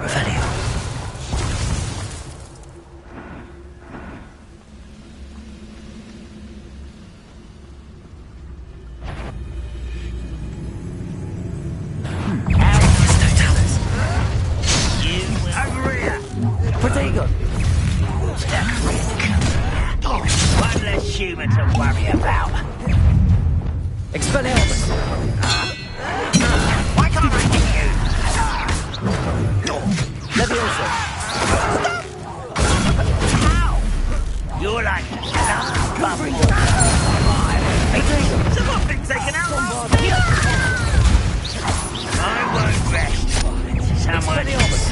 Revelio. Protego! One less human to worry about. Expelliarmus! Why can't I hit you? Leviosa! Ow! You're like another bubble. Someone been taken out last year. I won't rest. Someone else.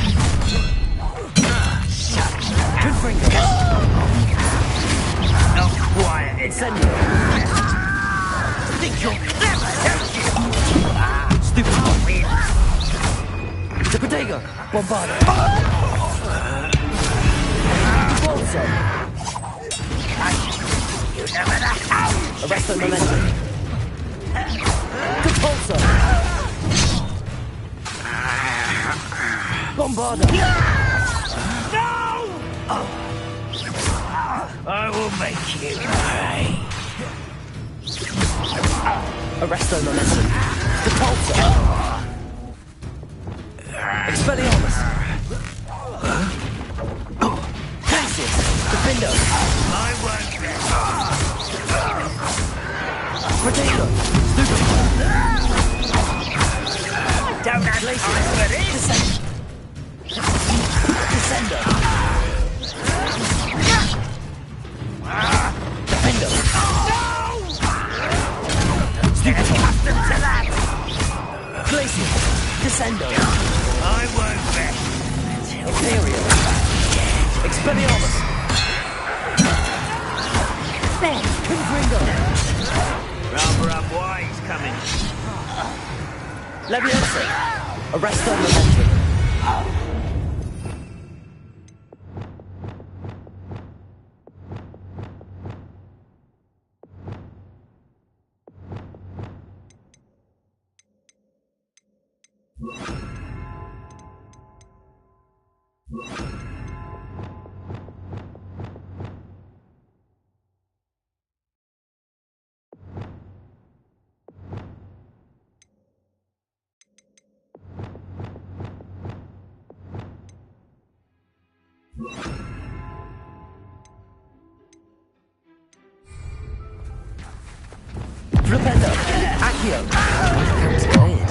Not quiet. Incendio! Think you're clever, don't you? Stupid! I'll win. The Protego! Bombardo! Bolso! You never know. Arresto Momentum! Compulso! Bombardo! No! I will make you pay. Arresto Momentum! Compulso! Expelliarmus! Cassius! Defendo! I won't rest. Protego! Stupid! Don't have time for this. Descendo! Defendo! Get accustomed to that. Glacier! Descendo! I won't rest. Imperial! Expelliarmus! There! Confringo! Rather unwise coming. Leviosa! Arresto Momentum! Flipendo! Accio! Camp's cleared.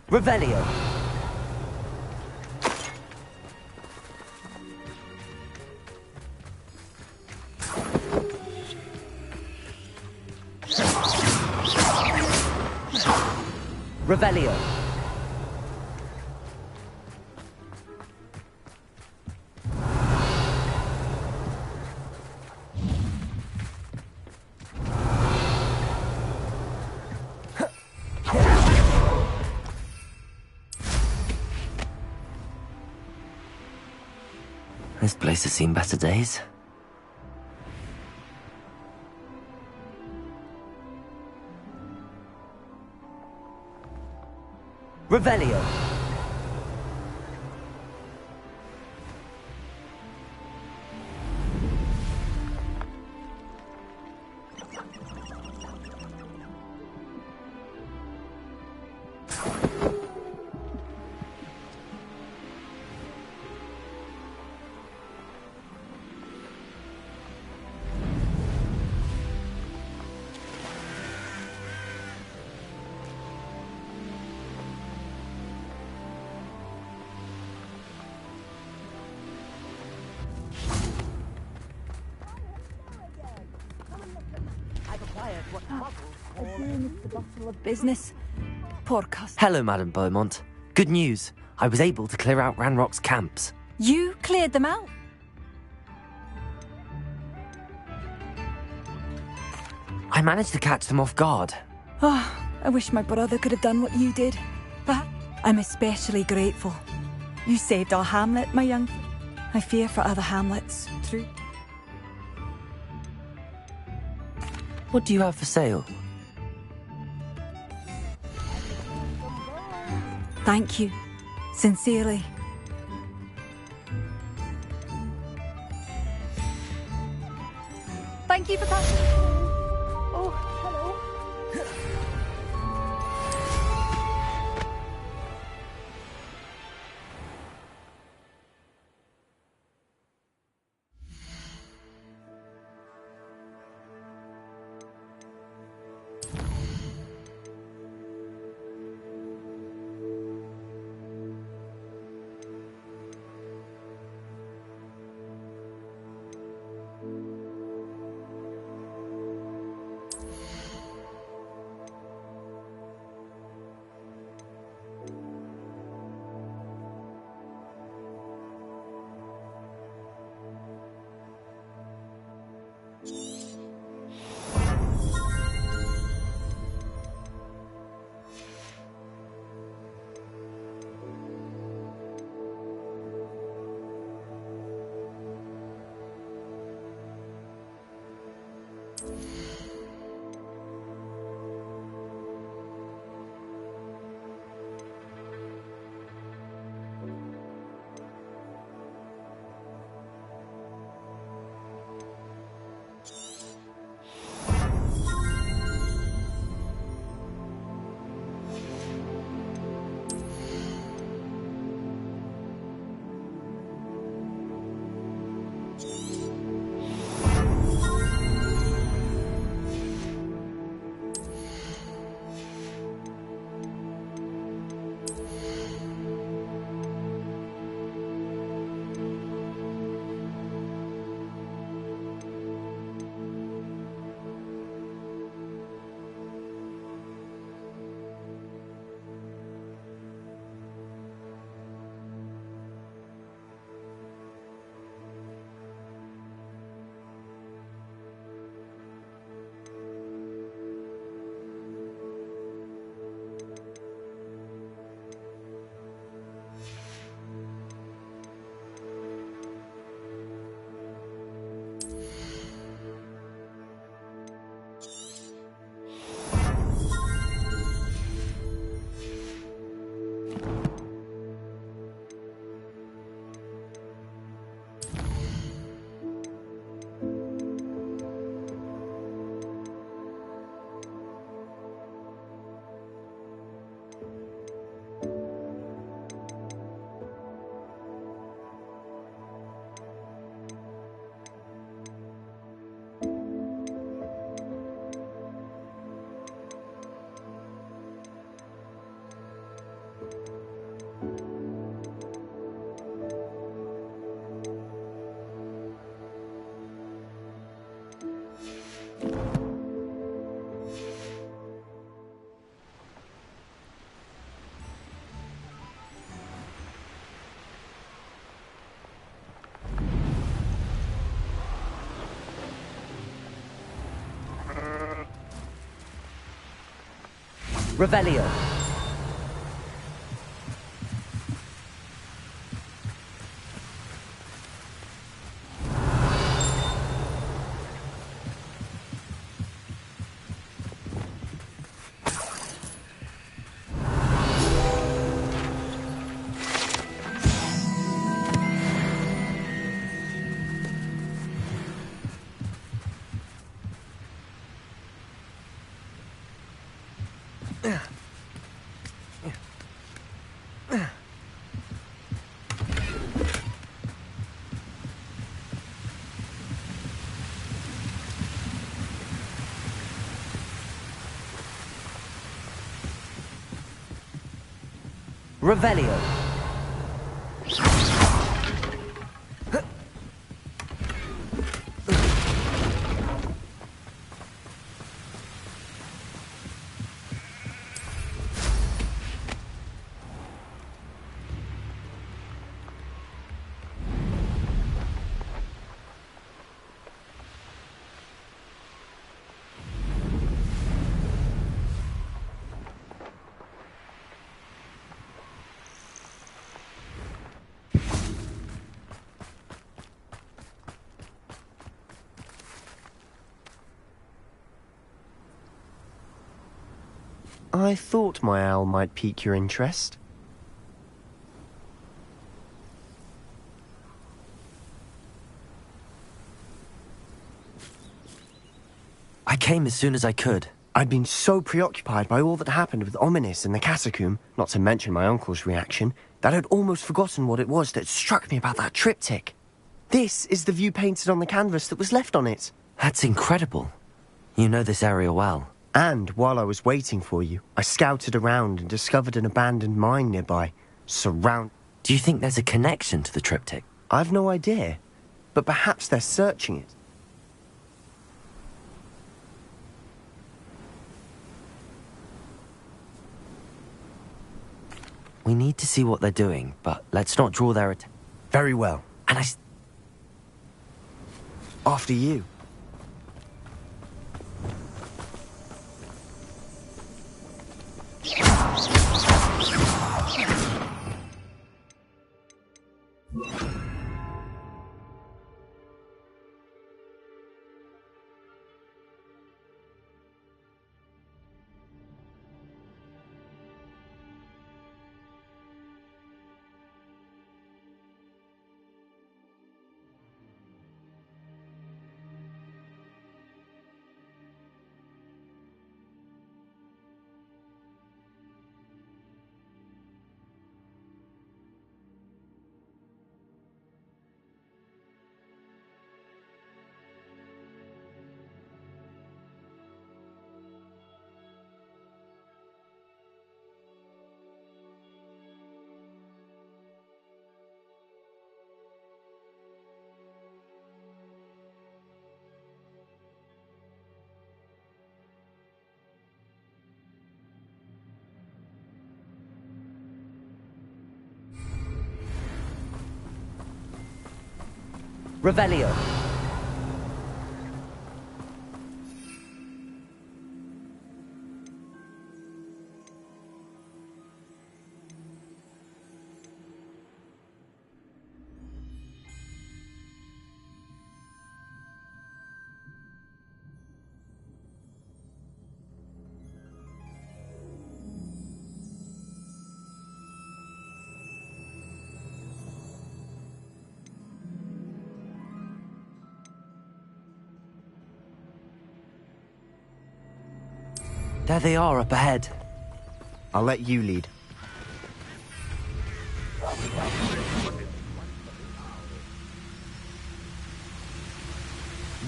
Revelio! Revelio! This place has seen better days. Revelio! Again, it's the bustle of business. Poor customer. Hello, Madame Beaumont. Good news. I was able to clear out Ranrock's camps. You cleared them out? I managed to catch them off guard. Oh, I wish my brother could have done what you did. But I'm especially grateful. You saved our hamlet, my young... I fear for other hamlets. Through. What do you have for sale? Thank you. Sincerely. Thank you for passing. Oh, hello. Revelio. Revelio. I thought my owl might pique your interest. I came as soon as I could. I'd been so preoccupied by all that happened with Ominis and the catacomb, not to mention my uncle's reaction, that I'd almost forgotten what it was that struck me about that triptych. This is the view painted on the canvas that was left on it. That's incredible. You know this area well. And while I was waiting for you, I scouted around and discovered an abandoned mine nearby. Do you think there's a connection to the triptych? I've no idea, but perhaps they're searching it. We need to see what they're doing, but let's not draw their attention. Very well. And After you. Revelio. There they are up ahead. I'll let you lead.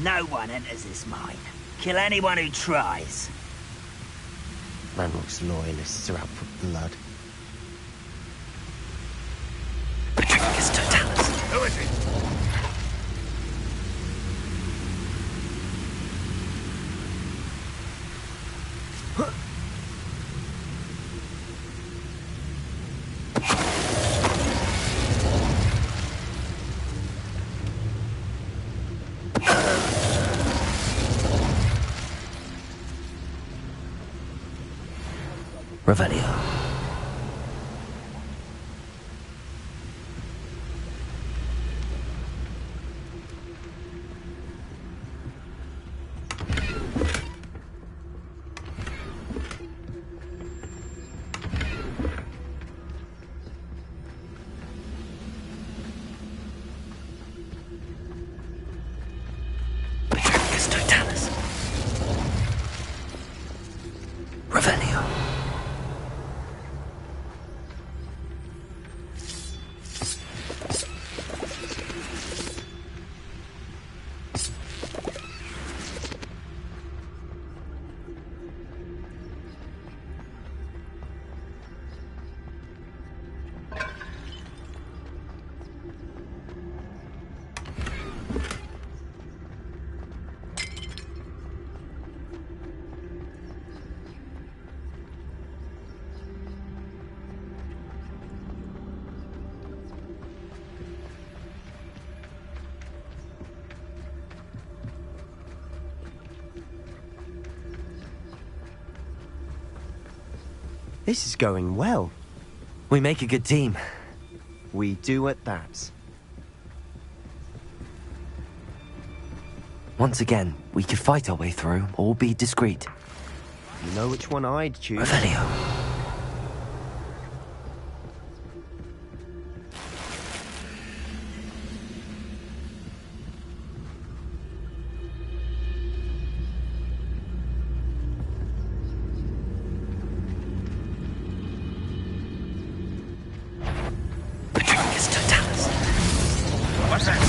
No one enters this mine. Kill anyone who tries. Ranrock's loyalists are out for blood. Patricus Totalis. Who is it? Revelio. Patricus Totalis. Revelio. This is going well. We make a good team. We do at that. Once again, we could fight our way through or be discreet. You know which one I'd choose. Revelio. Patringus Totalis. What's that?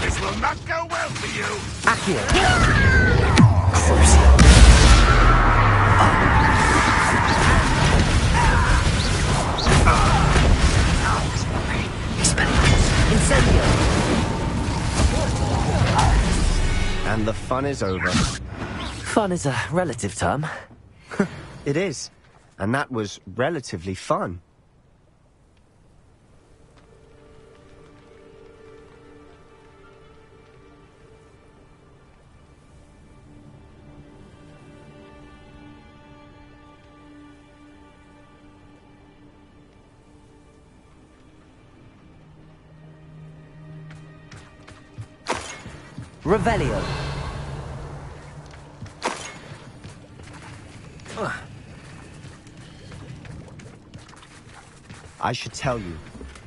This will not go well for you. Accio. Crucio. Incendio. And the fun is over. Fun is a relative term. It is. And that was relatively fun. Revelio. I should tell you.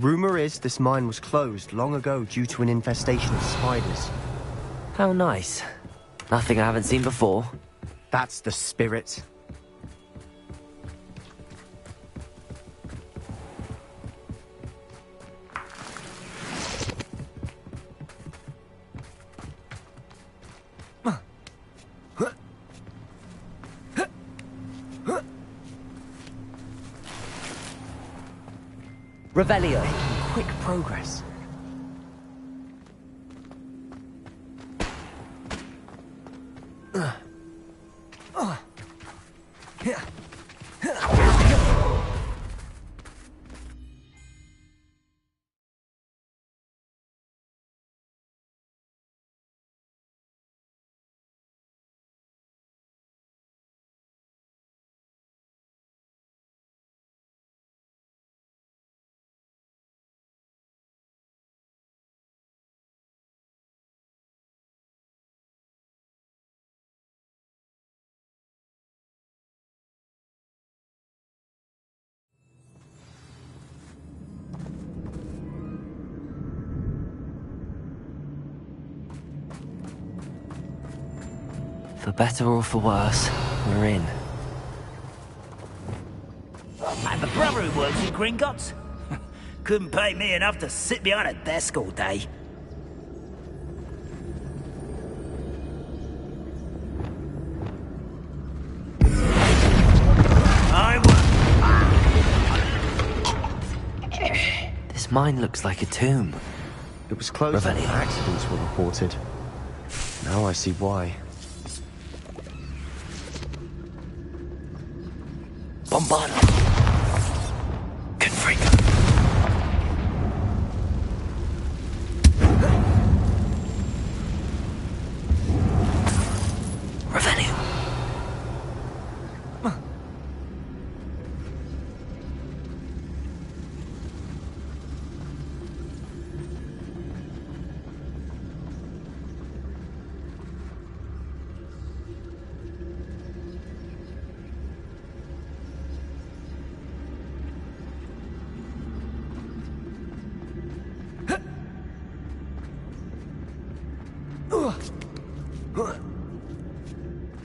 Rumor is this mine was closed long ago due to an infestation of spiders. How nice. Nothing I haven't seen before. That's the spirit. Revelio. Quick progress. For better or for worse, we're in. I have a brother who works in Gringotts. Couldn't pay me enough to sit behind a desk all day. This mine looks like a tomb. It was closed after Revelio. accidents were reported. Now I see why. Bombardo. Confringo. Revelio.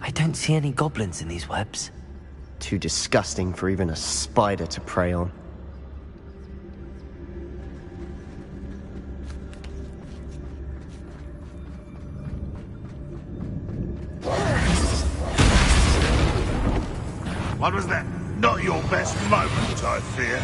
I don't see any goblins in these webs. Too disgusting for even a spider to prey on. What was that? Not your best moment, I fear.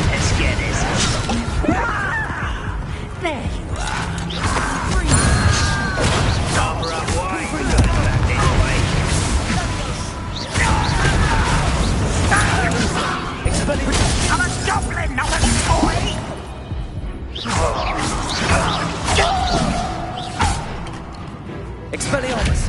Let's get There you are. Cover up wide. Back this way. I'm a goblin, not a toy! Expelliarmus!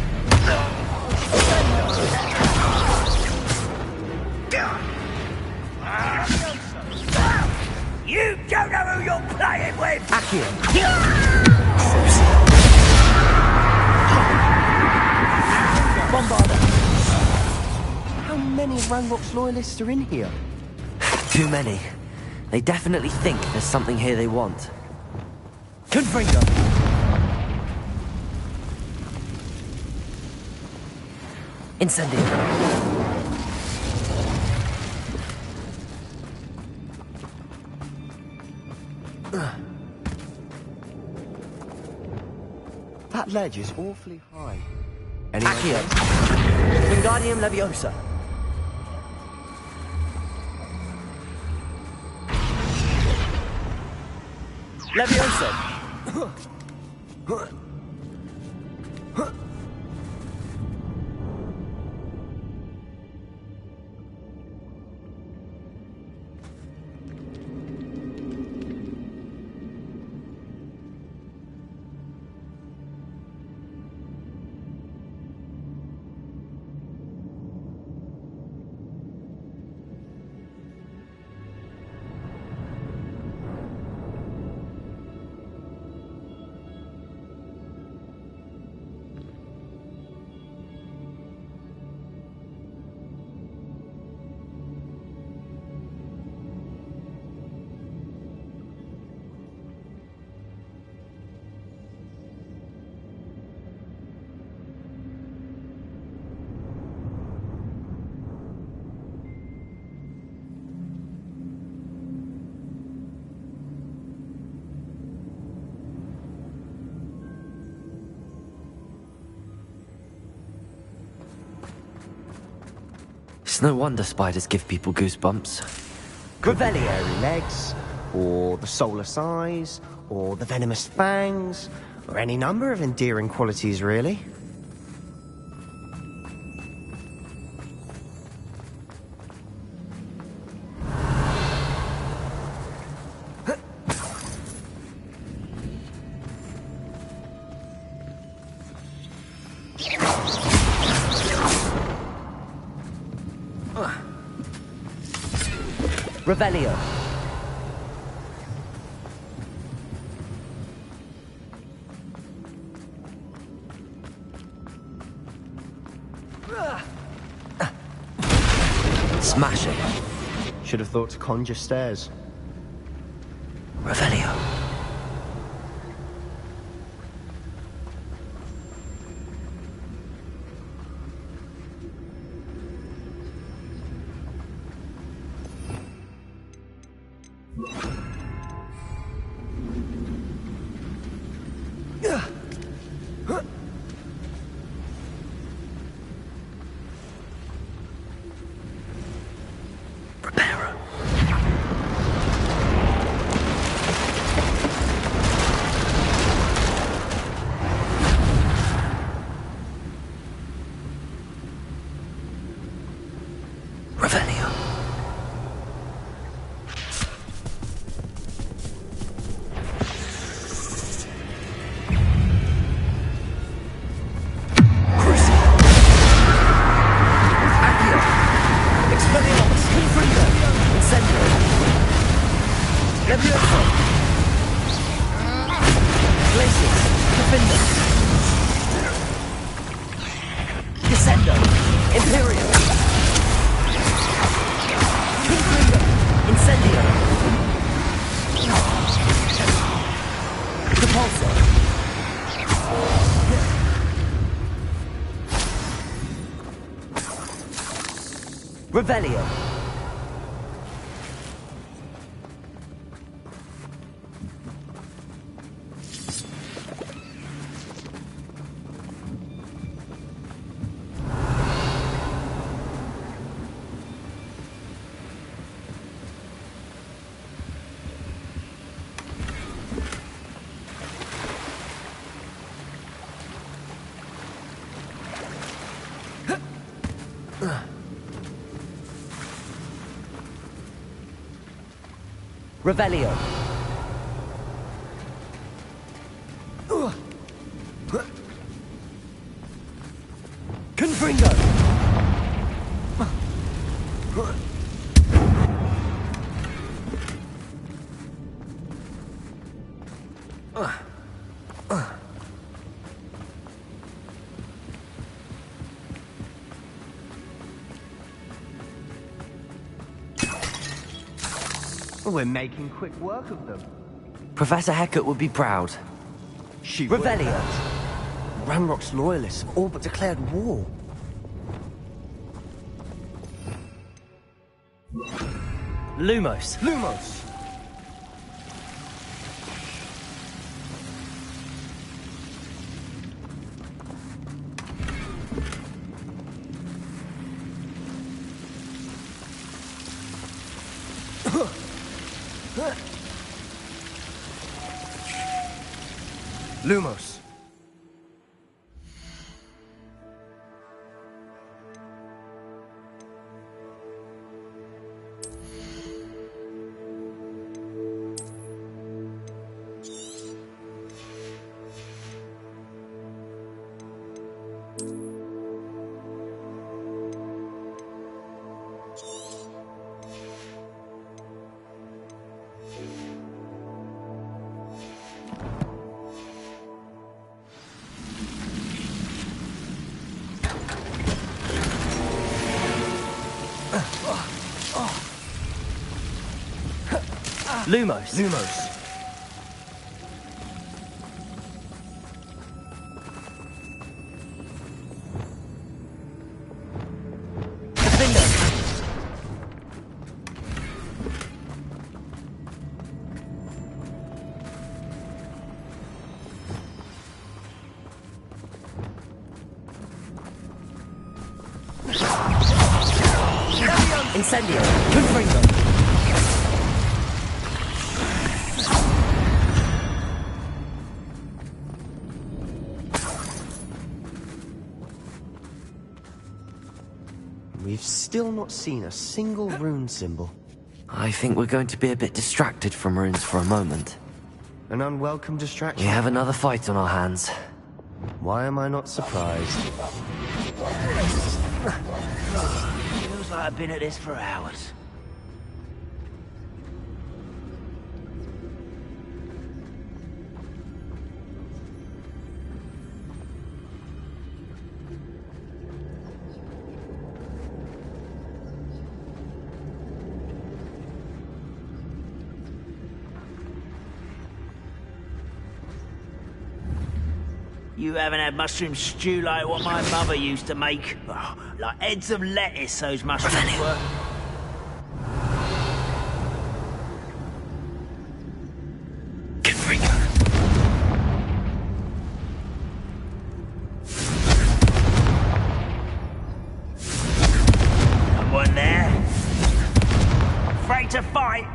You don't know who you're playing with! Accio! Bombarda! How many Ranrock's loyalists are in here? Too many. They definitely think there's something here they want. Confringo! Incendio! That ledge is awfully high. Accio! Wingardium Leviosa! Leviosa! It's no wonder spiders give people goosebumps. Could be the airy legs, or the soulless eyes, or the venomous fangs, or any number of endearing qualities, really. Revelio! Smash it! Should have thought to conjure stairs. Revelio! Revelio. Revelio. Revelio. Confringo! We're making quick work of them. Professor Hecat would be proud. She Revelio. Ranrock's loyalists have all but declared war. Lumos. Lumos! Lumos. Lumos. Lumos. Incendio. Confringo. We've still not seen a single rune symbol. I think we're going to be a bit distracted from runes for a moment. An unwelcome We distraction. have another fight on our hands. Why am I not surprised? Feels like I've been at this for hours. You haven't had mushroom stew like what my mother used to make? Oh, like heads of lettuce, those mushrooms were. Someone there? Afraid to fight?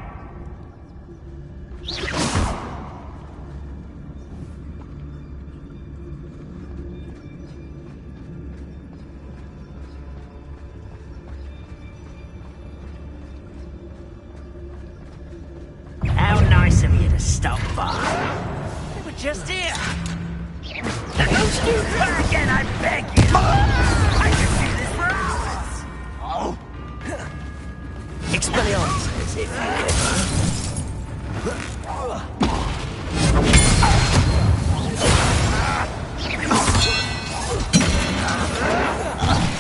How nice of you to stop by. They were just here. Don't do that again, I beg you. I could do this for hours. Oh. Expelliarmus, as if you could.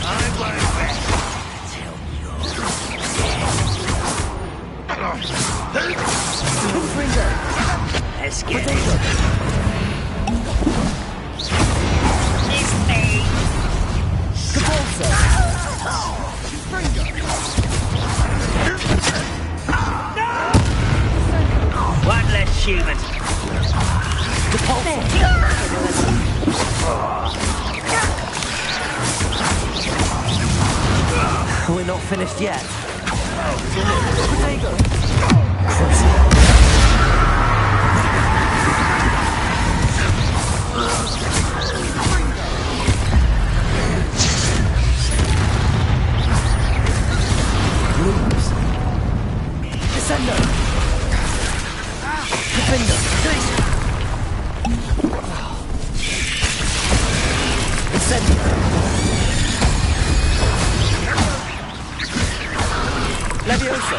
I won't rest till Let's get it. It's me. One less human. We're not finished yet. Levioso!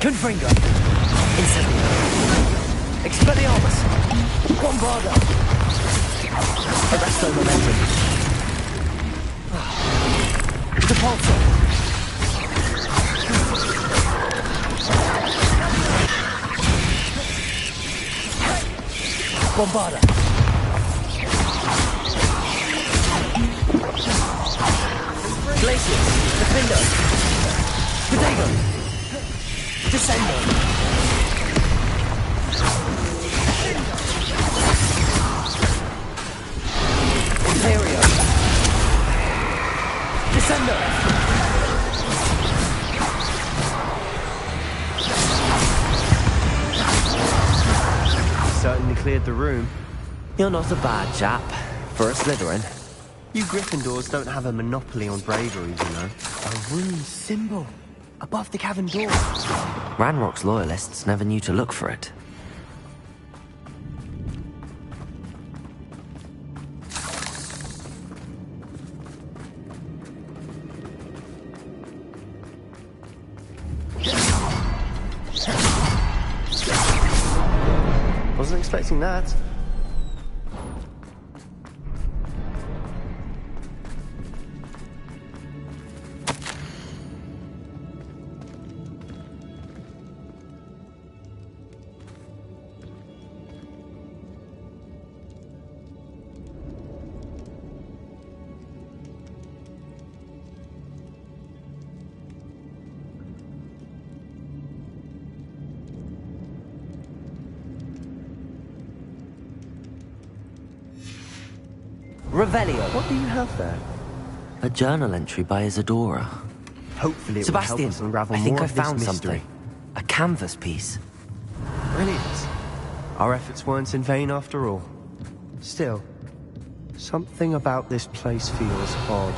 Confringo! Incendio! Expelliarmus! Bombarda! Arresto Momentum! Depulso! Bombarda! Glacius! Defendo! Protego! Descendo! Imperio! Descendo! Certainly cleared the room. You're not a bad chap for a Slytherin. You Gryffindors don't have a monopoly on bravery, you know. A rune symbol above the cavern door. Ranrock's loyalists never knew to look for it. Wasn't expecting that. Revelio! What do you have there? A journal entry by Isadora. Hopefully it Sebastian, will help us unravel I think more I of this found mystery. something. A canvas piece. Brilliant. Our efforts weren't in vain after all. Still, something about this place feels odd.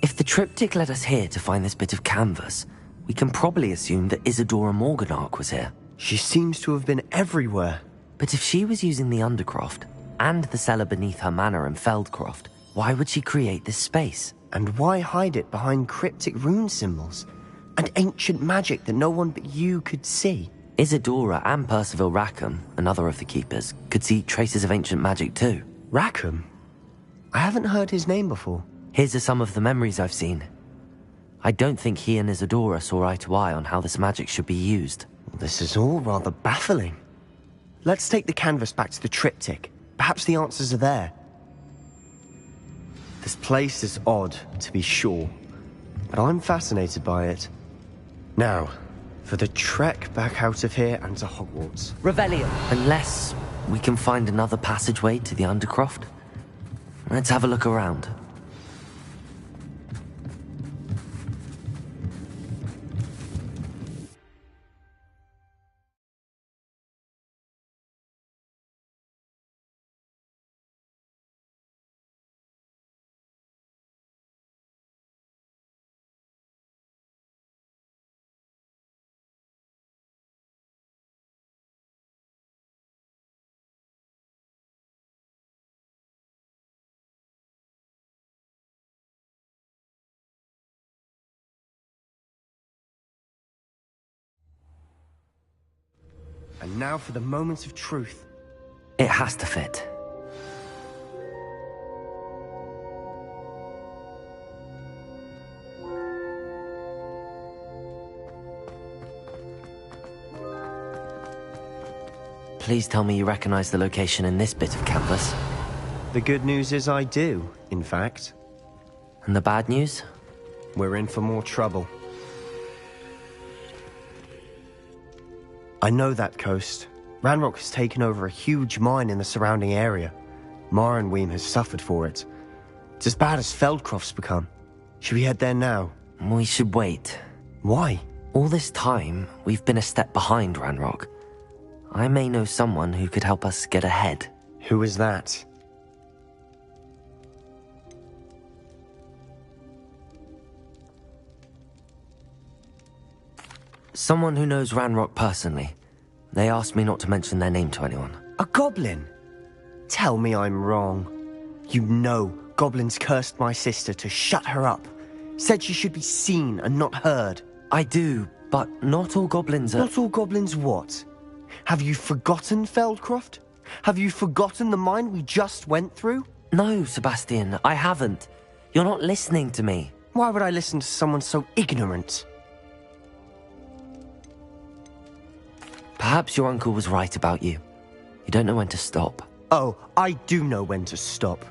If the triptych led us here to find this bit of canvas, we can probably assume that Isadora Morganach was here. She seems to have been everywhere. But if she was using the Undercroft, and the cellar beneath her manor in Feldcroft, why would she create this space? And why hide it behind cryptic rune symbols? And ancient magic that no one but you could see? Isadora and Percival Rackham, another of the Keepers, could see traces of ancient magic too. Rackham? I haven't heard his name before. His are some of the memories I've seen. I don't think he and Isadora saw eye to eye on how this magic should be used. This is all rather baffling. Let's take the canvas back to the triptych. Perhaps the answers are there. This place is odd, to be sure, but I'm fascinated by it. Now, for the trek back out of here and to Hogwarts. Revelio! Unless we can find another passageway to the Undercroft. Let's have a look around. And now for the moments of truth. It has to fit. Please tell me you recognize the location in this bit of canvas. The good news is I do, in fact. And the bad news? We're in for more trouble. I know that coast. Ranrock has taken over a huge mine in the surrounding area. Morinweem has suffered for it. It's as bad as Feldcroft's become. Should we head there now? We should wait. Why? All this time, we've been a step behind Ranrock. I may know someone who could help us get ahead. Who is that? Someone who knows Ranrock personally. They asked me not to mention their name to anyone. A goblin? Tell me I'm wrong. You know goblins cursed my sister to shut her up. Said she should be seen and not heard. I do, but not all goblins are... Not all goblins what? Have you forgotten Feldcroft? Have you forgotten the mine we just went through? No, Sebastian, I haven't. You're not listening to me. Why would I listen to someone so ignorant? Perhaps your uncle was right about you. You don't know when to stop. Oh, I do know when to stop.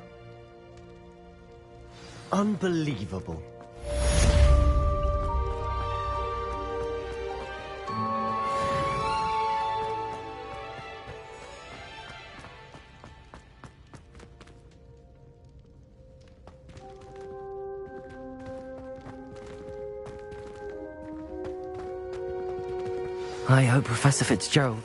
Unbelievable. I hope Professor Fitzgerald...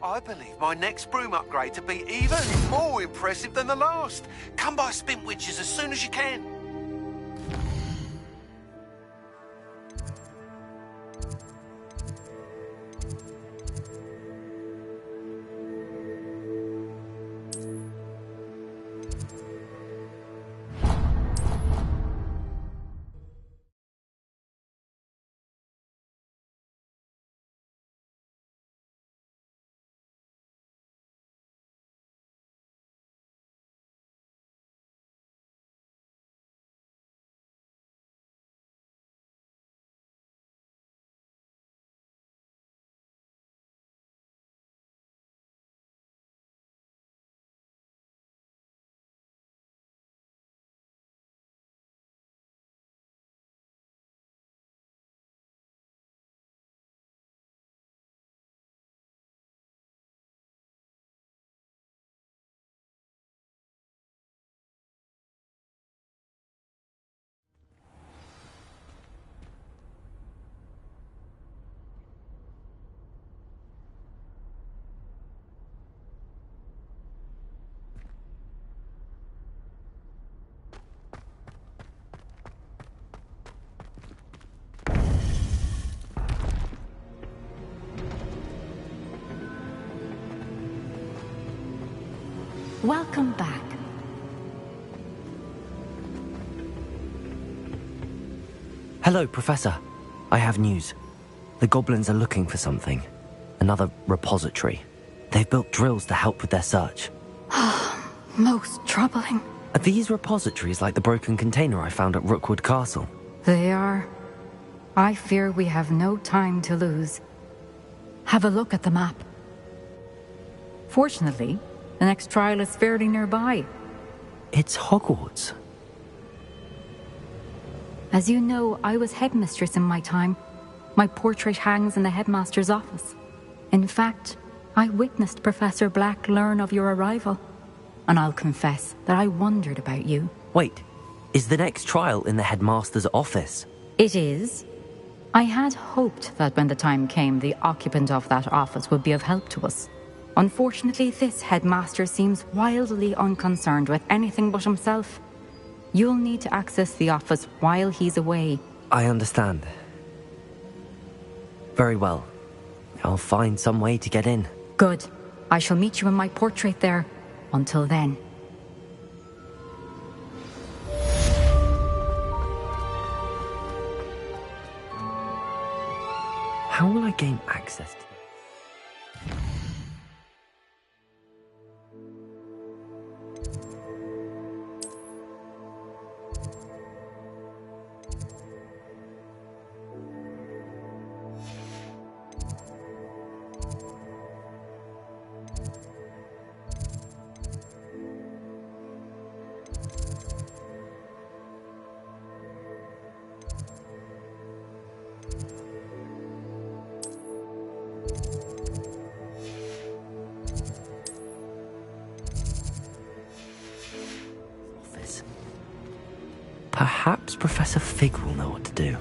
I believe my next broom upgrade to be even more impressive than the last. Come by Spintwitches as soon as you can. Welcome back. Hello, Professor. I have news. The goblins are looking for something. Another repository. They've built drills to help with their search. Most troubling. Are these repositories like the broken container I found at Rookwood Castle? They are. I fear we have no time to lose. Have a look at the map. Fortunately, the next trial is fairly nearby. It's Hogwarts. As you know, I was headmistress in my time. My portrait hangs in the headmaster's office. In fact, I witnessed Professor Black learn of your arrival. And I'll confess that I wondered about you. Wait, is the next trial in the headmaster's office? It is. I had hoped that when the time came, the occupant of that office would be of help to us. Unfortunately, this headmaster seems wildly unconcerned with anything but himself. You'll need to access the office while he's away. I understand. Very well. I'll find some way to get in. Good. I shall meet you in my portrait there. Until then. How will I gain access to them? Perhaps Professor Fig will know what to do.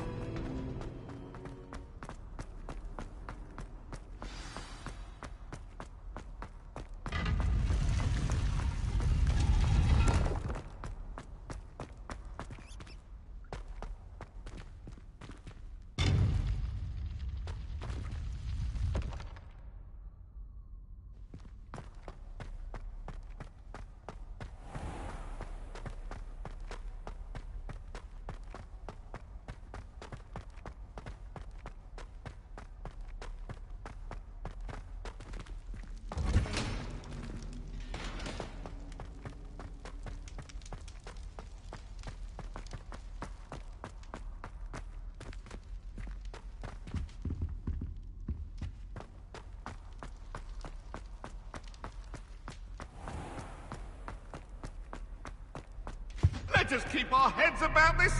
Let us keep our heads about this.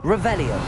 Revelio.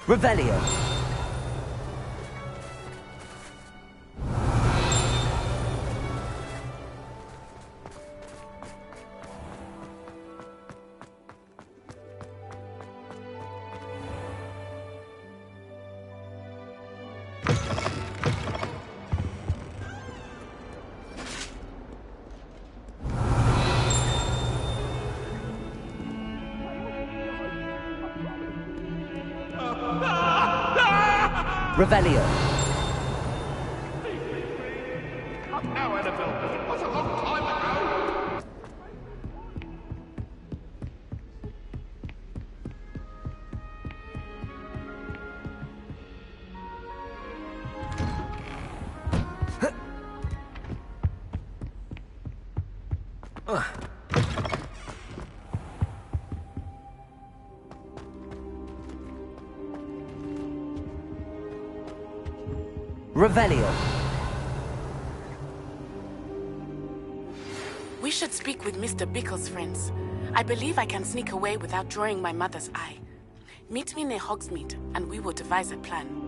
Revelio. Revelio. Now, Annabelle, it was a long time ago. Revelio. We should speak with Mr. Bickle's friends. I believe I can sneak away without drawing my mother's eye. Meet me near Hogsmeade, and we will devise a plan.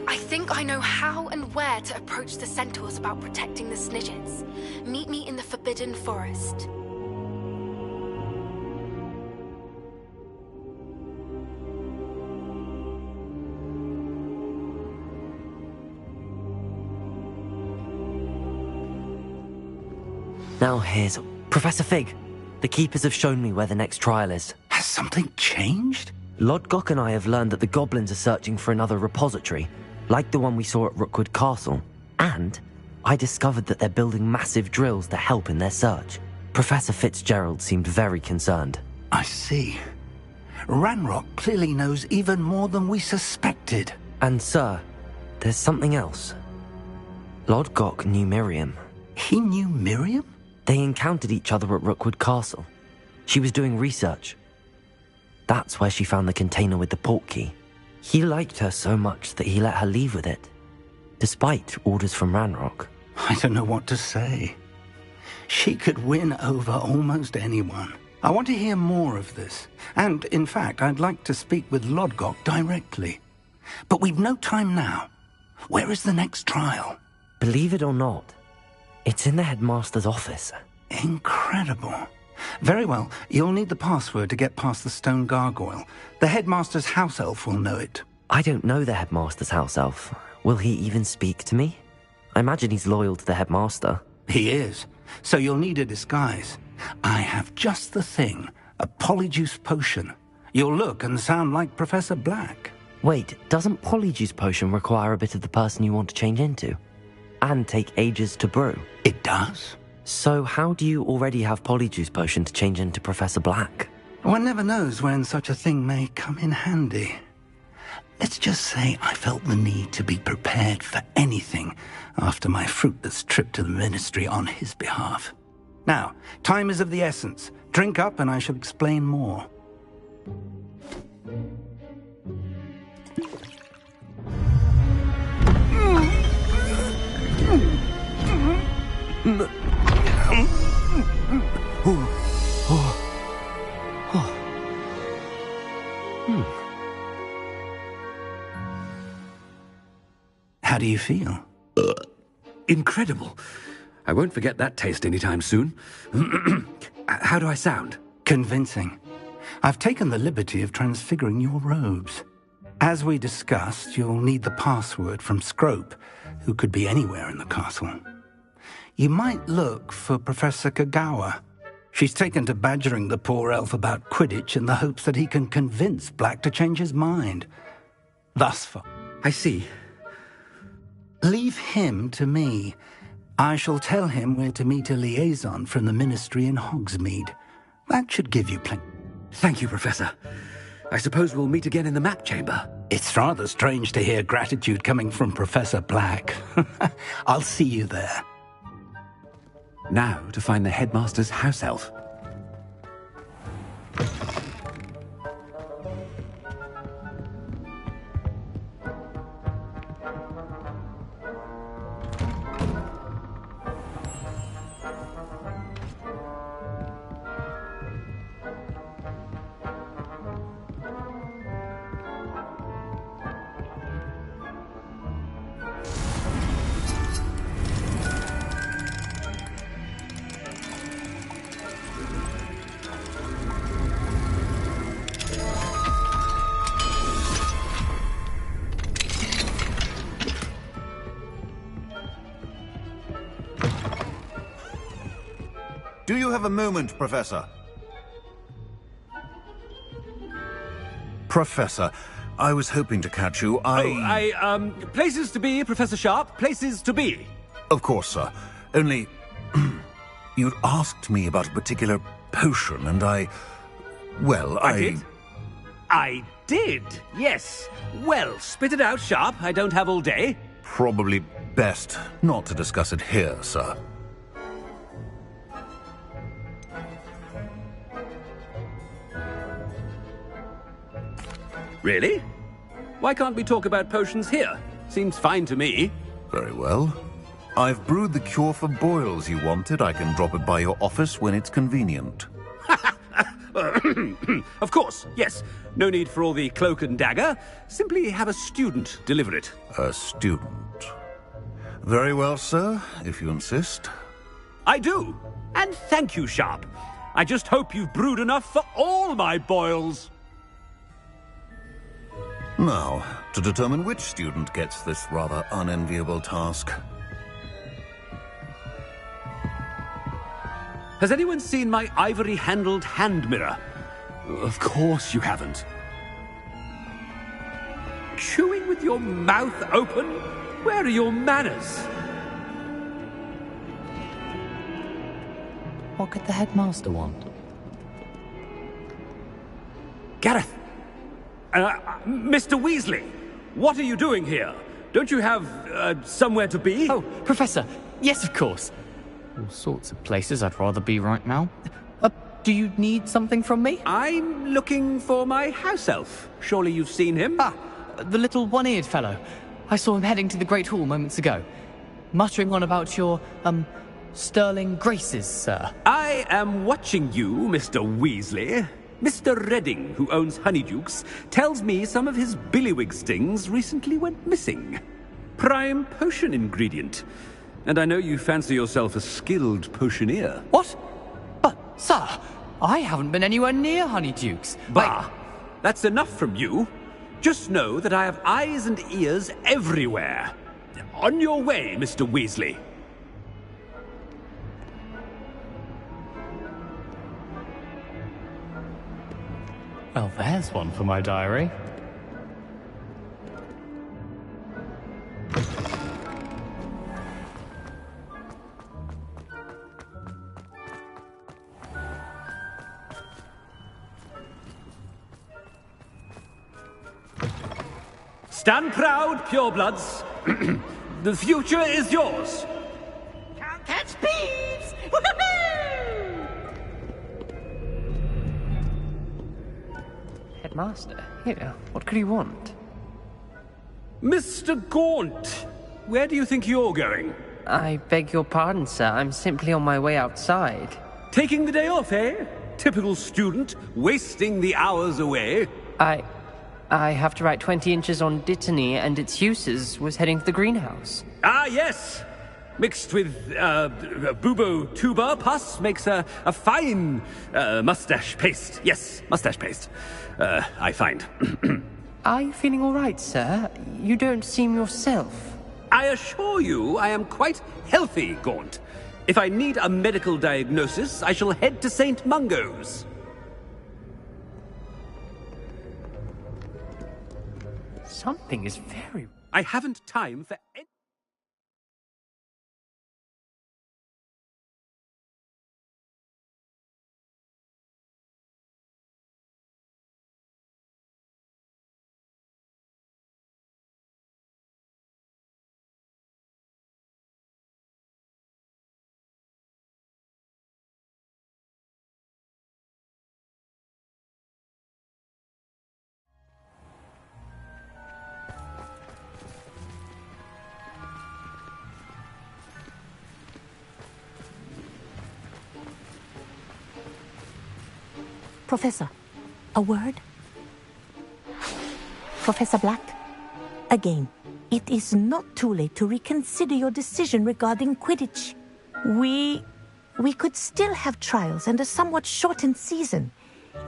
I think I know how and where to approach the centaurs about protecting the Snidgets. Meet me in the Forbidden Forest. Now here's Professor Fig. The Keepers have shown me where the next trial is. Has something changed? Lodgok and I have learned that the Goblins are searching for another repository, like the one we saw at Rookwood Castle. And I discovered that they're building massive drills to help in their search. Professor Fitzgerald seemed very concerned. I see. Ranrock clearly knows even more than we suspected. And sir, there's something else. Lodgok knew Miriam. He knew Miriam? They encountered each other at Rookwood Castle. She was doing research. That's where she found the container with the port key. He liked her so much that he let her leave with it, despite orders from Ranrock. I don't know what to say. She could win over almost anyone. I want to hear more of this. And, in fact, I'd like to speak with Lodgok directly. But we've no time now. Where is the next trial? Believe it or not, it's in the headmaster's office. Incredible. Very well, you'll need the password to get past the stone gargoyle. The headmaster's house elf will know it. I don't know the headmaster's house elf. Will he even speak to me? I imagine he's loyal to the headmaster. He is. So you'll need a disguise. I have just the thing. A polyjuice potion. You'll look and sound like Professor Black. Wait, doesn't Polyjuice Potion require a bit of the person you want to change into? And take ages to brew? It does. So how do you already have Polyjuice Potion to change into Professor Black? One never knows when such a thing may come in handy. Let's just say I felt the need to be prepared for anything after my fruitless trip to the Ministry on his behalf. Now, time is of the essence. Drink up and I shall explain more. How do you feel? Incredible. I won't forget that taste anytime soon. How do I sound? Convincing. I've taken the liberty of transfiguring your robes. As we discussed, you'll need the password from Scrope, who could be anywhere in the castle. You might look for Professor Kagawa. She's taken to badgering the poor elf about Quidditch in the hopes that he can convince Black to change his mind. Thus far. I see. Leave him to me. I shall tell him where to meet a liaison from the Ministry in Hogsmeade. That should give you plenty. Thank you, Professor. I suppose we'll meet again in the map chamber. It's rather strange to hear gratitude coming from Professor Black. I'll see you there. Now to find the headmaster's house elf. Do you have a moment, Professor? Professor, I was hoping to catch you. Places to be, Professor Sharp. Places to be. Of course, sir. Only, you'd asked me about a particular potion, and I did? I did, yes. Well, spit it out, Sharp. I don't have all day. Probably best not to discuss it here, sir. Really? Why can't we talk about potions here? Seems fine to me. Very well. I've brewed the cure for boils you wanted. I can drop it by your office when it's convenient. Of course, yes. No need for all the cloak and dagger. Simply have a student deliver it. A student. Very well, sir, if you insist. I do. And thank you, Sharp. I just hope you've brewed enough for all my boils. Now, to determine which student gets this rather unenviable task. Has anyone seen my ivory-handled hand mirror? Of course you haven't. Chewing with your mouth open? Where are your manners? What could the headmaster want? Gareth! Mr. Weasley! What are you doing here? Don't you have, somewhere to be? Oh, Professor! Yes, of course! All sorts of places I'd rather be right now. Do you need something from me? I'm looking for my house elf. Surely you've seen him? Ah, the little one-eared fellow. I saw him heading to the Great Hall moments ago. Muttering on about your, sterling graces, sir. I am watching you, Mr. Weasley. Mr. Redding, who owns Honeydukes, tells me some of his billywig stings recently went missing. Prime potion ingredient. And I know you fancy yourself a skilled potioneer. What? But, sir, I haven't been anywhere near Honeydukes. Bah! That's enough from you. Just know that I have eyes and ears everywhere. On your way, Mr. Weasley. Well, there's one for my diary. Stand proud, purebloods. The future is yours. Can't catch thieves! Woohoo! Headmaster, here, what could he want? Mr. Gaunt, where do you think you're going? I beg your pardon, sir. I'm simply on my way outside. Taking the day off, eh? Typical student, wasting the hours away. I have to write 20 inches on Dittany and its uses. Was heading to the greenhouse. Ah, yes! Mixed with, bubo tuber pus makes a fine, mustache paste. Yes, mustache paste. I find. Are you feeling all right, sir? You don't seem yourself. I assure you I am quite healthy, Gaunt. If I need a medical diagnosis, I shall head to St. Mungo's. Something is very... I haven't time for any... Professor, a word? Professor Black, again, it is not too late to reconsider your decision regarding Quidditch. We could still have trials and a somewhat shortened season.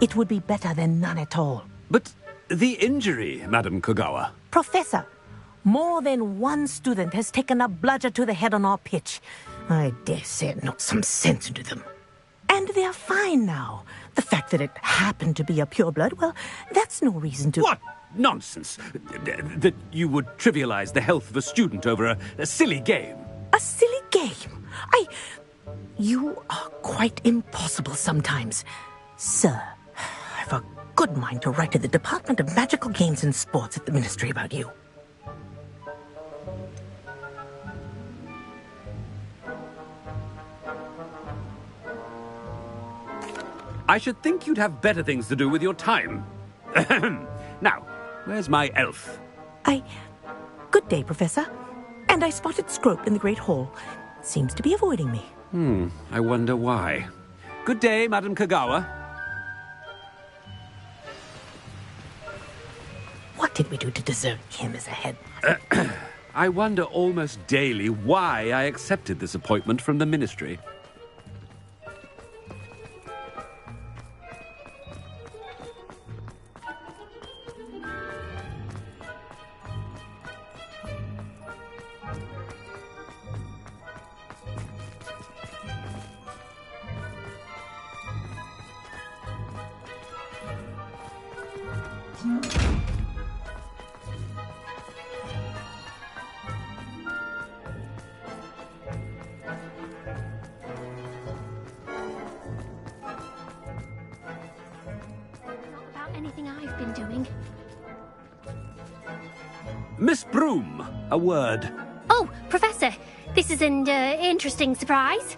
It would be better than none at all. But the injury, Madam Kogawa. Professor, more than one student has taken a bludger to the head on our pitch. I dare say it knocked some sense into them. And they're fine now. The fact that it happened to be a pureblood, well, that's no reason to... What nonsense! That you would trivialize the health of a student over a silly game. A silly game? You are quite impossible sometimes. Sir, I've a good mind to write to the Department of Magical Games and Sports at the Ministry about you. I should think you'd have better things to do with your time. Now, Where's my elf? Good day, Professor. And I spotted Scrope in the Great Hall. Seems to be avoiding me. I wonder why. Good day, Madam Kagawa. What did we do to deserve him as a headmaster? I wonder almost daily why I accepted this appointment from the Ministry. Anything I've been doing. Miss Broom, a word. Oh, Professor, this is an interesting surprise.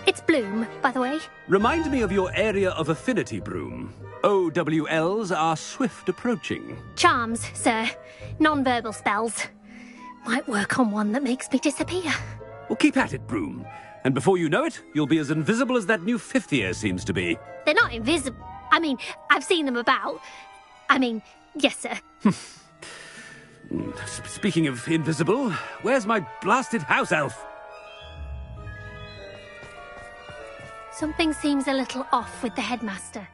It's Bloom, by the way. Remind me of your area of affinity, Broom. OWLs are swift approaching. Charms, sir. Non-verbal spells. Might work on one that makes me disappear. Well, keep at it, Broom. And before you know it, you'll be as invisible as that new fifth year seems to be. They're not invisible. I mean, I've seen them about. Yes, sir. Speaking of invisible, where's my blasted house elf? Something seems a little off with the headmaster.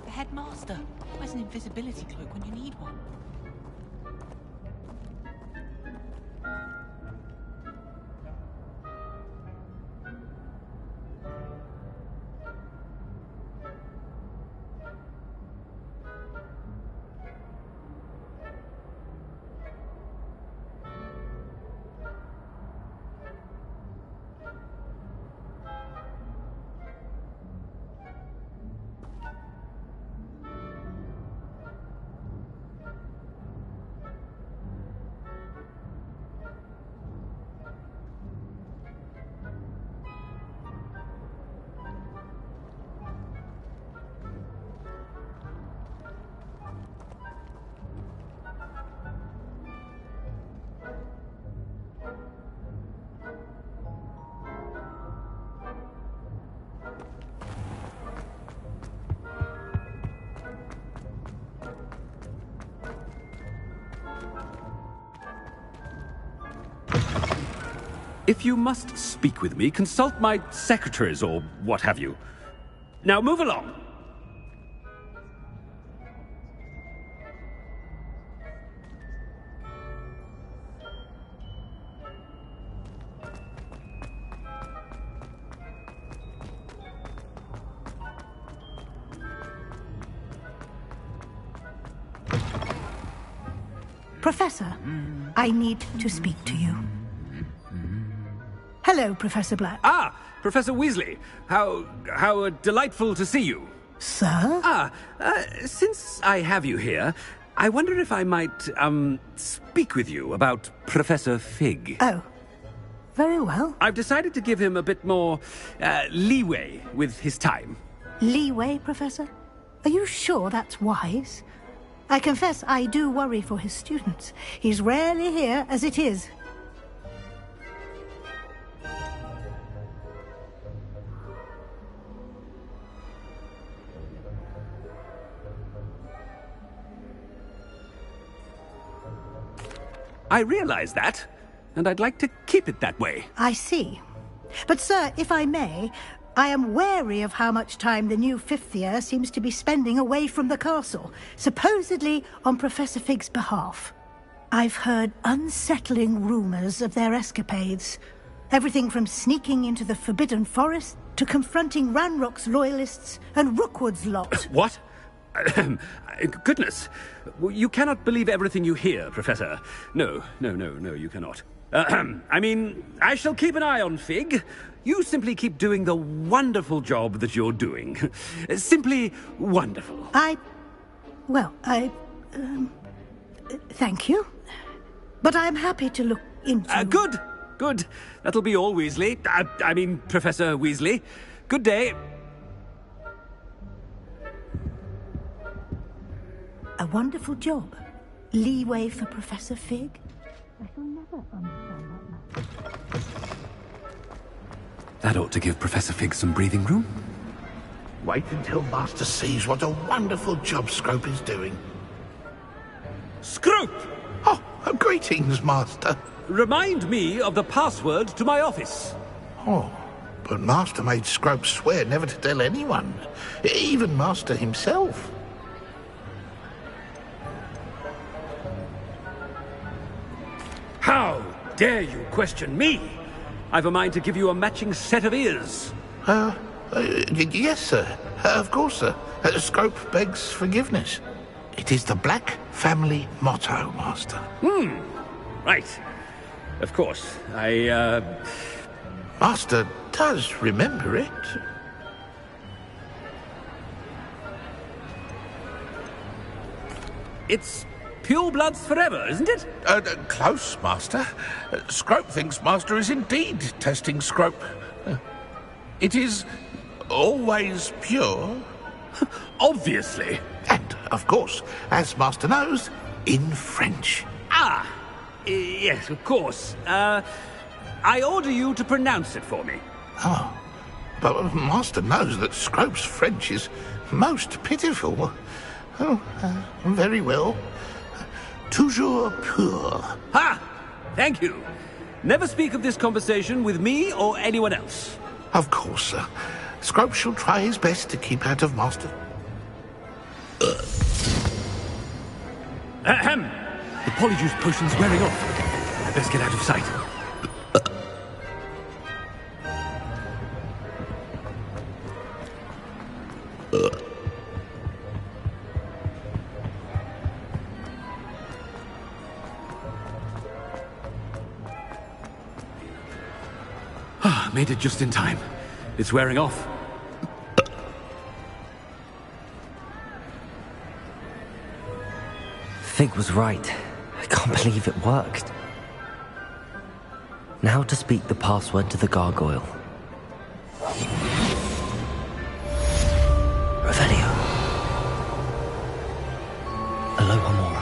Headmaster, where's an invisibility cloak when you need one? If you must speak with me, consult my secretaries or what have you. Now move along. Professor, I need to speak to you. Hello, Professor Black. Ah, Professor Weasley. How delightful to see you. Sir? Since I have you here, I wonder if I might, speak with you about Professor Fig. Oh, very well. I've decided to give him a bit more, leeway with his time. Leeway, Professor? Are you sure that's wise? I confess I do worry for his students. He's rarely here as it is. I realize that, and I'd like to keep it that way. I see. But, sir, if I may, I am wary of how much time the new fifth year seems to be spending away from the castle, supposedly on Professor Fig's behalf. I've heard unsettling rumours of their escapades. Everything from sneaking into the Forbidden Forest to confronting Ranrock's loyalists and Rookwood's lot. What? Goodness, you cannot believe everything you hear, Professor. No, you cannot. I mean, I shall keep an eye on Fig. You simply keep doing the wonderful job that you're doing. Simply wonderful. Thank you. But I'm happy to look into... Good. That'll be all, Weasley. I mean, Professor Weasley. Good day. A wonderful job. Leeway for Professor Fig? I shall never understand that. That ought to give Professor Fig some breathing room. Wait until Master sees what a wonderful job Scrope is doing. Scrope! Oh, greetings, Master. Remind me of the password to my office. Oh, but Master made Scrope swear never to tell anyone, even Master himself. How dare you question me? I've a mind to give you a matching set of ears. Yes, sir. Of course, sir. Scrope begs forgiveness. It is the Black family motto, Master. Right. Of course. Master does remember it. It's pure bloods forever, isn't it? Close, Master. Scrope thinks Master is indeed testing Scrope. It is always pure. Obviously. And, of course, as Master knows, in French. Yes, of course. I order you to pronounce it for me. Oh, but Master knows that Scrope's French is most pitiful. Oh, very well. Toujours pur. Ha! Thank you. Never speak of this conversation with me or anyone else. Of course, sir. Scrope shall try his best to keep out of Master. Ahem. The polyjuice potion's wearing off. I best get out of sight. Made it just in time. It's wearing off. Fig was right. I can't believe it worked. Now to speak the password to the gargoyle. Revelio. Alohomora.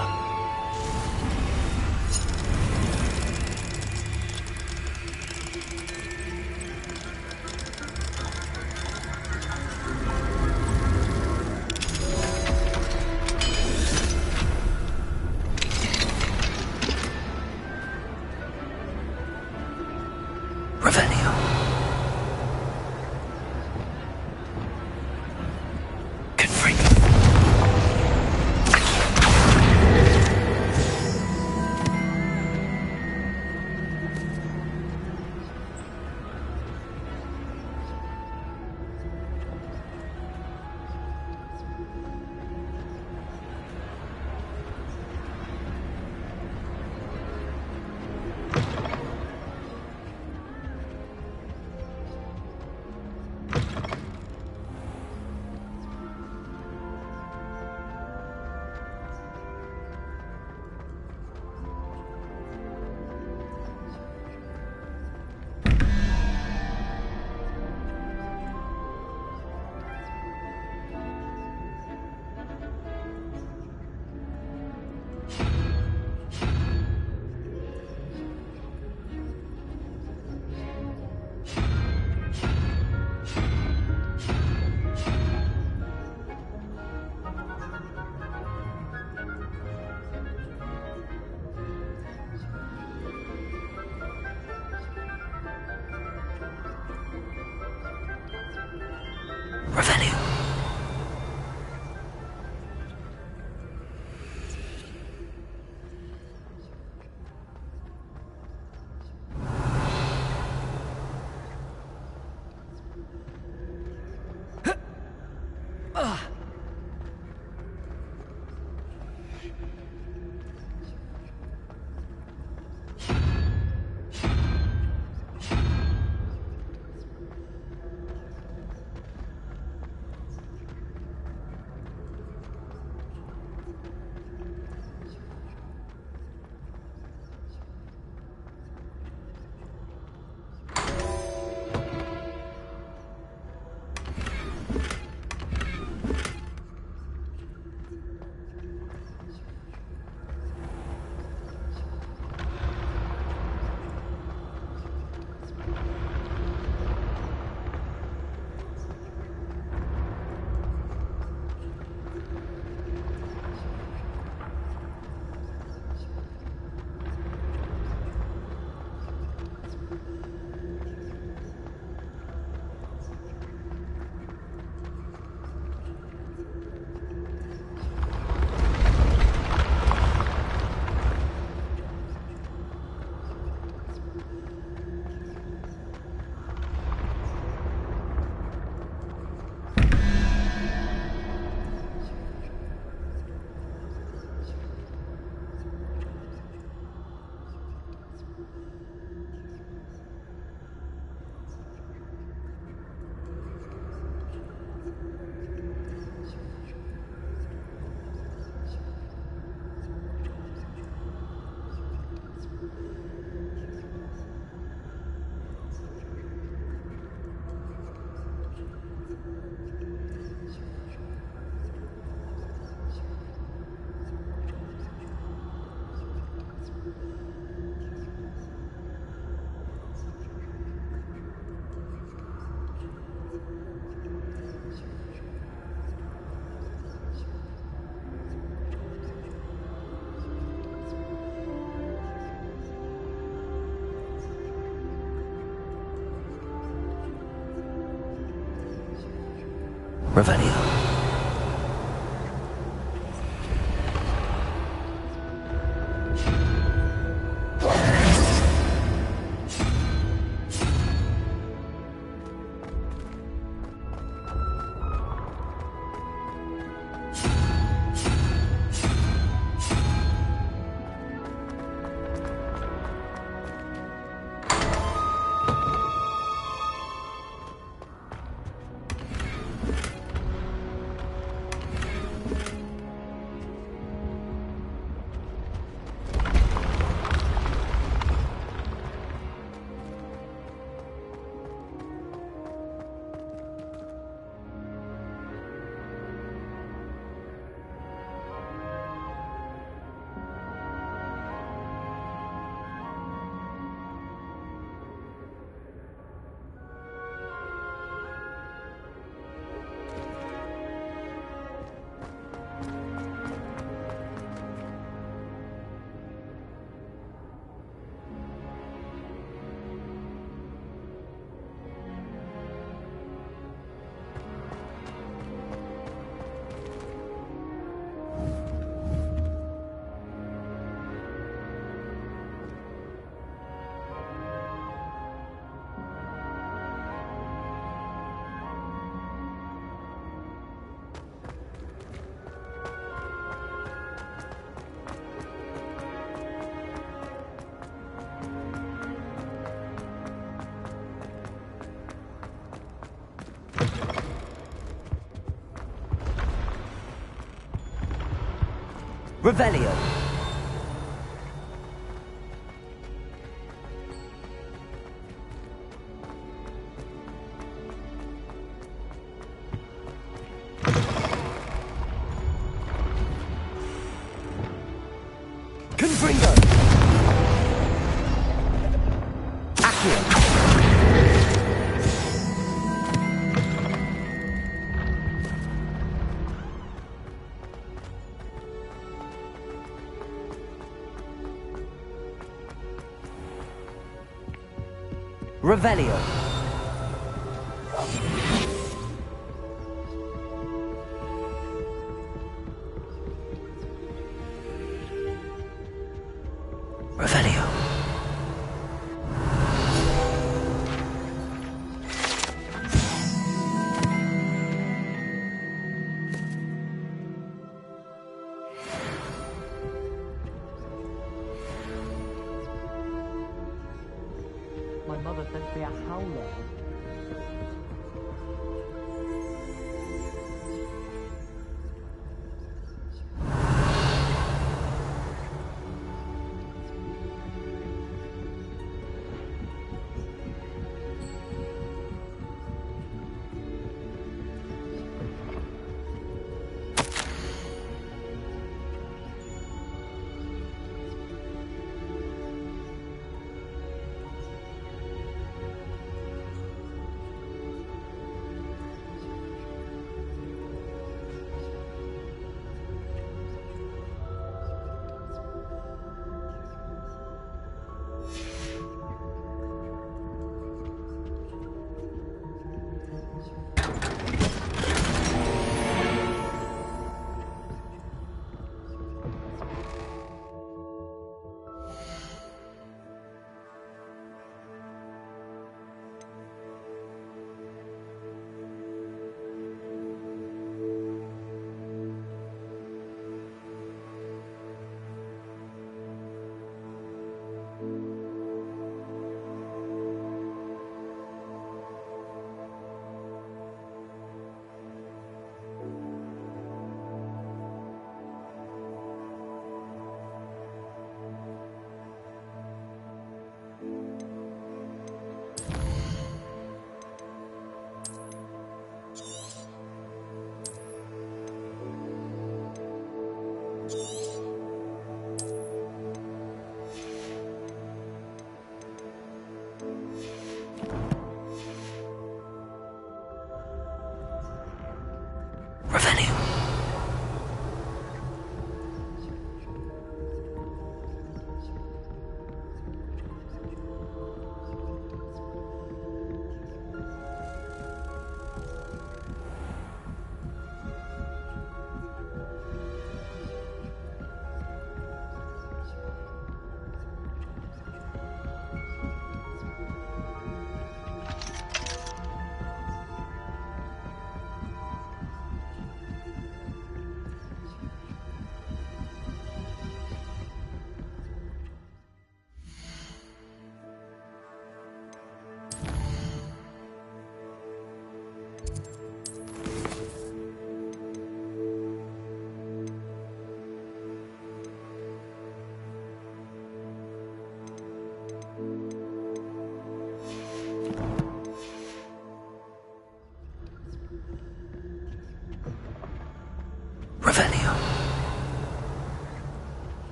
Revelio. Revelio. Confringo. Accio. Revelio. Revelio. My mother sent me a howler.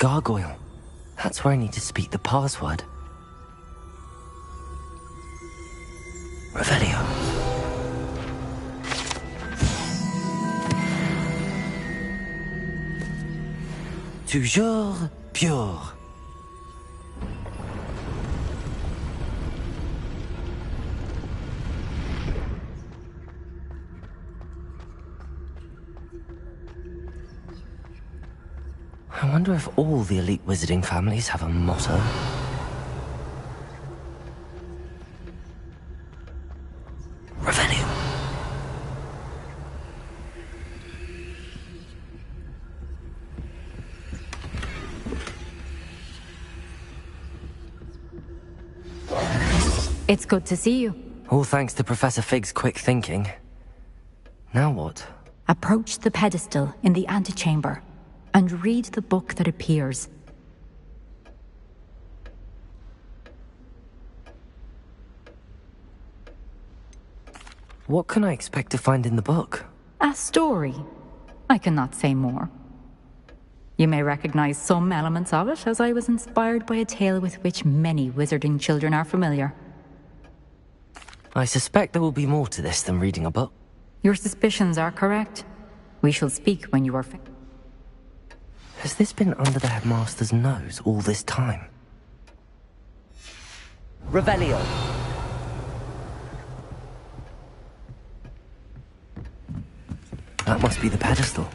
gargoyle. That's where I need to speak the password. Revelio. Toujours pure. I wonder if all the elite wizarding families have a motto. Revelio. It's good to see you. All thanks to Professor Fig's quick thinking. Now what? Approach the pedestal in the antechamber and read the book that appears. What can I expect to find in the book? A story. I cannot say more. You may recognize some elements of it, as I was inspired by a tale with which many wizarding children are familiar. I suspect there will be more to this than reading a book. Your suspicions are correct. We shall speak when you are finished. Has this been under the headmaster's nose all this time? Revelio. That must be the pedestal.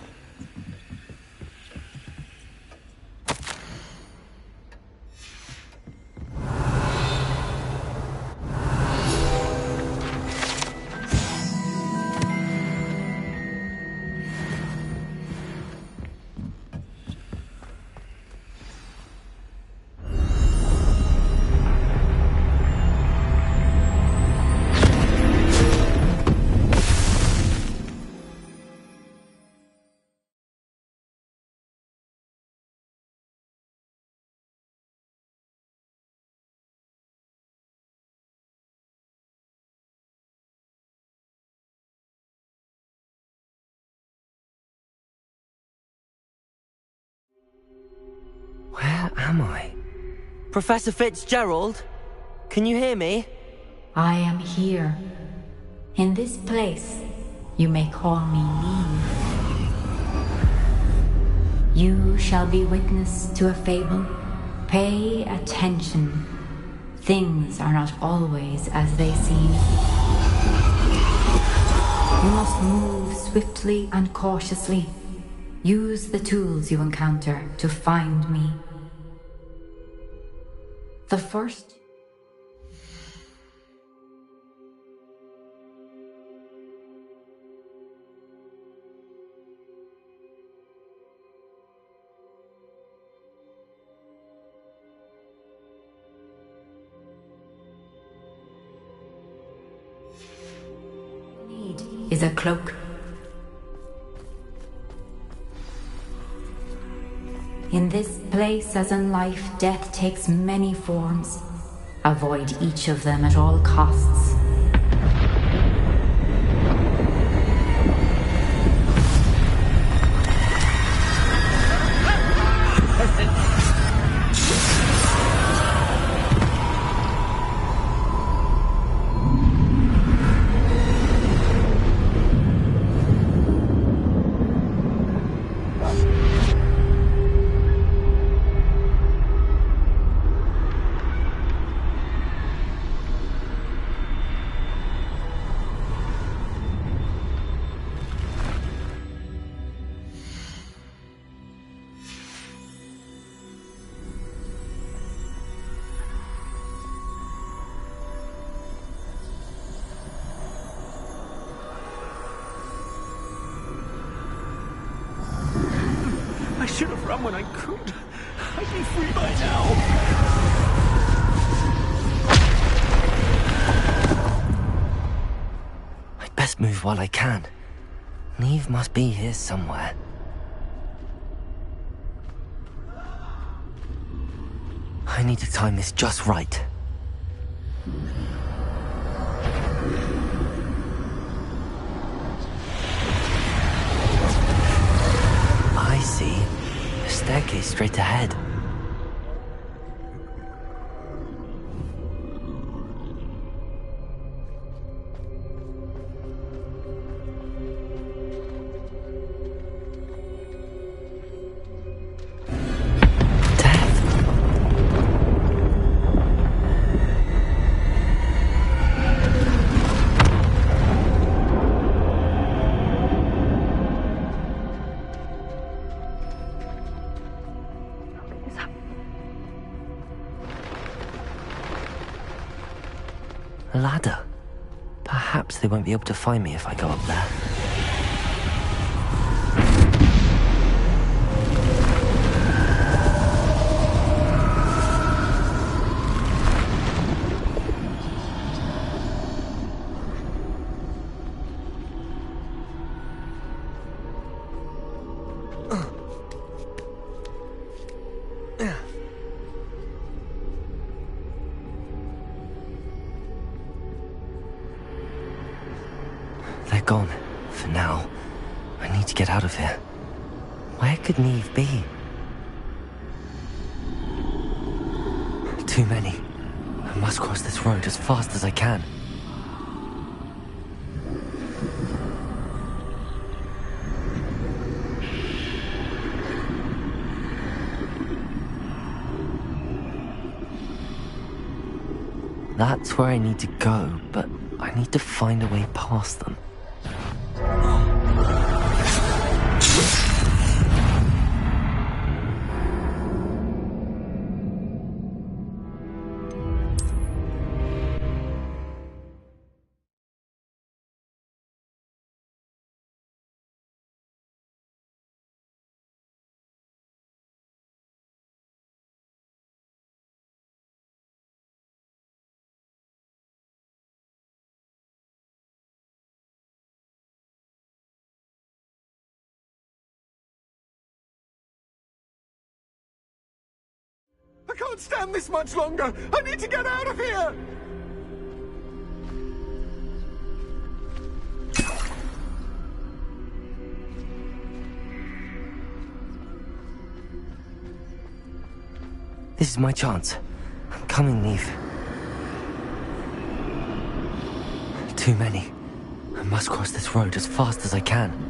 Where am I? Professor Fitzgerald? Can you hear me? I am here. In this place, you may call me Neve. You shall be witness to a fable. Pay attention. Things are not always as they seem. You must move swiftly and cautiously. Use the tools you encounter to find me. The first... need is a cloak. In this place, as in life, death takes many forms. Avoid each of them at all costs. I should have run when I could. I'd be free by now. I'd best move while I can. Neve must be here somewhere. I need to time this just right. I see A staircase straight ahead. A ladder. Perhaps they won't be able to find me if I go up there. They're gone, for now. I need to get out of here. Where could Neve be? Too many. I must cross this road as fast as I can. That's where I need to go, but I need to find a way past them. I can't stand this much longer! I need to get out of here! This is my chance. I'm coming, Neve. Too many. I must cross this road as fast as I can.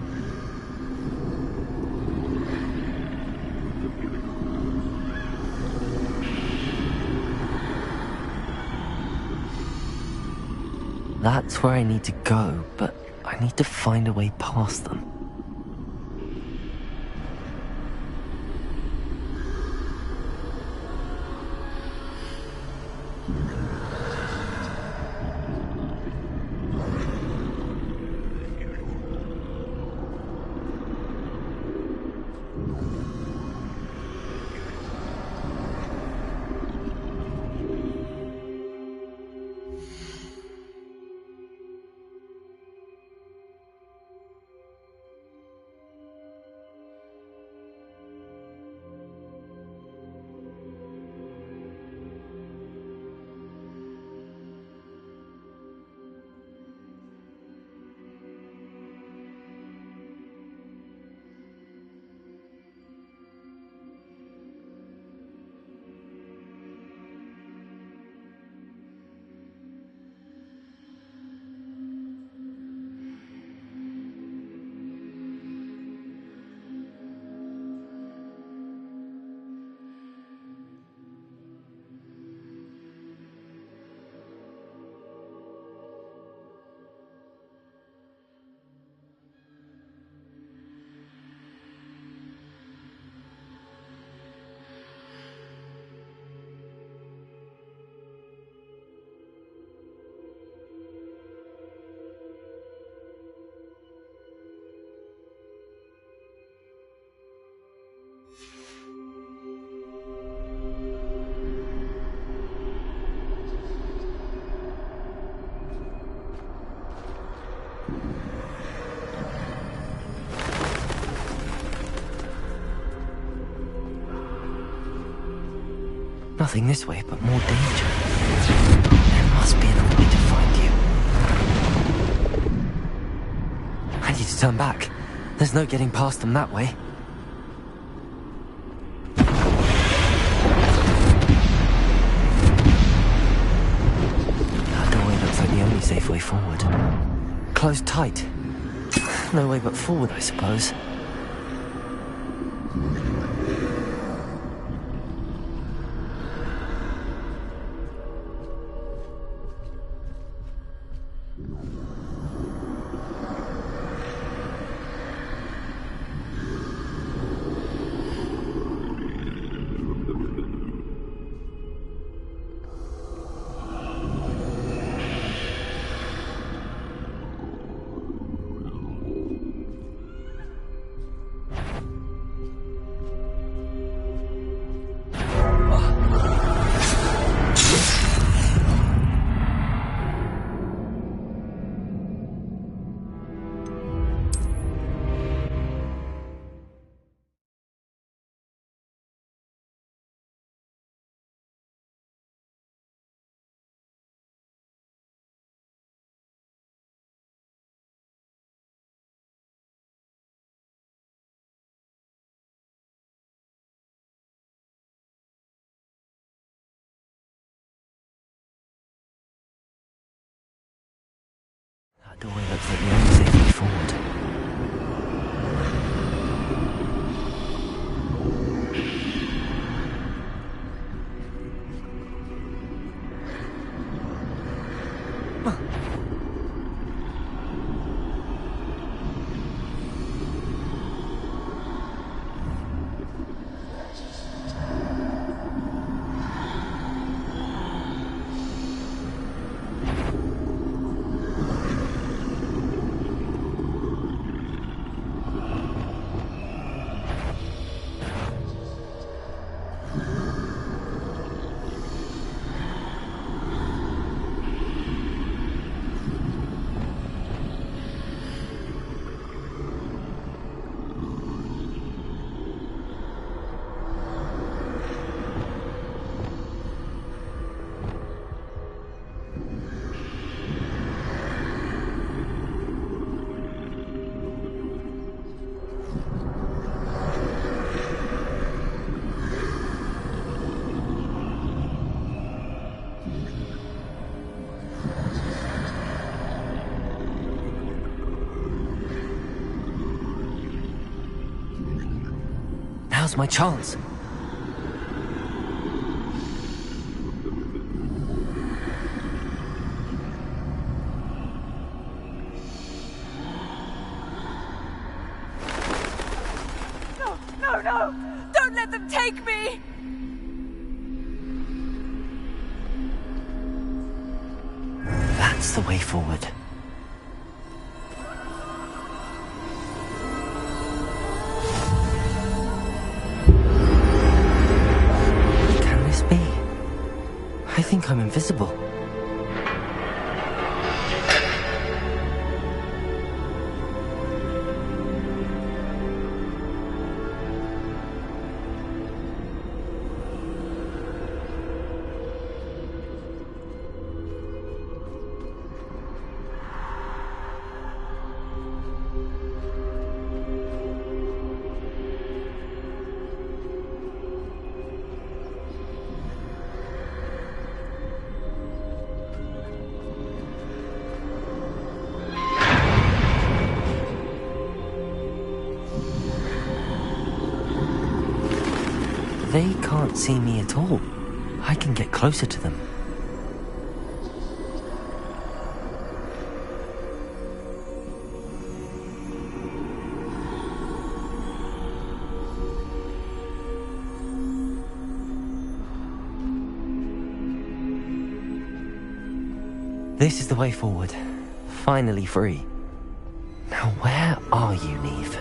That's where I need to go, but I need to find a way past them. Nothing this way, but more danger. There must be another way to find you. I need to turn back. There's no getting past them that way. forward. Closed tight. No way but forward, I suppose. That doorway looks like the only safe way forward. Now's my chance. No, no, no! Don't let them take me! That's the way forward. I think I'm invisible. They can't see me at all. I can get closer to them. This is the way forward. Finally free. Now where are you, Neve?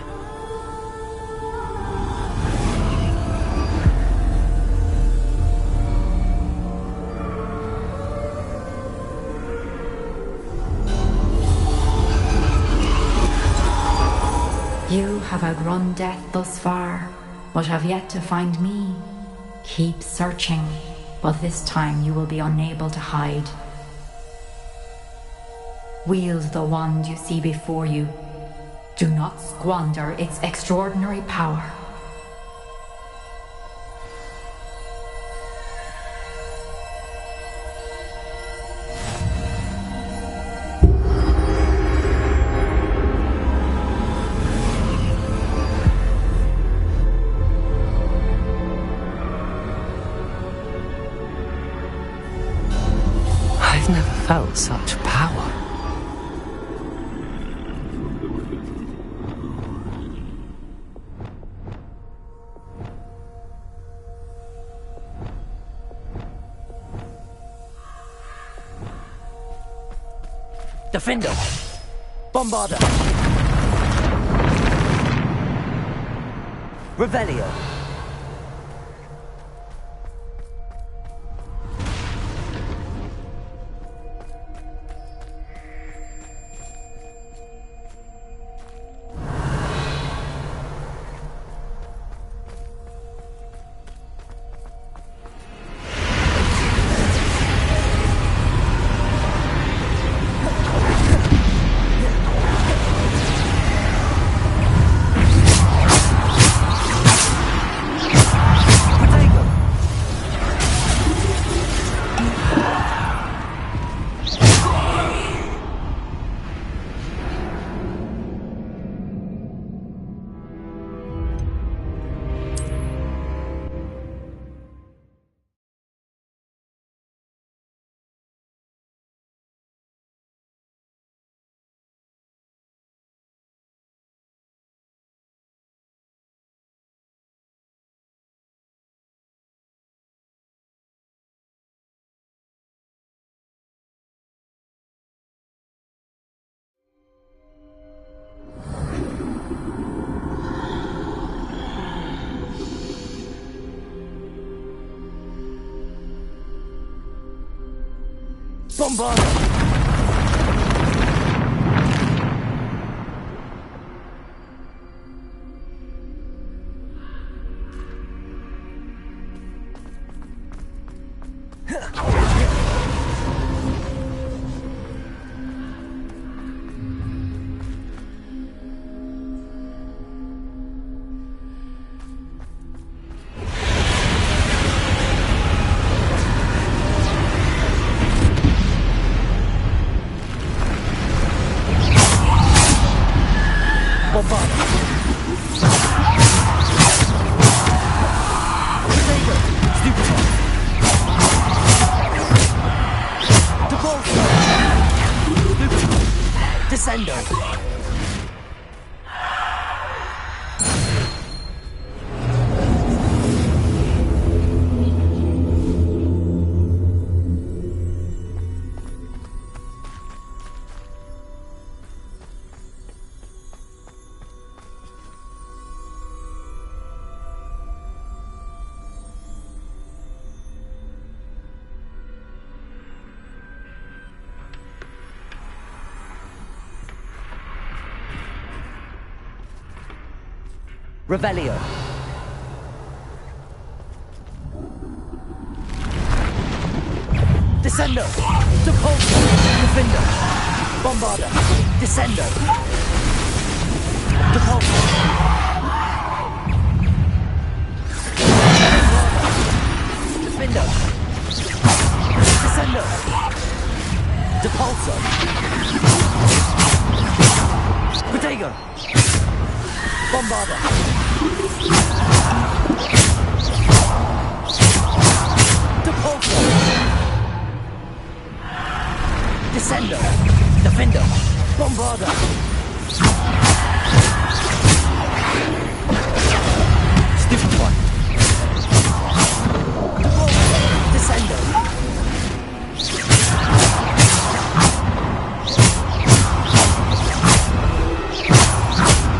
You have outrun death thus far, but have yet to find me. Keep searching, but this time you will be unable to hide. Wield the wand you see before you. Do not squander its extraordinary power. I've never felt such power. Defender! Bombarder! Revelio! Bombarder! Descendo! Revelio. Descendo. Depulso. Defender. Bombarder. Descendo. Depulso. Defender. Descendo. Depulso. Protego. Bombarder. Depulso. Descendo. Defender. Bombarder. Stupid one. Depulso. Descendo.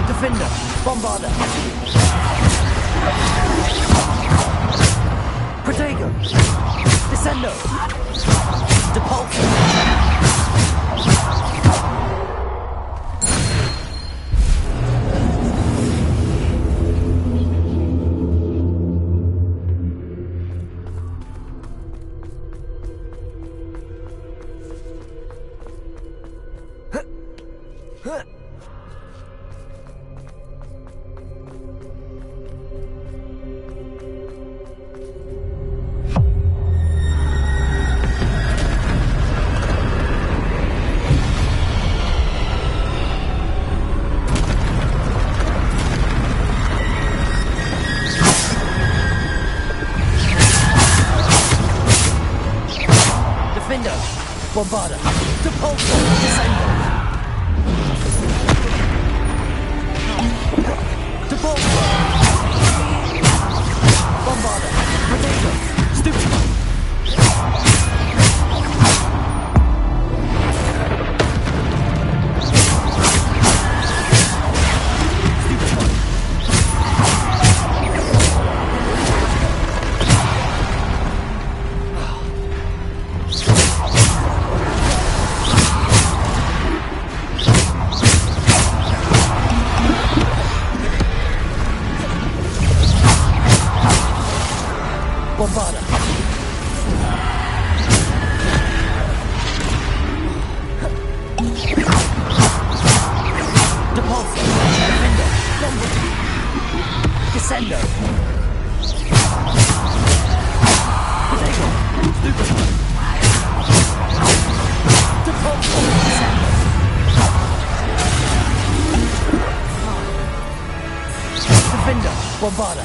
Defender. Bombarder. Protego. Descendo. Depulso. Bombarda! Depulso! Descendo! Depulso! Bombarda! Protego! Stupefy! Bombarda! Depulso! Defendo! Descendo! Protego! Stupefy! Depulso! Descendo! Defendo! Bombarda!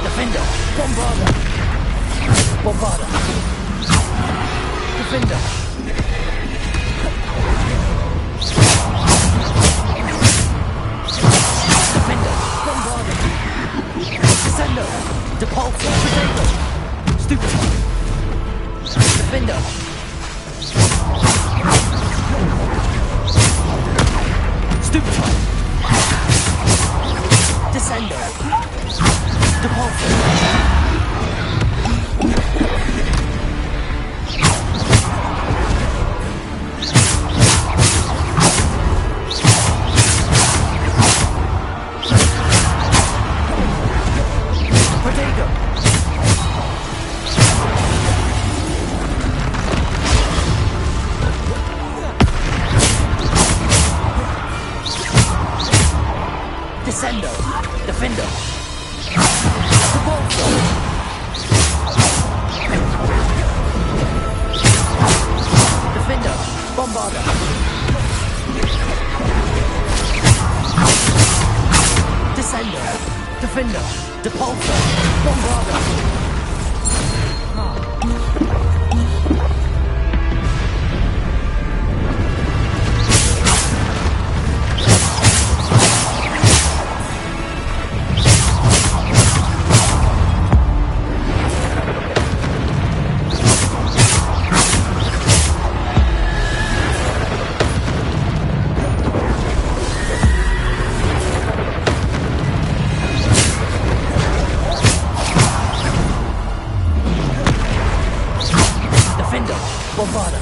Defender! Bombarda! Bombarda! Defender! Defender! Bombarda! Descendo! Depulso! Protego! Stupefy! Defender! Stupefy! Descendo! Depulso! Protego! Descendo! Defendo! Depulso! Defender! Bombarda! Descendo! Defender! Depulso! Bombarda! Bombarda!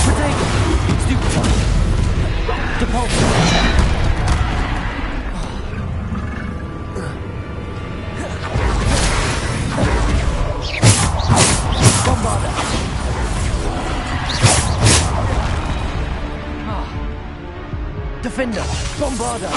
Protego! Stupefy! Depulso! Bombarda! Defender! Bombarda!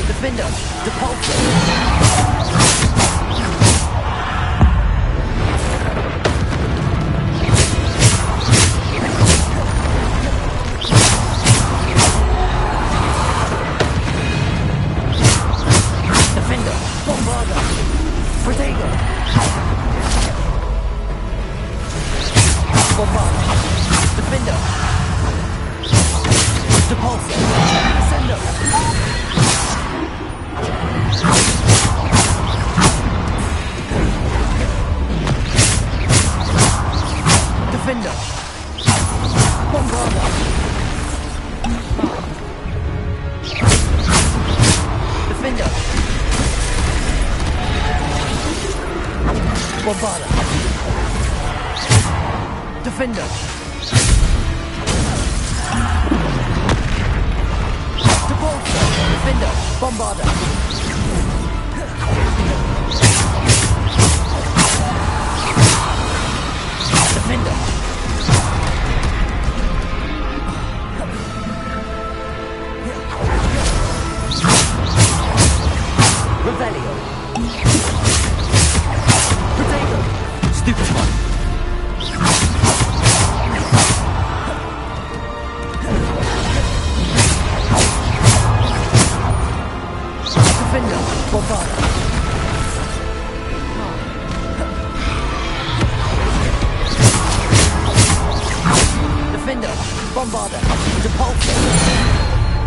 Defender! Depulsor! Defender! Bombarda! Protego! Bombarda! Defender! Depulsor! Ascendo! Defender! Bombarda! Defender! Bombarda! Defender! Depulsor! Defender! Bombarda! Defender! Revelio! Protego! Stupefy! Defender! Bombarda! Defender! Bombarda! Depulsor!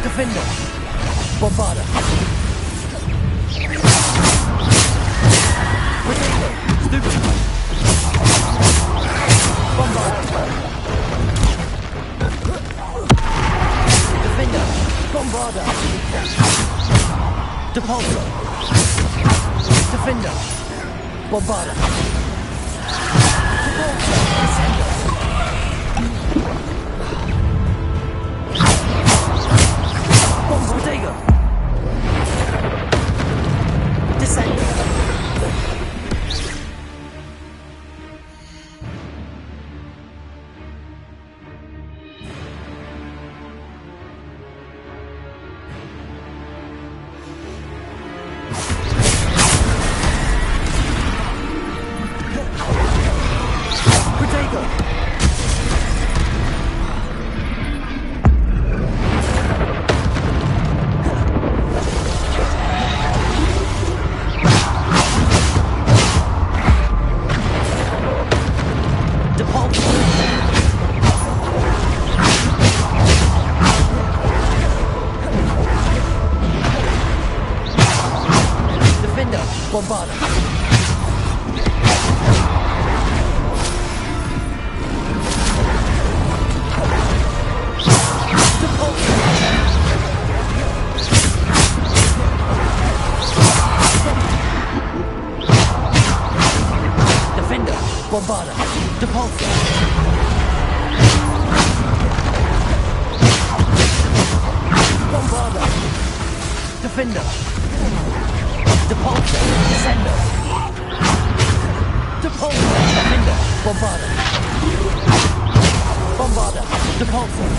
Defender! Bombarda! Protego! Stupefy! Bombarda! Defender! Bombarda! Depulsor! Defender! Bombarda! Depulsor! Ascendo! Protego! Descendo! Protego! Defender! Bombarda! Defender! Bombarda! Depulsor! Bombarda! Defender! Depulsor! Ascendo! Depulsor! Defender! Bombarda! Bombarda! Depulsor!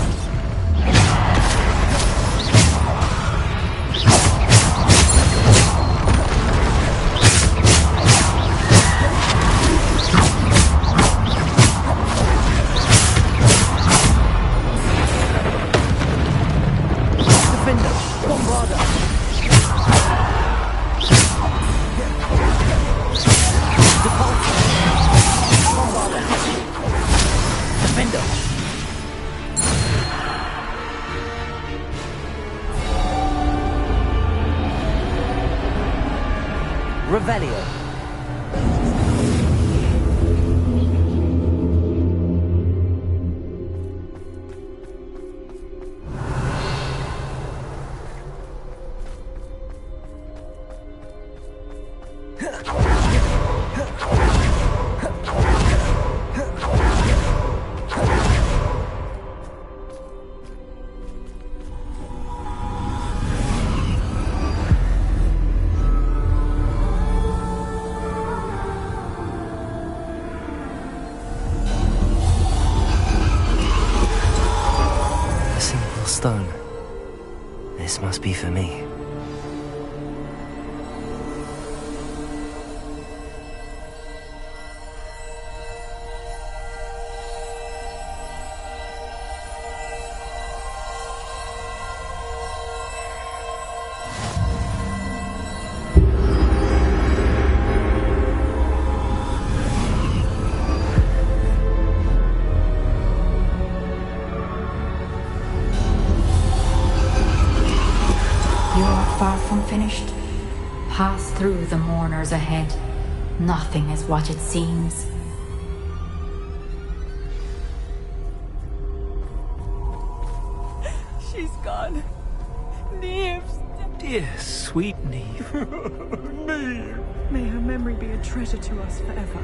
Defender! Bombarda! Depulsor! Bombarda! Defender! stone. This must be for me. Far from finished. Pass through the mourners ahead. Nothing is what it seems. She's gone. Neve's Dear sweet Neve. Neve. May her memory be a treasure to us forever.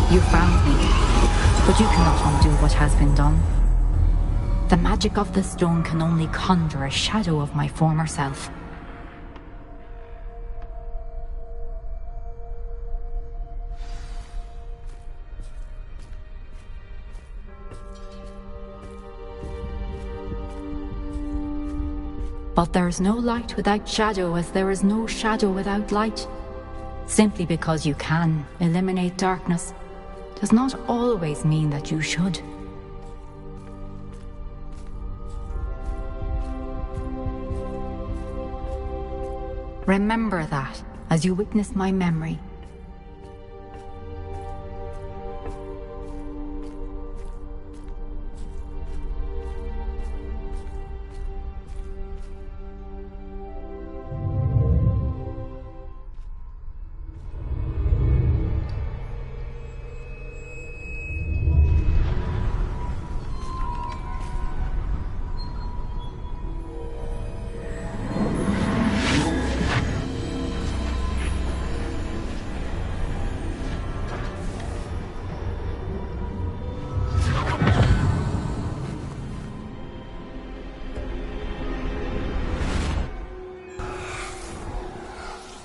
You found me, but you cannot undo what has been done. The magic of the stone can only conjure a shadow of my former self. But there is no light without shadow, as there is no shadow without light. Simply because you can eliminate darkness does not always mean that you should. Remember that as you witness my memory.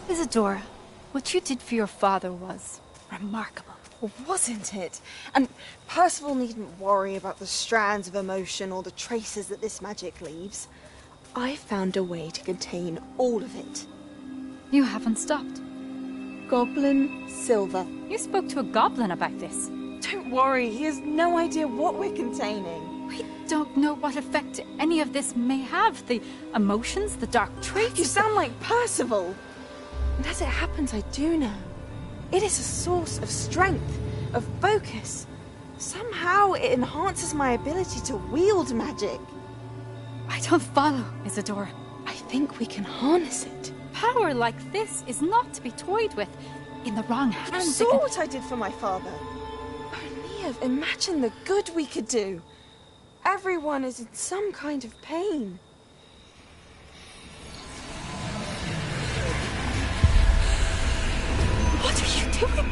Isadora, what you did for your father was remarkable. Well, wasn't it? And Percival needn't worry about the strands of emotion or the traces that this magic leaves. I found a way to contain all of it. You haven't stopped. Goblin Silver. You spoke to a goblin about this. Don't worry, he has no idea what we're containing. We don't know what effect any of this may have. The emotions, the dark traits. You sound like Percival. And as it happens, I do know. It is a source of strength, of focus. Somehow it enhances my ability to wield magic. I don't follow, Isadora. I think we can harness it. Power like this is not to be toyed with. In the wrong hands. You saw what I did for my father. Oh, Neve, imagine the good we could do. Everyone is in some kind of pain. What are you doing?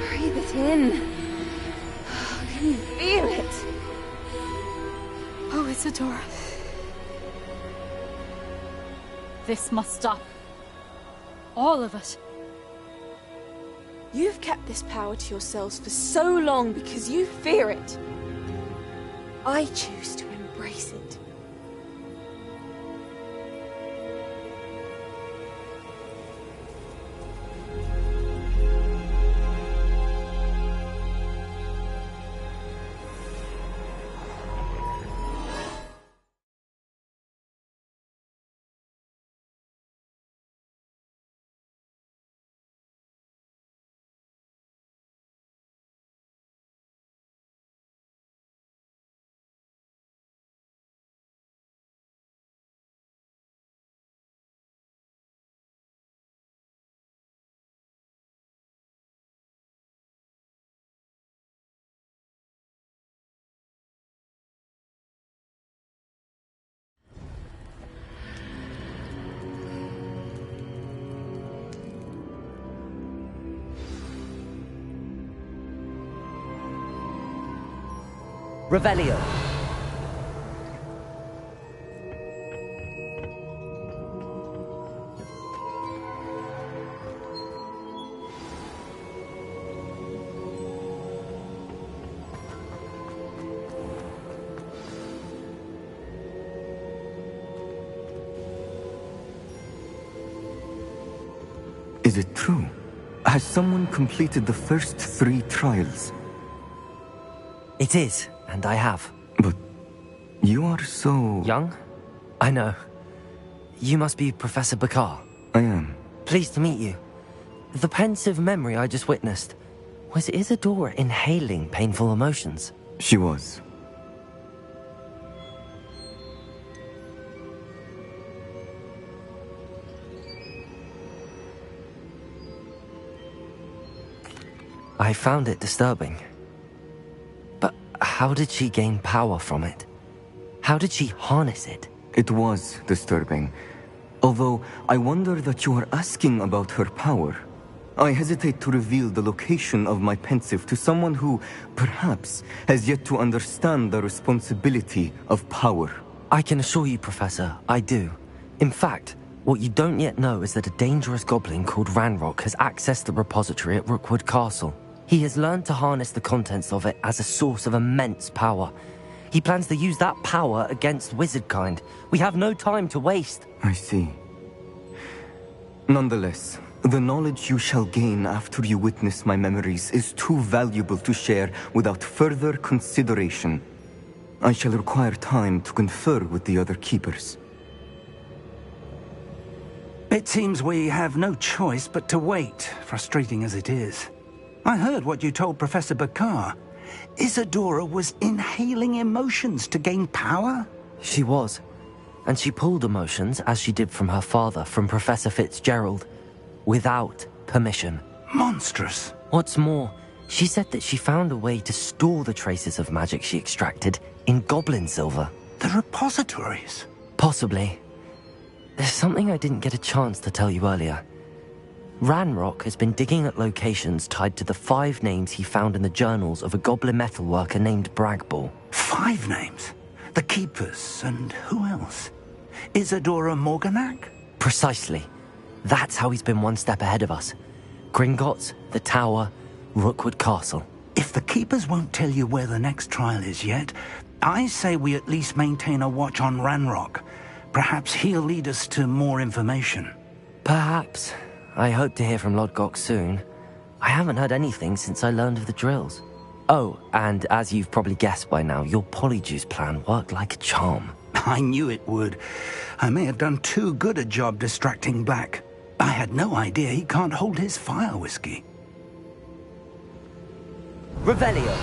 Breathe it in. Can you feel it? Oh, Isadora. This must stop. All of it. You've kept this power to yourselves for so long because you fear it. I choose to embrace it. Revelio. Is it true? Has someone completed the first 3 trials? It is, and I have. But you are so... Young? I know. You must be Professor Bakar. I am. Pleased to meet you. The pensive memory I just witnessed, was Isadora inhaling painful emotions? She was. I found it disturbing. But how did she gain power from it? How did she harness it? It was disturbing. Although I wonder that you are asking about her power. I hesitate to reveal the location of my pensive to someone who, perhaps, has yet to understand the responsibility of power. I can assure you, Professor, I do. In fact, what you don't yet know is that a dangerous goblin called Ranrock has accessed the repository at Rookwood Castle. He has learned to harness the contents of it as a source of immense power. He plans to use that power against wizardkind. We have no time to waste. I see. Nonetheless, the knowledge you shall gain after you witness my memories is too valuable to share without further consideration. I shall require time to confer with the other keepers. It seems we have no choice but to wait, frustrating as it is. I heard what you told Professor Bakar. Isadora was inhaling emotions to gain power? She was. And she pulled emotions, as she did from her father, from Professor Fitzgerald, without permission. Monstrous. What's more, she said that she found a way to store the traces of magic she extracted in goblin silver. The repositories? Possibly. There's something I didn't get a chance to tell you earlier. Ranrock has been digging at locations tied to the 5 names he found in the journals of a goblin metalworker named Bragball. 5 names? The Keepers, and who else? Isadora Morganac? Precisely. That's how he's been one step ahead of us. Gringotts, the Tower, Rookwood Castle. If the Keepers won't tell you where the next trial is yet, I say we at least maintain a watch on Ranrock. Perhaps he'll lead us to more information. Perhaps. I hope to hear from Lodgok soon. I haven't heard anything since I learned of the drills. Oh, and as you've probably guessed by now, your polyjuice plan worked like a charm. I knew it would. I may have done too good a job distracting Black. I had no idea he can't hold his fire whiskey. Revelio.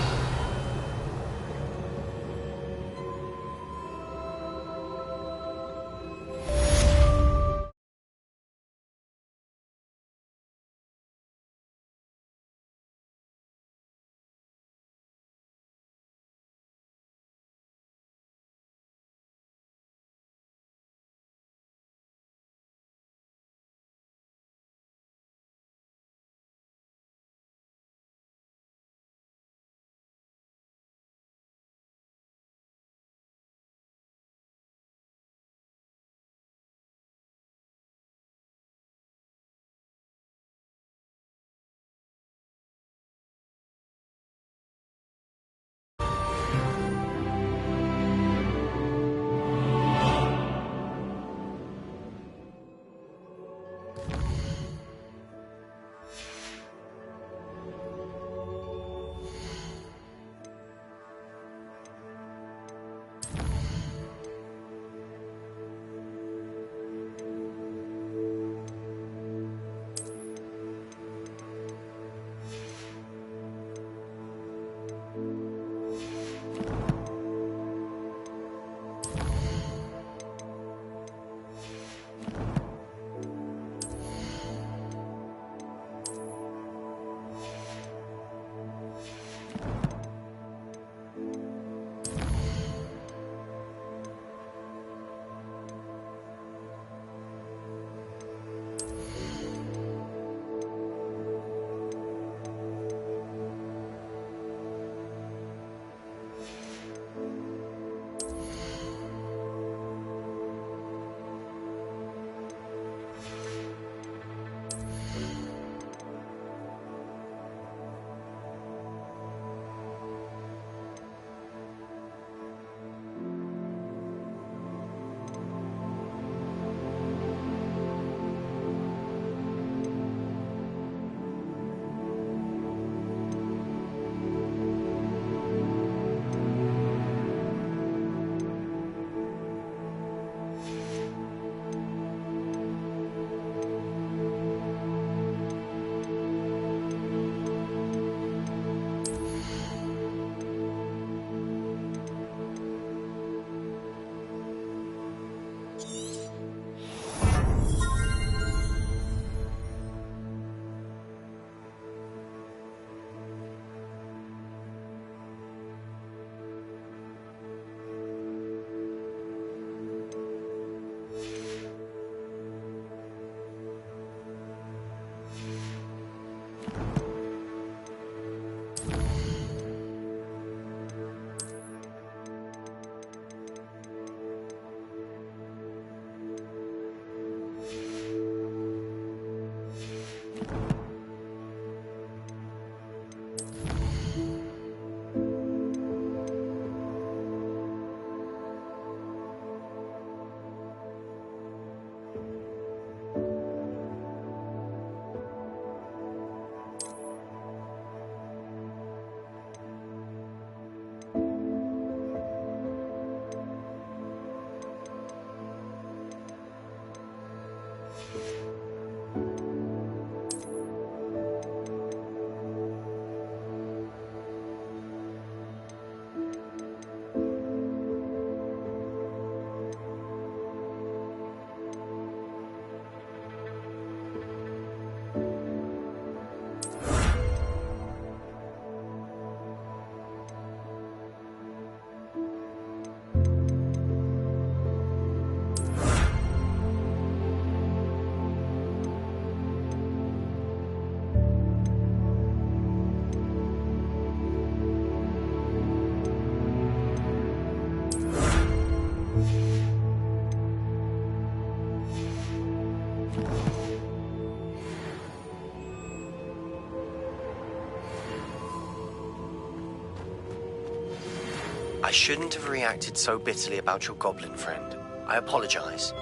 I shouldn't have reacted so bitterly about your goblin friend. I apologize.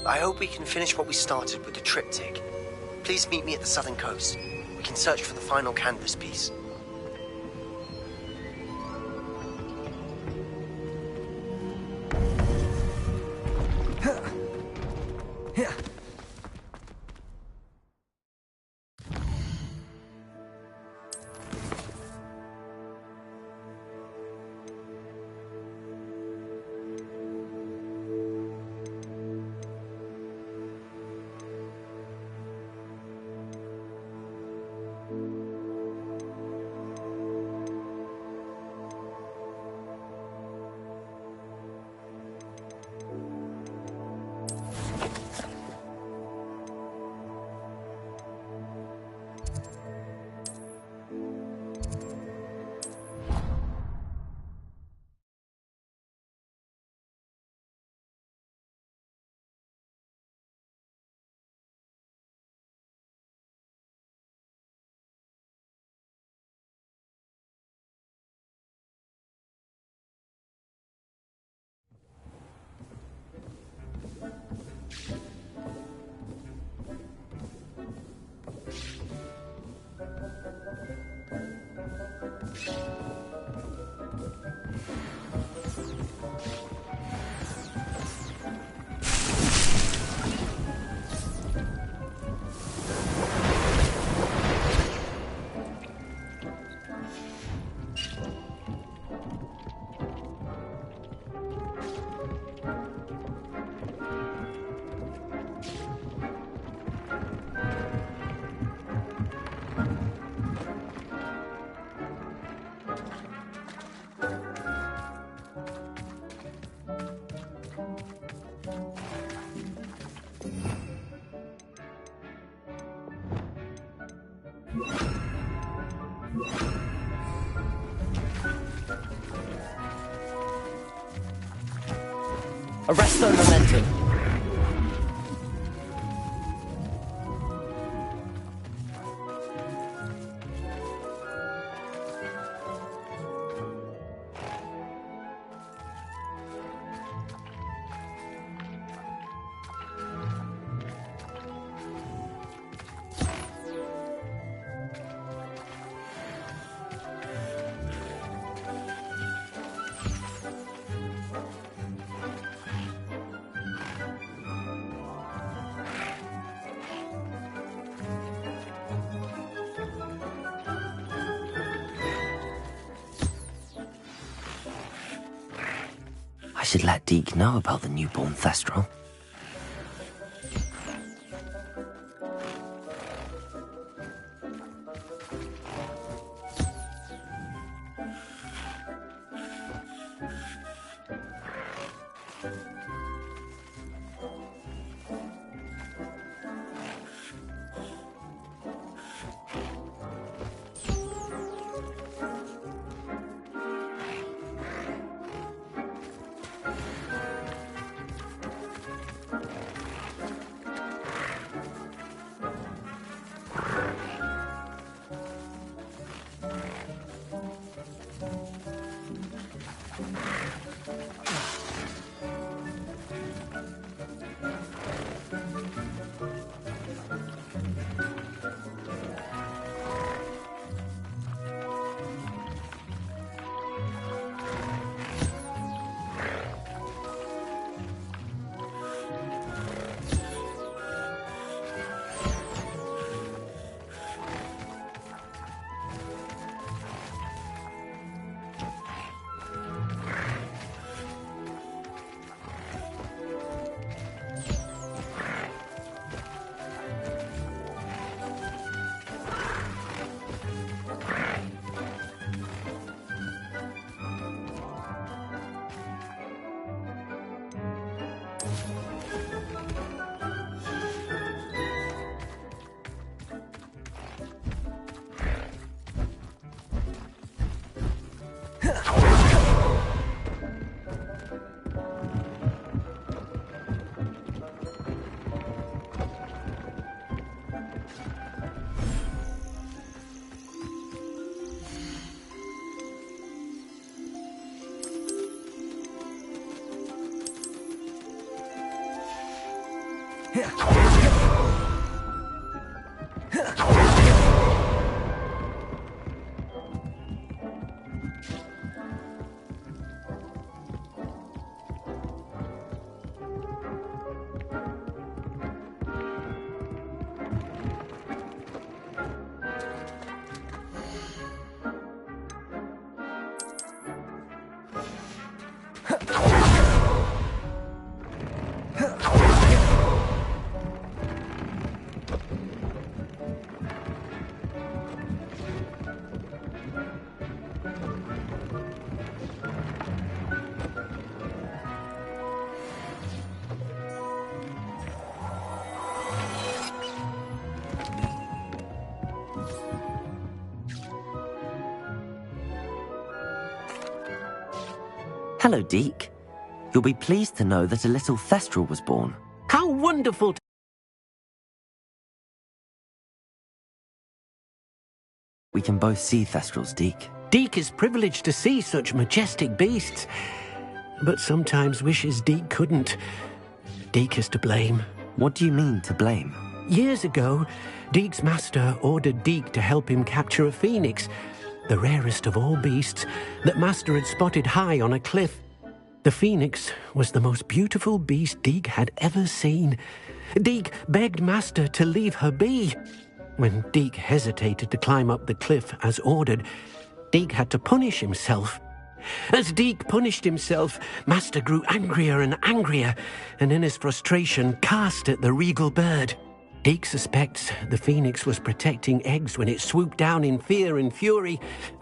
I hope we can finish what we started with the triptych. Please meet me at the southern coast. We can search for the final canvas piece. Arresto momentum. I should let Deke know about the newborn Thestral. Hello, Deke. You'll be pleased to know that a little Thestral was born. How wonderful! We can both see Thestrals, Deke. Deke is privileged to see such majestic beasts, but sometimes wishes Deke couldn't. Deke is to blame. What do you mean, to blame? Years ago, Deke's master ordered Deke to help him capture a phoenix, the rarest of all beasts, that master had spotted high on a cliff. The phoenix was the most beautiful beast Deke had ever seen. Deke begged master to leave her be. When Deke hesitated to climb up the cliff as ordered, Deke had to punish himself. As Deke punished himself, master grew angrier and angrier, and in his frustration cast at the regal bird. Deke suspects the phoenix was protecting eggs when it swooped down in fear and fury.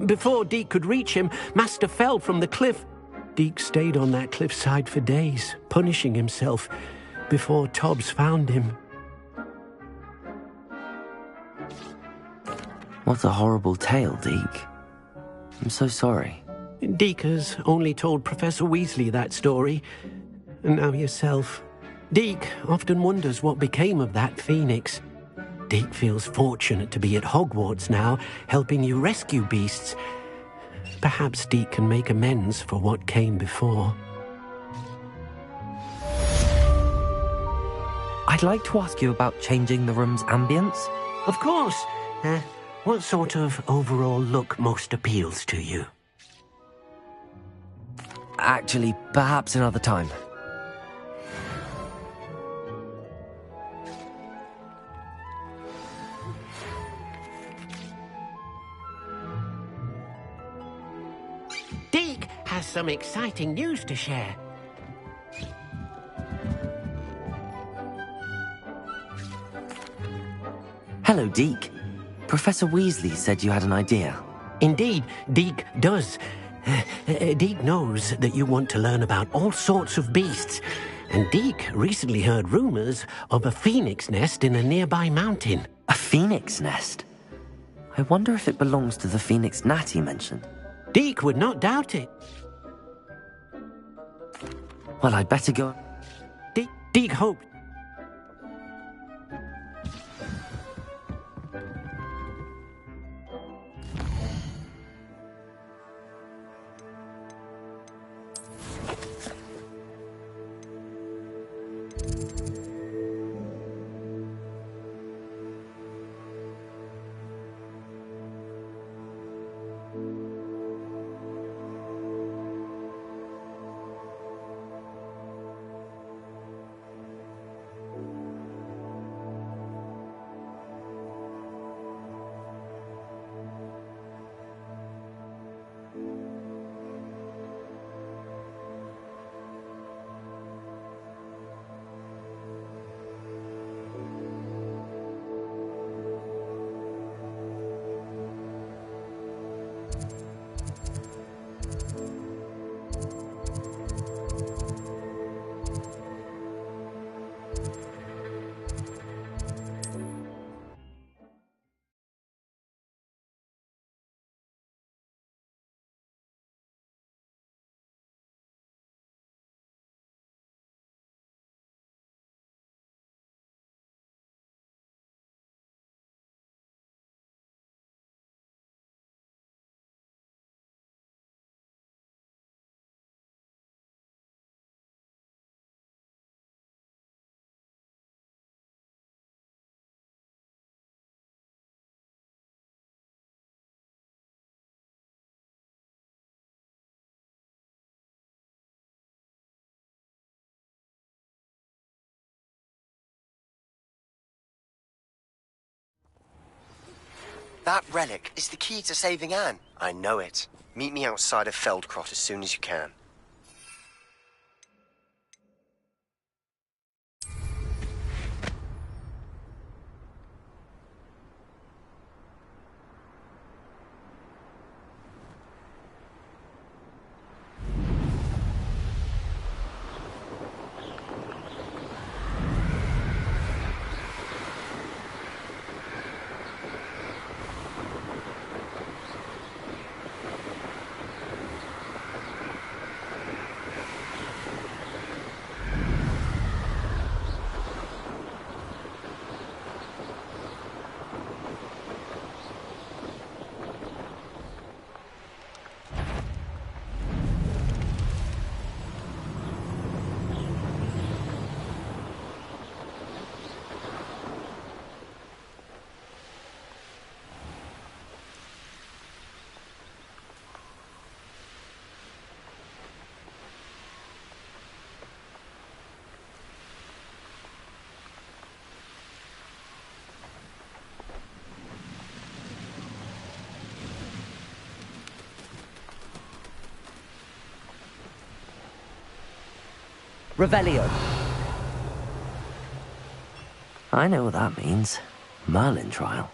Before Deke could reach him, master fell from the cliff. Deke stayed on that cliffside for days, punishing himself, before Tobbs found him. What a horrible tale, Deke. I'm so sorry. Deke has only told Professor Weasley that story, and now yourself. Deke often wonders what became of that phoenix. Deke feels fortunate to be at Hogwarts now, helping you rescue beasts. Perhaps Deke can make amends for what came before. I'd like to ask you about changing the room's ambience. Of course. What sort of overall look most appeals to you? Actually, perhaps another time. Deke has some exciting news to share. Hello, Deke. Professor Weasley said you had an idea. Indeed, Deke does. Deke knows that you want to learn about all sorts of beasts, and Deke recently heard rumors of a phoenix nest in a nearby mountain. A phoenix nest? I wonder if it belongs to the phoenix gnat he mentioned. Deke would not doubt it. Well, I'd better go. Deke hoped. That relic is the key to saving Anne. I know it. Meet me outside of Feldcrot as soon as you can. Revelio. I know what that means. Merlin trial.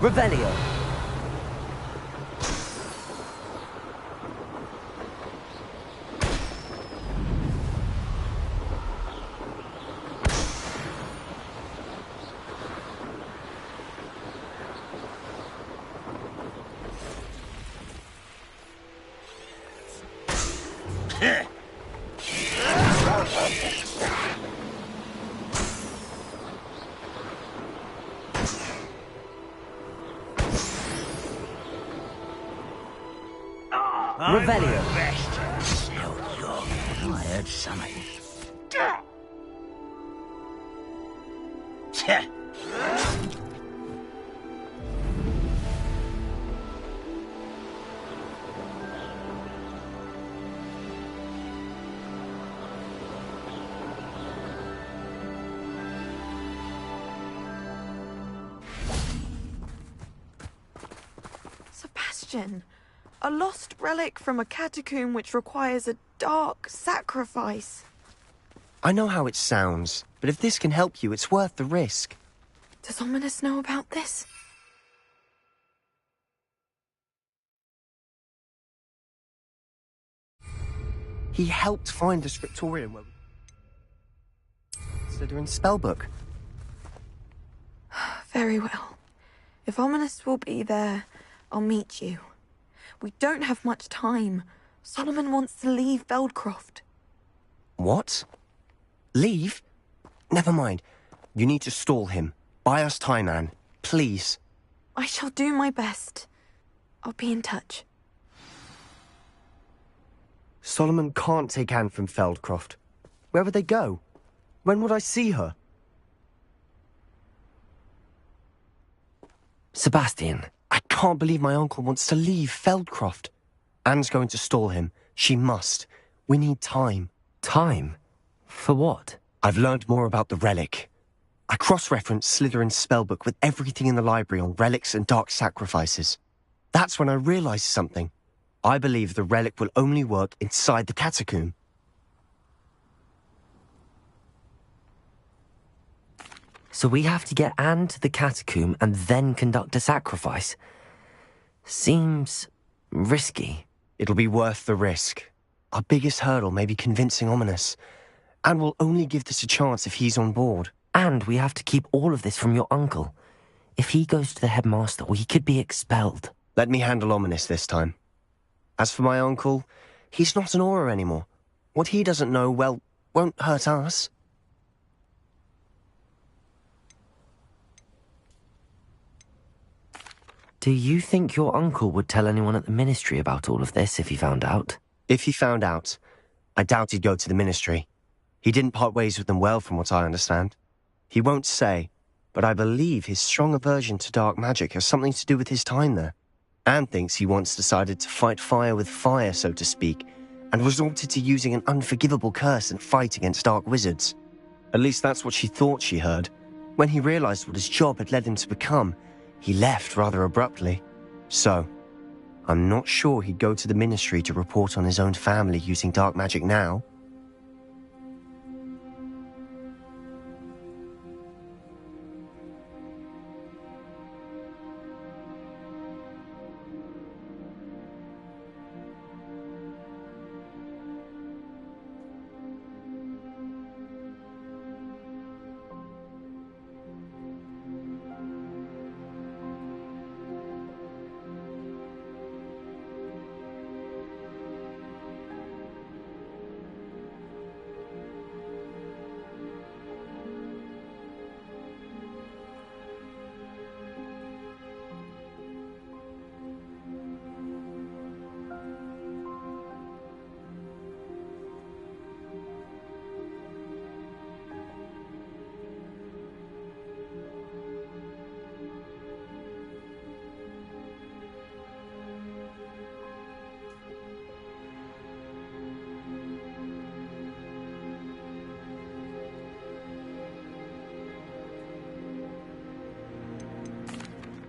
Revelio. Revelio. I heard something. Sebastian, a lost relic from a catacomb which requires a dark sacrifice. I know how it sounds, but if this can help you, it's worth the risk. Does Ominous know about this? He helped find the scriptorium where Slytherin's spellbook. Very well. If Ominous will be there, I'll meet you. We don't have much time. Solomon wants to leave Feldcroft. What? Leave? Never mind. You need to stall him. Buy us time, Anne. Please. I shall do my best. I'll be in touch. Solomon can't take Anne from Feldcroft. Where would they go? When would I see her? Sebastian. I can't believe my uncle wants to leave Feldcroft. Anne's going to stall him. She must. We need time. Time? For what? I've learned more about the relic. I cross-referenced Slytherin's spellbook with everything in the library on relics and dark sacrifices. That's when I realized something. I believe the relic will only work inside the catacomb. So we have to get Anne to the catacomb and then conduct a sacrifice. Seems risky. It'll be worth the risk. Our biggest hurdle may be convincing Ominous. And we'll only give this a chance if he's on board. And we have to keep all of this from your uncle. If he goes to the headmaster, he could be expelled. Let me handle Ominous this time. As for my uncle, he's not an Auror anymore. What he doesn't know, well, won't hurt us. Do you think your uncle would tell anyone at the ministry about all of this if he found out? If he found out, I doubt he'd go to the ministry. He didn't part ways with them well, from what I understand. He won't say, but I believe his strong aversion to dark magic has something to do with his time there. Anne thinks he once decided to fight fire with fire, so to speak, and resorted to using an unforgivable curse and fight against dark wizards. At least that's what she thought she heard. When he realized what his job had led him to become, he left rather abruptly. So, I'm not sure he'd go to the ministry to report on his own family using dark magic now.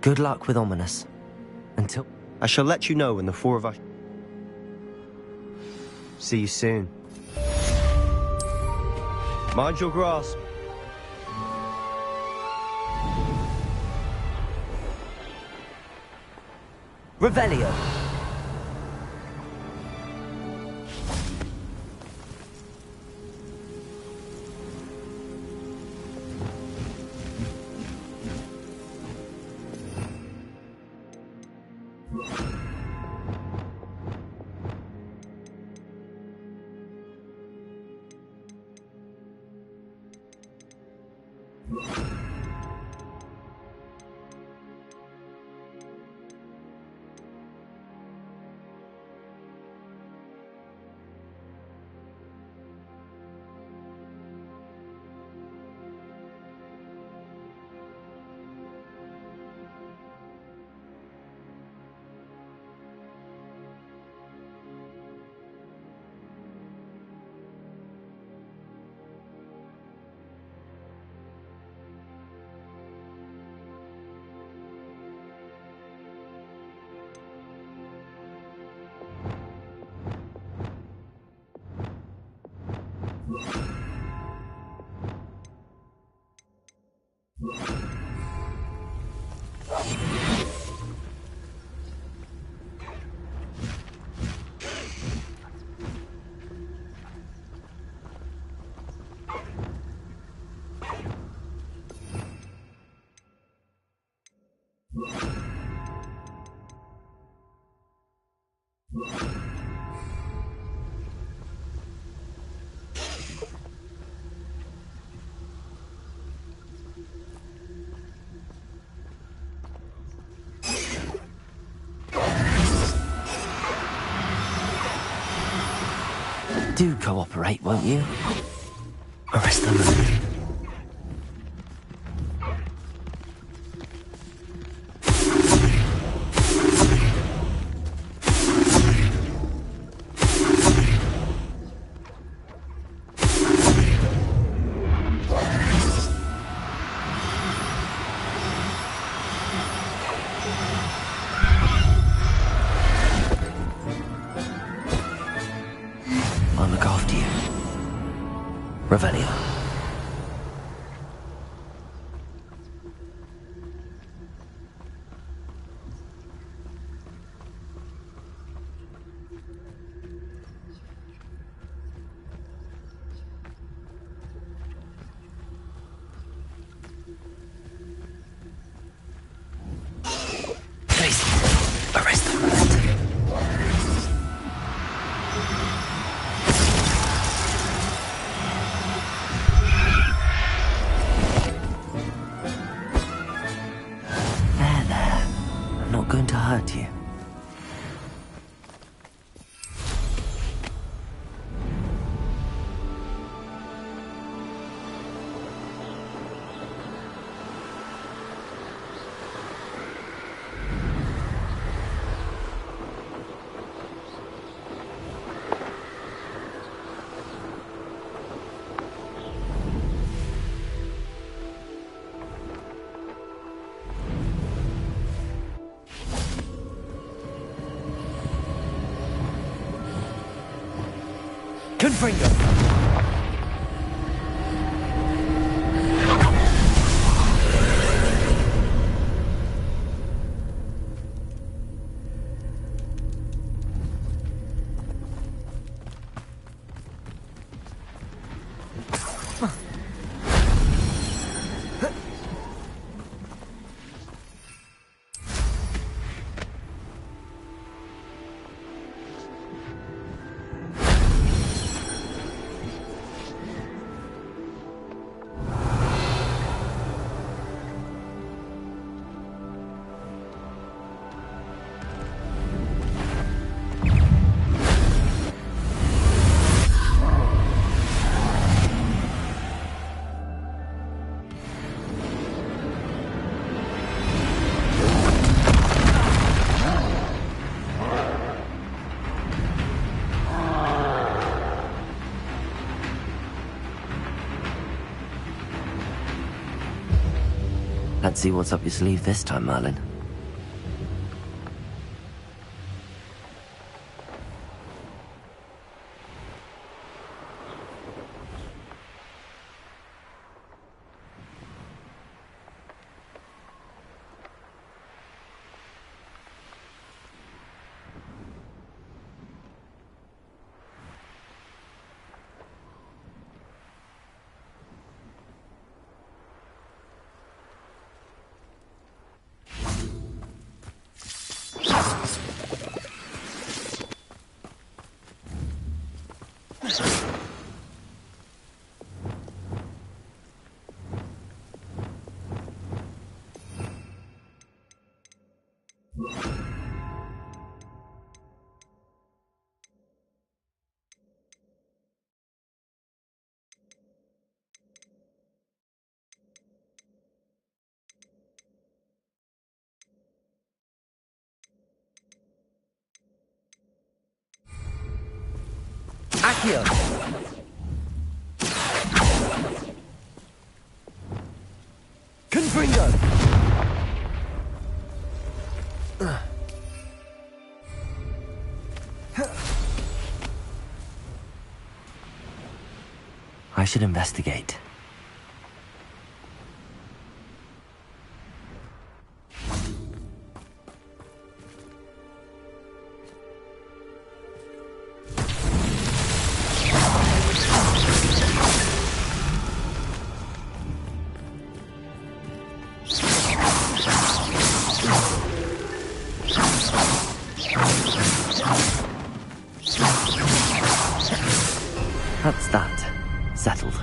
Good luck with Ominous. Until... I shall let you know when the four of us... See you soon. Mind your grasp. Revelio. Do cooperate, won't you? Arrest them. I'll look after you. Revelio. Please, arrest them. Going to hurt you. Confringo. Let's see what's up your sleeve this time, Merlin. Accio! Confringo! I should investigate. That's that. Settled.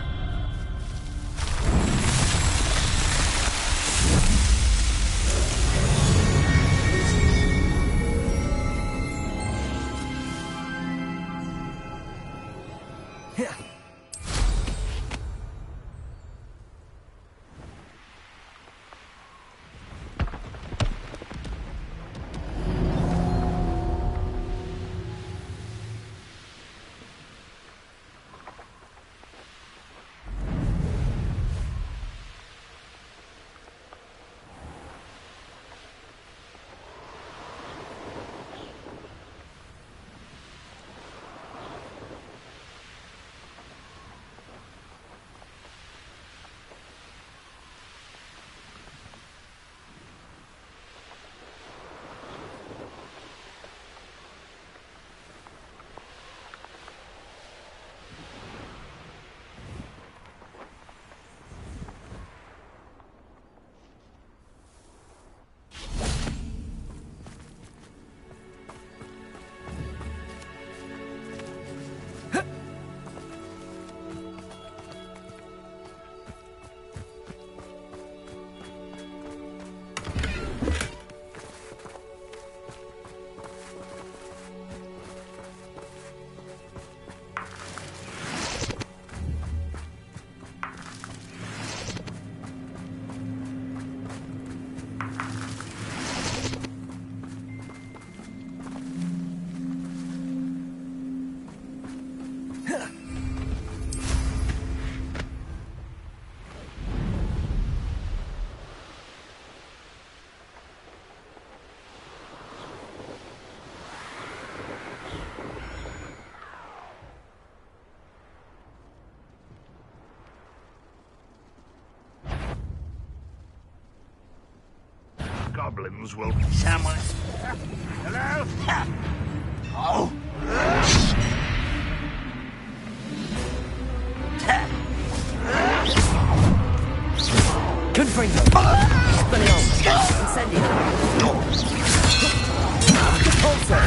Goblins will... Someone... Hello? Oh! Confringo! Spellion! Incendio! Repulsor!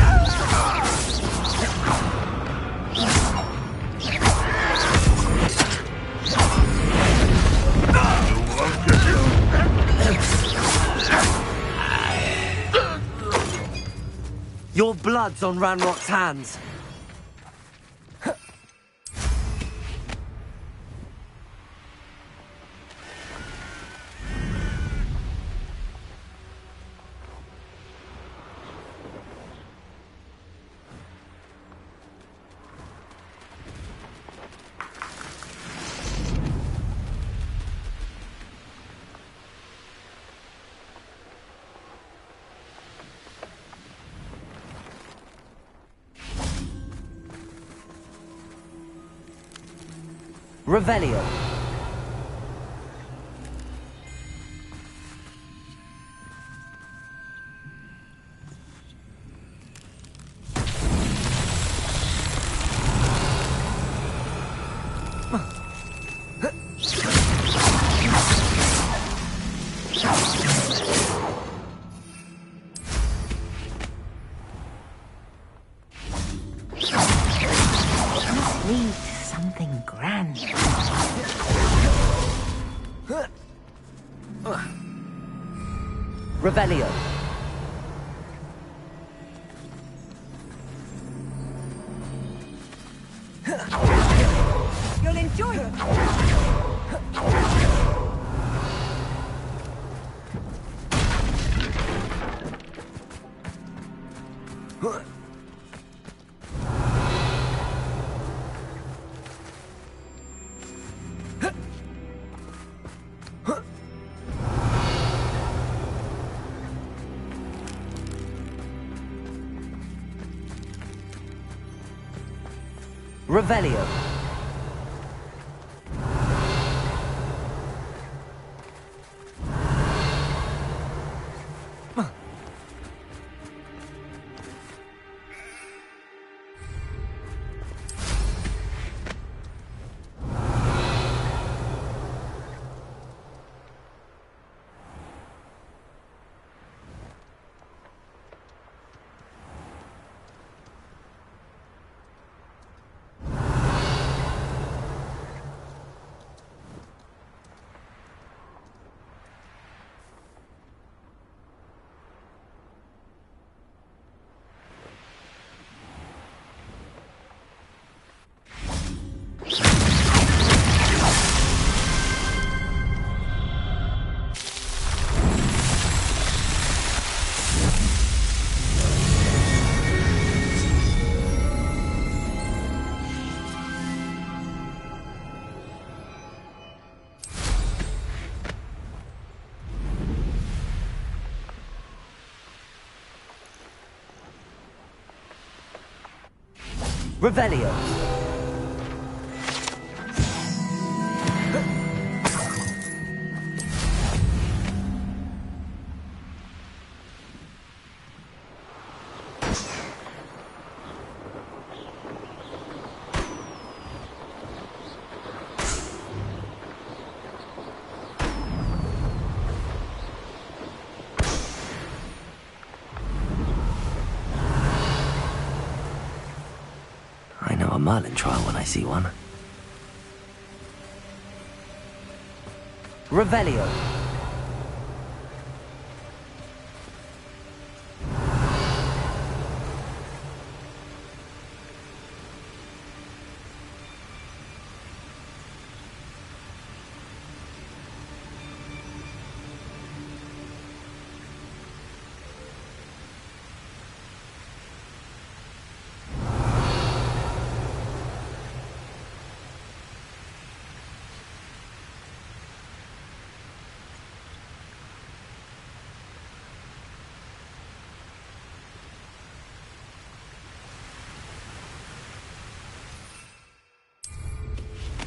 Your blood's on Ranrock's hands. Revelio. Lead to something grand. Revelio. You'll enjoy it. Revelio. Revelio. I know a Merlin trial when I see one. Revelio.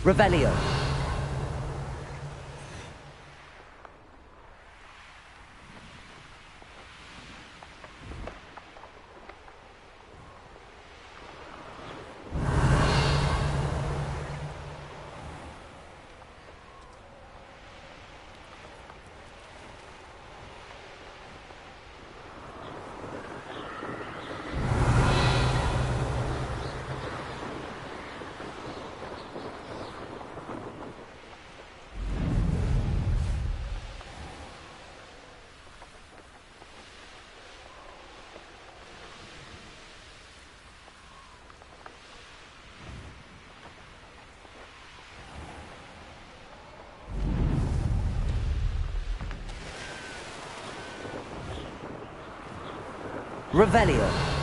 Revelio. Revelio.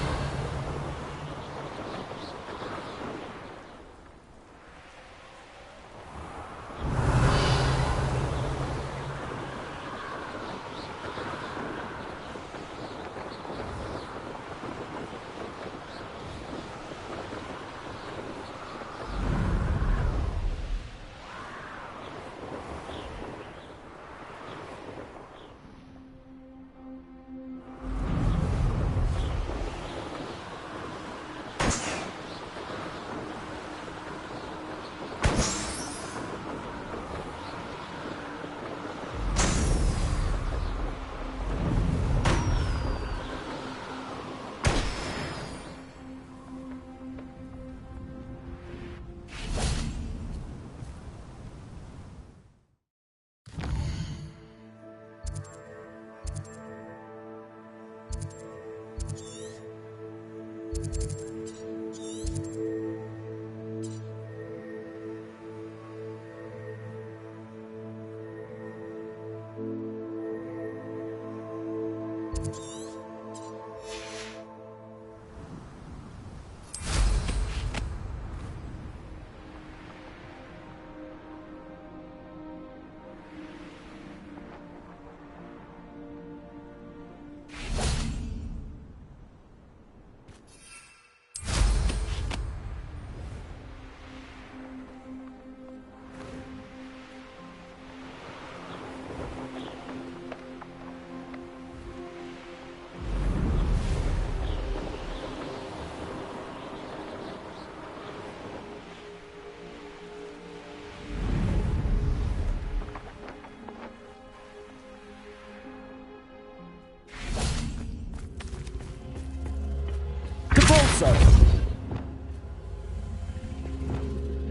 so.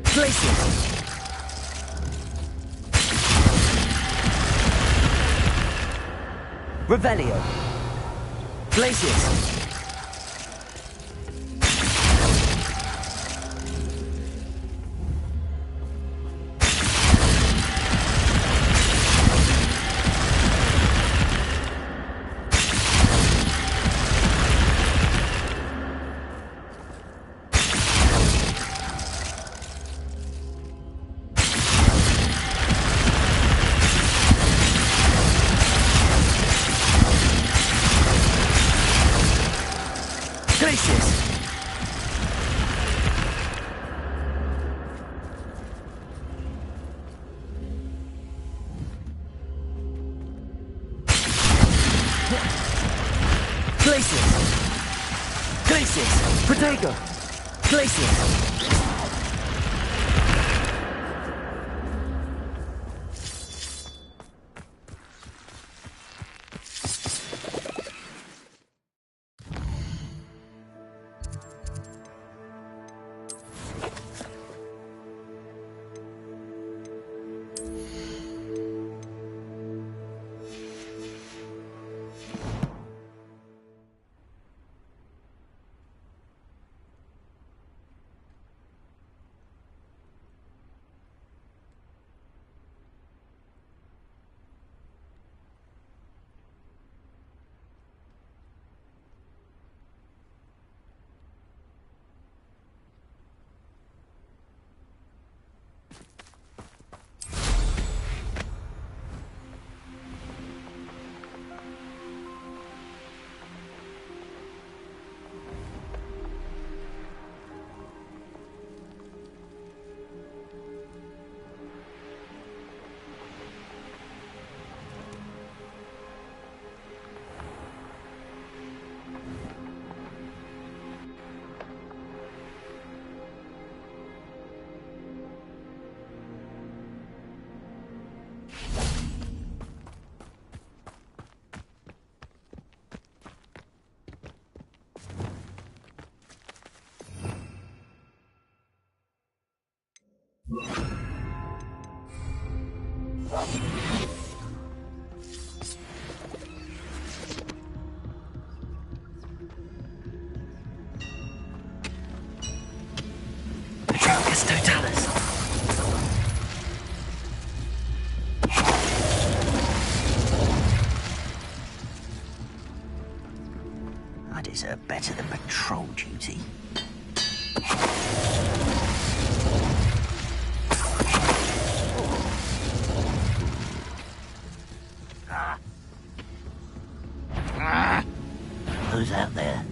Glacius. Revelio. Glacius. I deserve better than patrol duty. Who's out there?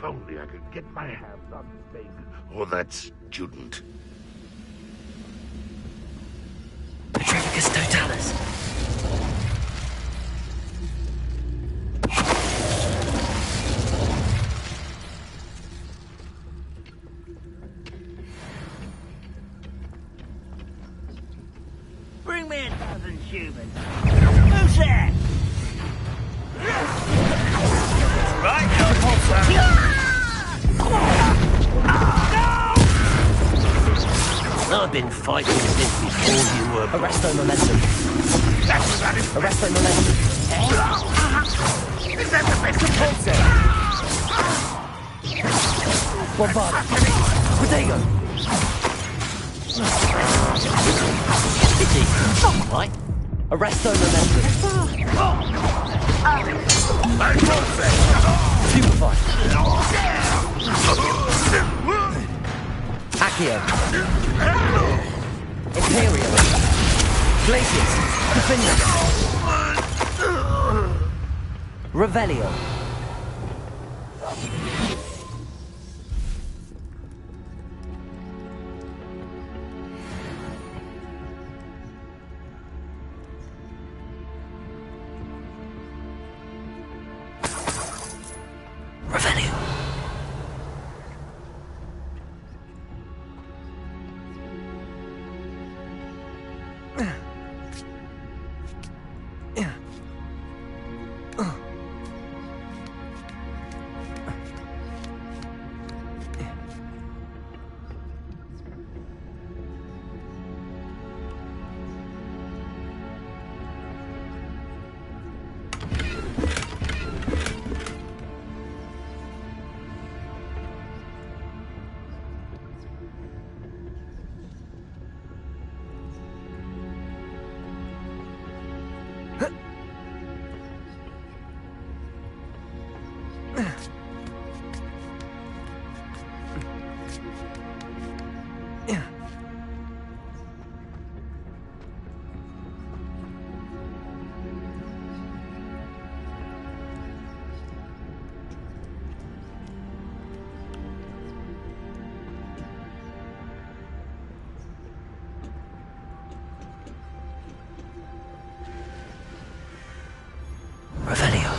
If only I could get my hands on Meg or that student. Petrificus Totalis. Bring me 1,000 humans. Who's there? Right, I've been fighting since before you were... Arresto momentum. Arresto momentum. Is that the best Repulsor. Bombard. Protego. Pity. Not quite. Arresto momentum. Stupefy. Accio. Imperial. Glacius. Defender. Revelio. Revelio.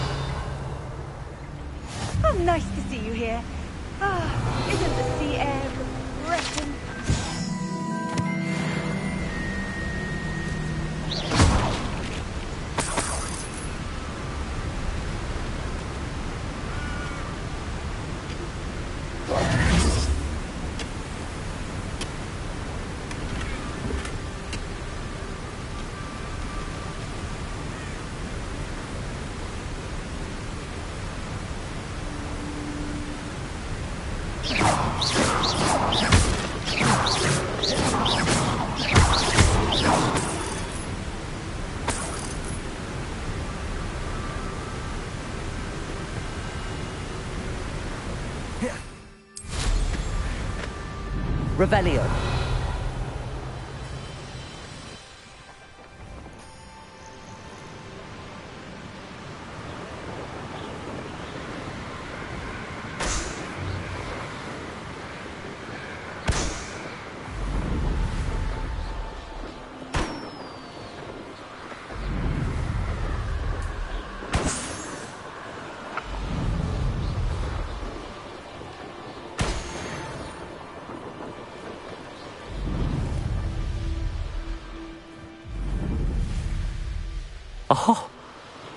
Oh, nice to see you here. Ah, isn't the sea air refreshing? Revelio. Oh,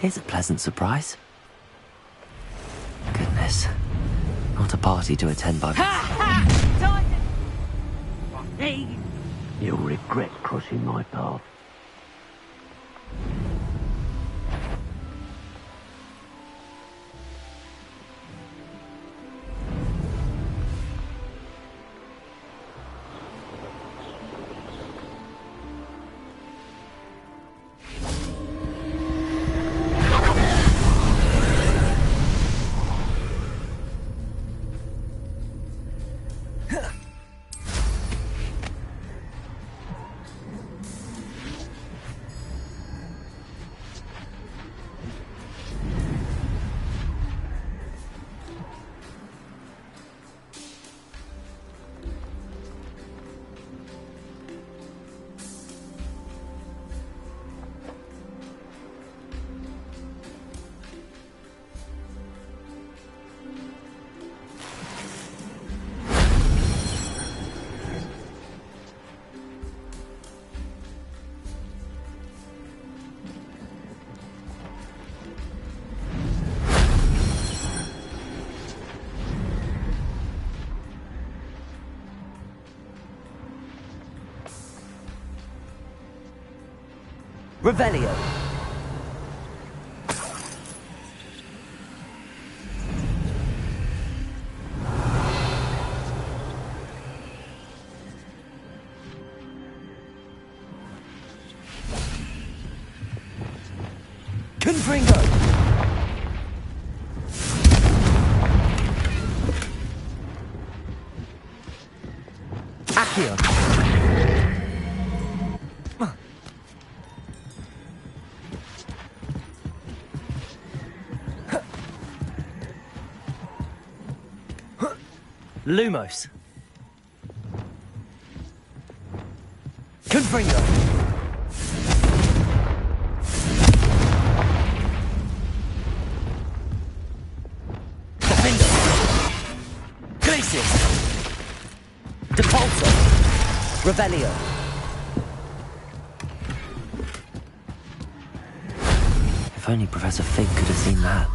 here's a pleasant surprise. Goodness. Not a party to attend by... You'll regret crossing my path. Revelio. Confringo. Accio. Lumos. Confringo. Defendo. Glacius. Depulso. Revelio. If only Professor Fig could have seen that.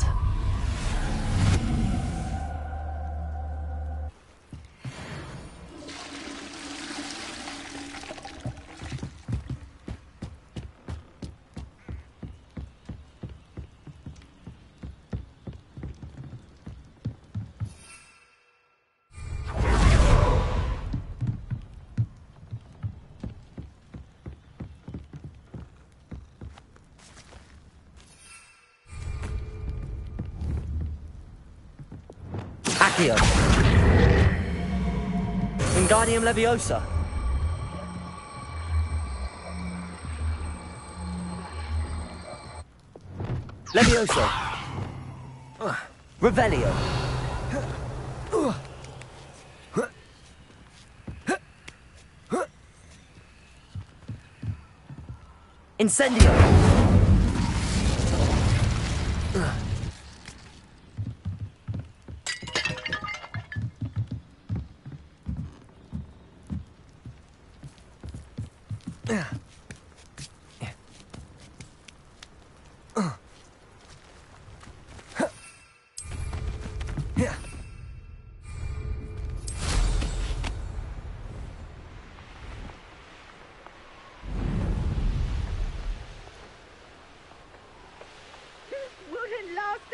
Accio. Wingardium Leviosa. Levioso. Revelio. Incendio.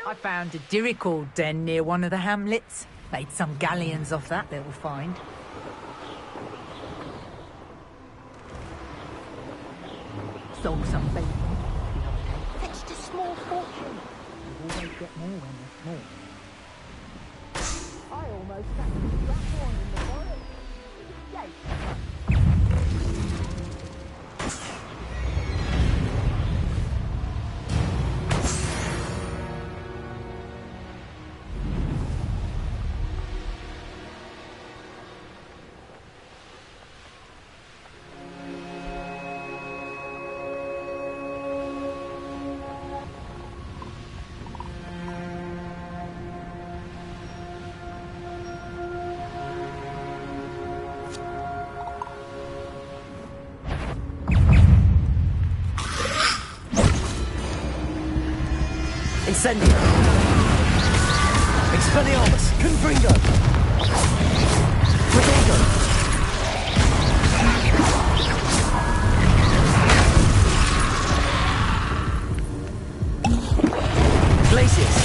I found a dirical den near one of the hamlets. Made some galleons off that little find. Sold some bacon. Fetched a small fortune. You always get more when there's more. I almost found a black one in the forest. Yay. Incendio. Expelliarmus. Confringo. Protego. Glacius.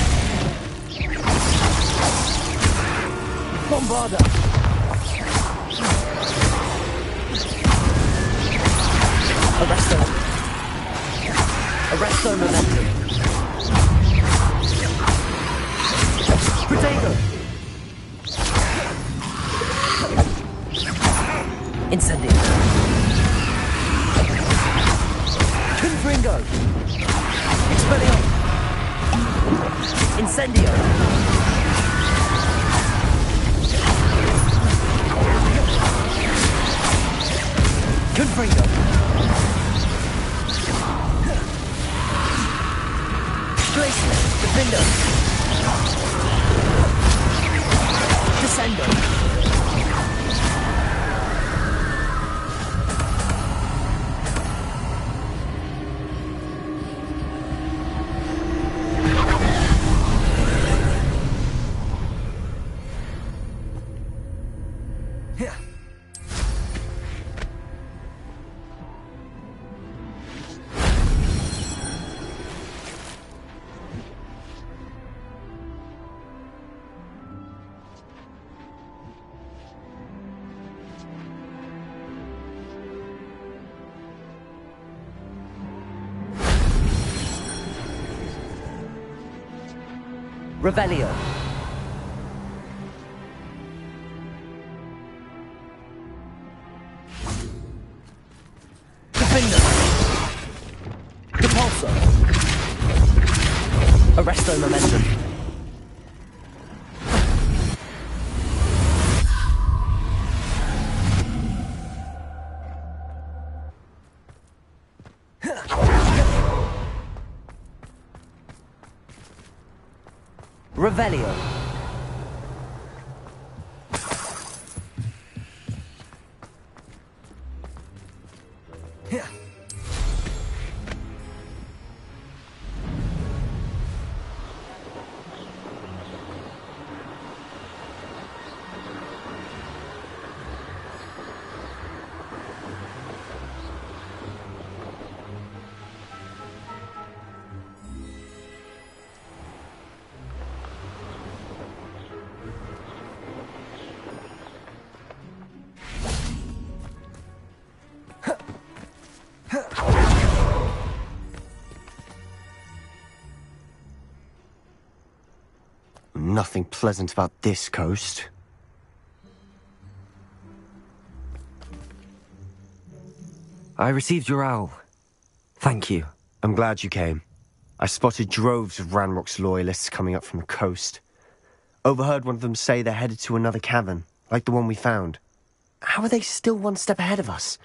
Bombarda. Arresto. Arresto Momentum. Protego. Incendio. Confringo. Expelliarmus. Incendio. Confringo. Glacius. Defendo. Descendo. Revelio. Defender. Repulsor. Arresto momentum. Revelio. Nothing pleasant about this coast. I received your owl. Thank you. I'm glad you came. I spotted droves of Ranrock's loyalists coming up from the coast. Overheard one of them say they're headed to another cavern, like the one we found. How are they still one step ahead of us?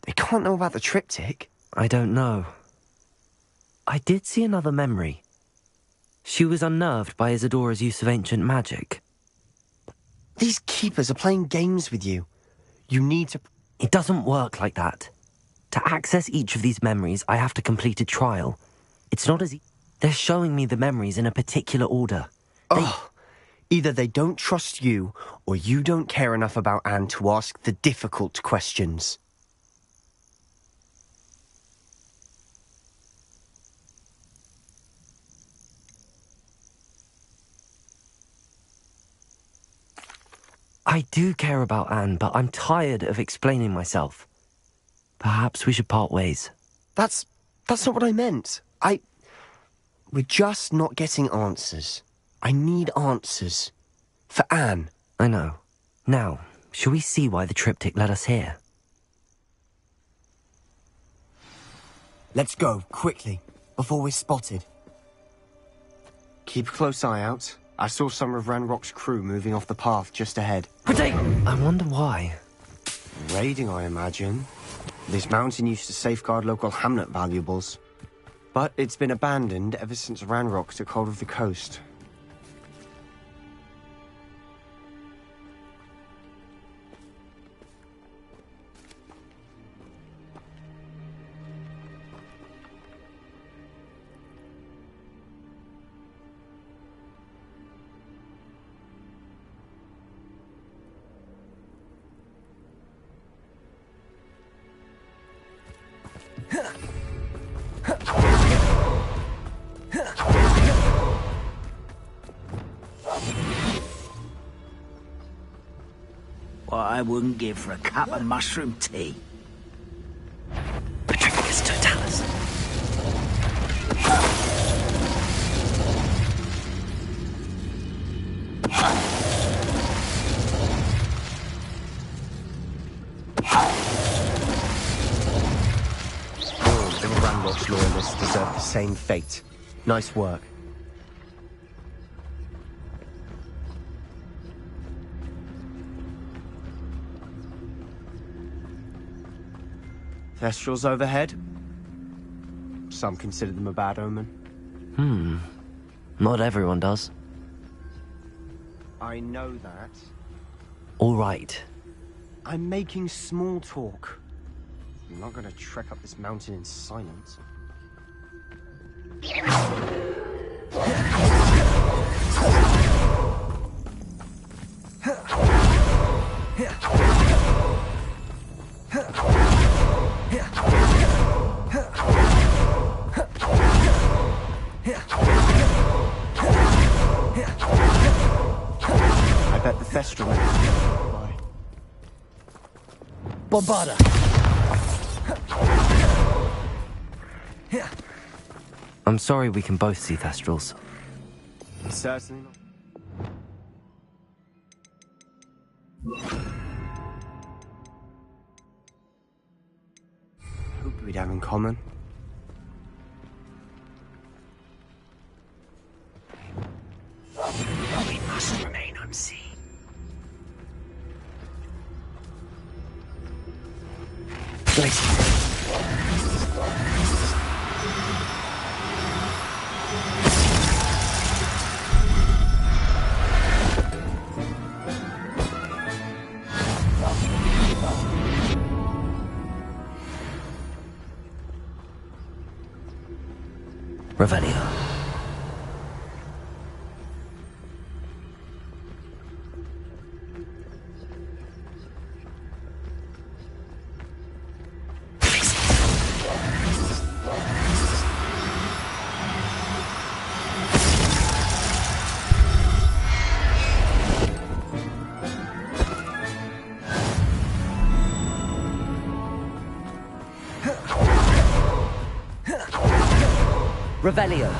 They can't know about the triptych. I don't know. I did see another memory. She was unnerved by Isadora's use of ancient magic. These keepers are playing games with you. You need to... It doesn't work like that. To access each of these memories, I have to complete a trial. It's not as... They're showing me the memories in a particular order. Either they don't trust you, or you don't care enough about Anne to ask the difficult questions. I do care about Anne, but I'm tired of explaining myself. Perhaps we should part ways. That's not what I meant. We're just not getting answers. I need answers. For Anne. I know. Now, shall we see why the triptych led us here? Let's go, quickly, before we're spotted. Keep a close eye out. I saw some of Ranrock's crew moving off the path just ahead. I wonder why. Raiding, I imagine. This mountain used to safeguard local hamlet valuables. But it's been abandoned ever since Ranrock took hold of the coast. What I wouldn't give for a cup of mushroom tea. Petrificus totalis. All the Ranrock's loyalists deserve the same fate. Nice work. Thestrals overhead. Some consider them a bad omen. Not everyone does. I know that. All right. I'm making small talk. I'm not going to trek up this mountain in silence. I bet the Thestral. Bye. Bombarda. I'm sorry we can both see Thestrals. Certainly not. Hope we'd have in common. We must remain unseen. Revelio. Revelio.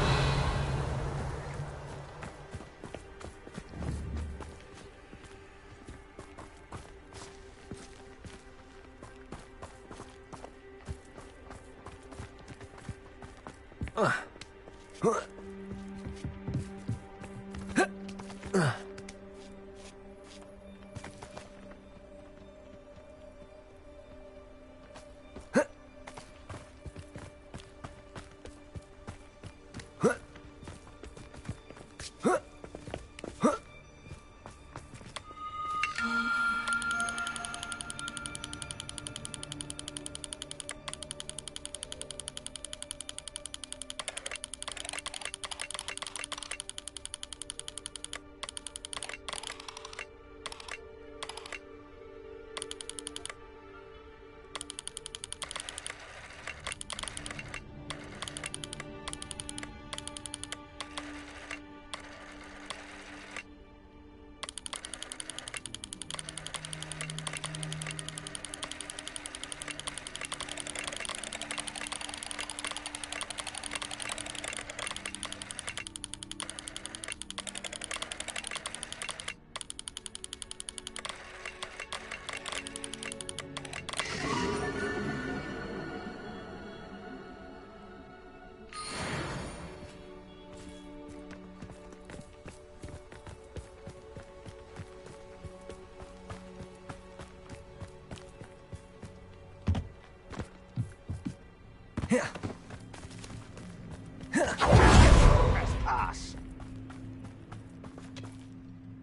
Pass.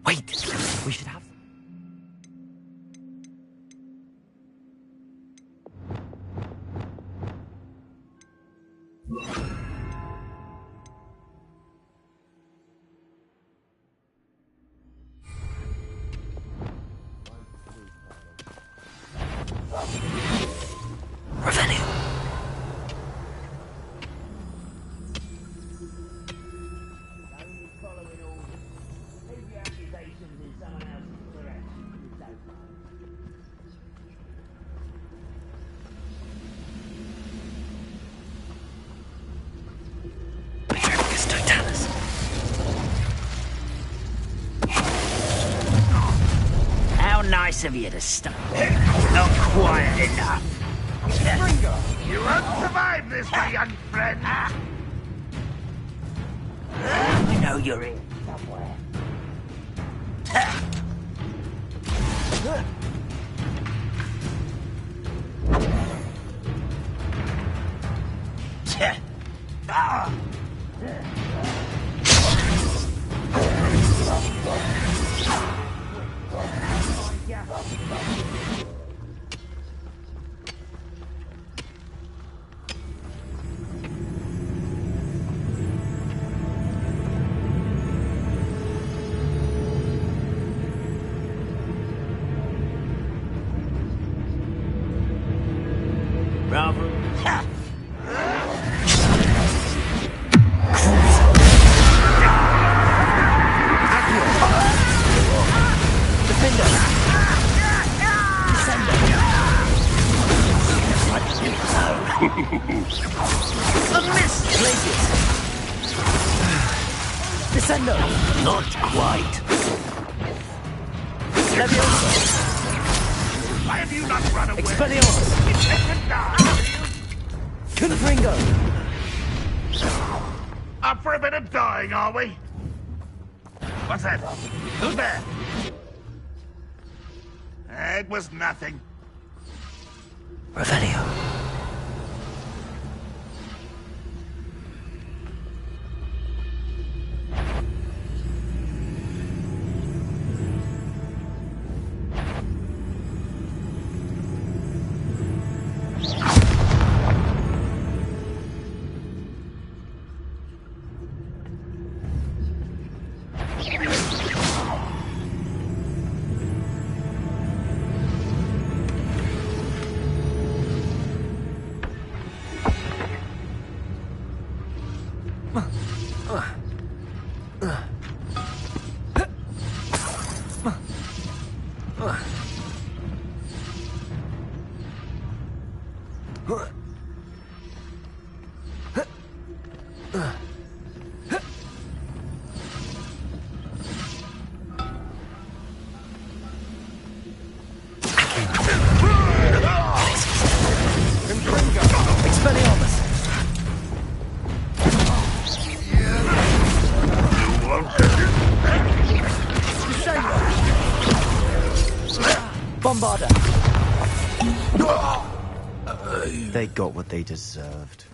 Wait, we should have. Revelio. How nice of you to stop. Not quiet enough. Springer, you won't survive this, my young friend. I know you're in somewhere. Bravo. Sendo! Not quite. Leviosa! Why have you not run away? Expelliarmus! It's taken now! Confringo! Up for a bit of dying, are we? What's that? Who's there? It was nothing. Revelio. Bombarda! They got what they deserved.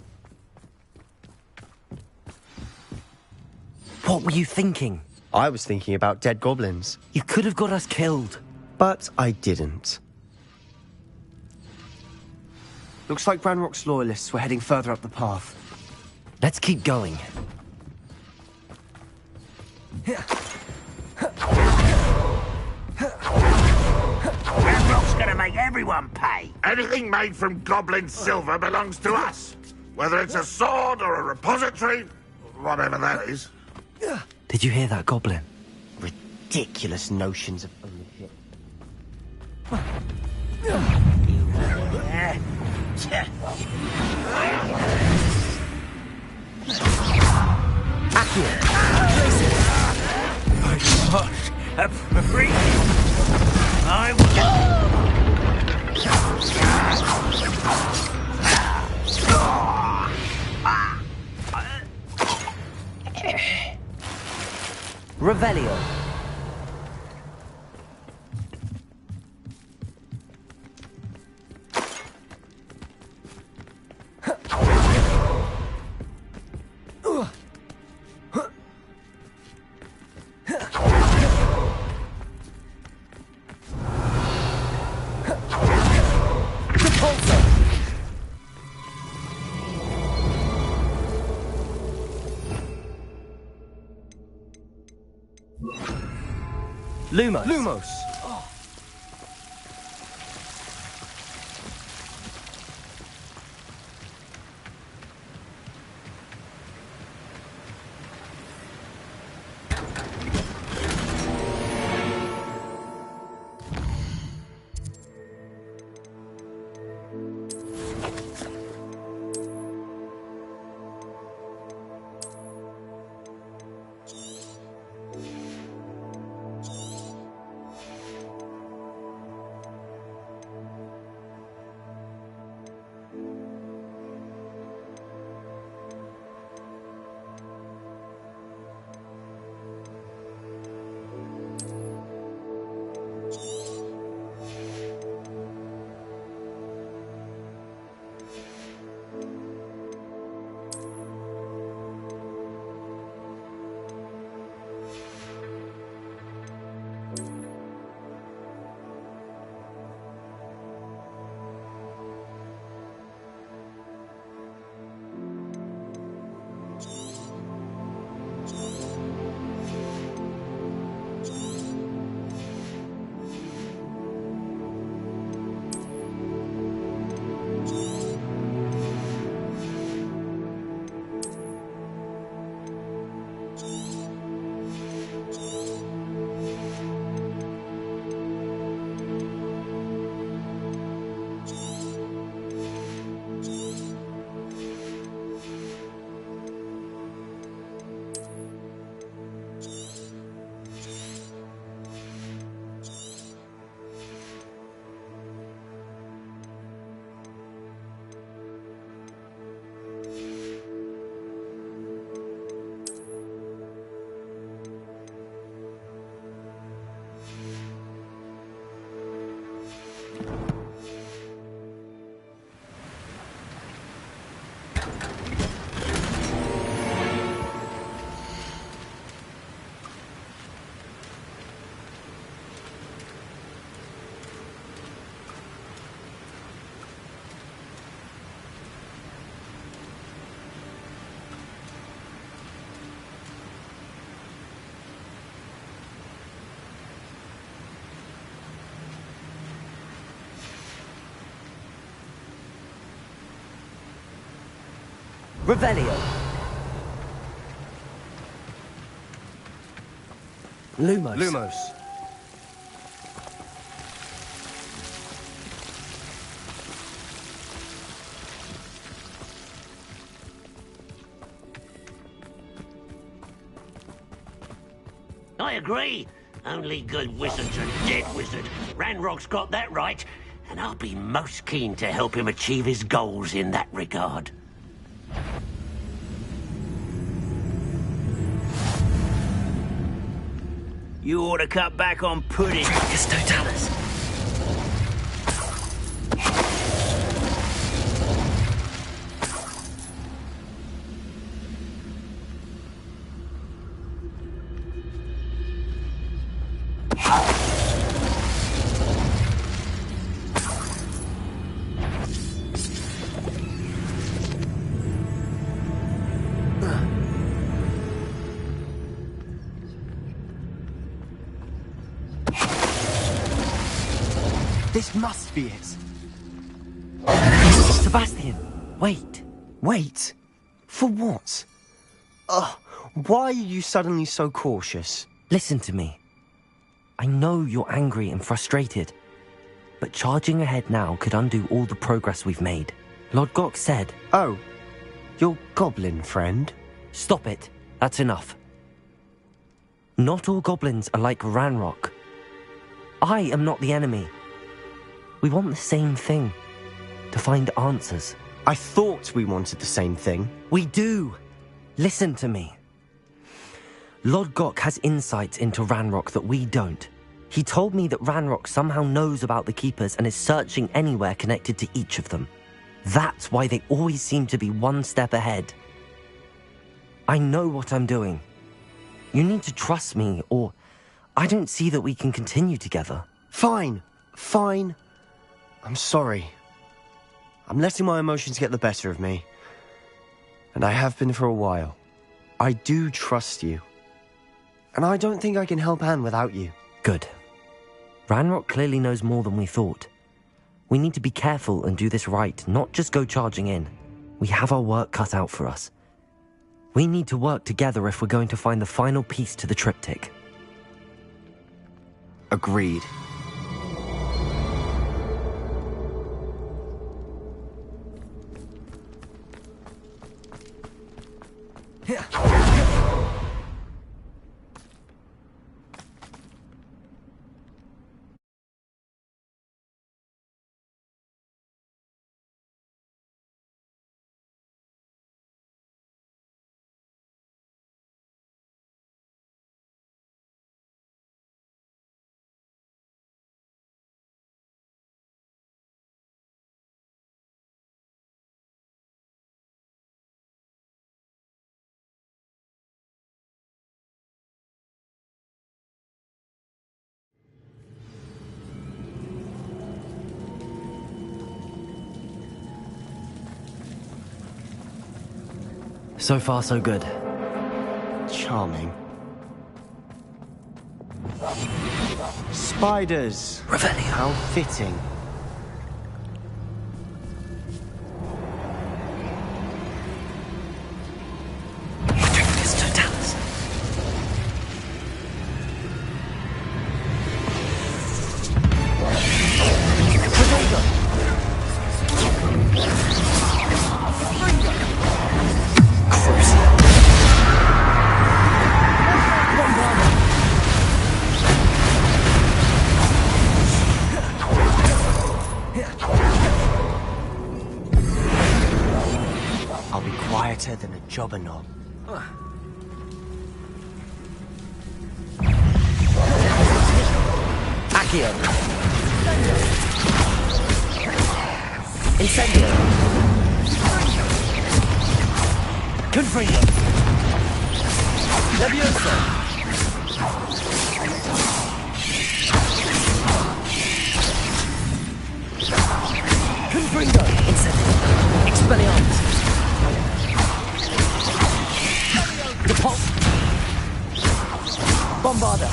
What were you thinking? I was thinking about dead goblins. You could have got us killed. But I didn't. Looks like Ranrock's loyalists were heading further up the path. Let's keep going. Ranrock's gonna make everyone pay. Anything made from goblin silver belongs to us. Whether it's a sword or a repository, whatever that is. Did you hear that, Goblin? Ridiculous notions of ownership. I will... Revelio. Lumos. Lumos! Revelio. Lumos. Lumos. I agree. Only good wizards are dead wizard. Ranrock's got that right, and I'll be most keen to help him achieve his goals in that regard. You ought to cut back on pudding. Just don't tell us. This must be it. Sebastian, wait. Wait? For what? Why are you suddenly so cautious? Listen to me. I know you're angry and frustrated, but charging ahead now could undo all the progress we've made. Lord Gok said... Oh, your goblin friend? Stop it. That's enough. Not all goblins are like Ranrock. I am not the enemy. We want the same thing. To find answers. I thought we wanted the same thing. We do. Listen to me. Lord Gok has insights into Ranrock that we don't. He told me that Ranrock somehow knows about the Keepers and is searching anywhere connected to each of them. That's why they always seem to be one step ahead. I know what I'm doing. You need to trust me, or I don't see that we can continue together. Fine. Fine. I'm sorry. I'm letting my emotions get the better of me. And I have been for a while. I do trust you. And I don't think I can help Anne without you. Good. Ranrock clearly knows more than we thought. We need to be careful and do this right, not just go charging in. We have our work cut out for us. We need to work together if we're going to find the final piece to the triptych. Agreed. So far, so good. Charming. Spiders! Revelio. How fitting. Than a jobberknob. Accio. Incendio. Confringo. Levioso. Confringo. Incendio. Expelliarmus. Repulse. Bombarda.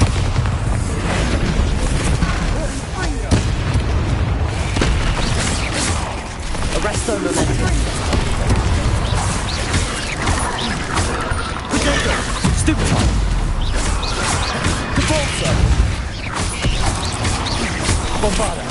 Arresto Momentum. Stupefy! Convulso! Bombada!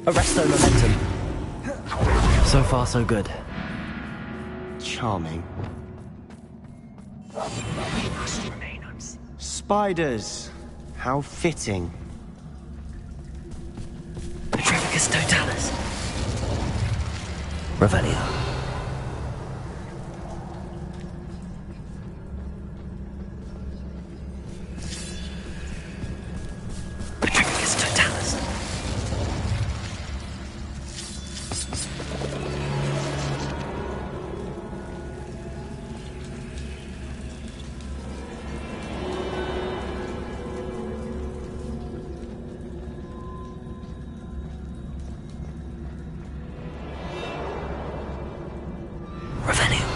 Arresto momentum. So far, so good. Charming. We must remain Spiders. How fitting. Petrificus totalis. Revelio. Petrificus totalis. Revelio.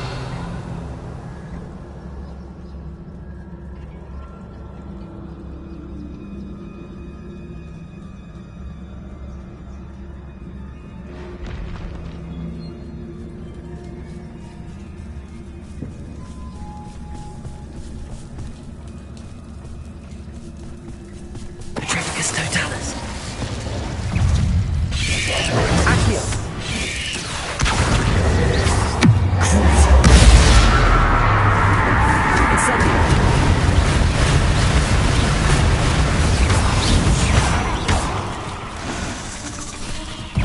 Petrificus totalis. Accio.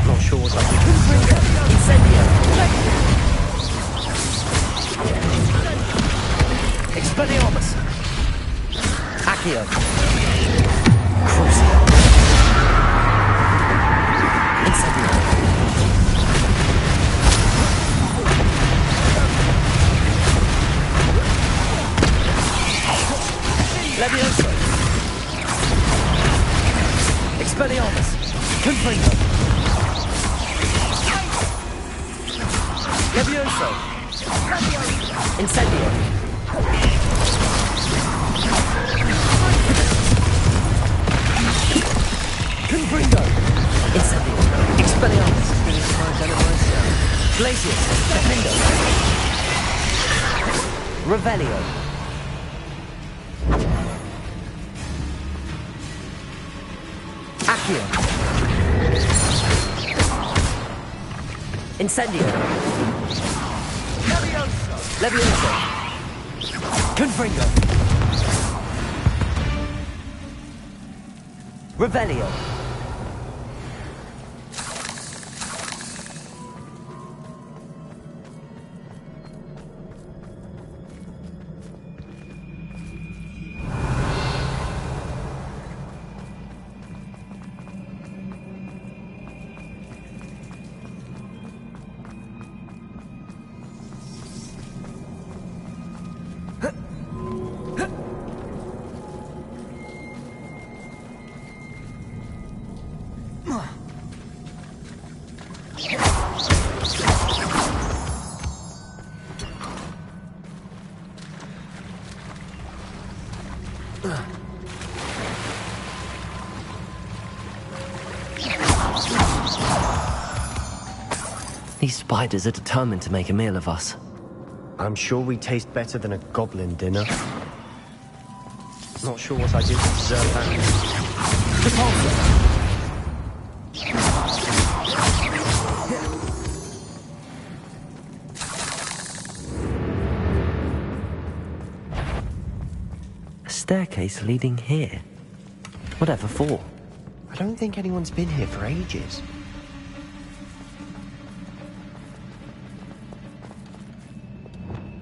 Not sure what I can. Incendio! Expelliarmus! Accio! Crucio! Incendio! Levioso! Expelliarmus! Confringo! Levioso! Incendio! Confringo! Incendio! Expelliarmus! Glacius! Defendo! Revelio! Accio! Incendio! Levioso! Confringo! Revelio! These spiders are determined to make a meal of us. I'm sure we taste better than a goblin dinner. Not sure what I did to deserve that. A staircase leading here. Whatever for? I don't think anyone's been here for ages.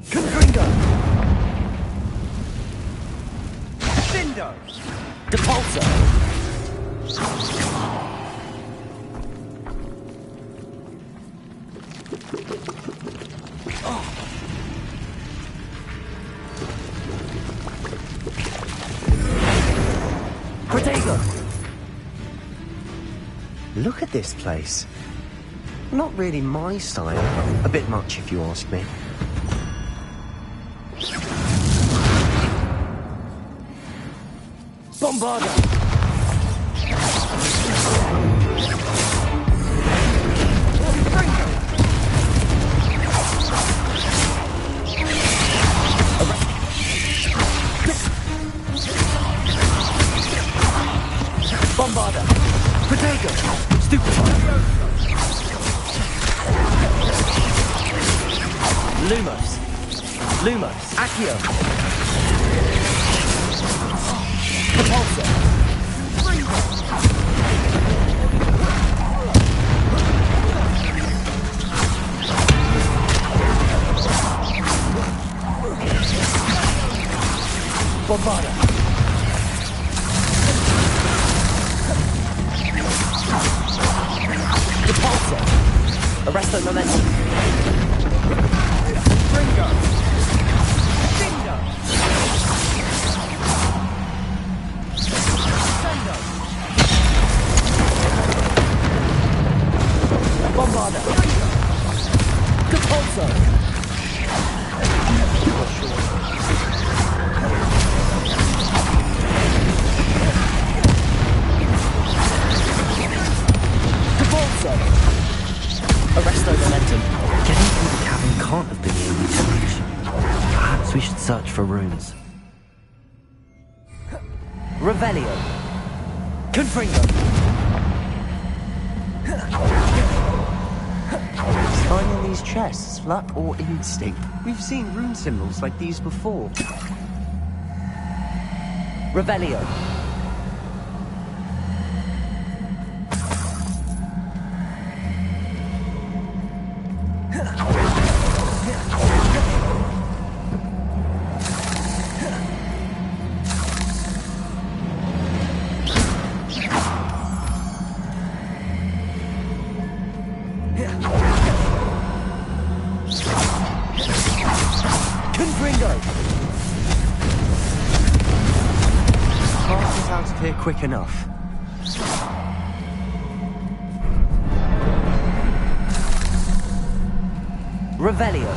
Confringo! Findo! Depulso! Protego! Look at this place. Not really my style. A bit much if you ask me. Bombarda! Bombarda! Protego! Stupid! Lumos! Accio! Repulsor! Bombarda! Repulsor! Arresto momentum! Ringo! Bingo! Bombarda! Repulsor! Repulsor! Arresto momentum. Getting through the cavern can't have been the only challenge. Perhaps we should search for runes. Revelio! Confringo! Finding these chests, luck or instinct? We've seen rune symbols like these before. Revelio! Quick enough. Revelio.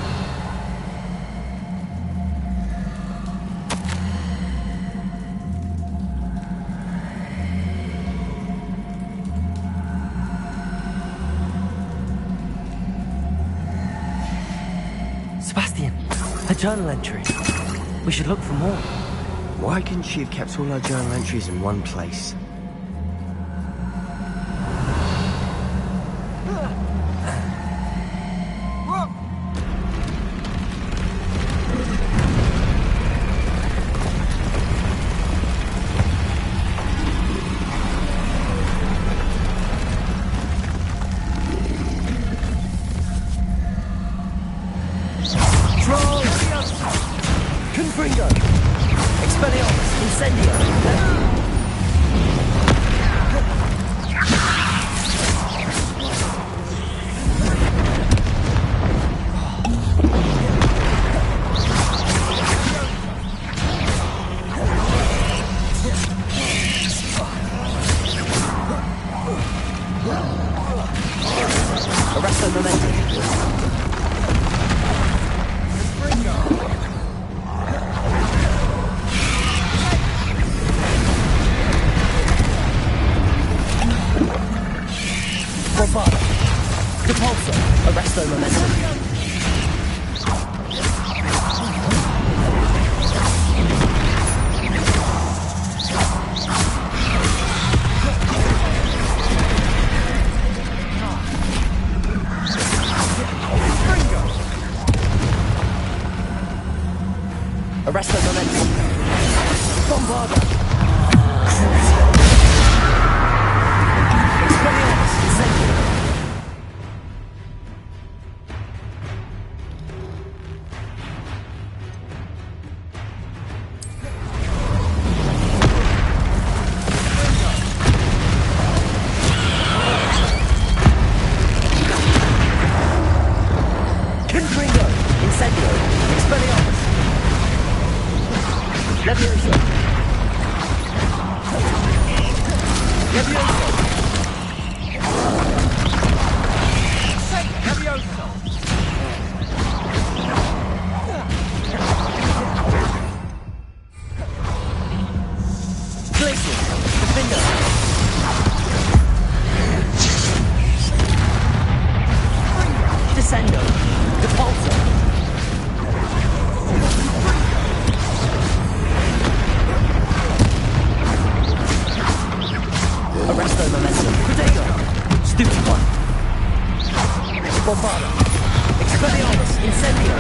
Sebastian, a journal entry. We should look for more. Why couldn't she have kept all her journal entries in one place? Confringo! Expelliarmus! Incendio! Arresto momentum. Bombarda. Depulso. Arresto Arresto momentum. Arresto momentum. Bombarda. Expelliarmus. Incendio. Confringo. Incendio. Expelliarmus. Levioso. Levioso. Levioso. Glacier. Defender. Descendo. Depulso. Arresto momentum. Protego. Stupefy. Bombarda. Expelliarmus. Incendio.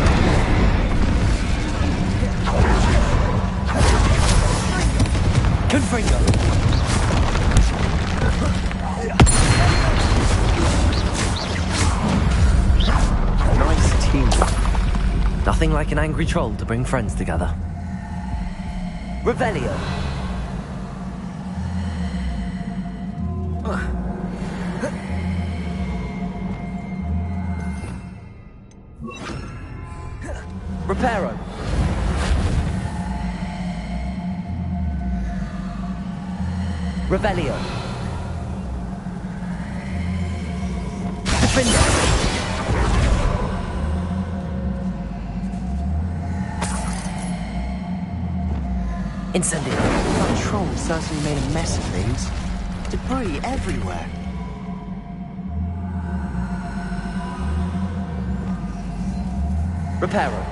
Confringo. Nice team. Nothing like an angry troll to bring friends together. Revelio. Reparo. Revelio. Defender. Incendio. That troll certainly made a mess of things. Debris everywhere. Reparo.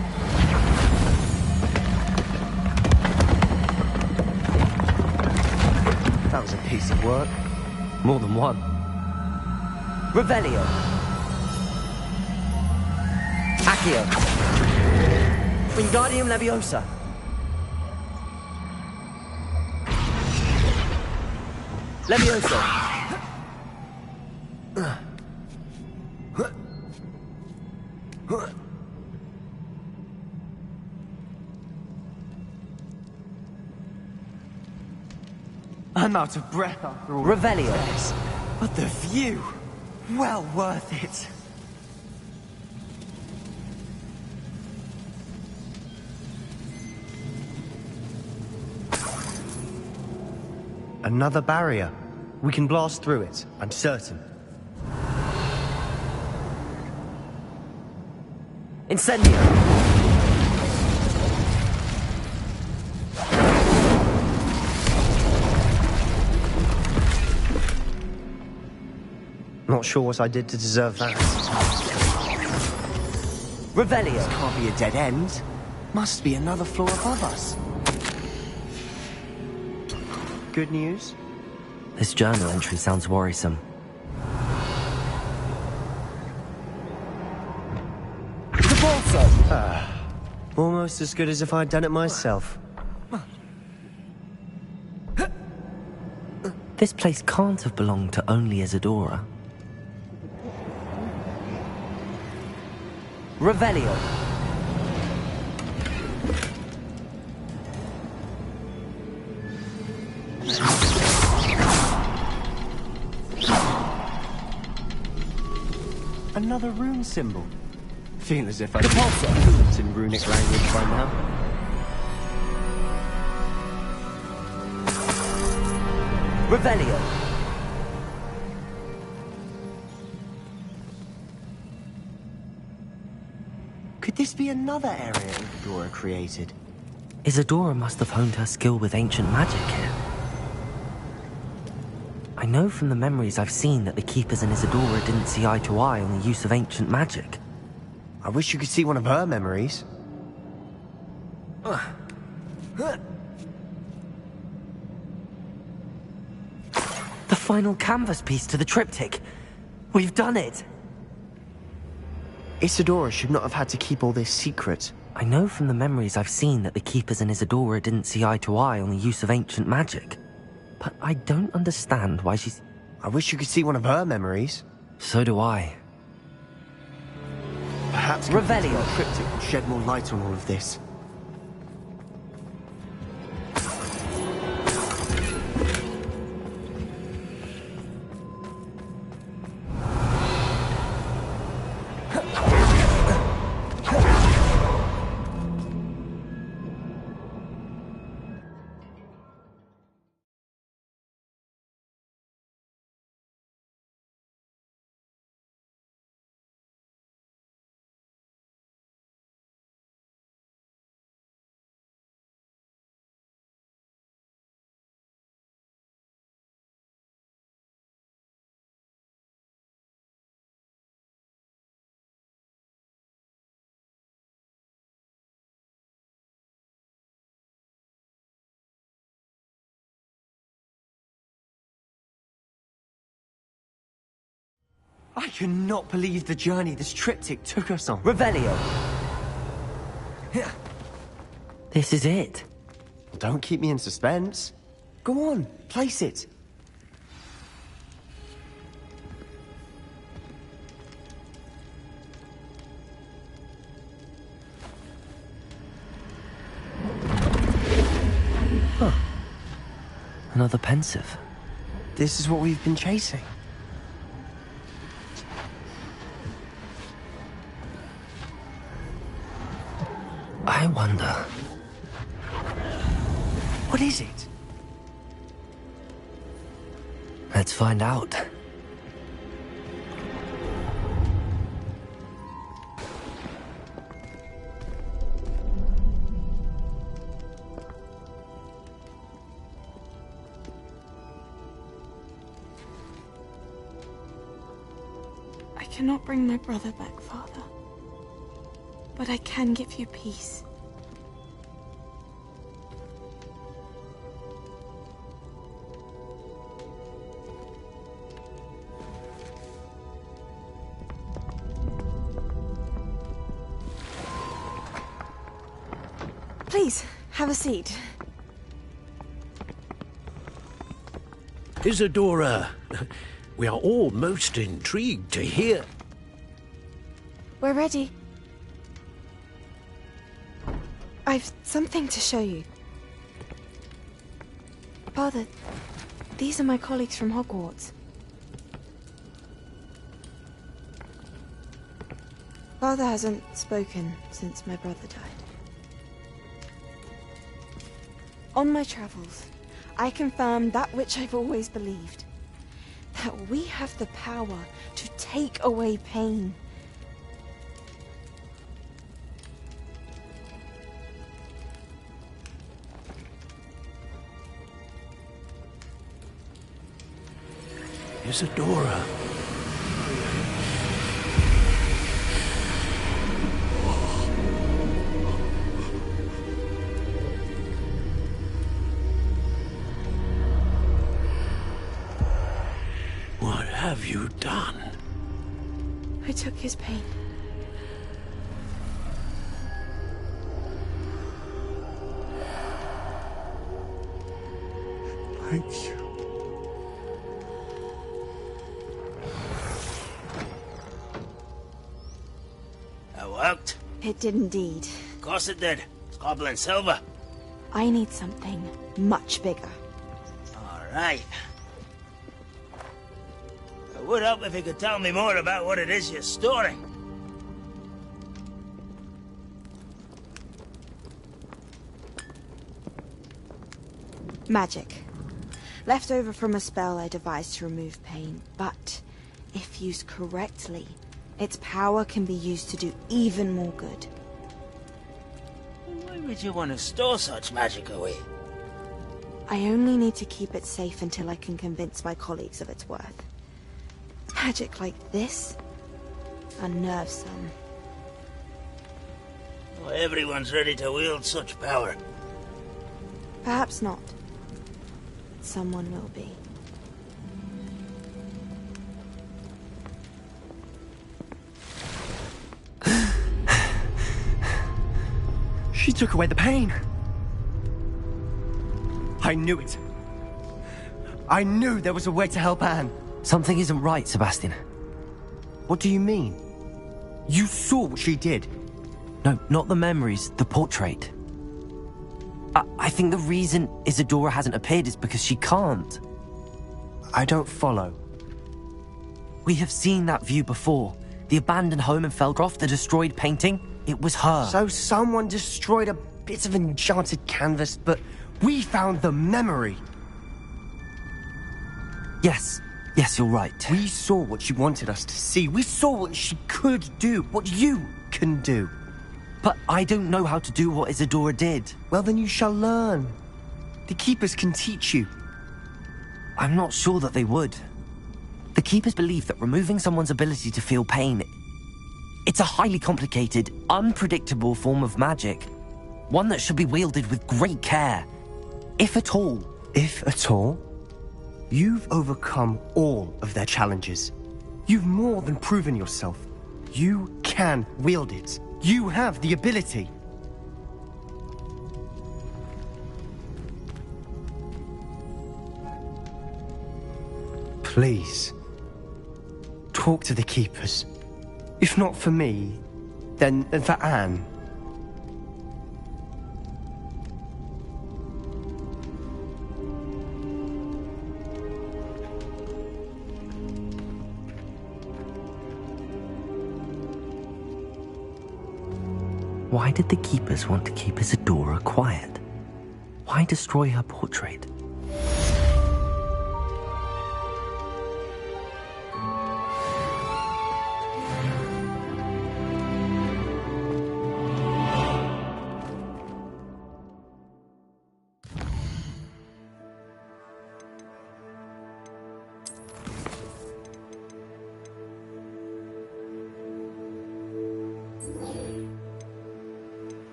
That was a piece of work. More than one. Revelio. Accio. Wingardium Leviosa. Leviosa. I'm out of breath after all Revelio. this. But the view, well worth it. Another barrier. We can blast through it, I'm certain. Incendio. Not sure what I did to deserve that. Revelio. This can't be a dead end. Must be another floor above us. Good news? This journal entry sounds worrisome. Almost as good as if I'd done it myself. This place can't have belonged to only Isadora. Revelio. Another rune symbol. Feel as if I'd fluent in runic language by now. Revelio. Could this be another area Isadora created? Isadora must have honed her skill with ancient magic here. I know from the memories I've seen that the Keepers and Isadora didn't see eye to eye on the use of ancient magic. I wish you could see one of her memories. The final canvas piece to the triptych. We've done it! Isadora should not have had to keep all this secret. I know from the memories I've seen that the Keepers and Isadora didn't see eye to eye on the use of ancient magic. But I don't understand why she's... I wish you could see one of her memories. So do I. Perhaps Revelio Cryptic will shed more light on all of this. I cannot believe the journey this triptych took us on. Revelio! This is it. Don't keep me in suspense. Go on, place it. Huh. Another pensive. This is what we've been chasing. I wonder... What is it? Let's find out. I cannot bring my brother back, Father. But I can give you peace. Please, have a seat. Isadora, we are all most intrigued to hear. We're ready. I've something to show you. Father, these are my colleagues from Hogwarts. Father hasn't spoken since my brother died. On my travels, I confirmed that which I've always believed. That we have the power to take away pain. Isadora. What have you done? I took his pain. Thank you. That worked? It did indeed. Of course it did. It's goblin silver. I need something much bigger. All right. It would help if you could tell me more about what it is you're storing. Magic. Left over from a spell I devised to remove pain, but if used correctly, its power can be used to do even more good. Why would you want to store such magic away? I only need to keep it safe until I can convince my colleagues of its worth. Magic like this unnerves some. Not everyone's ready to wield such power. Perhaps not. Someone will be. She took away the pain. I knew it. I knew there was a way to help Anne. Something isn't right, Sebastian. What do you mean? You saw what she did. No, not the memories, the portrait. I think the reason Isadora hasn't appeared is because she can't. I don't follow. We have seen that view before. The abandoned home in Felcroft, the destroyed painting. It was her. So someone destroyed a bit of enchanted canvas, but we found the memory. Yes, you're right. We saw what she wanted us to see. We saw what she could do, what you can do. But I don't know how to do what Isadora did. Well, then you shall learn. The Keepers can teach you. I'm not sure that they would. The Keepers believe that removing someone's ability to feel pain, it's a highly complicated, unpredictable form of magic. One that should be wielded with great care. If at all. If at all? You've overcome all of their challenges. You've more than proven yourself. You can wield it. You have the ability. Please, talk to the Keepers. If not for me, then for Anne. Why did the Keepers want to keep Isadora quiet? Why destroy her portrait?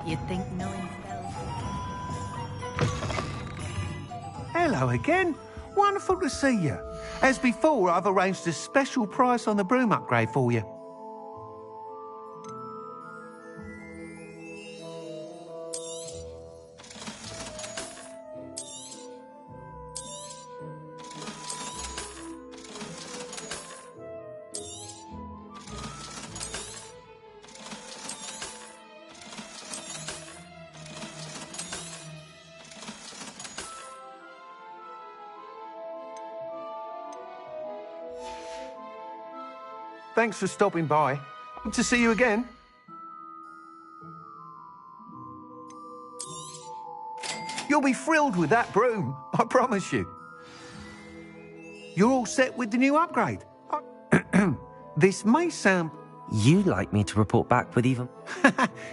You'd think knowing spells... Hello again. Wonderful to see you. As before, I've arranged a special price on the broom upgrade for you. Thanks for stopping by. Hope to see you again. You'll be thrilled with that broom, I promise you. You're all set with the new upgrade. This may sound... You'd like me to report back with even...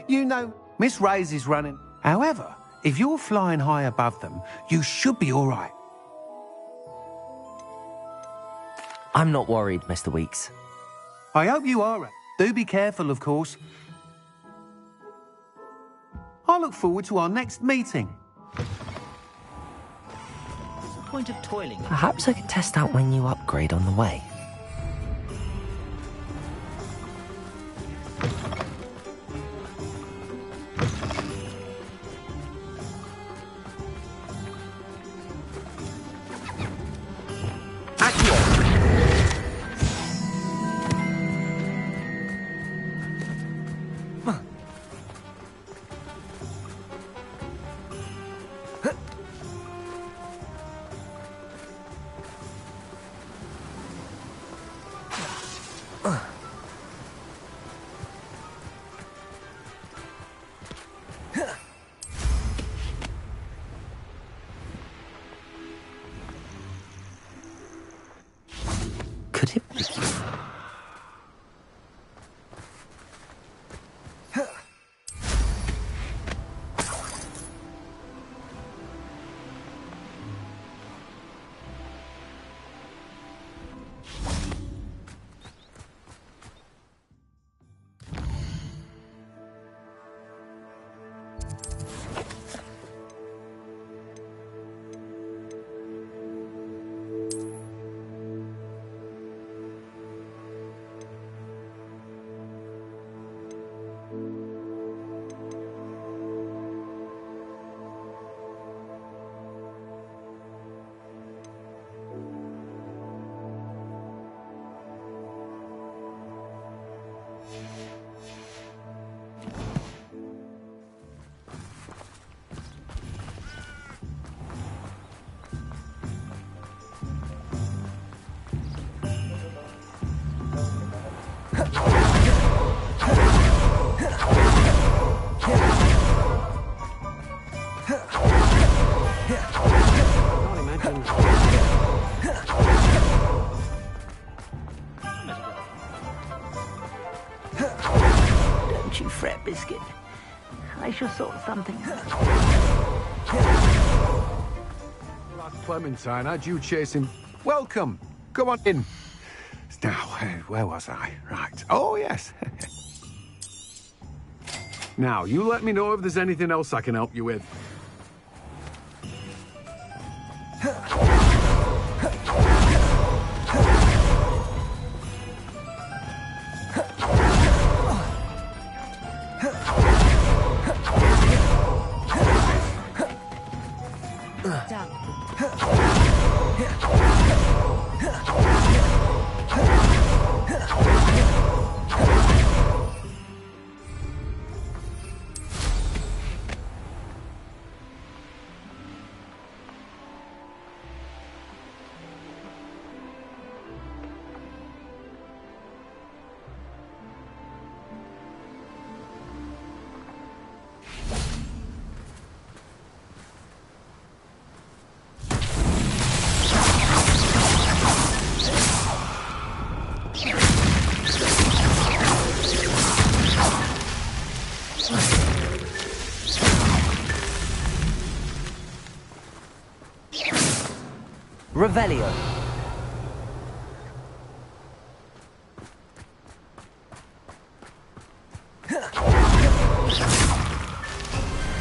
You know, Miss Ray's is running. However, if you're flying high above them, you should be all right. I'm not worried, Mr. Weeks. I hope you are. Do be careful, of course. I look forward to our next meeting. What's the point of toiling? Perhaps I could test out my new upgrade on the way. Could it be? Don't you fret, Biscuit. I shall sort something out. Last Clementine, how'd you chase him? Welcome. Come on in. Now, where was I? Right. Oh, yes. Now, you let me know if there's anything else I can help you with. Revelio.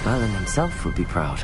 Merlin himself would be proud.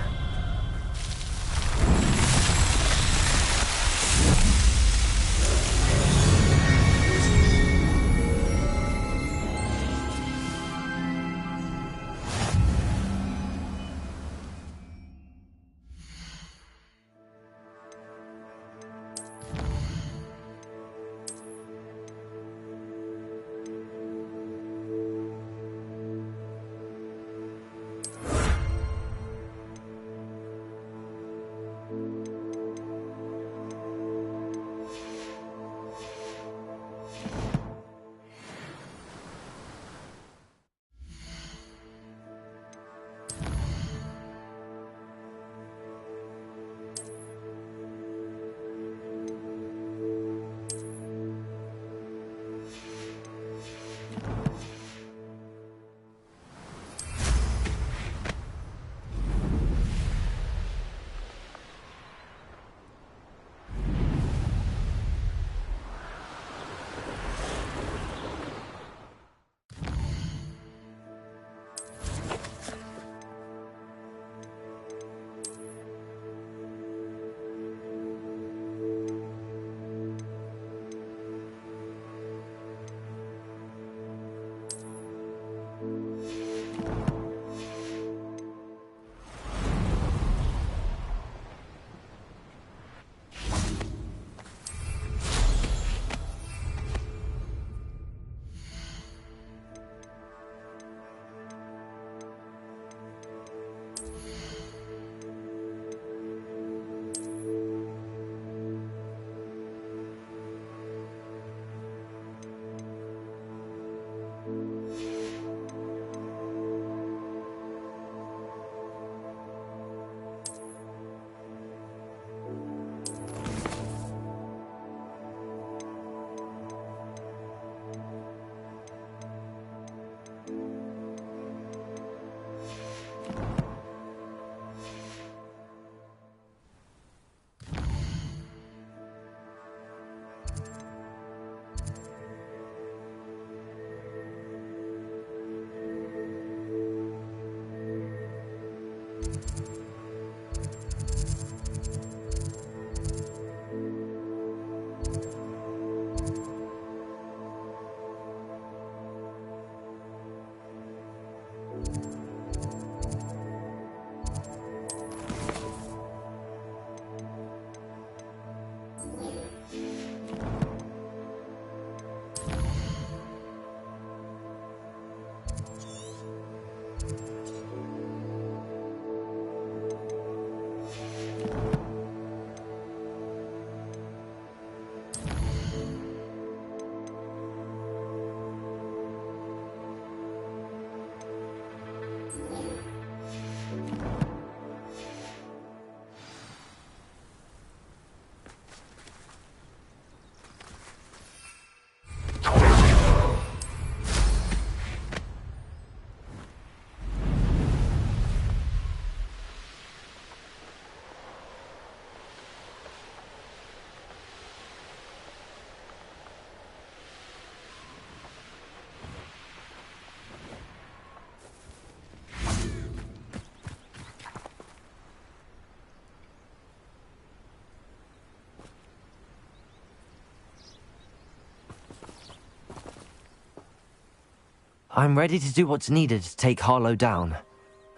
I'm ready to do what's needed to take Harlow down.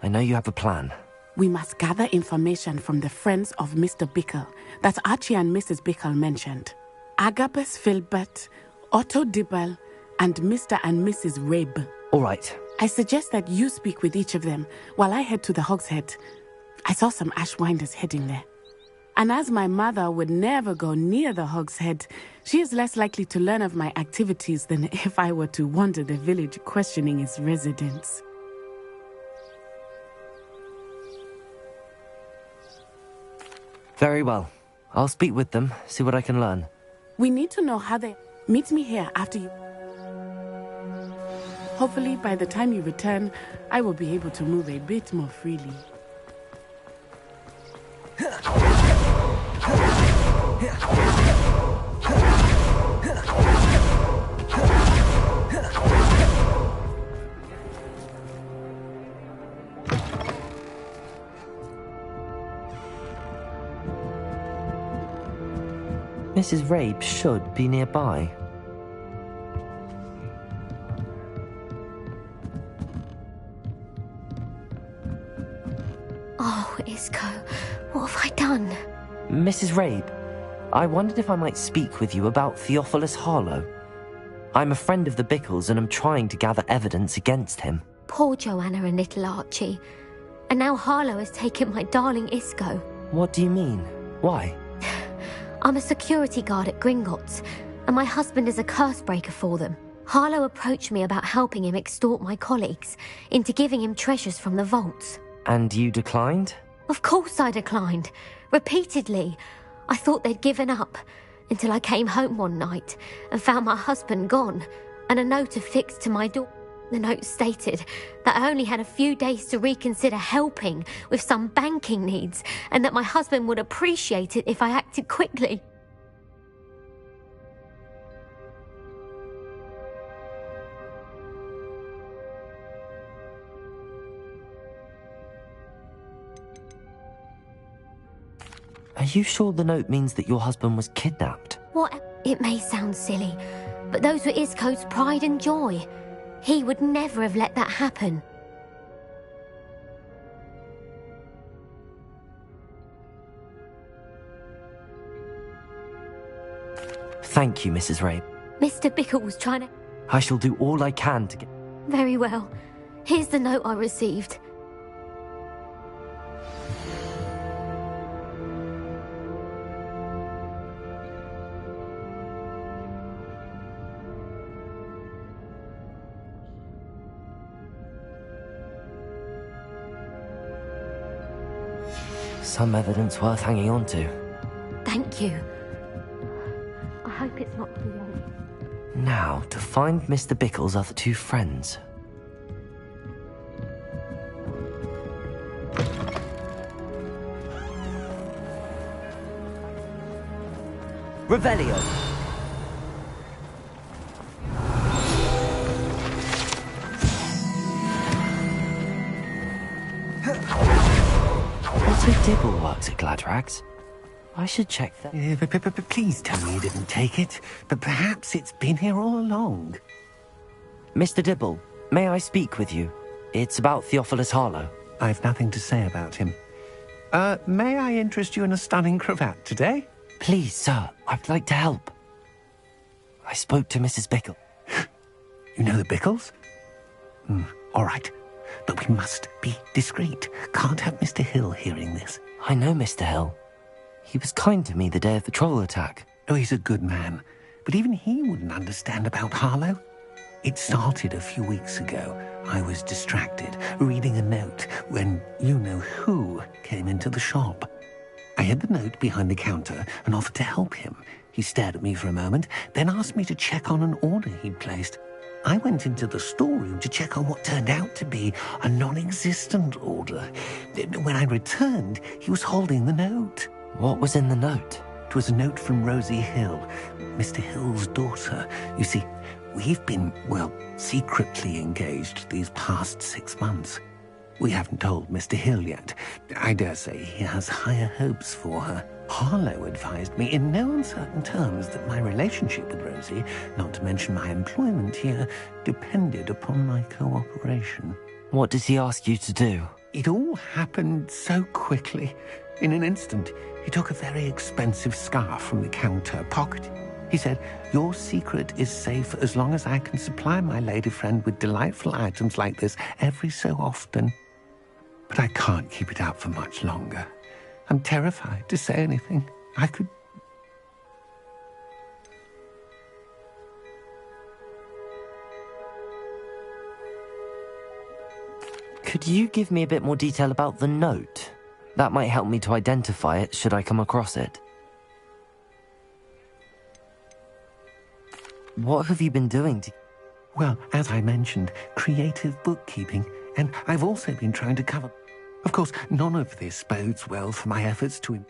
I know you have a plan. We must gather information from the friends of Mr. Bickle that Archie and Mrs. Bickle mentioned. Agabus Filbert, Otto Dibble, and Mr. and Mrs. Rabe. All right. I suggest that you speak with each of them while I head to the Hogshead. I saw some Ashwinders heading there. And as my mother would never go near the Hogshead, she is less likely to learn of my activities than if I were to wander the village questioning its residents. Very well. I'll speak with them, see what I can learn. We need to know how they... Meet me here after you... Hopefully, by the time you return, I will be able to move a bit more freely. Mrs. Rabe should be nearby. Oh, Isco, what have I done? Mrs. Rabe, I wondered if I might speak with you about Theophilus Harlow. I'm a friend of the Bickles and I'm trying to gather evidence against him. Poor Joanna and little Archie. And now Harlow has taken my darling Isco. What do you mean? Why? I'm a security guard at Gringotts, and my husband is a curse breaker for them. Harlow approached me about helping him extort my colleagues into giving him treasures from the vaults. And you declined? Of course I declined. Repeatedly. I thought they'd given up, until I came home one night and found my husband gone, and a note affixed to my door. The note stated that I only had a few days to reconsider helping with some banking needs, and that my husband would appreciate it if I acted quickly. Are you sure the note means that your husband was kidnapped? What? It may sound silly, but those were Isco's pride and joy. He would never have let that happen. Thank you, Mrs. Rabe. Mr. Bickle was trying to... I shall do all I can to get... Very well. Here's the note I received. Some evidence worth hanging on to. Thank you. I hope it's not too late. Now, to find Mr. Bickle's other two friends. Revelio! Otto Dibble works at Gladrags. I should check that. Please tell me you didn't take it. But perhaps it's been here all along. Mr. Dibble, may I speak with you? It's about Theophilus Harlow. I've nothing to say about him. May I interest you in a stunning cravat today? Please, sir, I'd like to help. I spoke to Mrs. Bickle. You know the Bickles? All right. But we must be discreet. Can't have Mr. Hill hearing this. I know Mr. Hill. He was kind to me the day of the troll attack. Oh, he's a good man. But even he wouldn't understand about Harlow. It started a few weeks ago. I was distracted, reading a note, when you-know-who came into the shop. I hid the note behind the counter and offered to help him. He stared at me for a moment, then asked me to check on an order he'd placed. I went into the storeroom to check on what turned out to be a non-existent order. When I returned, he was holding the note. What was in the note? It was a note from Rosie Hill, Mr. Hill's daughter. You see, we've been, secretly engaged these past 6 months. We haven't told Mr. Hill yet. I dare say he has higher hopes for her. Harlow advised me in no uncertain terms that my relationship with Rosie, not to mention my employment here, depended upon my cooperation. What did he ask you to do? It all happened so quickly. In an instant, he took a very expensive scarf from the counter, pocketed. He said, "Your secret is safe as long as I can supply my lady friend with delightful items like this every so often. But I can't keep it out for much longer. I'm terrified to say anything. I could..." Could you give me a bit more detail about the note? That might help me to identify it should I come across it. What have you been doing to... Well, as I mentioned, creative bookkeeping, and I've also been trying to cover... Of course, none of this bodes well for my efforts to...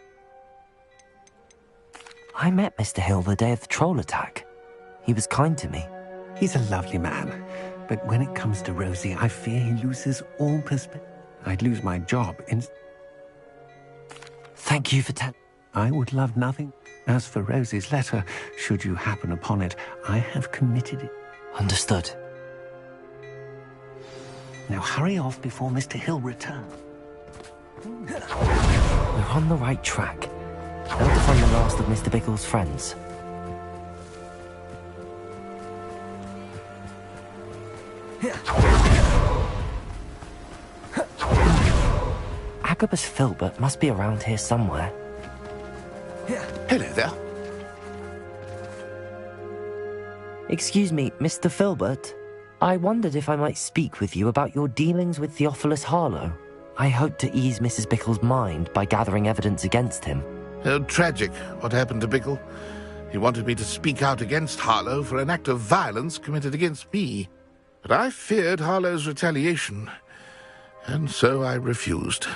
I met Mr. Hill the day of the troll attack. He was kind to me. He's a lovely man, but when it comes to Rosie, I fear he loses all perspective. I'd lose my job in... Thank you for telling... I would love nothing. As for Rosie's letter, should you happen upon it, I have committed it. Understood. Now hurry off before Mr. Hill returns. We're on the right track. Now to find the last of Mr. Bickle's friends. Agabus Filbert must be around here somewhere. Hello there. Excuse me, Mr. Filbert. I wondered if I might speak with you about your dealings with Theophilus Harlow. I hoped to ease Mrs. Bickle's mind by gathering evidence against him. Oh, tragic what happened to Bickle. He wanted me to speak out against Harlow for an act of violence committed against me. But I feared Harlow's retaliation, and so I refused.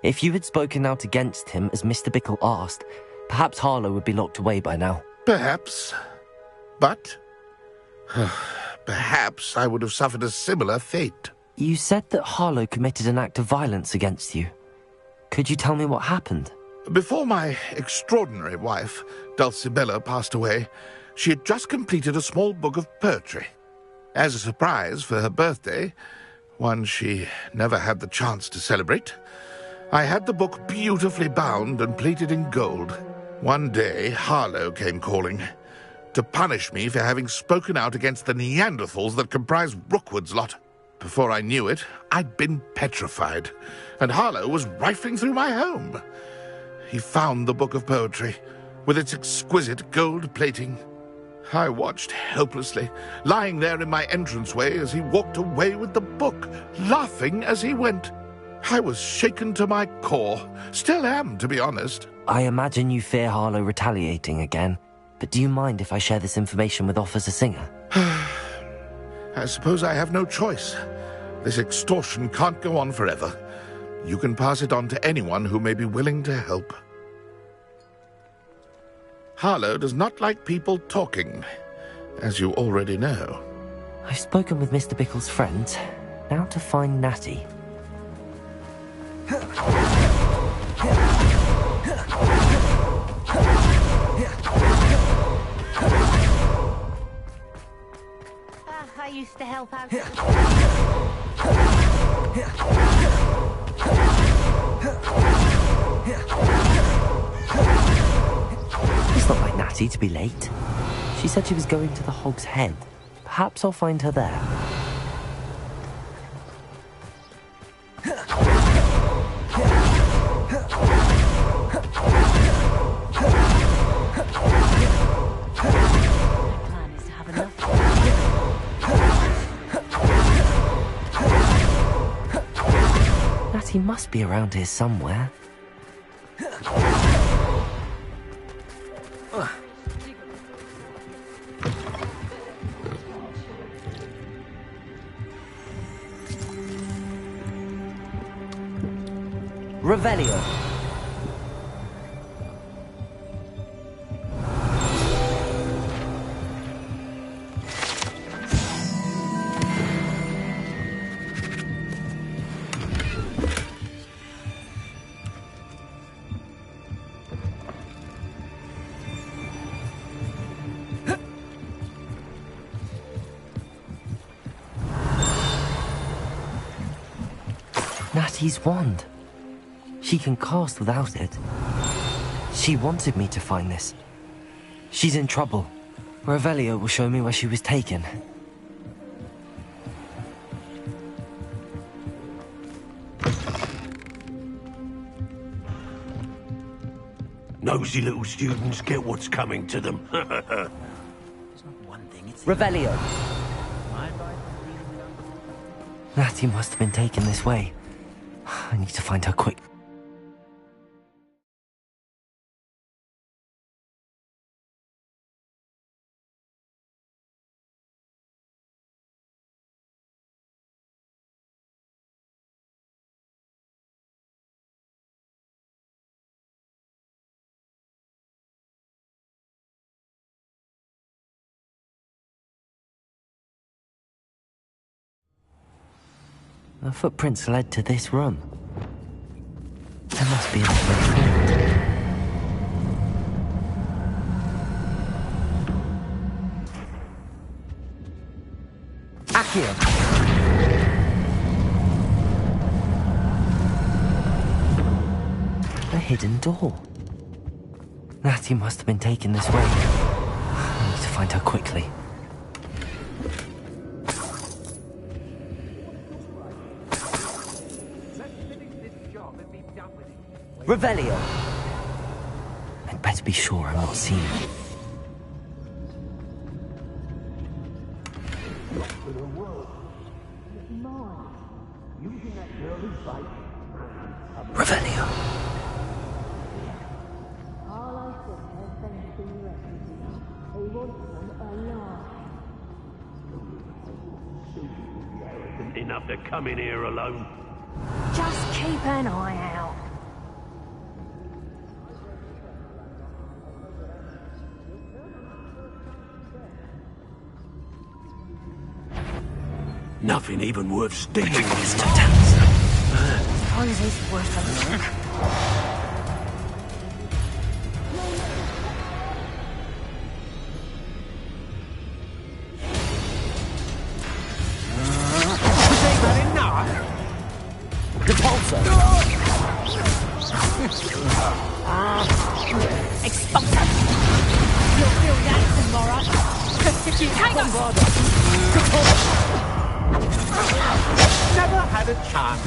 If you had spoken out against him as Mr. Bickle asked, perhaps Harlow would be locked away by now. Perhaps. But perhaps I would have suffered a similar fate. You said that Harlow committed an act of violence against you. Could you tell me what happened? Before my extraordinary wife, Dulcibella, passed away, she had just completed a small book of poetry. As a surprise for her birthday, one she never had the chance to celebrate, I had the book beautifully bound and plated in gold. One day, Harlow came calling to punish me for having spoken out against the Neanderthals that comprise Rookwood's lot. Before I knew it, I'd been petrified, and Harlow was rifling through my home. He found the book of poetry, with its exquisite gold plating. I watched helplessly, lying there in my entranceway as he walked away with the book, laughing as he went. I was shaken to my core. Still am, to be honest. I imagine you fear Harlow retaliating again, but do you mind if I share this information with Officer Singer? I suppose I have no choice. This extortion can't go on forever. You can pass it on to anyone who may be willing to help. Harlow does not like people talking, as you already know. I've spoken with Mr. Bickle's friends. Now to find Natty. I used to help out. It's not like Natty to be late. She said she was going to the Hog's Head. Perhaps I'll find her there. Natty must be around here somewhere. Revelio. Vicky's wand. She can cast without it. She wanted me to find this. She's in trouble. Revelio will show me where she was taken. Nosy little students get what's coming to them. Revelio! Natty must have been taken this way. I need to find her quick. The footprints led to this room. There must be a way. Accio! A hidden door. Natty must have been taken this way. I need to find her quickly. Revelio! I'd better be sure I'm not seen. Revelio! Enough to come in here alone. Just keep an eye out. Nothing even worth stealing. Suppose it's worth a look. Repulsor! Expulsor! You'll feel that tomorrow. Never had a chance.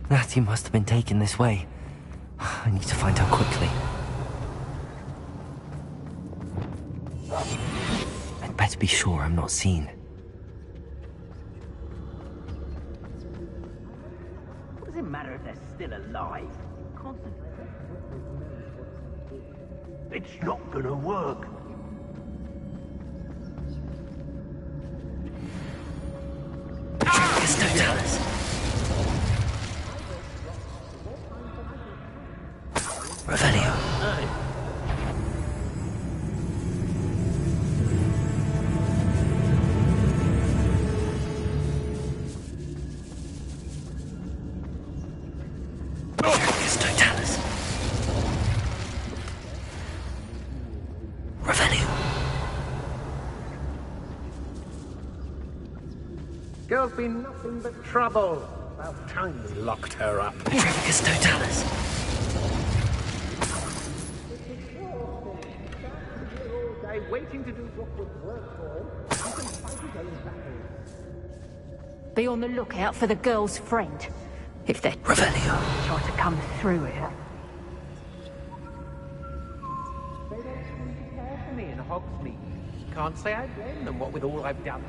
Natty must have been taken this way. I need to find her quickly. I'd better be sure I'm not seen. What does it matter if they're still alive? It's not gonna work. Trickus Totalis. Revelio. Trickus Totalis. Revelio. Girl's been nothing but trouble. About time we locked her up. Trickus Totalis. Waiting to do what would work for him. He can fight his own battles. Be on the lookout for the girl's friend. If they're Revelio. try to come through here. They don't seem to care for me in Hogsmeade. Can't say I blame them, what with all I've done.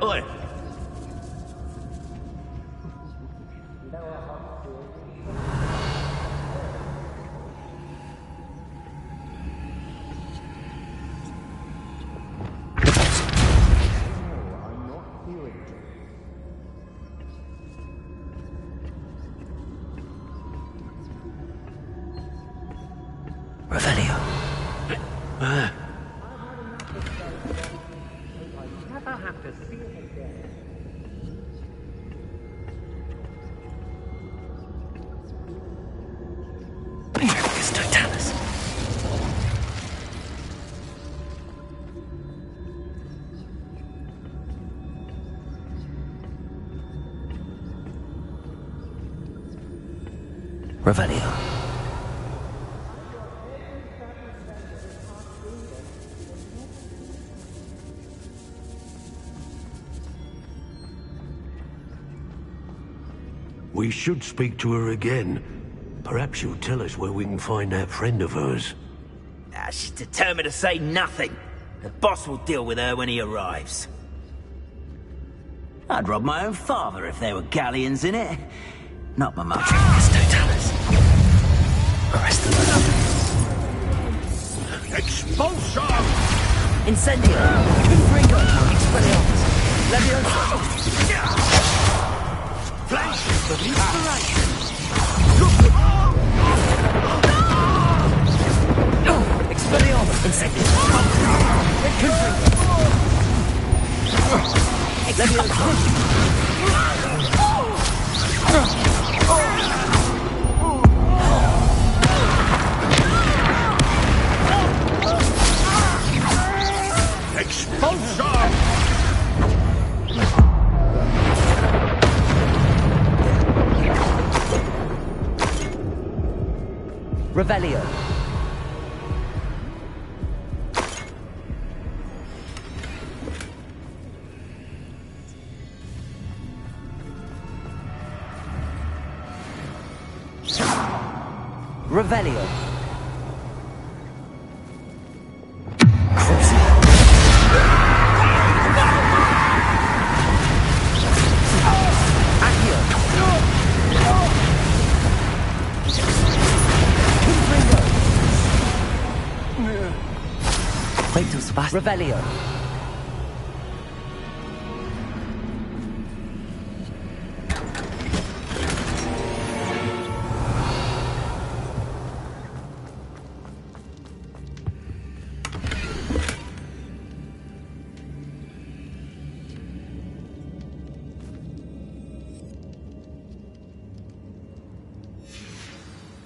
Oi! Revelio. Revelio. We should speak to her again. Perhaps she'll tell us where we can find that friend of hers. She's determined to say nothing. The boss will deal with her when he arrives. I'd rob my own father if there were galleons in it. Not my mum. Arrest them. Expulsion! Incendio! Confringo! Expelliarmus! Leviosa! Flash! Inspiration! Expelliarmus! Incendio! Confringo! Leviosa! Expulsion! Revelio. Revelio. Wait till Sebastian. Revelio.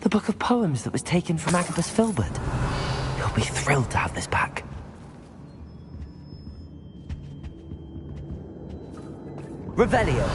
The book of poems that was taken from Agabus Filbert. He'll be thrilled to have this back. Revelio.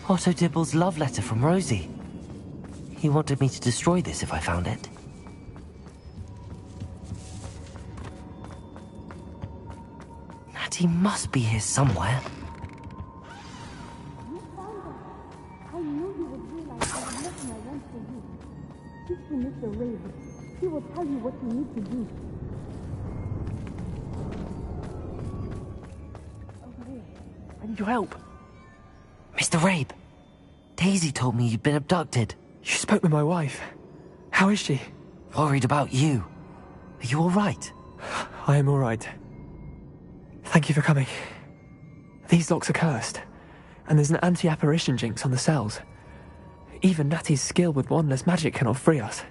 Otto Dibble's love letter from Rosie. He wanted me to destroy this if I found it. Natty must be here somewhere. I knew you would realize how nothing I want for you. Speak to Mr. Raven. He will tell you what you need to do. I need your help. Mr. Rabe, Daisy told me you'd been abducted. You spoke with my wife. How is she? Worried about you. Are you all right? I am all right. Thank you for coming. These locks are cursed, and there's an anti-apparition jinx on the cells. Even Natty's skill with wandless magic cannot free us.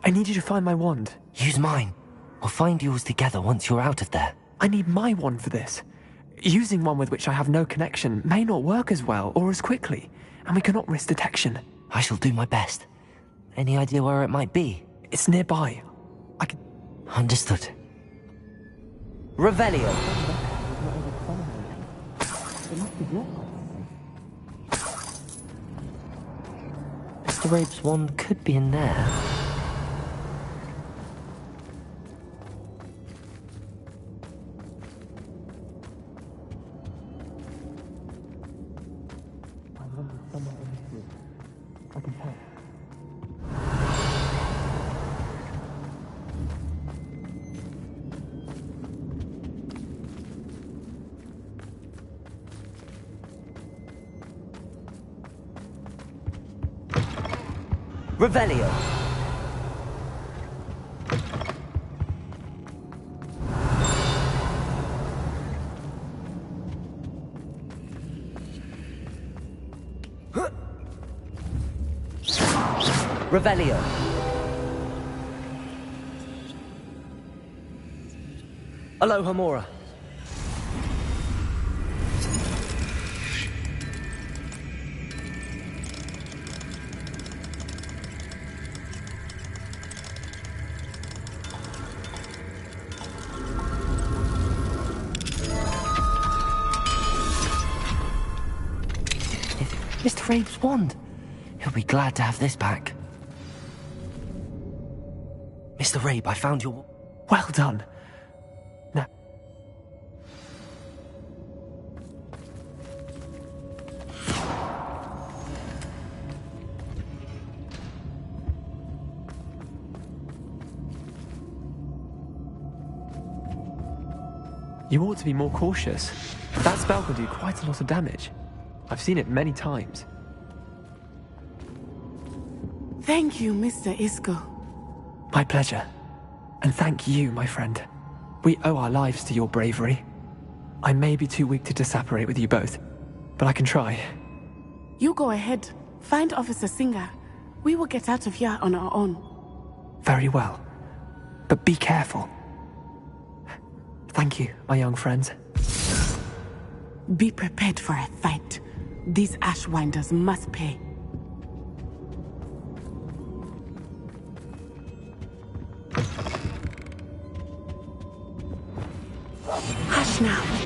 I need you to find my wand. Use mine. We'll find yours together once you're out of there. I need my wand for this. Using one with which I have no connection may not work as well or as quickly, and we cannot risk detection. I shall do my best. Any idea where it might be? It's nearby. I can... Understood. Revelio. Mr. Rabe's wand could be in there. somewhere in this room. I can tell. Revelio. Revelio. Aloha Mora. Mr. Rabe's wand. He'll be glad to have this back. Mr. Rabe, I found your... Well done. Now... You ought to be more cautious. That spell can do quite a lot of damage. I've seen it many times. Thank you, Mr. Isco. My pleasure. And thank you, my friend. We owe our lives to your bravery. I may be too weak to disapparate with you both, but I can try. You go ahead. Find Officer Singer. We will get out of here on our own. Very well. But be careful. Thank you, my young friends. Be prepared for a fight. These Ashwinders must pay. Hush now.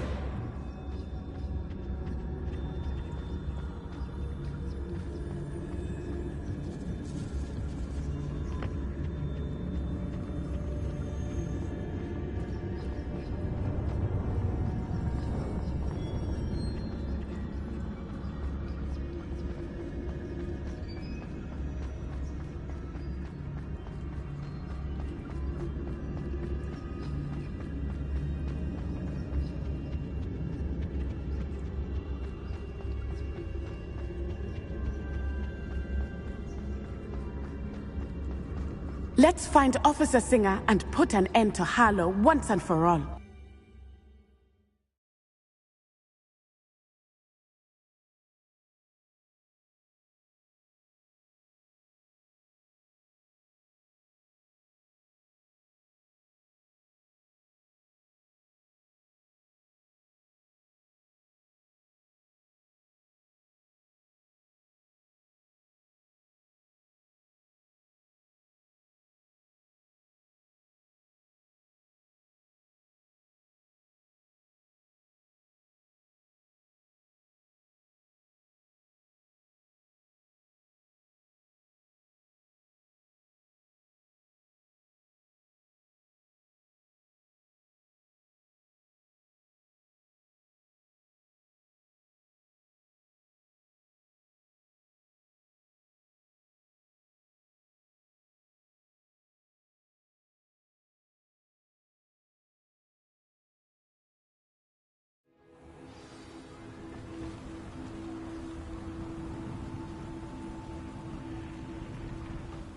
Let's find Officer Singer and put an end to Harlow once and for all.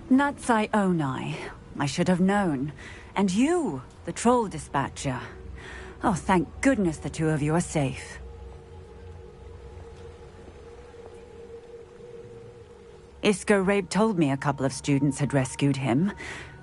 Natsai Onai. I should have known. And you, the troll dispatcher. Oh, thank goodness the two of you are safe. Isco Rabe told me a couple of students had rescued him.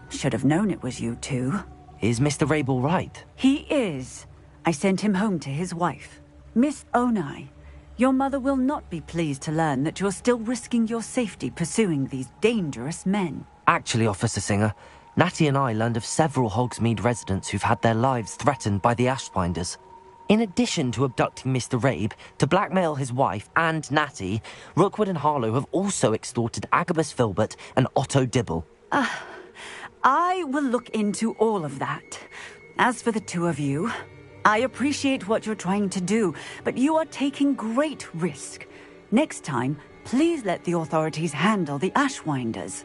Should have known it was you two. Is Mr. Rabe all right? He is. I sent him home to his wife. Miss Onai, your mother will not be pleased to learn that you're still risking your safety pursuing these dangerous men. Actually, Officer Singer, Natty and I learned of several Hogsmeade residents who've had their lives threatened by the Ashwinders. In addition to abducting Mr. Rabe to blackmail his wife and Natty, Rookwood and Harlow have also extorted Agabus Filbert and Otto Dibble. I will look into all of that. As for the two of you, I appreciate what you're trying to do, but you are taking great risk. Next time, Please let the authorities handle the Ashwinders.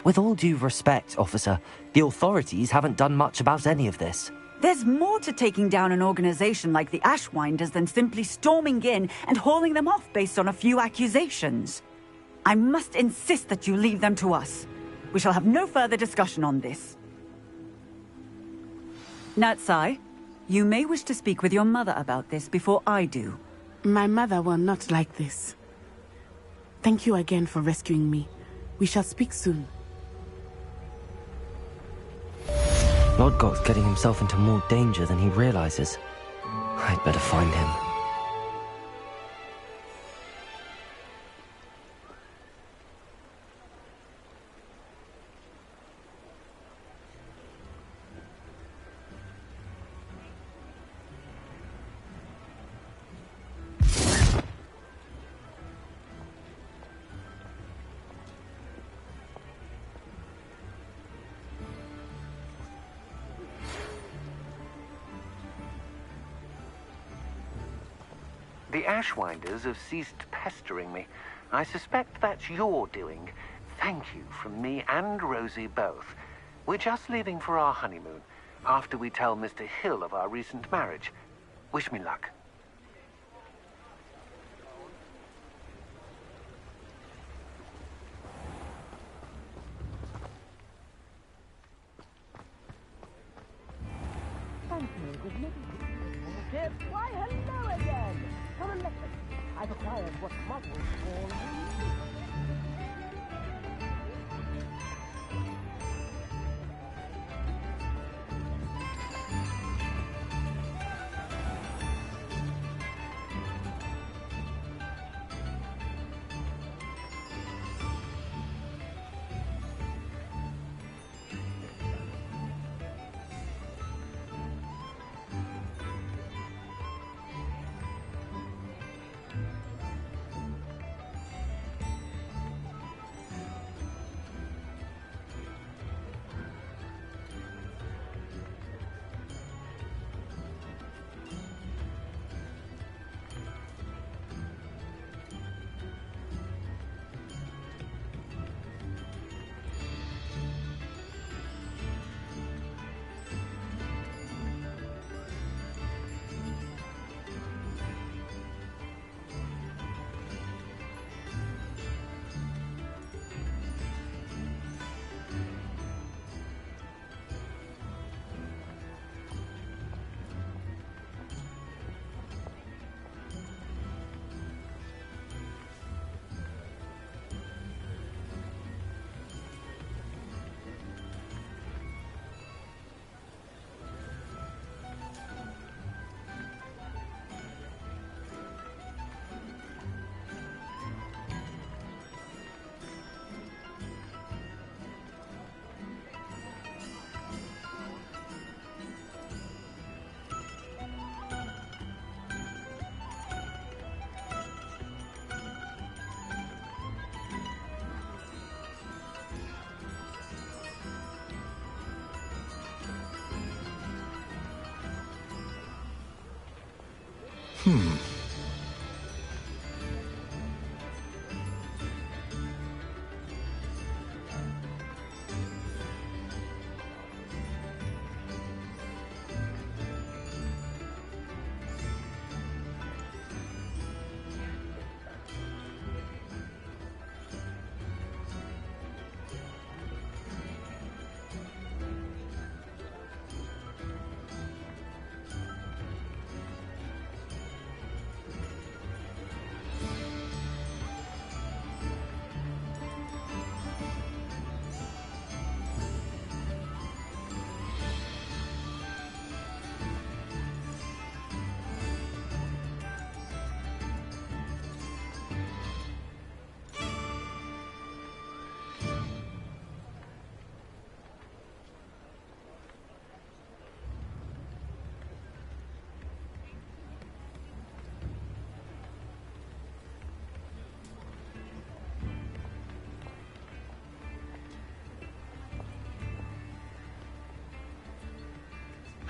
With all due respect, officer, the authorities haven't done much about any of this. There's more to taking down an organization like the Ashwinders than simply storming in and hauling them off based on a few accusations. I must insist that you leave them to us. We shall have no further discussion on this. Natsai, you may wish to speak with your mother about this before I do. My mother will not like this. Thank you again for rescuing me. We shall speak soon. Lord Gok's getting himself into more danger than he realizes. I'd better find him. The Ashwinders have ceased pestering me. I suspect that's your doing. Thank you from me and Rosie both. We're just leaving for our honeymoon, after we tell Mr. Hill of our recent marriage. Wish me luck. Why, hello again! Come and listen. I've acquired what models call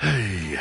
Hey.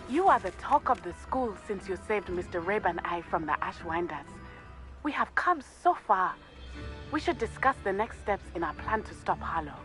You are the talk of the school since you saved Mr. Rabe and I from the Ashwinders. We have come so far. We should discuss the next steps in our plan to stop Harlow.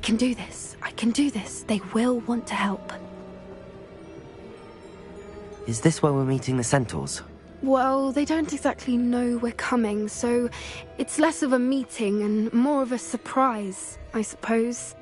can do this. I can do this. They will want to help. Is this where we're meeting the centaurs? Well, they don't exactly know we're coming, so it's less of a meeting and more of a surprise, I suppose.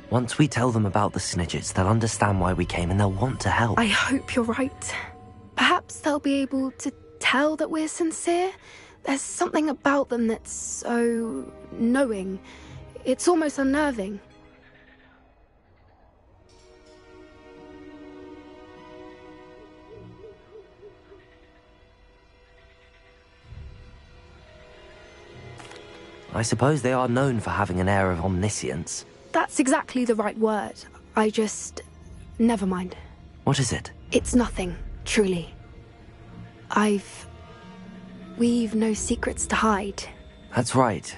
Once we tell them about the Snidgets, they'll understand why we came and they'll want to help. I hope you're right. Perhaps they'll be able to tell that we're sincere. There's something about them that's so knowing. It's almost unnerving. I suppose they are known for having an air of omniscience. That's exactly the right word. Never mind. What is it? It's nothing, truly. We've no secrets to hide. That's right.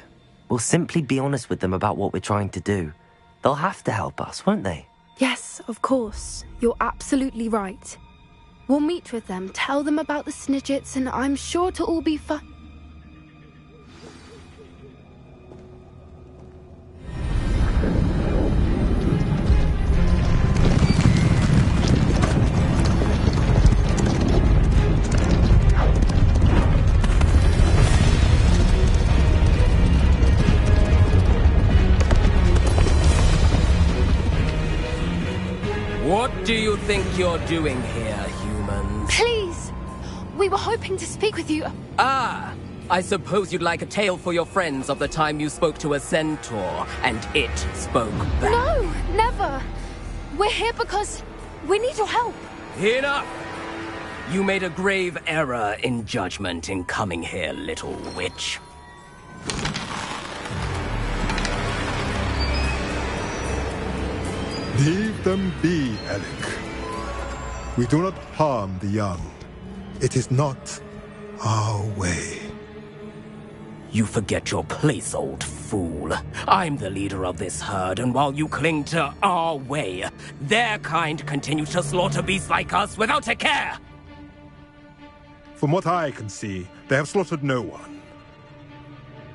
We'll simply be honest with them about what we're trying to do. They'll have to help us, won't they? Yes, of course. You're absolutely right. We'll meet with them, tell them about the Snidgets, and I'm sure to all be fun. What do you think you're doing here, humans? Please! We were hoping to speak with you. Ah! I suppose you'd like a tale for your friends of the time you spoke to a centaur, and it spoke back. No! Never! We're here because we need your help. Enough! You made a grave error in judgment in coming here, little witch. Leave them be, Alec. We do not harm the young. It is not our way. You forget your place, old fool. I'm the leader of this herd, and while you cling to our way, their kind continue to slaughter beasts like us without a care! From what I can see, they have slaughtered no one.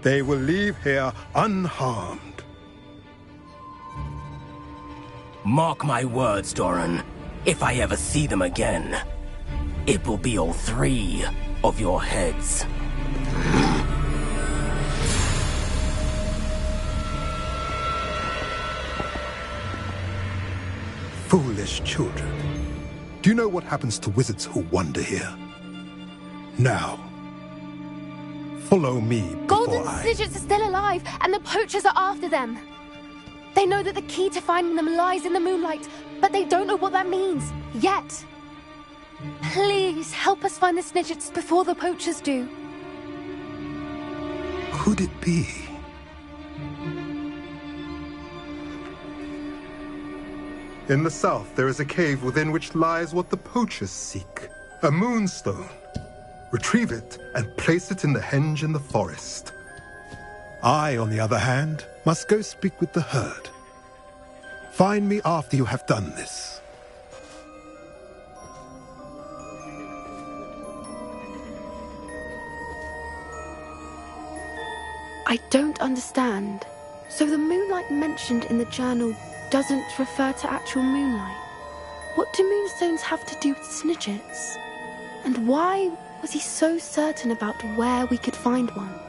They will leave here unharmed. Mark my words, Doran. If I ever see them again, it will be all three of your heads. Foolish children. Do you know what happens to wizards who wander here? Now, follow me Golden Snidgets are still alive, and the poachers are after them. They know that the key to finding them lies in the moonlight, but they don't know what that means, yet. Please, help us find the Snidgets before the poachers do. Could it be? In the south, there is a cave within which lies what the poachers seek. A moonstone. Retrieve it and place it in the henge in the forest. I, on the other hand, must go speak with the herd. Find me after you have done this. I don't understand. So the moonlight mentioned in the journal doesn't refer to actual moonlight. What do moonstones have to do with Snidgets? And why was he so certain about where we could find one?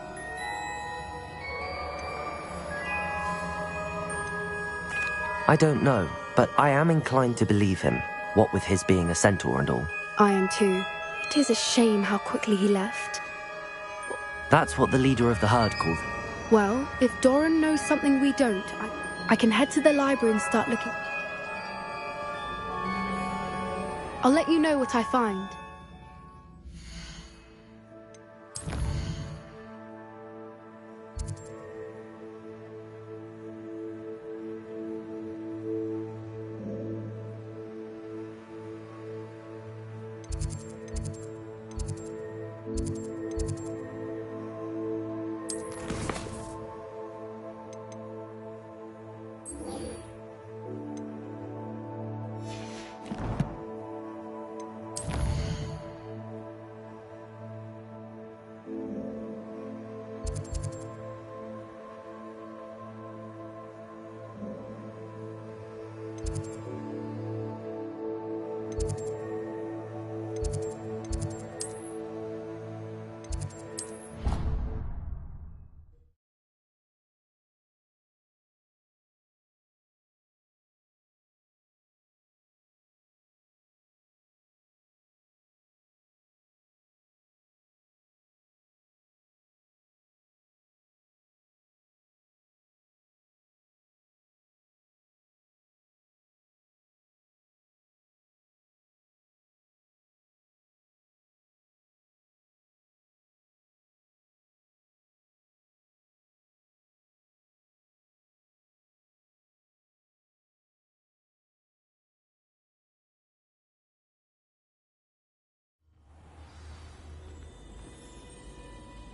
I don't know, but I am inclined to believe him, what with his being a centaur and all. I am too. It is a shame how quickly he left. That's what the leader of the herd called it. Well, if Doran knows something we don't, I can head to the library and start looking. I'll let you know what I find.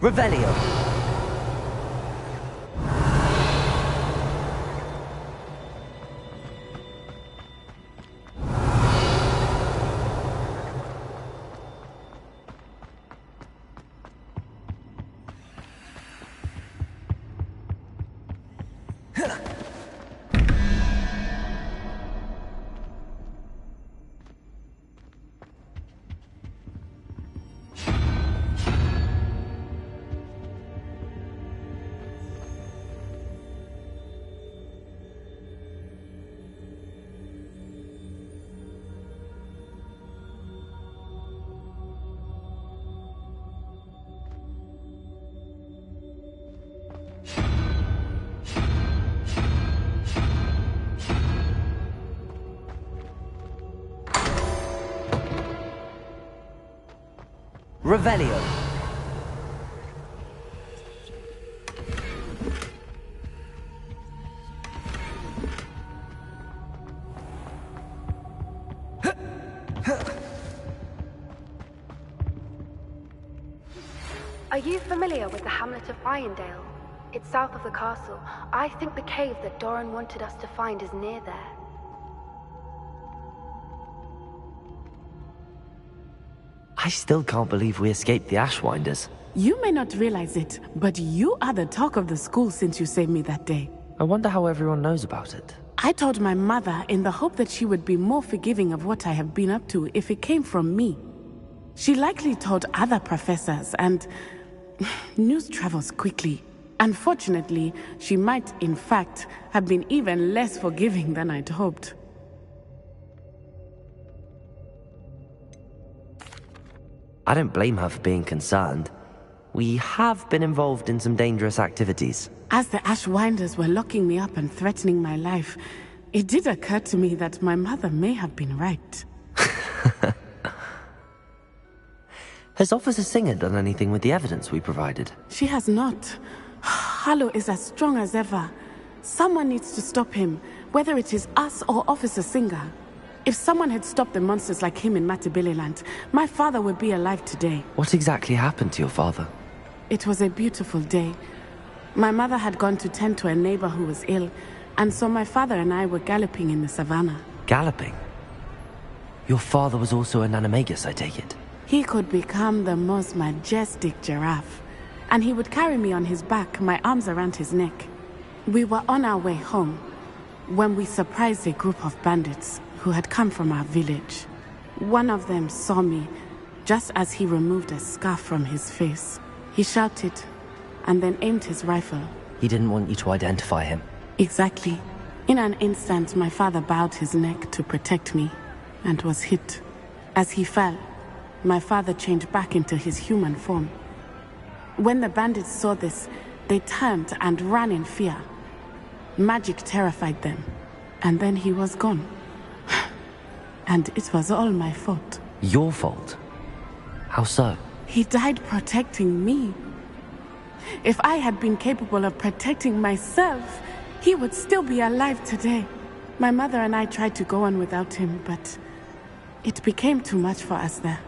Revelio! Revelio. Are you familiar with the hamlet of Irondale? It's south of the castle. I think the cave that Doran wanted us to find is near there. I still can't believe we escaped the Ashwinders. You may not realize it, but you are the talk of the school since you saved me that day. I wonder how everyone knows about it. I told my mother in the hope that she would be more forgiving of what I have been up to if it came from me. She likely told other professors, and news travels quickly. Unfortunately, she might, in fact, have been even less forgiving than I'd hoped. I don't blame her for being concerned. We have been involved in some dangerous activities. As the Ashwinders were locking me up and threatening my life, it did occur to me that my mother may have been right. Has Officer Singer done anything with the evidence we provided? She has not. Harlow is as strong as ever. Someone needs to stop him, whether it is us or Officer Singer. If someone had stopped the monsters like him in Matabeleland, my father would be alive today. What exactly happened to your father? It was a beautiful day. My mother had gone to tend to a neighbor who was ill, and so my father and I were galloping in the savannah. Galloping? Your father was also an animagus, I take it? He could become the most majestic giraffe, and he would carry me on his back, my arms around his neck. We were on our way home when we surprised a group of bandits who had come from our village. One of them saw me just as he removed a scarf from his face. He shouted and then aimed his rifle. He didn't want you to identify him. Exactly. In an instant, my father bowed his neck to protect me and was hit. As he fell, my father changed back into his human form. When the bandits saw this, they turned and ran in fear. Magic terrified them, and then he was gone. And it was all my fault. Your fault? How so? He died protecting me. If I had been capable of protecting myself, he would still be alive today. My mother and I tried to go on without him, but it became too much for us there.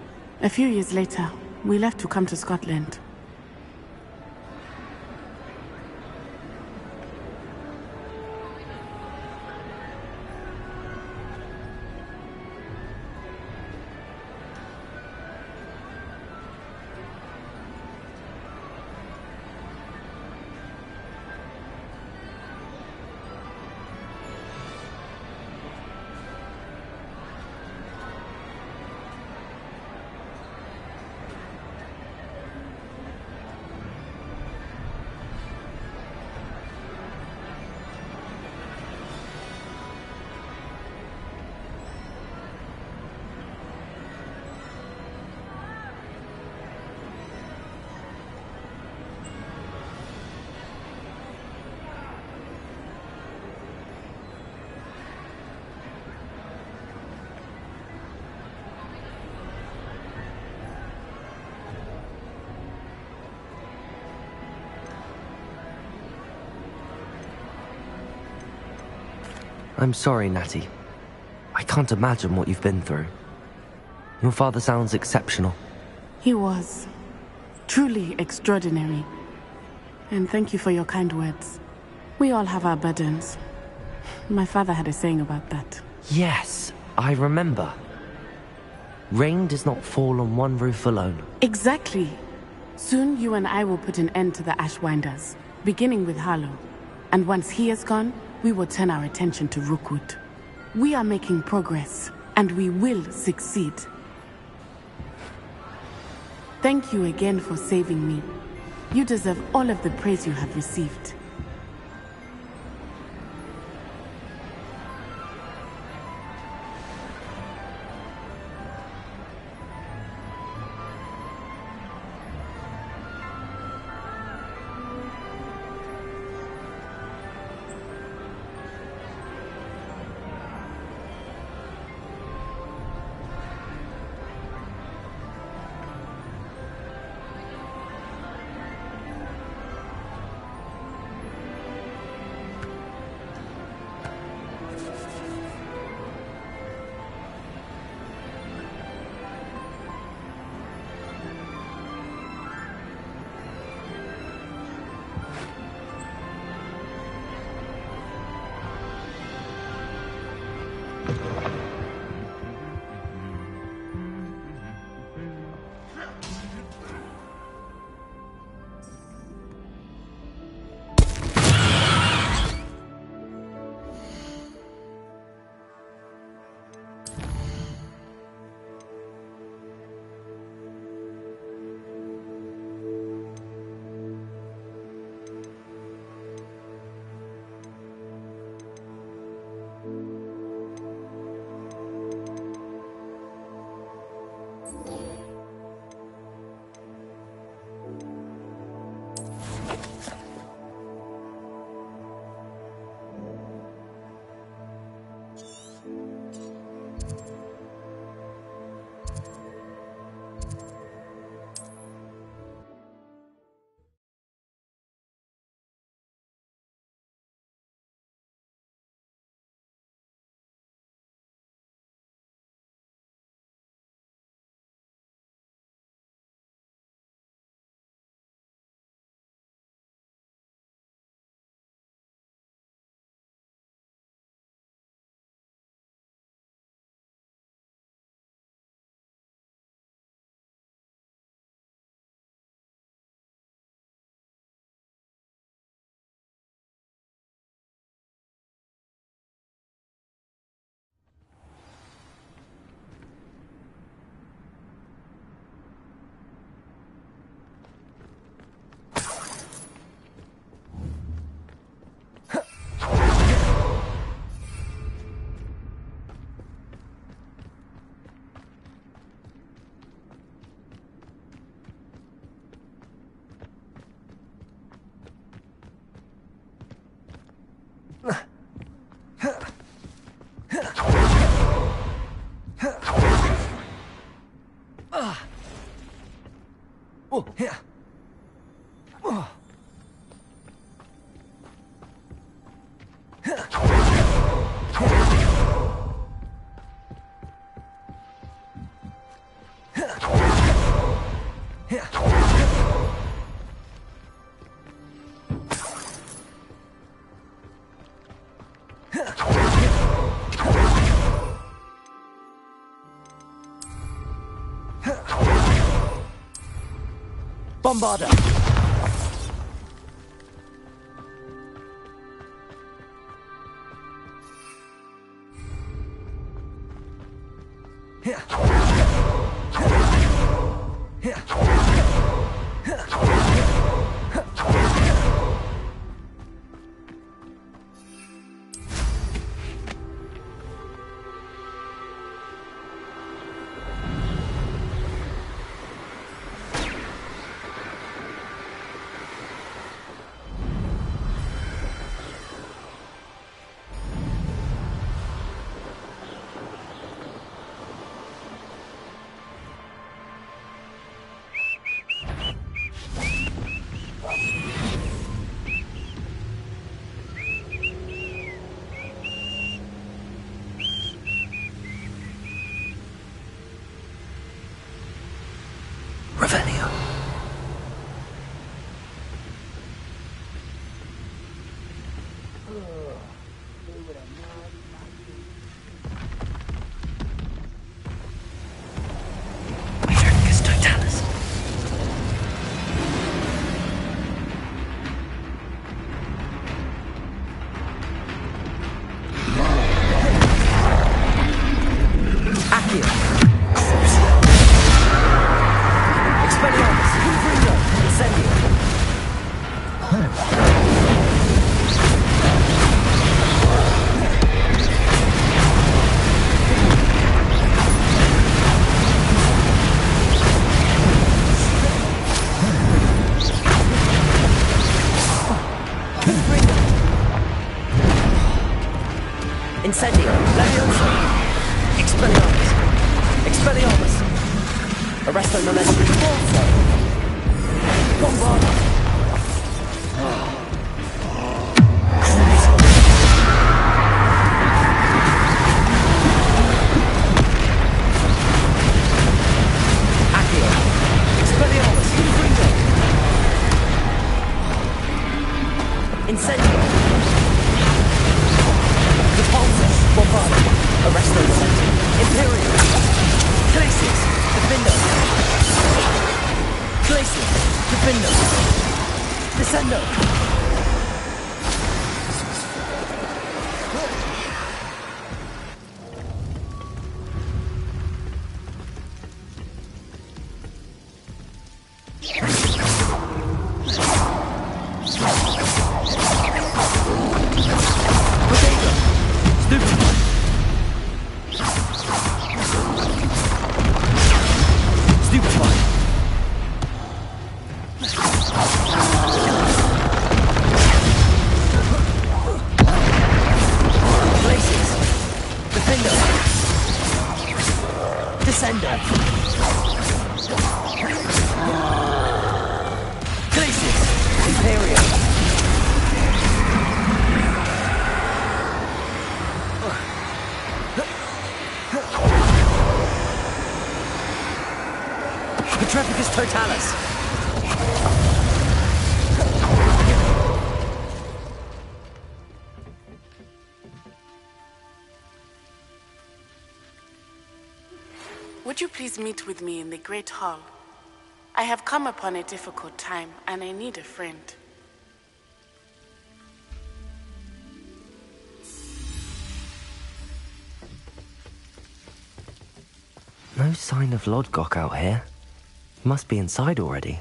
A few years later, we left to come to Scotland. I'm sorry, Natty. I can't imagine what you've been through. Your father sounds exceptional. He was. Truly extraordinary. And thank you for your kind words. We all have our burdens. My father had a saying about that. Yes, I remember. Rain does not fall on one roof alone. Exactly. Soon you and I will put an end to the Ashwinders, beginning with Harlow. And once he is gone, we will turn our attention to Rookwood. We are making progress, and we will succeed. Thank you again for saving me. You deserve all of the praise you have received. Oh, here. Oh. Bombarder! Here. Here. Revelio. Matricus Totalis. Accio. Expelliarmus, Confringo, Incendio. Confringo. Incendio, Leviosa. Expelliarmus. Expelliarmus. Arresto Momentum. Forza. Bombarda. Accio. Expelliarmus. Confringo. Incendio. Repulsor. Bombarda. Arresto Momentum. Imperial. Glacius. Defender. Glacius. Defender. Descendo. Descender. Glacius. Imperial. Petrificus Totalis. Would you please meet with me in the Great Hall? I have come upon a difficult time, and I need a friend. No sign of Lodgok out here. He must be inside already.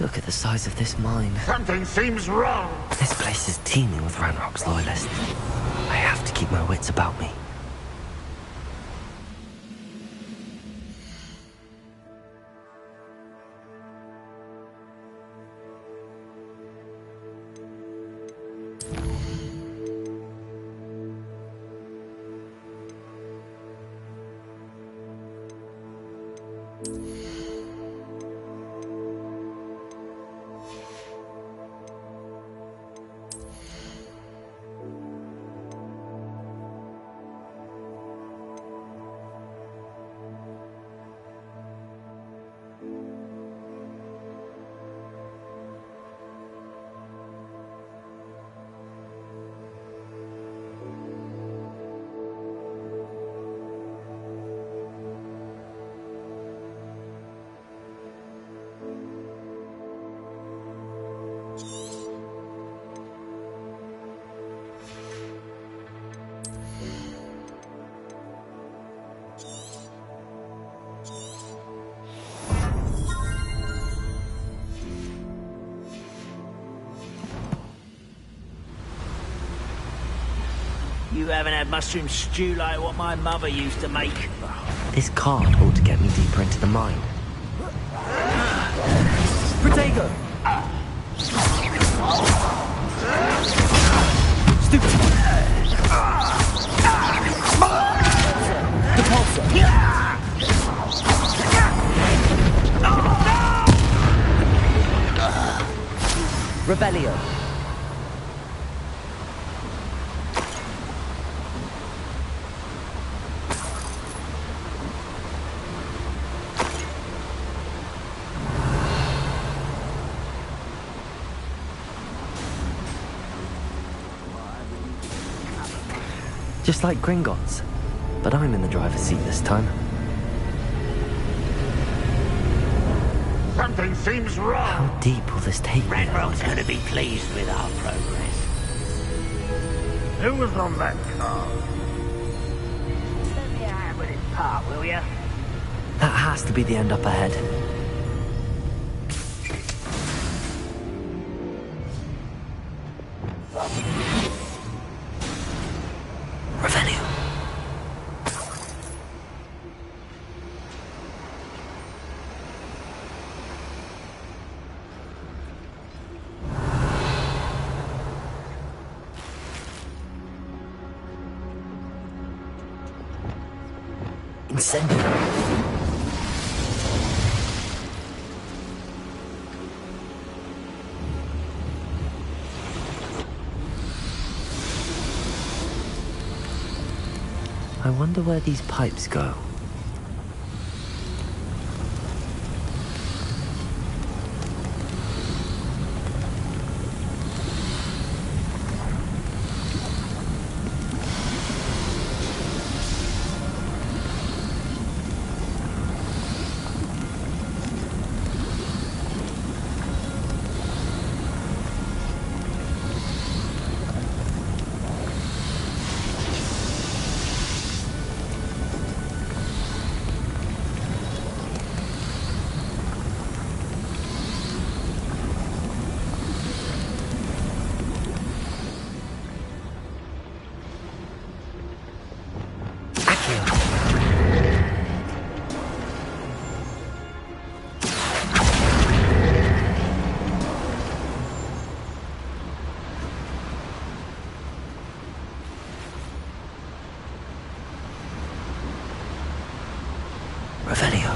look at the size of this mine. Something seems wrong. This place is teeming with Ranrock's loyalists. I have to keep my wits about me. You haven't had mushroom stew like what my mother used to make. This card ought to get me deeper into the mine. Protego! Stupid! Rebellion. Just like Gringotts, but I'm in the driver's seat this time. Something seems wrong. How deep will this take me? Ranrock's going to be pleased with our progress. Who was on that car? Let me out with his part, will ya? That has to be the end up ahead. Revelio. Incendio. I wonder where these pipes go. Revelio.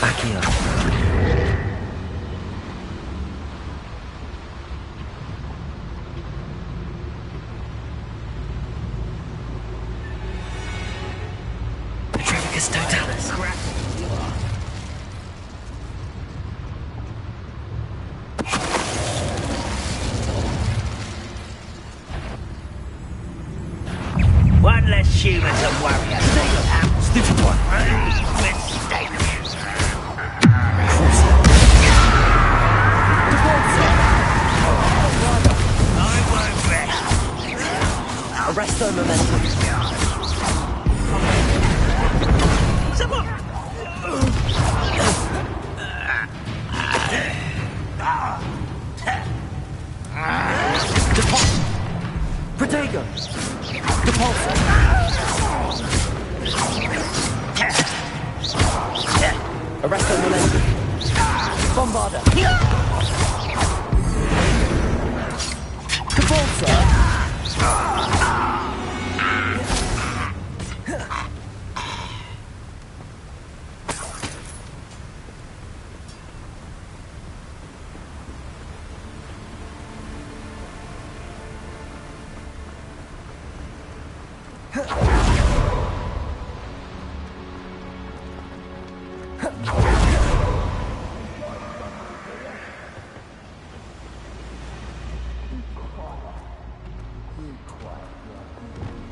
Accio. Petrevicus totalis. One less human to worry about. Stupid one. Mistake. Arresto momentum. Protego! Depulso! Arresto momentum. Bombarda! Depulso!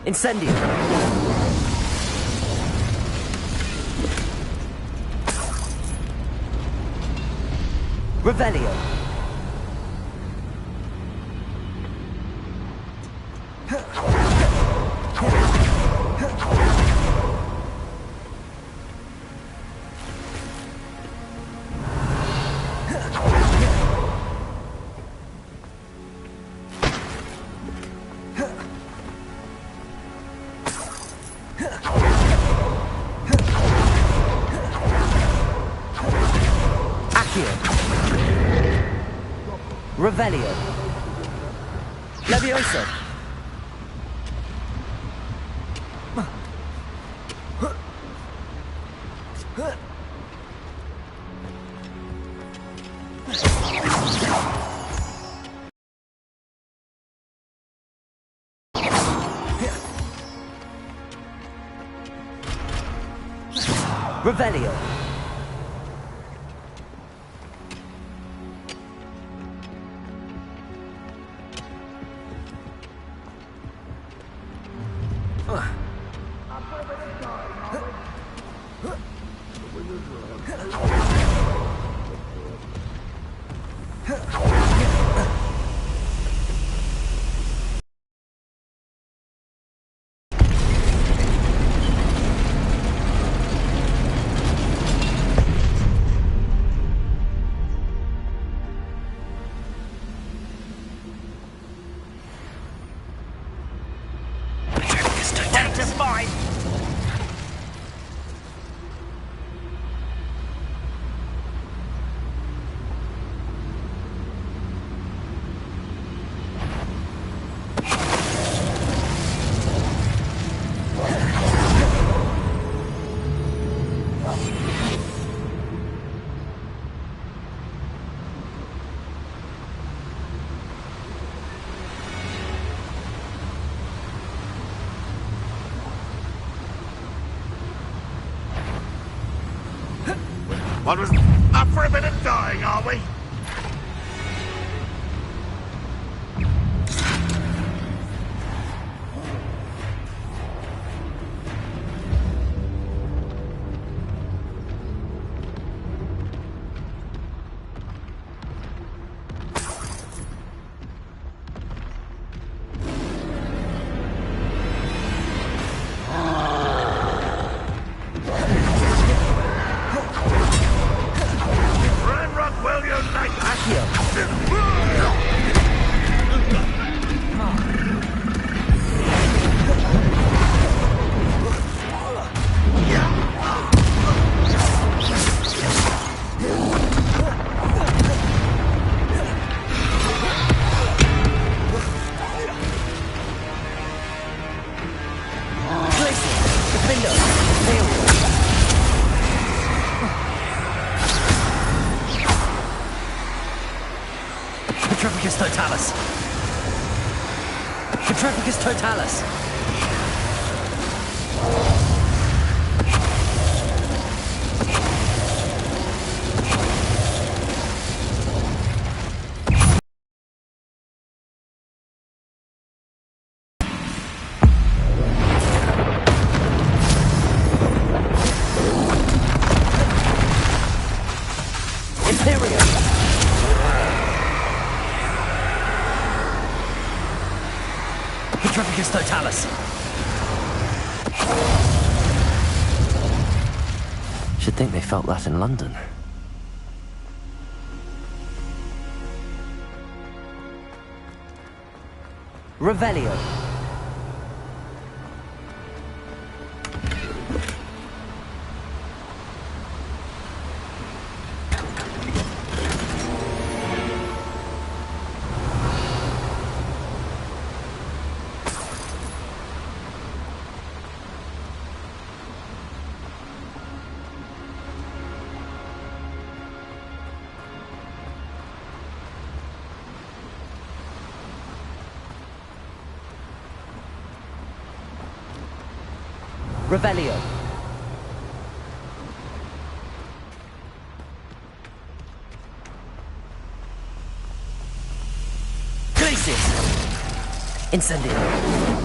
Incendio! Revelio! Revelio. Levioso. Revelio. What was up for a bit of dying, are we? Totalis. Petrificus Totalis. Petrificus Totalis! Should think they felt that in London. Revelio. Revelio. Glacius! Incendio.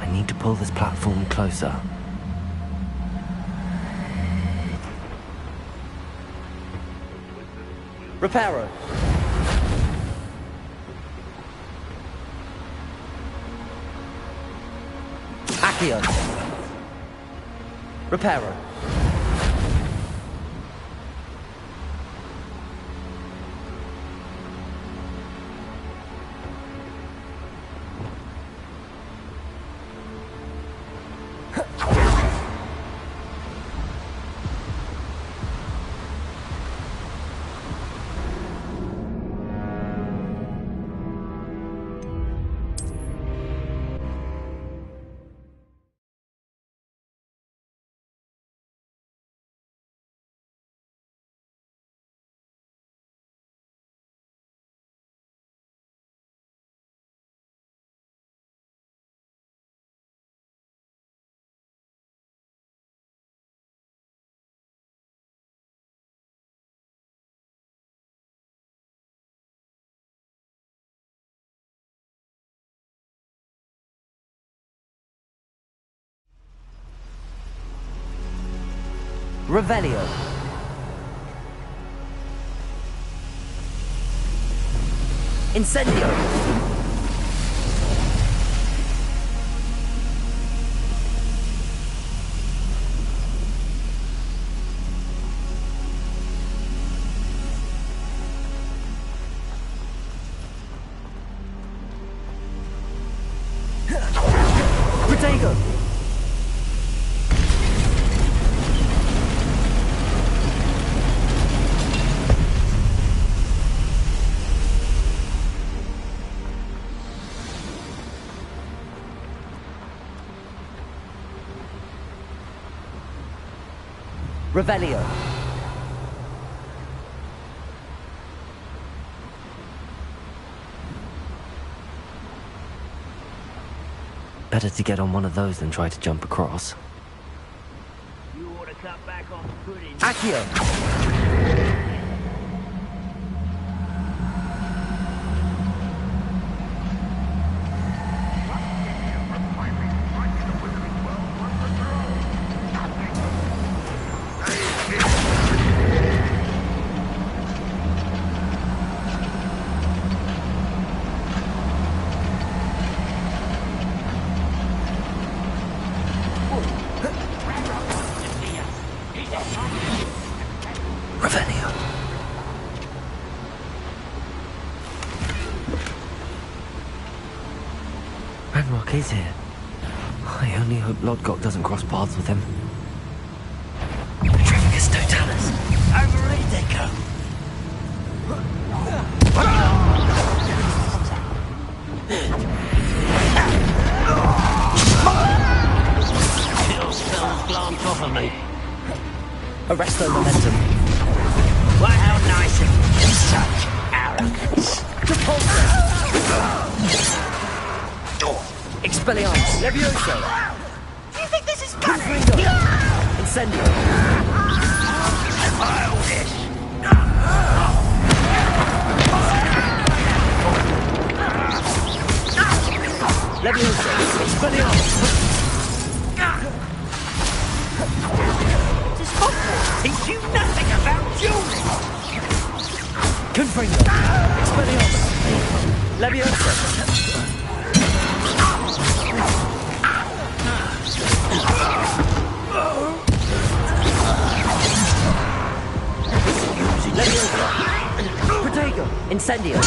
I need to pull this platform closer. Reparo. Accio. Reparo. Revelio. Incendio. Protego. Revelio. Better to get on one of those than try to jump across. You ought to cut back on pudding. Accio. Revelio. Ranrock is here. I only hope Lodgok doesn't cross paths with him. Petrificus Totalis. Overread they go. Chill spells glance off of me. Arrest the momentum. What, how nice of you. Such arrogance. Expelliarmus! Levioso! Do you think this is funny? Incendio! Levioso! Expelliarmus! Does Hogwarts teach you nothing about dueling? Confringo! Expelliarmus! Levioso! Levioso! Protego! Incendio!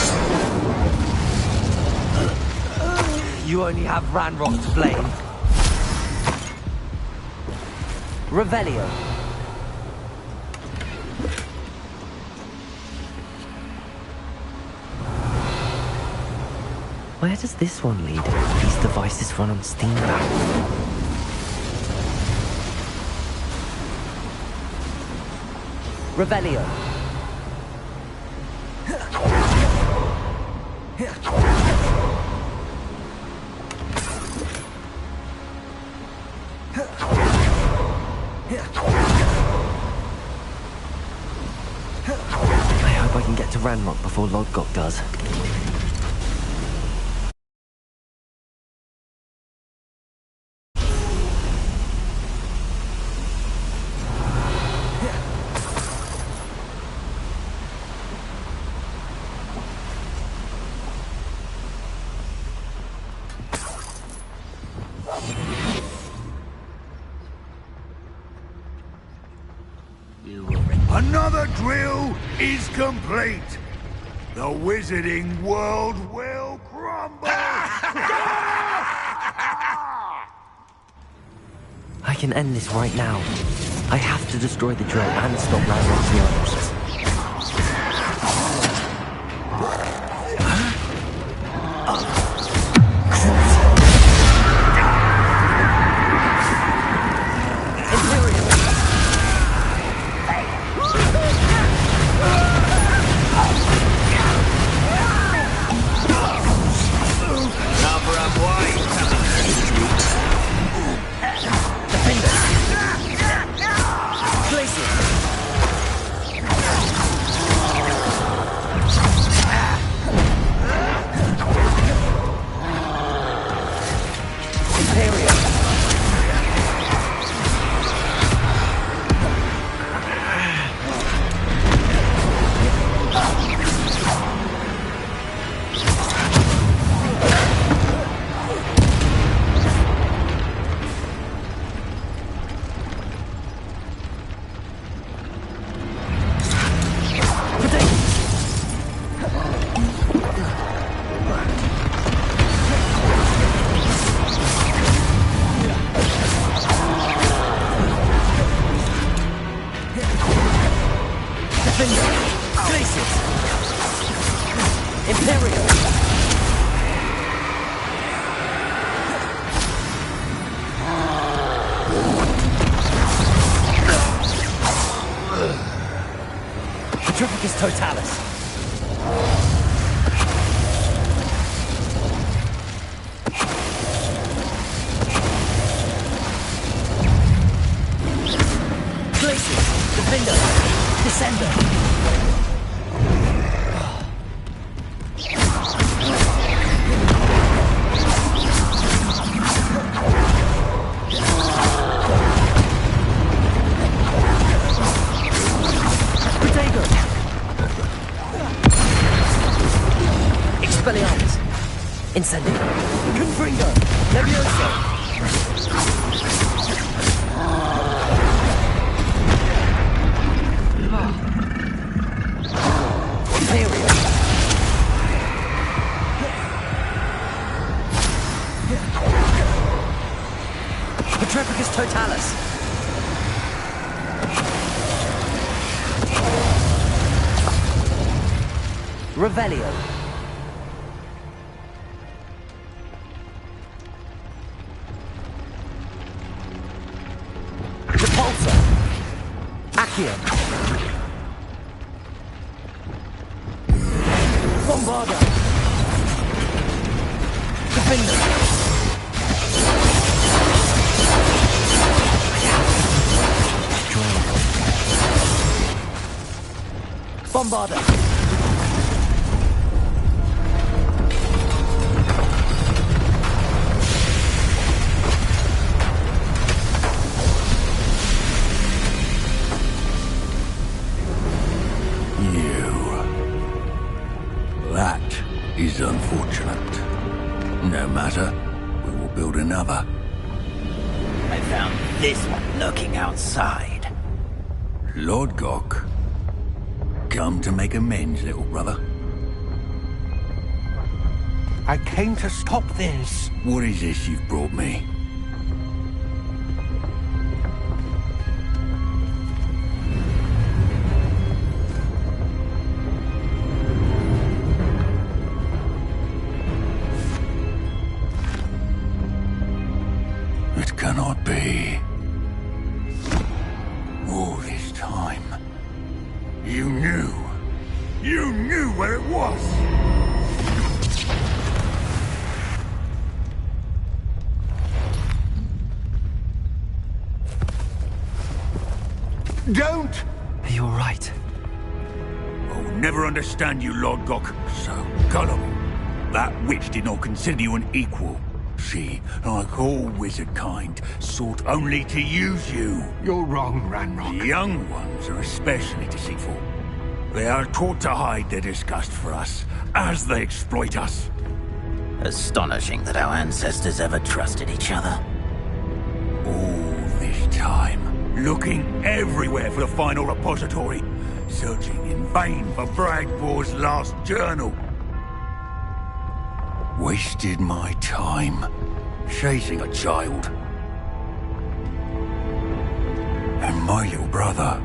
You only have Ranrock to blame. Revelio! Where does this one lead? These devices run on steam batteries. Revelio! I hope I can get to Ranrock before Lodgok does. Another drill is complete. The wizarding world will crumble. I can end this right now. I have to destroy the drill and stop Ranrock's launches. Totalis. Glacius, Defender, Descender. Expelliarmus. Incendio. Confringo. Levioso. Imperial. Petrepicus Totalis. Revelio. Repulsor. Accio. Bombarder! Defender! Bombarder! That is unfortunate. No matter, we will build another. I found this one lurking outside. Lord Gok, come to make amends, little brother. I came to stop this. What is this you've brought me? It cannot be. All this time, you knew. You knew where it was. Don't! Are you all right? I will never understand you, Lord Gok. So gullible. That witch did not consider you an equal. She, like all wizard kind, sought only to use you. You're wrong, Ranrock. The young ones are especially deceitful. They are taught to hide their disgust for us, as they exploit us. Astonishing that our ancestors ever trusted each other. All this time, looking everywhere for the final repository, searching in vain for Bragbor's last journal. Wasted my time, chasing a child. And my little brother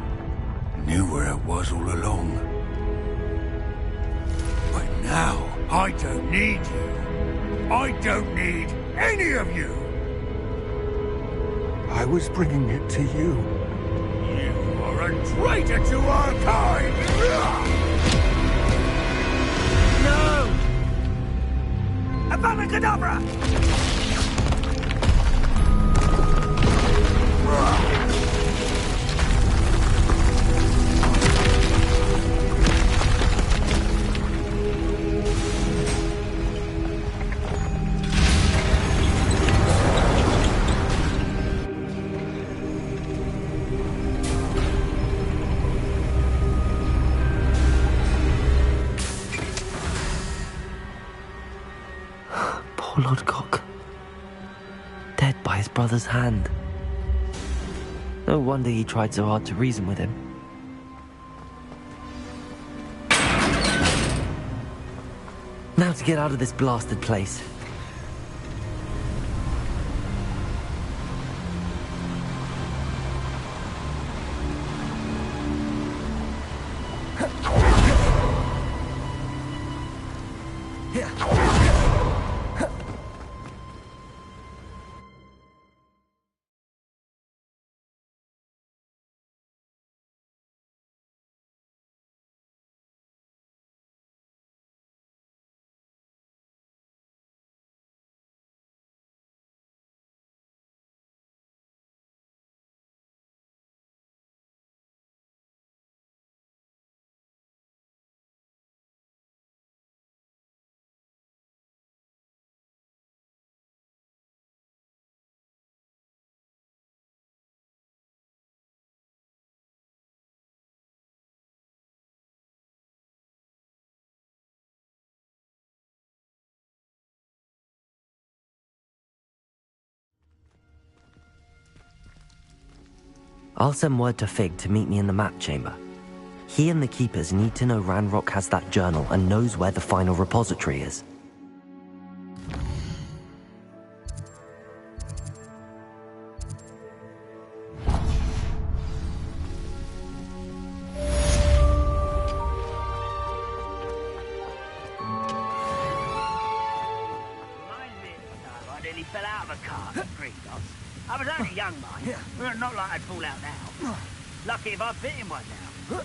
knew where it was all along. But now, I don't need you. I don't need any of you. I was bringing it to you. You are a traitor to our kind! No! Avada Kedavra! Poor Lord Gok. Dead by his brother's hand. No wonder he tried so hard to reason with him. Now to get out of this blasted place. I'll send word to Fig to meet me in the map chamber. He and the Keepers need to know Ranrock has that journal and knows where the final repository is. I nearly fell out of a cart at Gringotts. I was only young, mind. Not like I'd fall out now. Lucky if I fit in one now.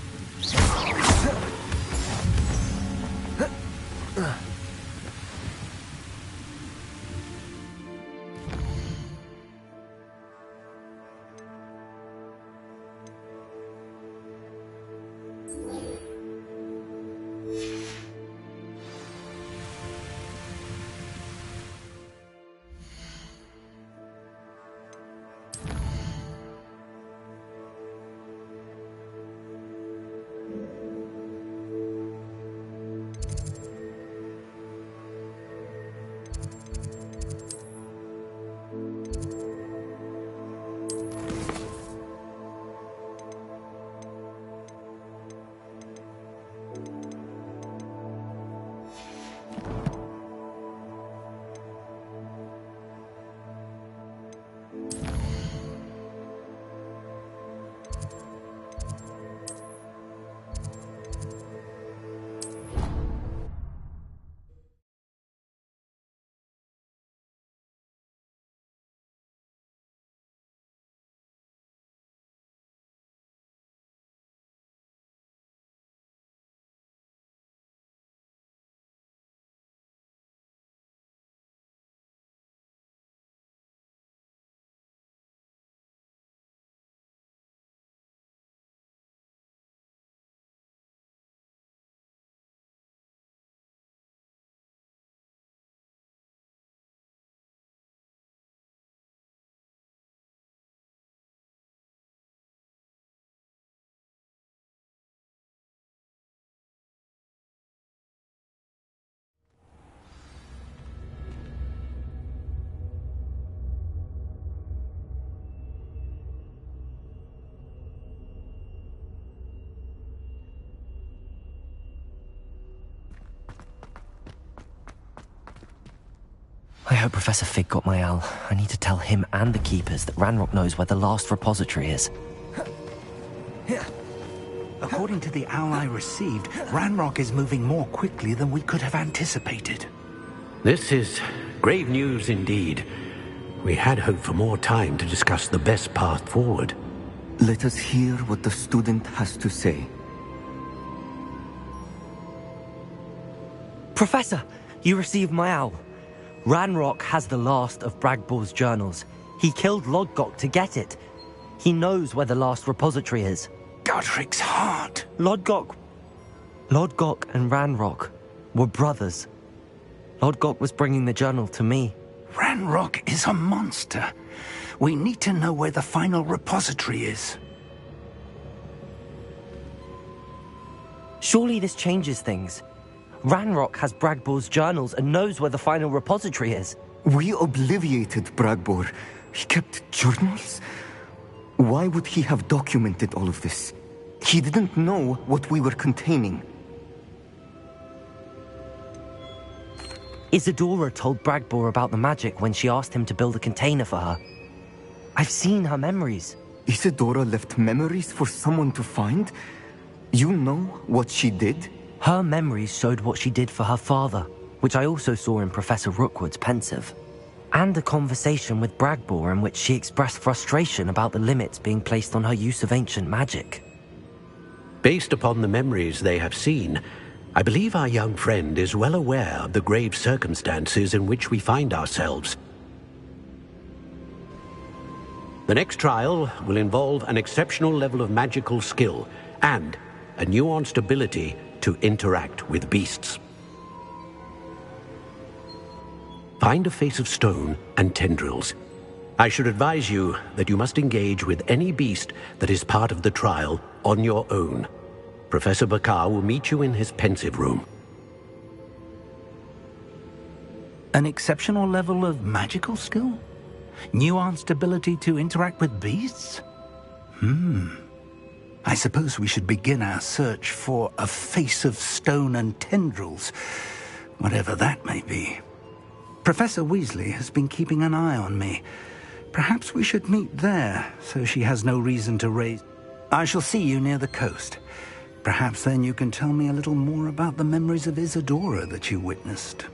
I hope Professor Fig got my owl. I need to tell him and the Keepers that Ranrock knows where the last repository is. According to the owl I received, Ranrock is moving more quickly than we could have anticipated. This is grave news indeed. We had hoped for more time to discuss the best path forward. Let us hear what the student has to say. Professor, you received my owl. Ranrock has the last of Bragbor's journals. He killed Lodgok to get it. He knows where the last repository is. Godric's heart. Lodgok and Ranrock were brothers. Lodgok was bringing the journal to me. Ranrock is a monster. We need to know where the final repository is. Surely this changes things. Ranrock has Bragbor's journals and knows where the final repository is. We obliviated Bragbor. He kept journals? Why would he have documented all of this? He didn't know what we were containing. Isadora told Bragbor about the magic when she asked him to build a container for her. I've seen her memories. Isadora left memories for someone to find? You know what she did? Her memories showed what she did for her father, which I also saw in Professor Rookwood's pensive. And a conversation with Bragbor in which she expressed frustration about the limits being placed on her use of ancient magic. Based upon the memories they have seen, I believe our young friend is well aware of the grave circumstances in which we find ourselves. The next trial will involve an exceptional level of magical skill and a nuanced ability to interact with beasts. Find a face of stone and tendrils. I should advise you that you must engage with any beast that is part of the trial on your own. Professor Bakar will meet you in his pensive room. An exceptional level of magical skill? Nuanced ability to interact with beasts? I suppose we should begin our search for a face of stone and tendrils, whatever that may be. Professor Weasley has been keeping an eye on me. Perhaps we should meet there, so she has no reason to raise... I shall see you near the coast. Perhaps then you can tell me a little more about the memories of Isadora that you witnessed.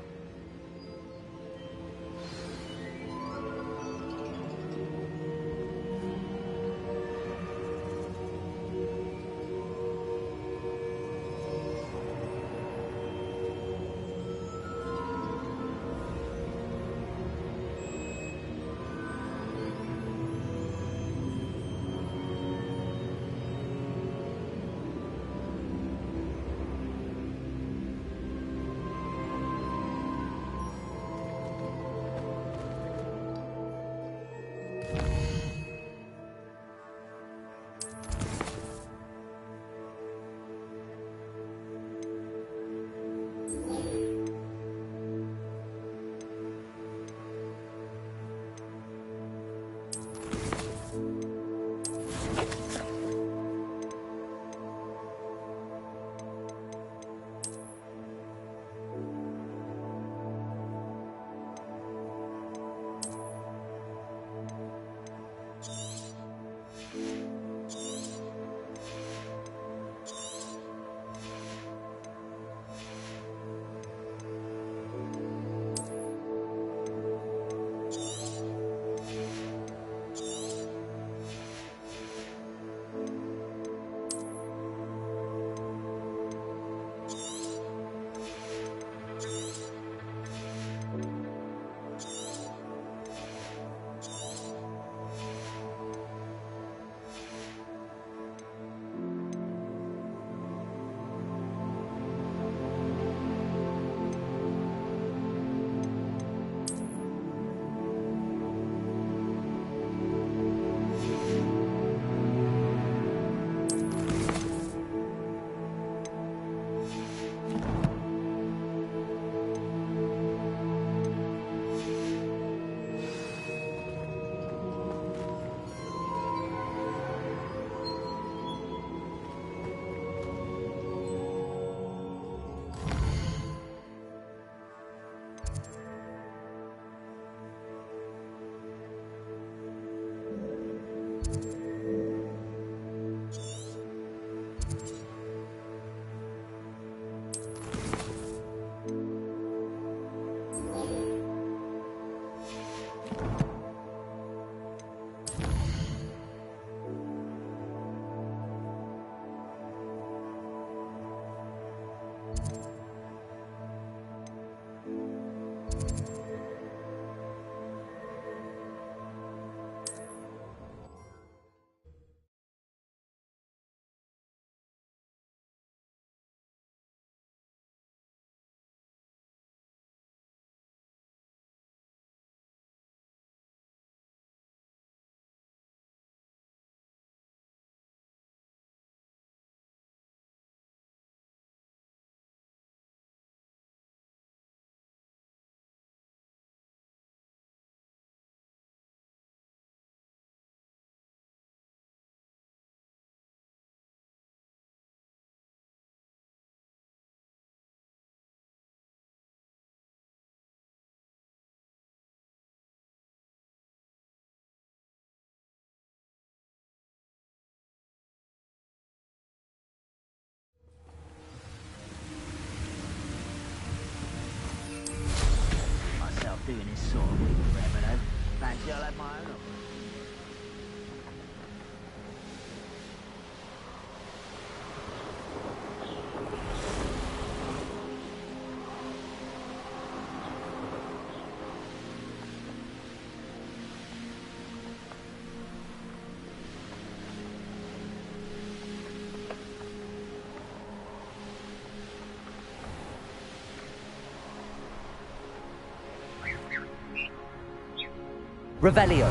saw me forever, though. Fancy I'll have my own. Revelio.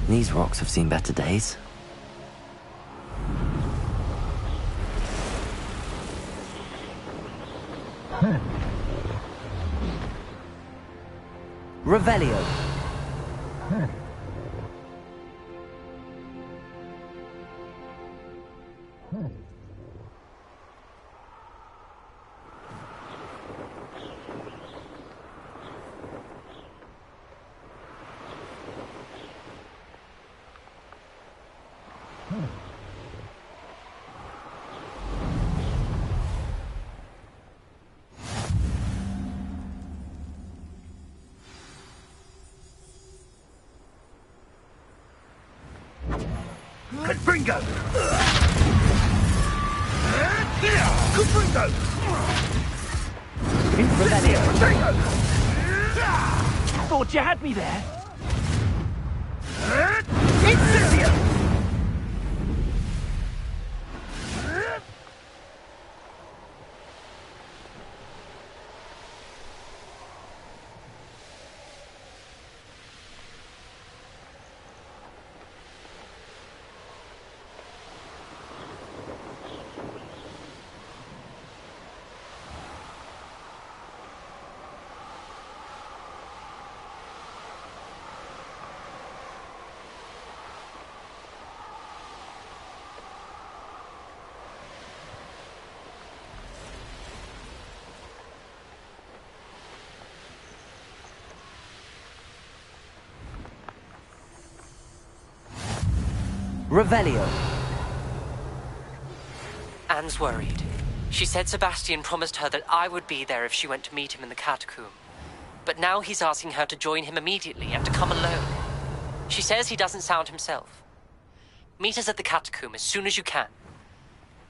These rocks have seen better days. Revelio. Confringo! Confringo! Revelio. Thought you had me there. Incendio! Revelio. Anne's worried. She said Sebastian promised her that I would be there if she went to meet him in the catacomb. But now he's asking her to join him immediately and to come alone. She says he doesn't sound himself. Meet us at the catacomb as soon as you can.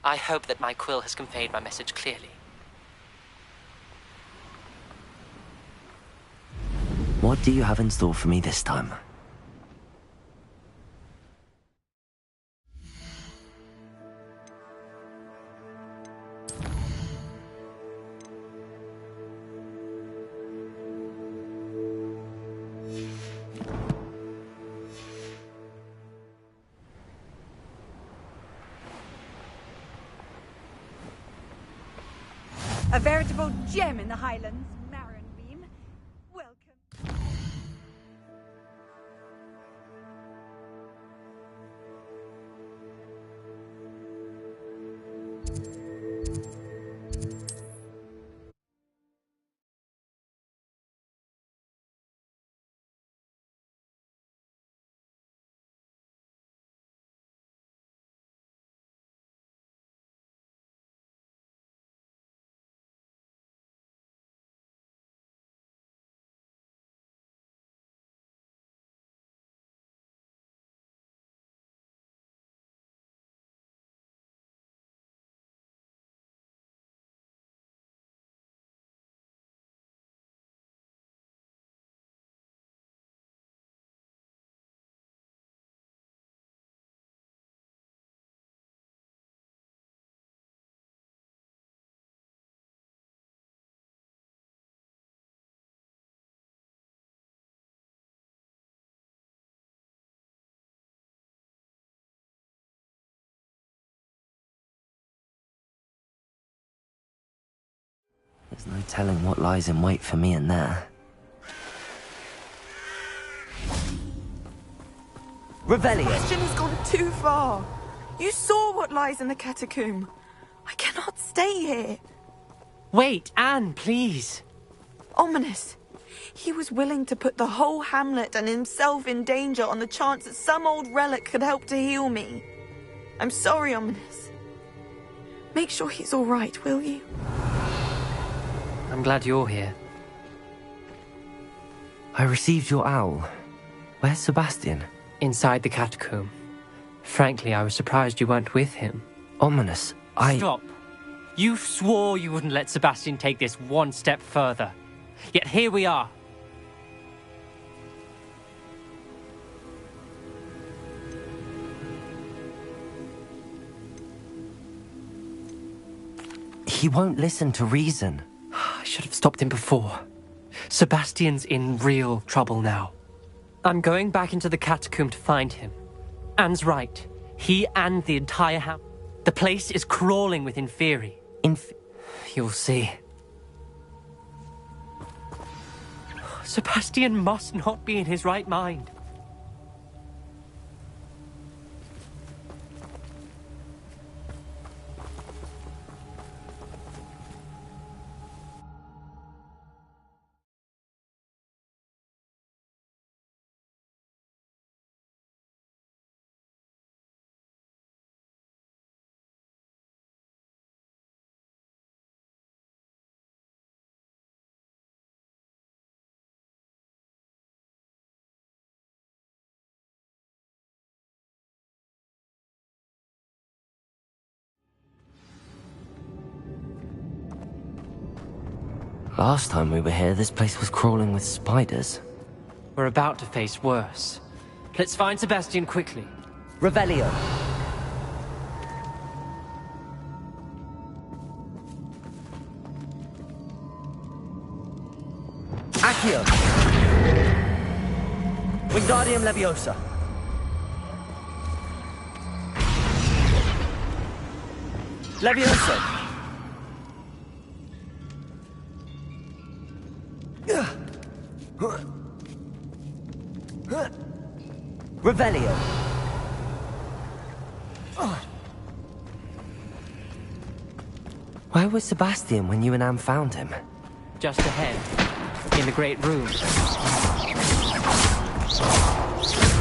I hope that my quill has conveyed my message clearly. What do you have in store for me this time? A veritable gem in the Highlands, Marinbeam. Welcome. There's no telling what lies in wait for me in there. Revelio. Sebastian has gone too far. You saw what lies in the catacomb. I cannot stay here. Wait, Anne, please. Ominous. He was willing to put the whole hamlet and himself in danger on the chance that some old relic could help to heal me. I'm sorry, Ominous. Make sure he's all right, will you? I'm glad you're here. I received your owl. Where's Sebastian? Inside the catacomb. Frankly, I was surprised you weren't with him. Ominous, Stop. You swore you wouldn't let Sebastian take this one step further. Yet here we are. He won't listen to reason. I should have stopped him before. Sebastian's in real trouble now. I'm going back into the catacomb to find him. Anne's right. He and the entire the place is crawling with Inferi. You'll see. Sebastian must not be in his right mind. Last time we were here, this place was crawling with spiders. We're about to face worse. Let's find Sebastian quickly. Revelio. Accio. Wingardium Leviosa. Leviosa. Revelio. Where was Sebastian when you and Anne found him? Just ahead, in the great room.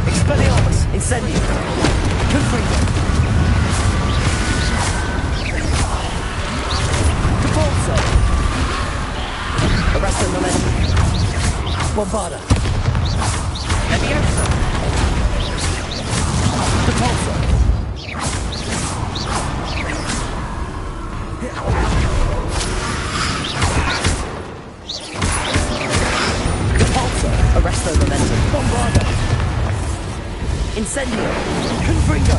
Expelliarmus, Incendio. Confringo. Capulso. Arresto Momentum. Bombarda. Leviosa. Capulso. Capulso. Arresto Momentum. Bombarda. Incendio. Confringo.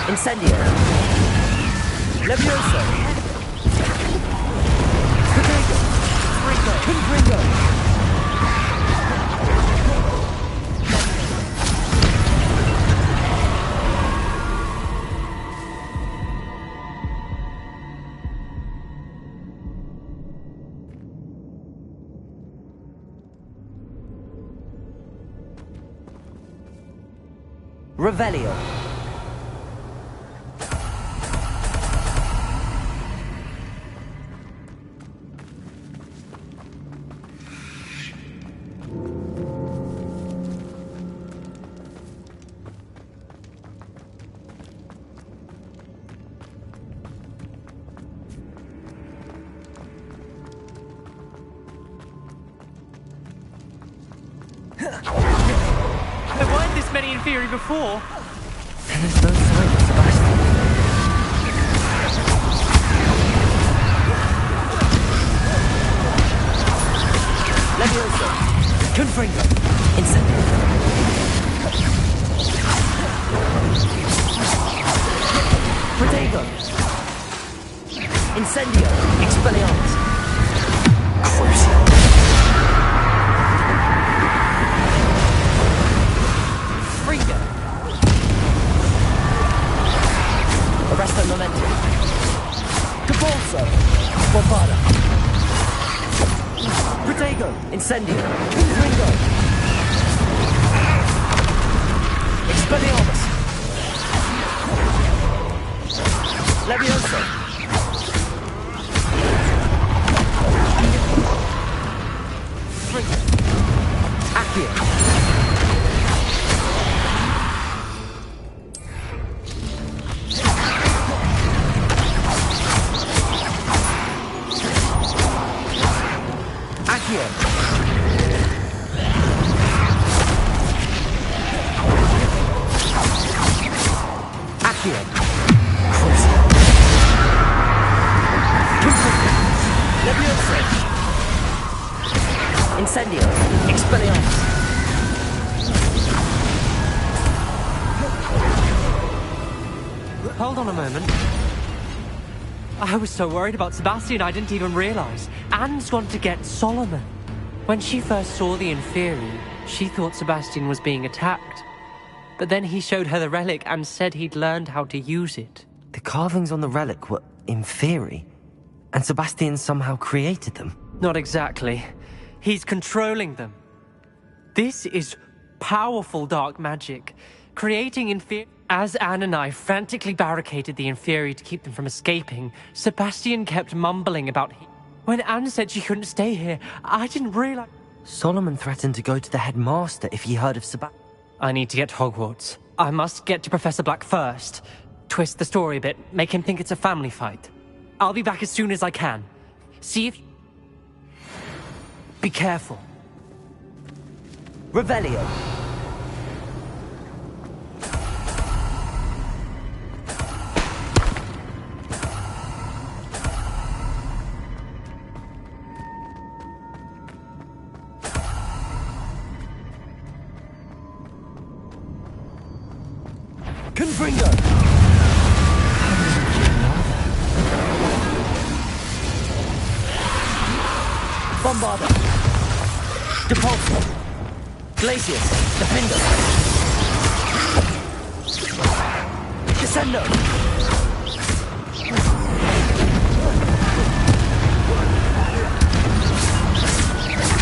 Incendio. Leviosa. Confringo. Revelio. There weren't this many Inferi before. And there's no sign of Sebastian. Leviosa. Confringo. Incendio. Protego. Incendio. Expelliarmus. Crucio. Fringo. Arresto Momentum. Capulso. Bombarda. Protego! Incendio! Confringo! Expelliarmus! Levioso! Accio! Accio! Accio! Levioso! Incendio! Expelliarmus! Hold on a moment. I was so worried about Sebastian I didn't even realize. Anne's gone to get Solomon. When she first saw the Inferi, she thought Sebastian was being attacked. But then he showed her the relic and said he'd learned how to use it. The carvings on the relic were Inferi, and Sebastian somehow created them. Not exactly. He's controlling them. This is powerful dark magic, creating Inferi. As Anne and I frantically barricaded the Inferi to keep them from escaping, Sebastian kept mumbling about When Anne said she couldn't stay here, I didn't realize... Solomon threatened to go to the headmaster if he heard of Sebastian. I need to get to Hogwarts. I must get to Professor Black first. Twist the story a bit, make him think it's a family fight. I'll be back as soon as I can. See if... Be careful. Revelio. Confringo! Bombarda! Depulso! Glacius! Defendo! Descendo!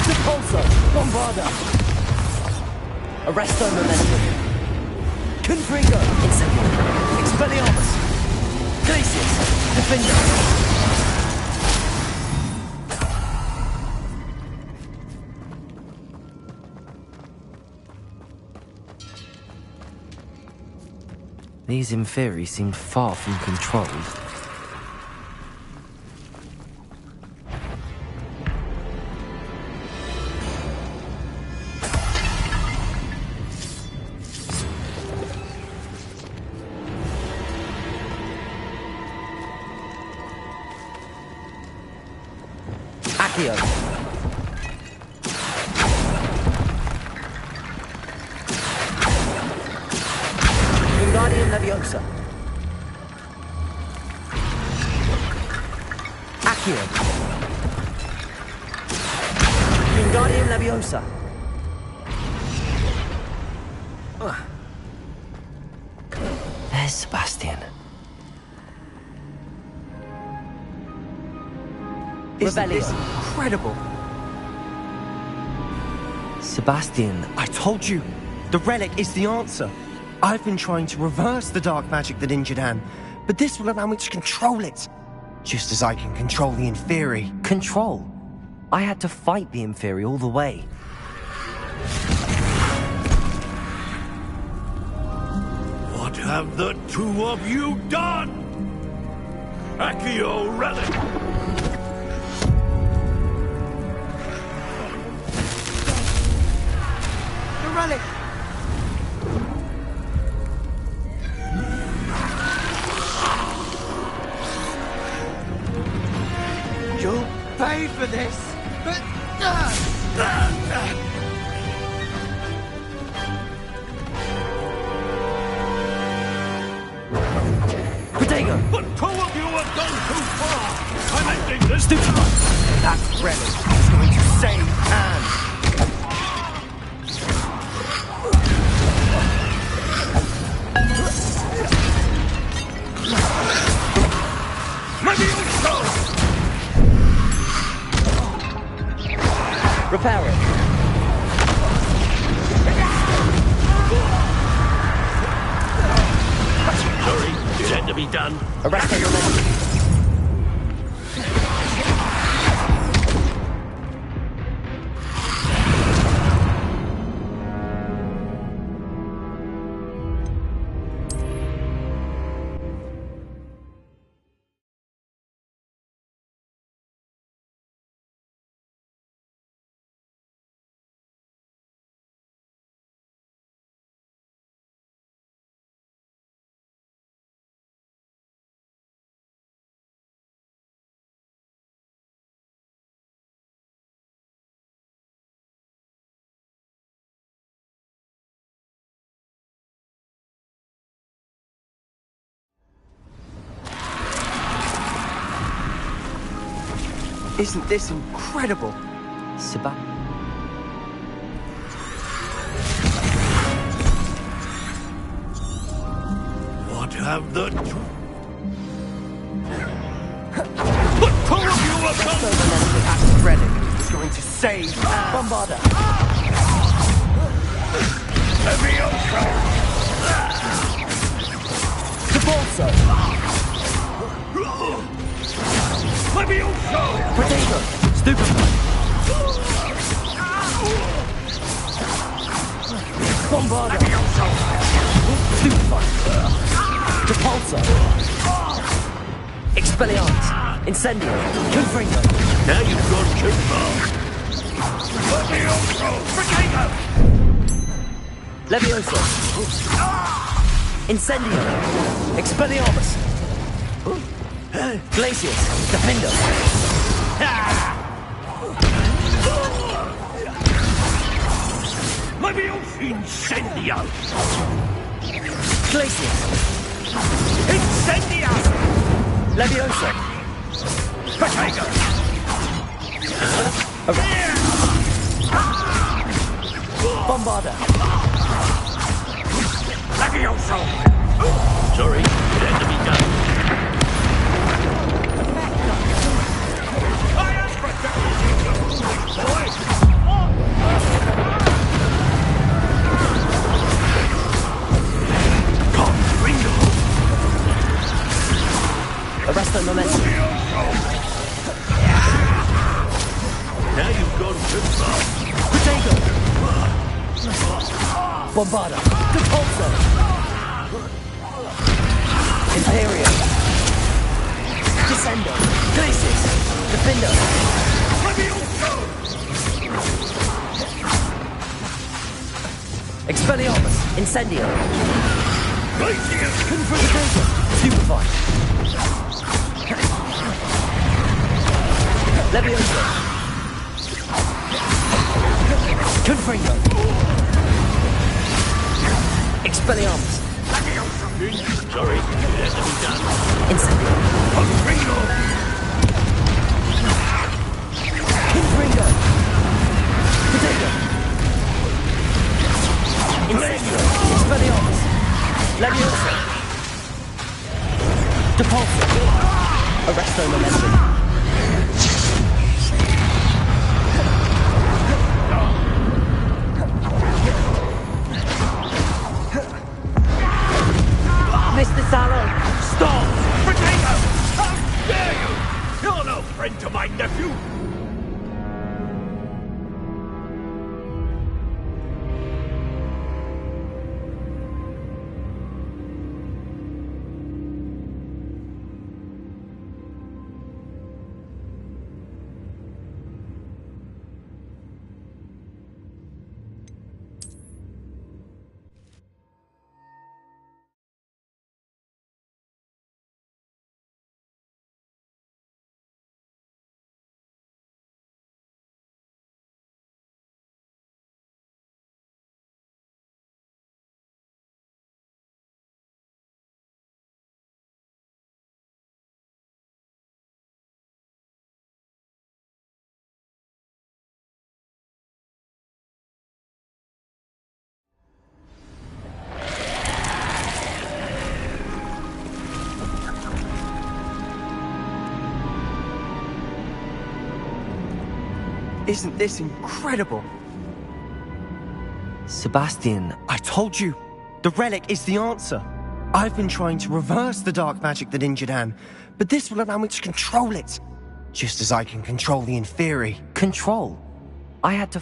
Depulso! Bombarda! Arresto Momentum! Confringo! Incendio! Expelliarmus! Glacius! Defendo! These Inferi seemed far from controlled. Accio! Wingardium Leviosa! Accio! Wingardium Leviosa! There's Sebastian. Isn't this incredible? Sebastian. I told you, the relic is the answer. I've been trying to reverse the dark magic that injured Anne, but this will allow me to control it. Just as I can control the Inferi. Control? I had to fight the Inferi all the way. What have the two of you done? Accio relic! Relic! You'll pay for this! But... Protego! The two of you have gone too far! I'm ending this time! That relic is going to save Anne! Repairing. Sorry, it had to be done. Arresting momentum. Isn't this incredible? What have the... That relic is going to save Bombarda. Depulso. Potato. Stupefy. Bombarda. Stupefy. Depulso. Expelliarmus. Incendio. Confringo. Now you've gone too far. Levioso. Incendio. Expelliarmus. Glacius. Defendo. Incendio. Glacius. Incendio. Levioso. Potato. Bombarda. Levioso. Sorry, it had to be done. Arresto momentum. Now you've gone too far. Potato. Bombarda. Depulso. Imperio. Descendo. Glacius. Defendo. Expelliarmus. Incendio. Potato. Stupefy. Levioso. Confringo. Expelliarmus. Sorry, it had to be done. Incendio. Confringo. Confringo. Potato. Incendio. Expelliarmus. Levioso. Depulso. Arresto momentum. Mr. Sallow. Stop! Potato! How dare you! You're no friend to my nephew! Isn't this incredible? Sebastian... I told you! The relic is the answer! I've been trying to reverse the dark magic that injured Anne, but this will allow me to control it! Just as I can control the Inferi. Control? I had to...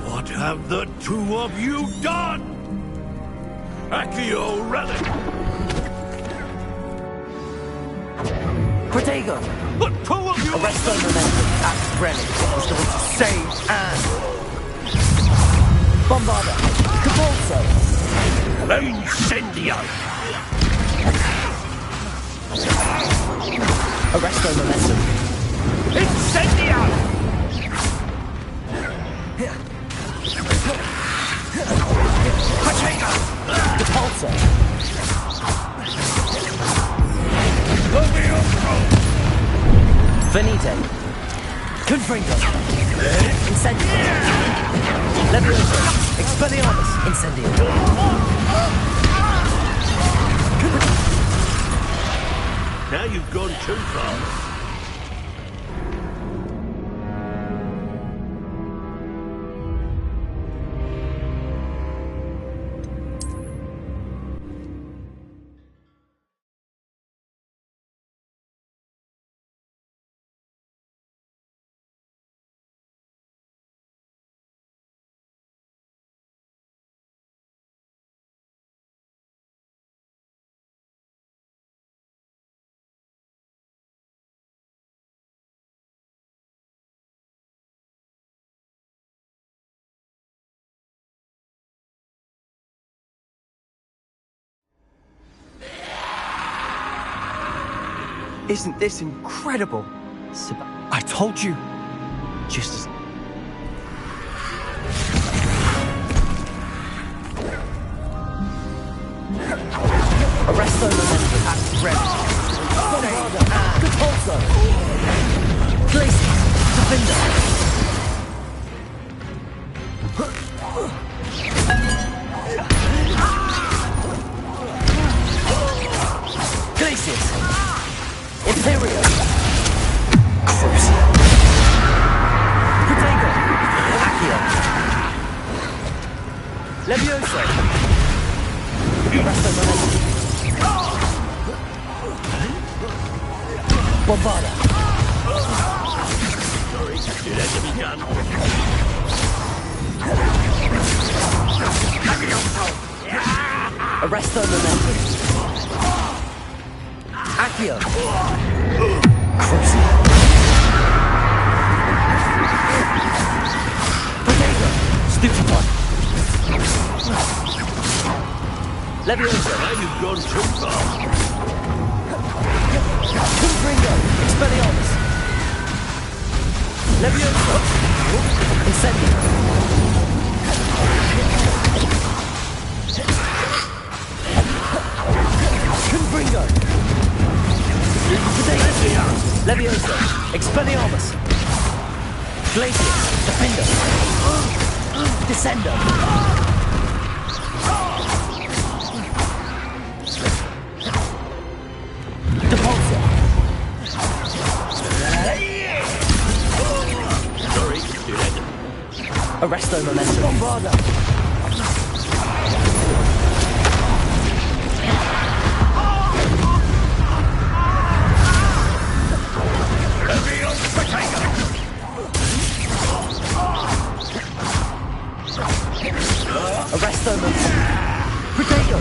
What have the two of you done? Accio relic! Protego! The two of you... Arrest the momentum. That relic was going to save Anne! Bombarda! Capulso! Incendio! Arresto momentum. Incendio! Protego! Capulso! Venite! Confringo! Incendio! Levioso! Expelliarmus! Incendio! Now you've gone too far. Isn't this incredible? I told you. Just as... Arresto momentum. At ready. Bombarda! Capulso! Glacius! Defender! Glacius! Imperio! Crucial! Protego! Accio! Levioso! Arresto momentum. Bombarda! Sorry, it had to be done. Arresto momentum. Accio! Crucial! Protego! Stupefy! Levioso! Now you've gone too far. Confringo! Expelliarmus! Levioso! Incendio! Confringo! Levioso! Expelliarmus! Glacius! Defender! Descendo! Depulso! Sorry, it had to... Arresto momentum. Bombarda! Arresto momentum. Protego!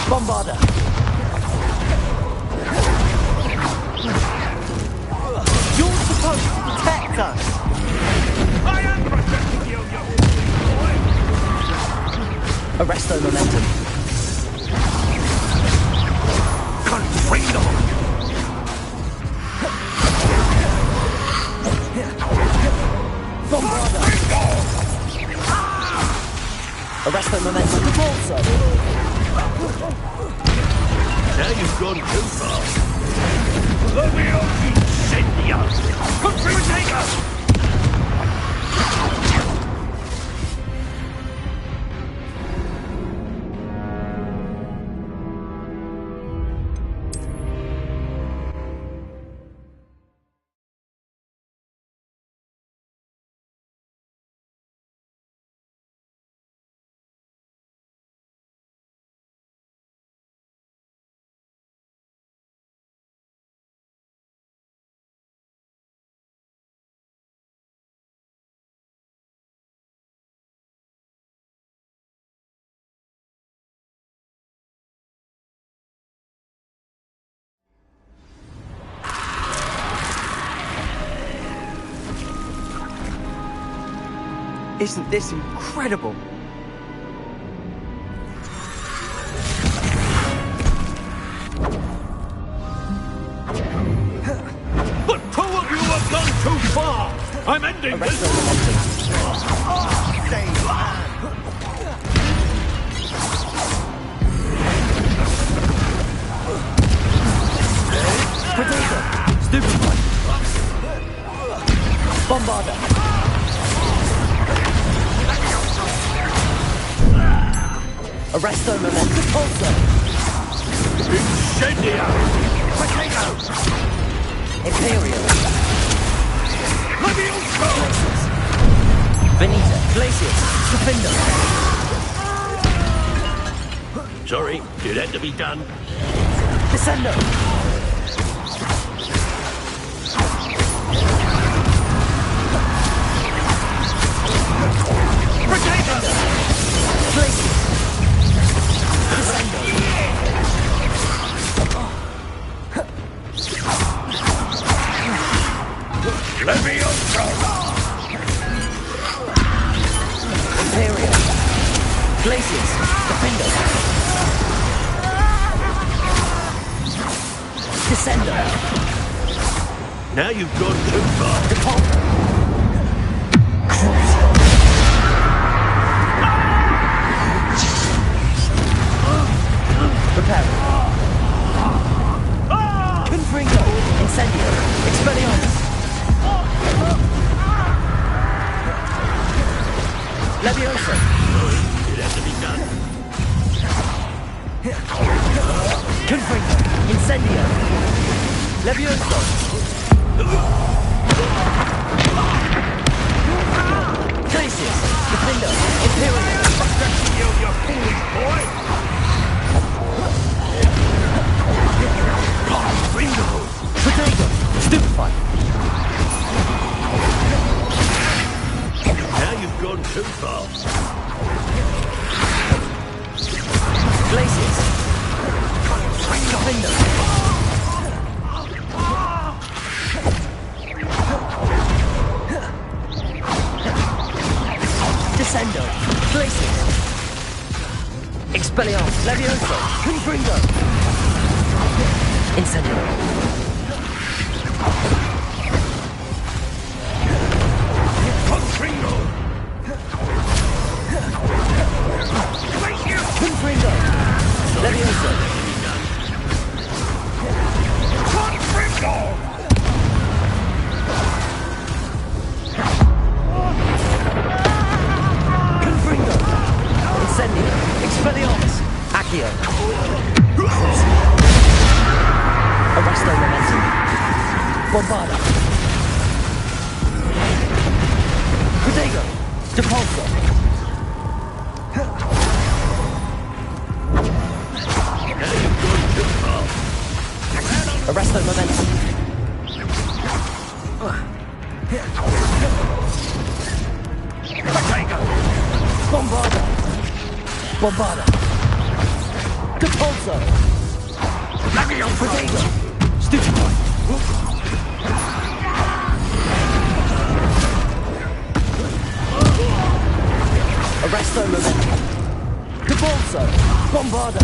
Bombarda! You're supposed to protect us! I am protecting you, Arresto momentum. Confringo! Bombarda! Arresto momentum. Capulso! Now you've gone too far. Levioso! Incendio! Confringo! Isn't this incredible? But two of you have gone too far! I'm ending this! Potato! Stupefy! Bombarder! Arresto Momentum! Pulsar! Incendia! Potato! Imperial! Levioso! Benita! Glacius! Defender! Sorry, it had to be done. Descendo! Potato! Glacius! Levioso! Imperial! Glacius! Defender! Descendo! Now you've gone too far. Prepare. Confringo! Incendio! Expelliarmus! Levioso! It had to be done. Confringo! Incendio! Levioso! Glacius! Defender! Imperial! You foolish boy! Confringo! Potato! Stupefy! Now you've gone too far. Glacius! Defender! Descendo! Glacius! Expelliarmus! Levioso! Confringo! Incendio! Confringo! Confringo! Levioso! Confringo! Confringo! Incendio! Expelliarmus! Accio! Arresto Momentum! Bombarda! Protego! Depulso! Arresto Momentum! Bombarda! Bombarda! Depulso! Protego! Stupefy! Arresto Momentum! Depulso! Bombarda!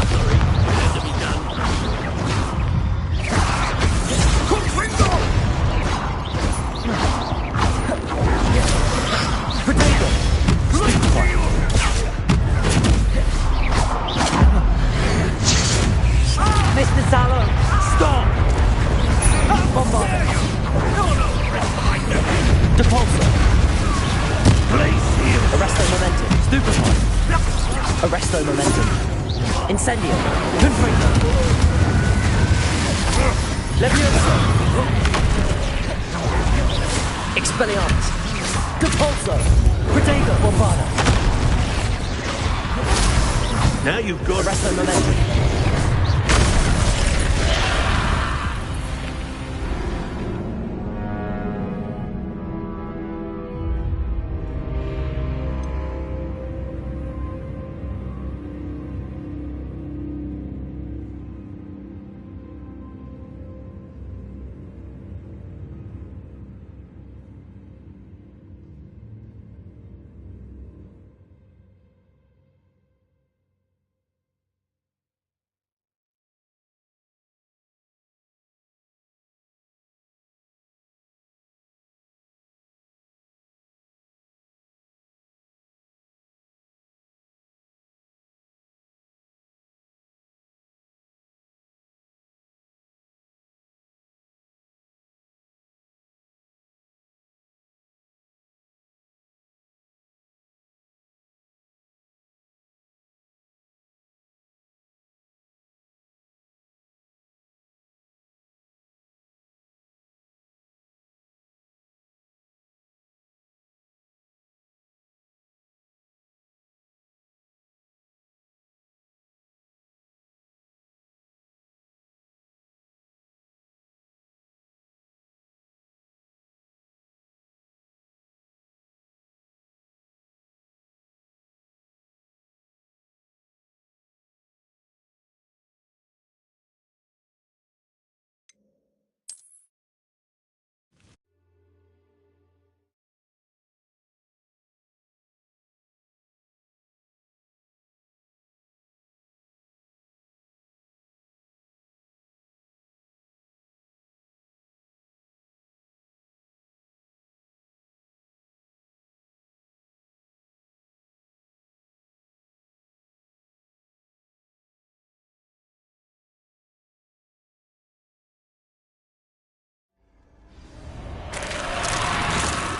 Protego! Stupefy! Mr. Salo! Stop! Bombarda! Depulso! Arresto Momentum! Stupefy! Arresto Momentum! Incendio! Confringo! Levioso! Expelliarmus! Depulso! Protego! Bombarda! Now you've got... Arresto Momentum!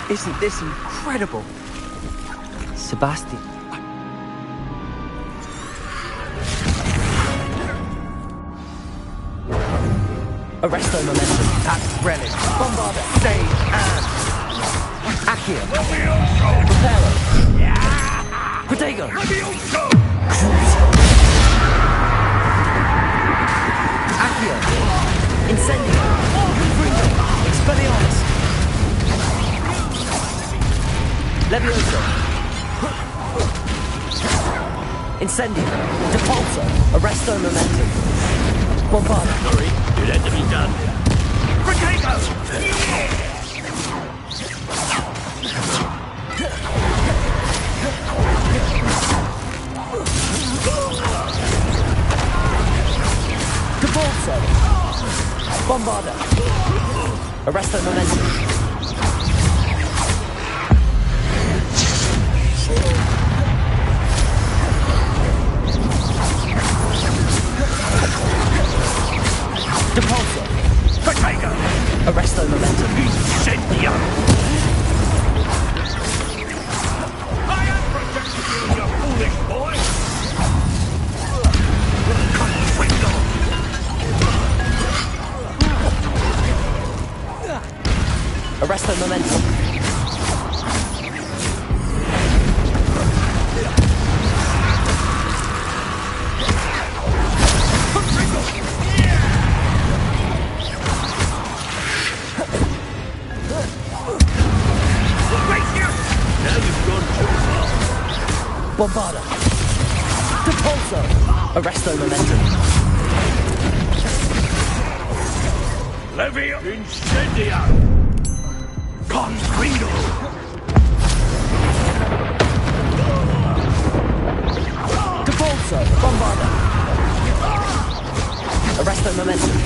Isn't this incredible? Sebastian. Arresto momentum. That's relic. Bombarda. Save and... Accio. Reparo. Protego. Accio. Incendio. Confringo. Expelliarmus. Levioso. Incendio. Depulso. Arresto momentum. Bombarda. Sorry, it had to be done. Protego! Depulso. Bombarda. Arresto momentum. Depulso. Protego! Arresto momentum. Incendio! I am protecting you, you foolish boy! Confringo! Arresto momentum. Bombarda. Depulso. Arresto momentum. Levio Incendio! Confringo! Depulso. Bombarda. Arresto momentum.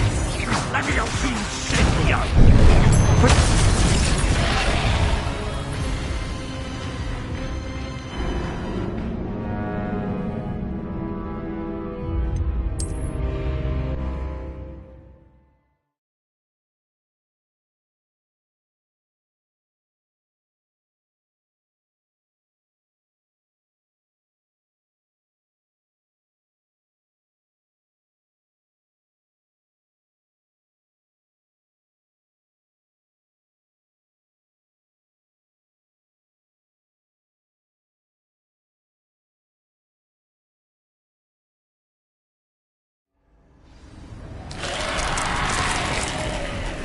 Levio Incendio!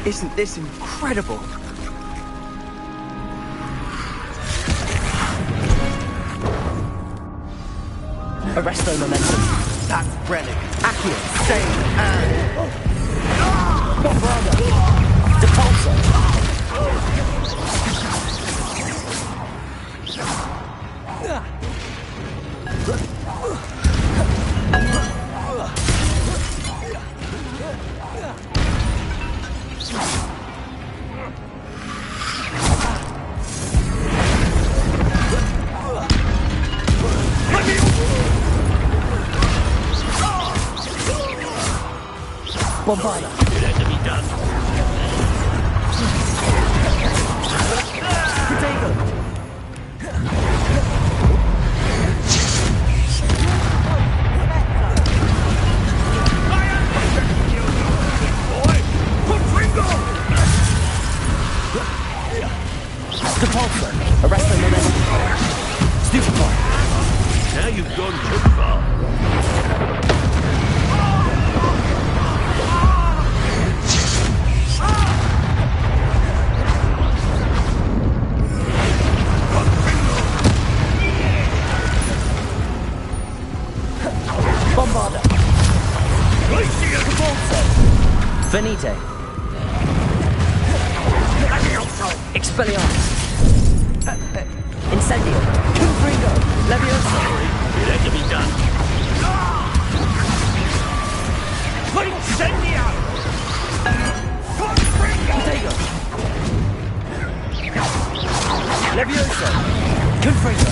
Isn't this incredible? Arresto momentum. That's relic. Accio. Save and... Bombarda. Depulso. Bombarda. It had to be done. Protego. Depulso. Arresto momentum. Stupefy. Now you've gone too far. Bombarda. Depulso. Venite. Expelliarmus. Incendio. Confringo. Levioso. It had to be done. Incendio! Protego. Levioso. Confringo.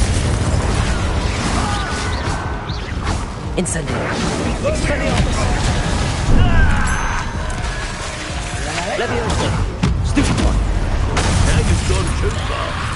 Incendio. Expelliarmus. Levioso. Stupefy. Now you've gone too too far.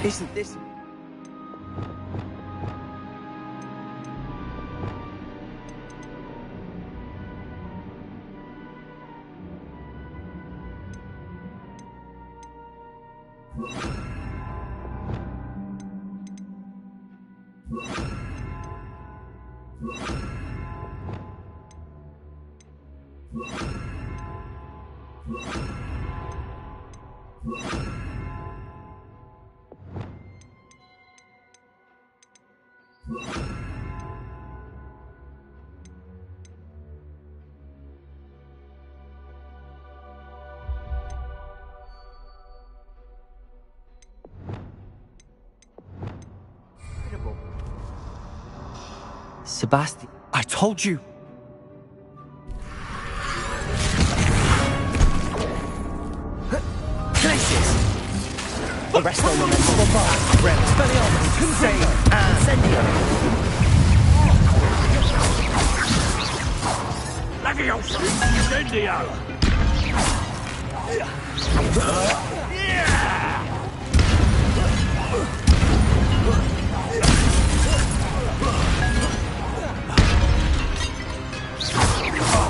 Isn't this... Sebastian. I told you. Glaciers! Arrest all momentum. Bombard. Rem. Expelliarmus. Confringo. Incendio. Leviosa! Incendio!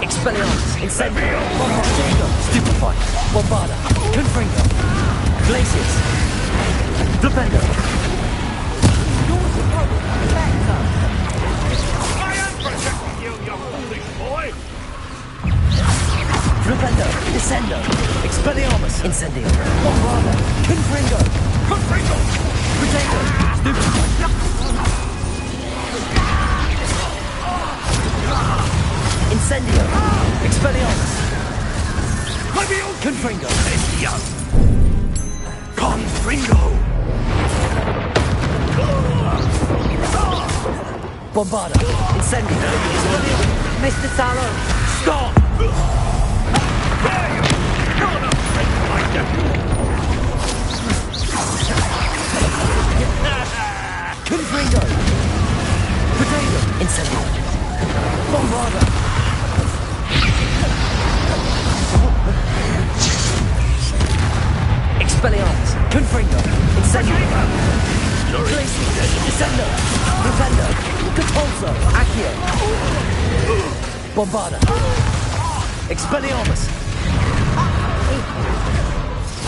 Expelliarmus. Incendio. Bombard. Stupefy. Bombarda. Confringo. Glaciers. Defender. I am protecting you, you foolish boy! Flipendo. Descendo. Expelliarmus. Incendio. Bombarda. Confringo. Confringo! Potato. Stupefy. Incendio. Expelliarmus. Confringo. Confringo! Bombarda. Incendio. Mr. Talon. Stop! Confringo. Potato. Incendio. Bombarda. Expelliarmus. Confringo. Incendio. Glacier. Descendo. Defendo. Catapulso. Accio. Bombarda. Expelliarmus.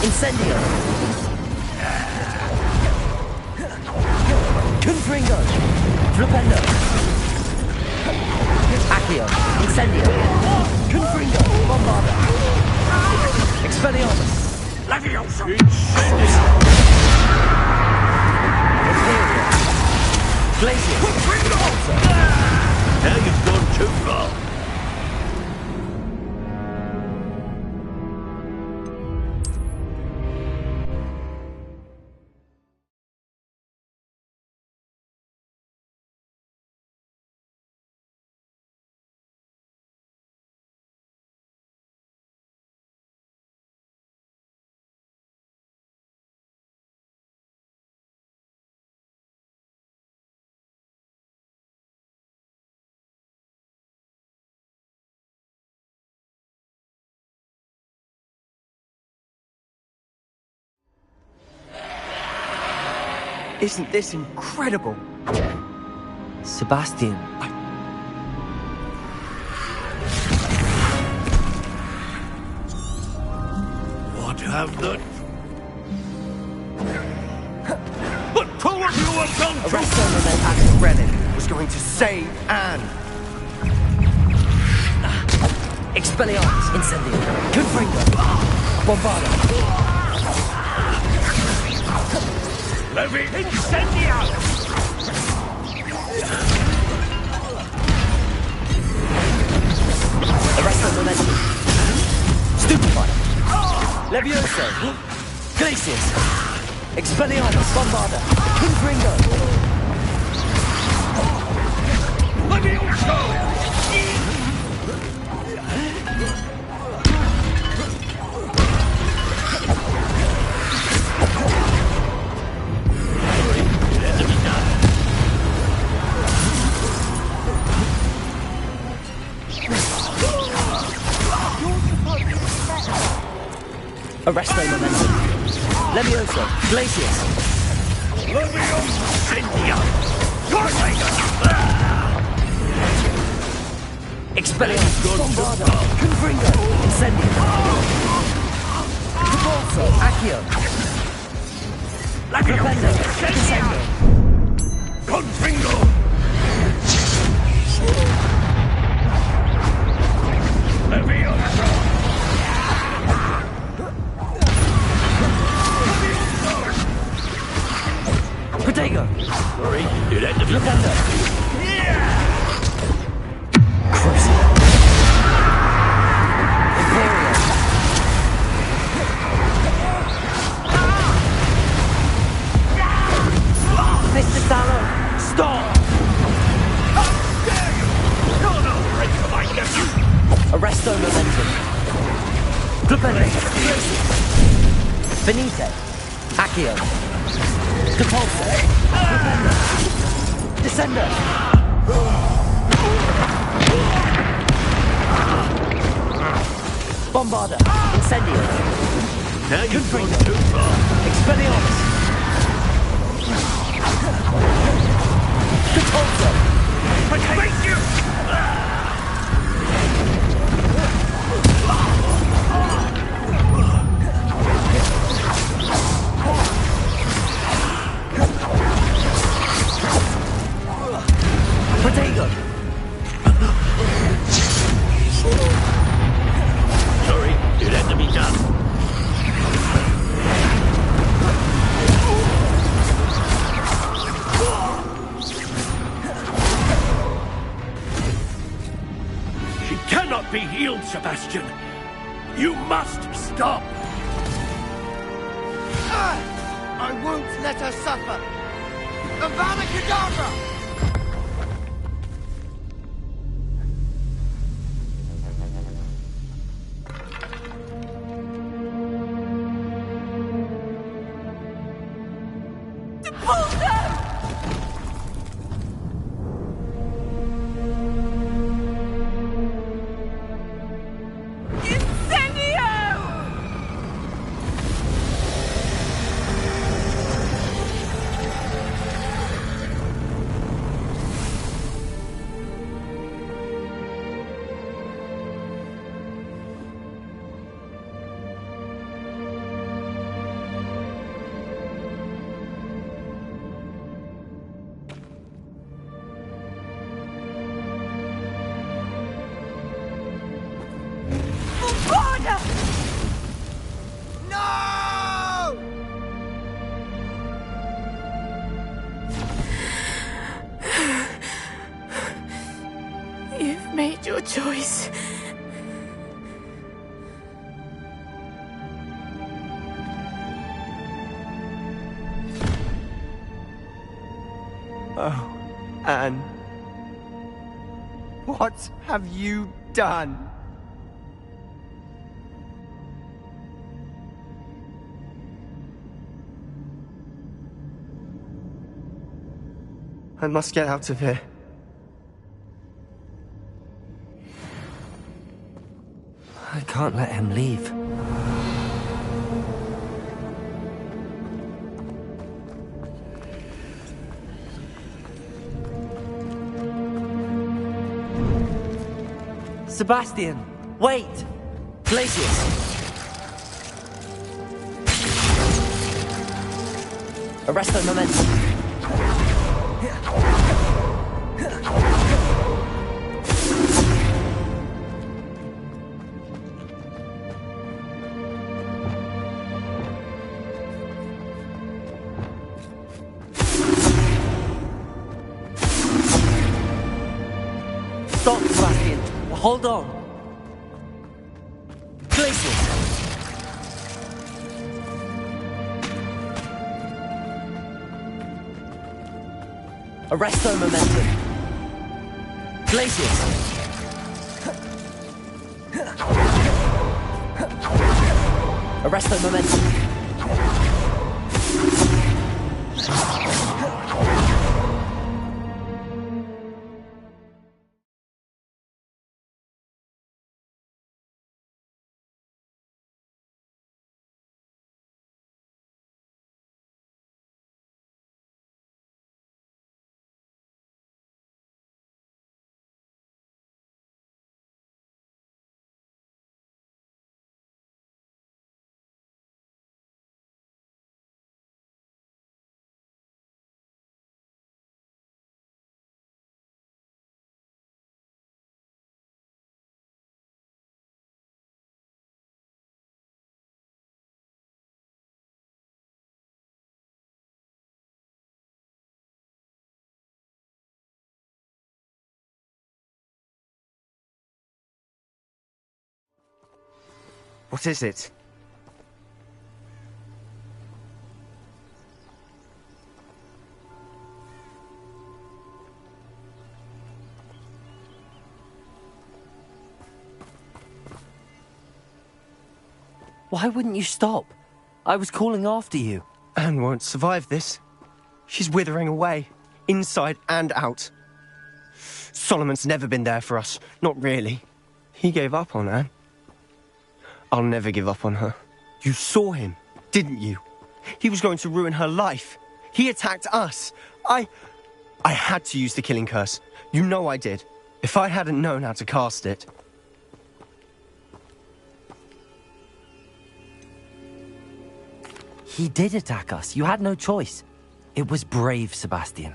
Incendio. Confringo. Flipendo. Accio. Incendio. Confringo. Bombarda. Expelliarmus. Leviosa! Glacier. Now you've gone too far. Isn't this incredible? Sebastian. What have the... But two of you have done too... Arrest them and then Relic was going to save Anne. Expelliarmus, Incendio, Confringo, Bombarda. Levi, Incendiarmus! Arresto Momentum. Stupefy. Levioso. Glacius. Expelliarmus, Bombarda. Confringo. Levioso! Arresto Momentum. Levioso. Glacius. Levioso! Incendio! Expelliarmus, Bombarda. Confringo. Incendio. Cabalso. Accio. Propendo. Descendo. Confringo! Levioso! Protego. Sorry, it had to be Propendo. Imperial. Mr. Sallow, stop! Arresto Momentum. Propendo. Benite. Accio. Depulso. Propendo. Descendo. Bombarda. Incendio. Now you've gone Confringo. too far. Expelliarmus. Depulso. Thank you! Protego. Sorry, it had to be done. She cannot be healed, Sebastian. You must stop. I won't let her suffer. Avada Kedavra! You've made your choice. Oh, Anne. What have you done? I must get out of here. I can't let him leave. Sebastian, wait! Glacius! Arresto Momentum. hold on. Glacius! Arresto momentum. Glacius! Arresto momentum. What is it? Why wouldn't you stop? I was calling after you. Anne won't survive this. She's withering away, inside and out. Solomon's never been there for us, not really. He gave up on Anne. I'll never give up on her. You saw him, didn't you? He was going to ruin her life. He attacked us. I had to use the killing curse. You know I did. If I hadn't known how to cast it... He did attack us. You had no choice. It was brave, Sebastian.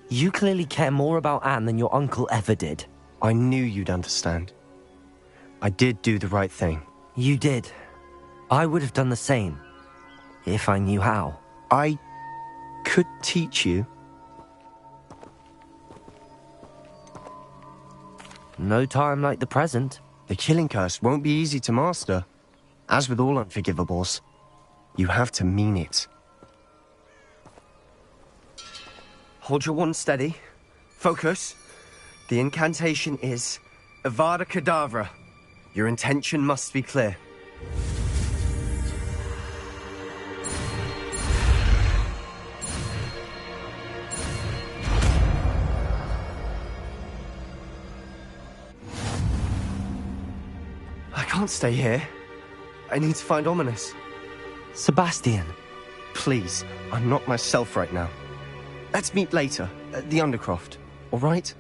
You clearly care more about Anne than your uncle ever did. I knew you'd understand. I did do the right thing. You did. I would have done the same, if I knew how. I could teach you. No time like the present. The killing curse won't be easy to master. As with all unforgivables, you have to mean it. Hold your wand steady. Focus. The incantation is Avada Kedavra. Your intention must be clear. I can't stay here. I need to find Ominous. Sebastian. Please, I'm not myself right now. Let's meet later, at the Undercroft, all right?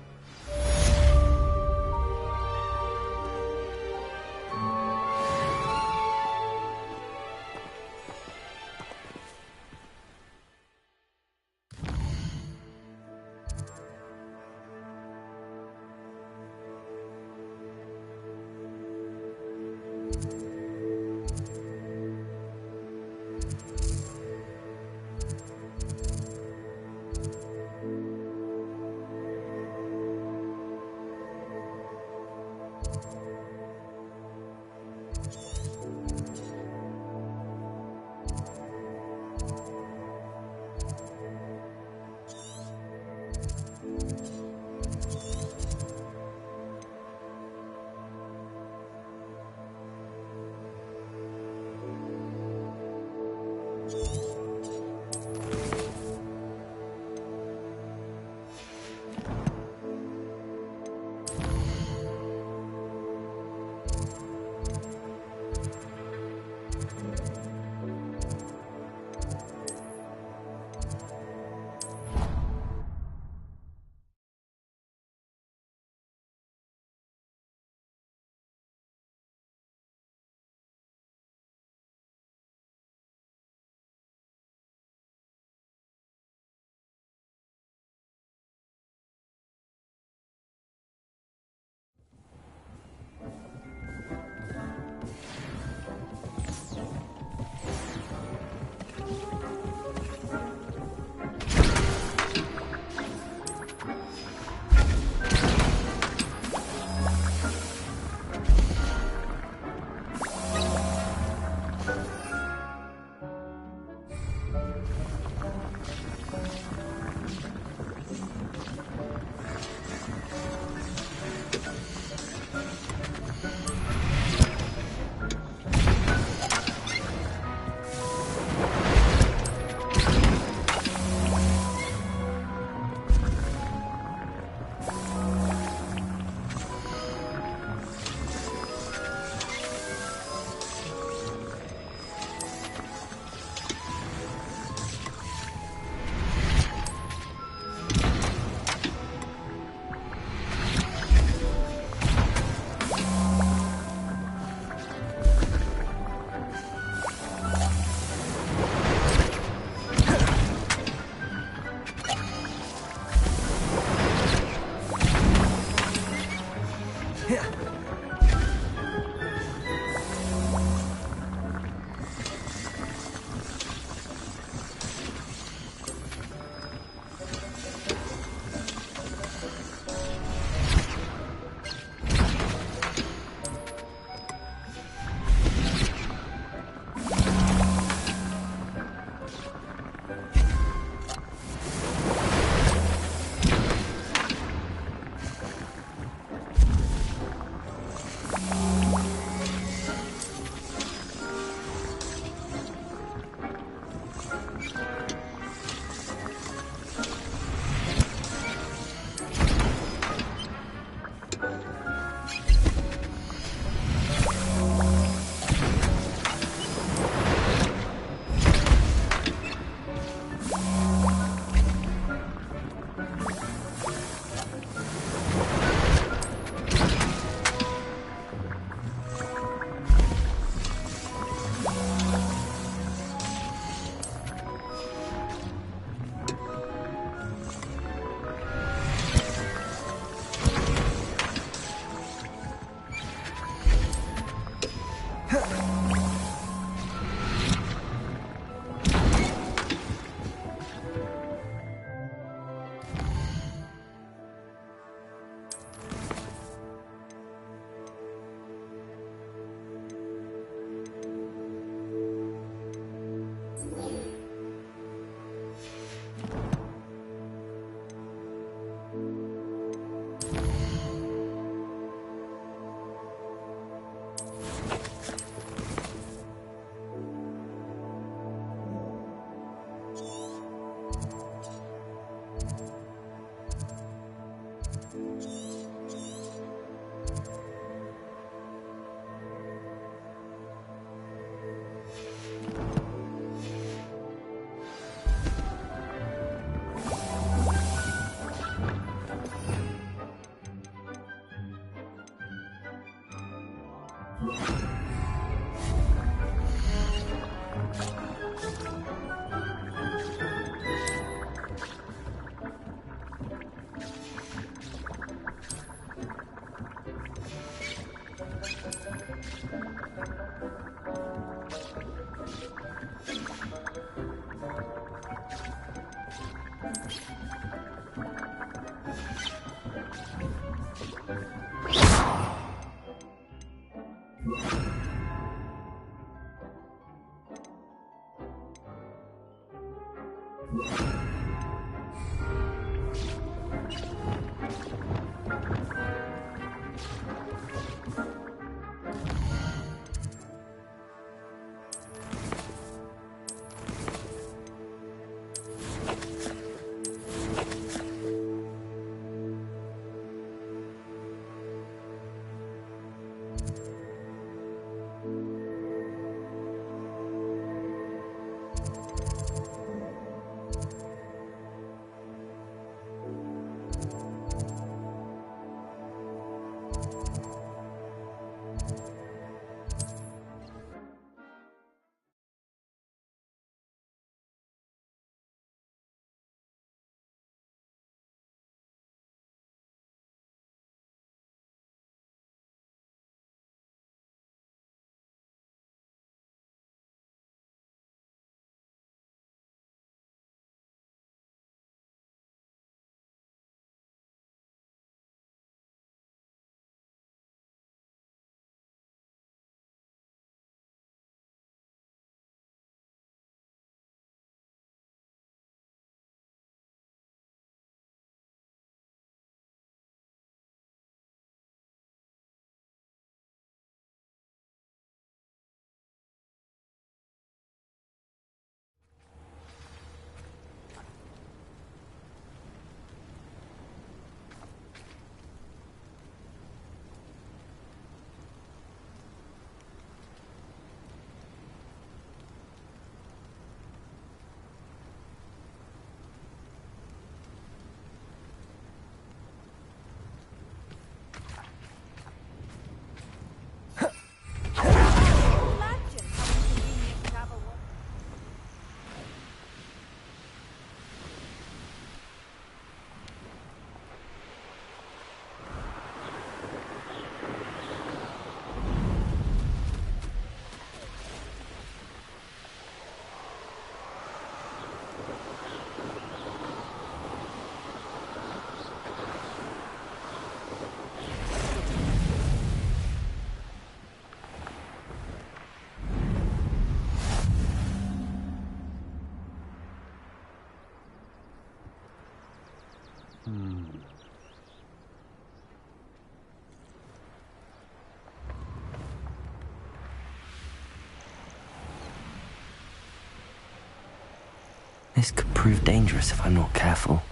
This could prove dangerous if I'm not careful.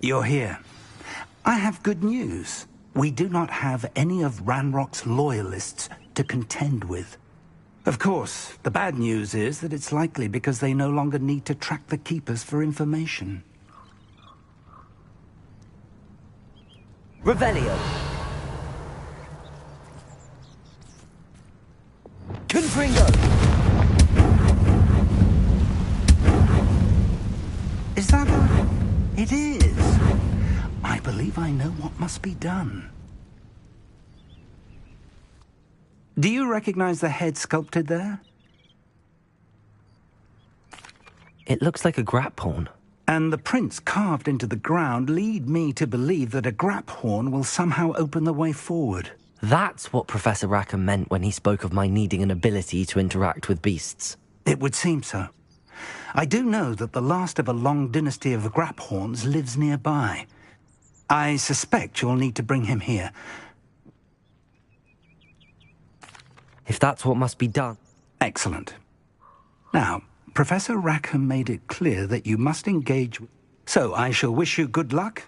You're here. I have good news. We do not have any of Ranrock's loyalists to contend with. Of course, the bad news is that it's likely because they no longer need to track the Keepers for information. Revelio. Confringo. Is that a... It is. I believe I know what must be done. Do you recognize the head sculpted there? It looks like a grap horn. And the prints carved into the ground lead me to believe that a grap horn will somehow open the way forward. That's what Professor Rackham meant when he spoke of my needing an ability to interact with beasts. It would seem so. I do know that the last of a long dynasty of grap horns lives nearby. I suspect you'll need to bring him here. If that's what must be done. Excellent. Now, Professor Rackham made it clear that you must engage with... So I shall wish you good luck.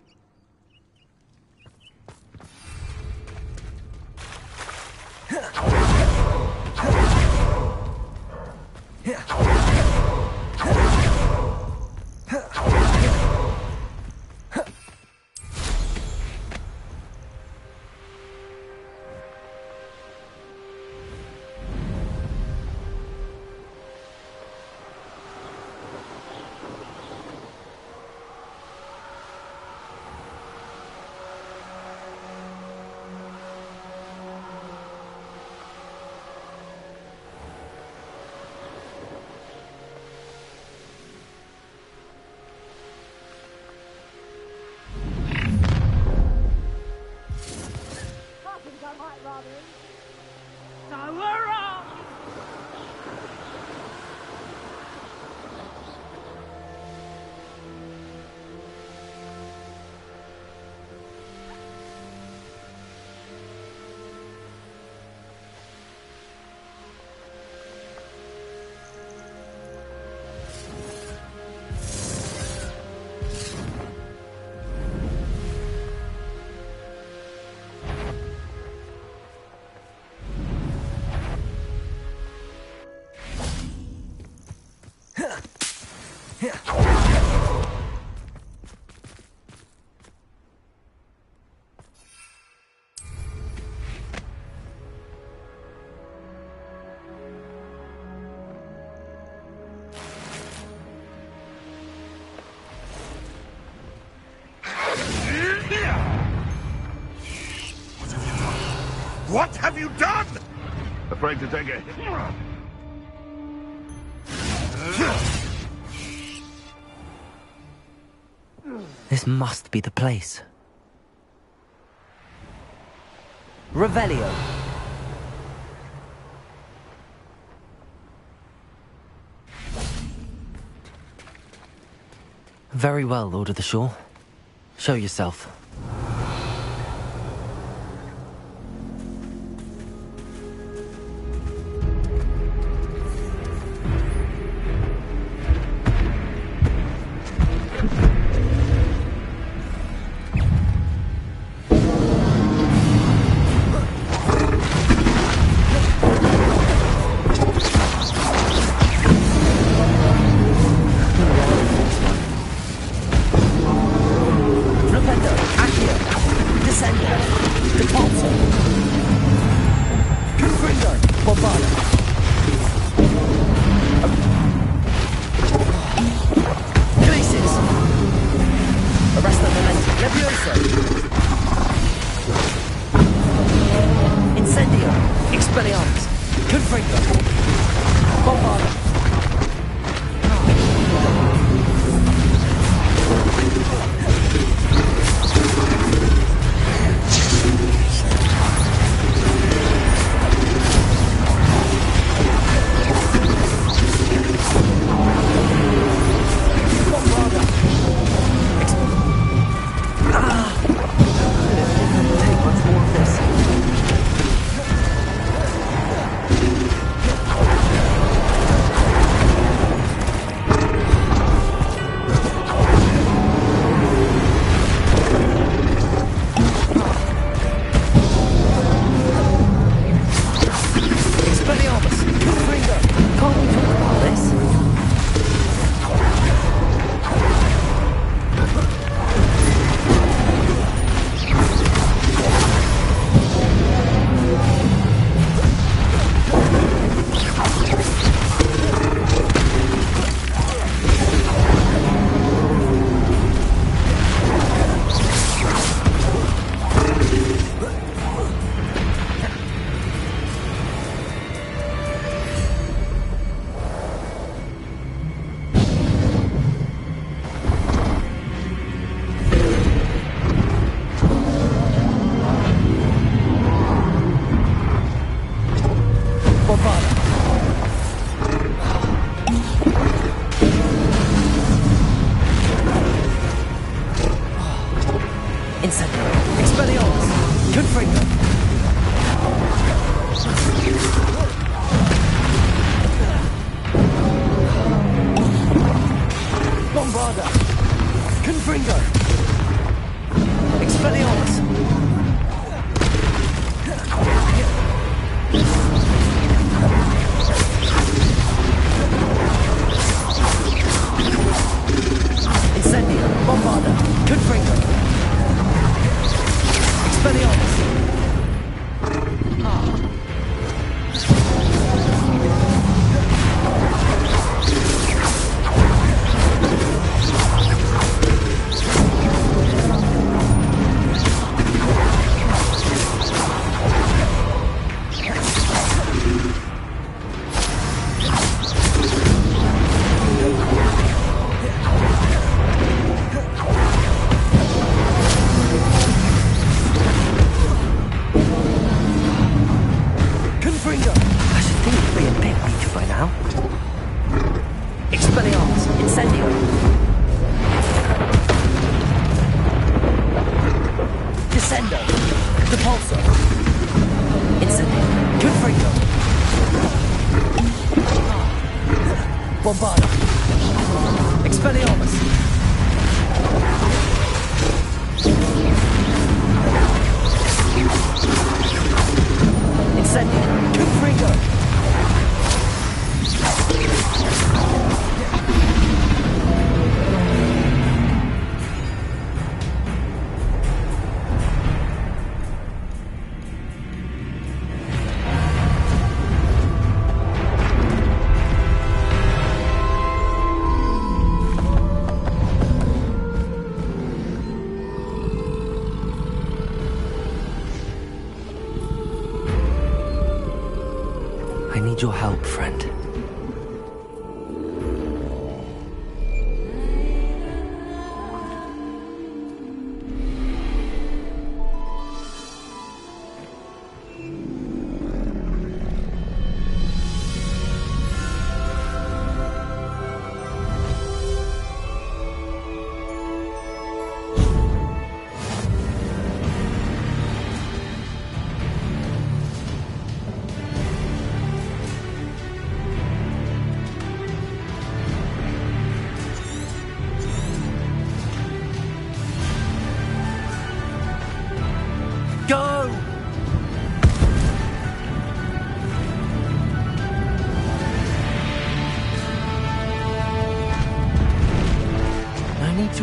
What have you done? Afraid to take it. This must be the place. Revelio. Very well, Lord of the Shore. Show yourself. I need your help, friend.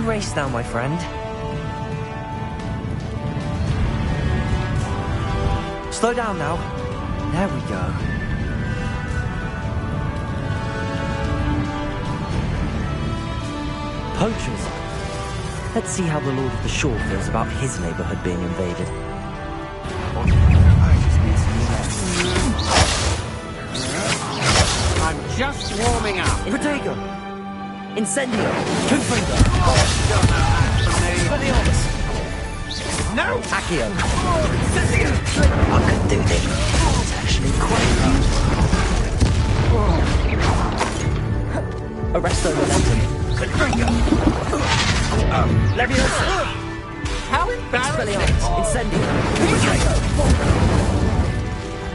Race now, my friend. Slow down now. There we go. Poachers. Let's see how the Lord of the Shore feels about his neighborhood being invaded. I'm just warming up. Protego! Incendio! Confringo! No! Accio! I could do this. It's actually quite hard. Arresto momentum. Confringo! Leviosa! How embarrassing! Incendio!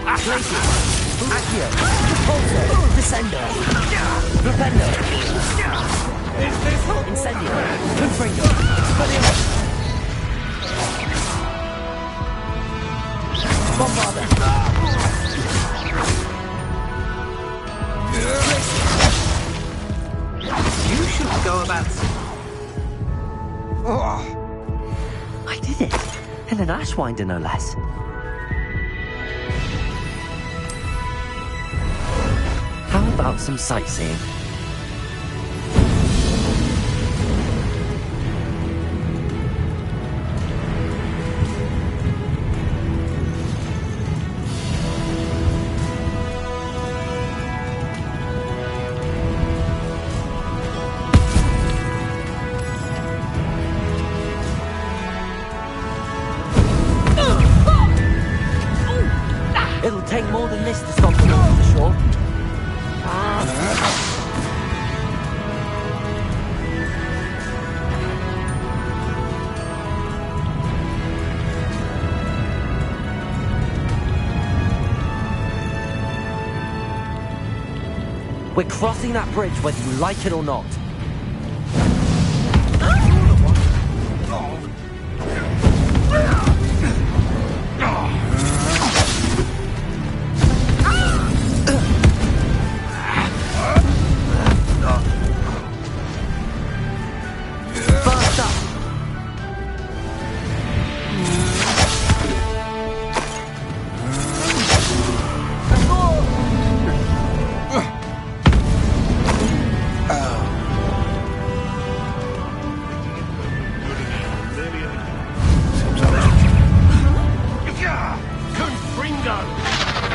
Glacius! Accio! Pulso! Descendo! Propendo! Is this Incendio! Confringo! Leviosa! Bombarda! You should go about... Oh. I did it! And an Ashwinder, no less. How about some sightseeing? It'll take more than this to stop the Lord of the Shore. We're crossing that bridge whether you like it or not.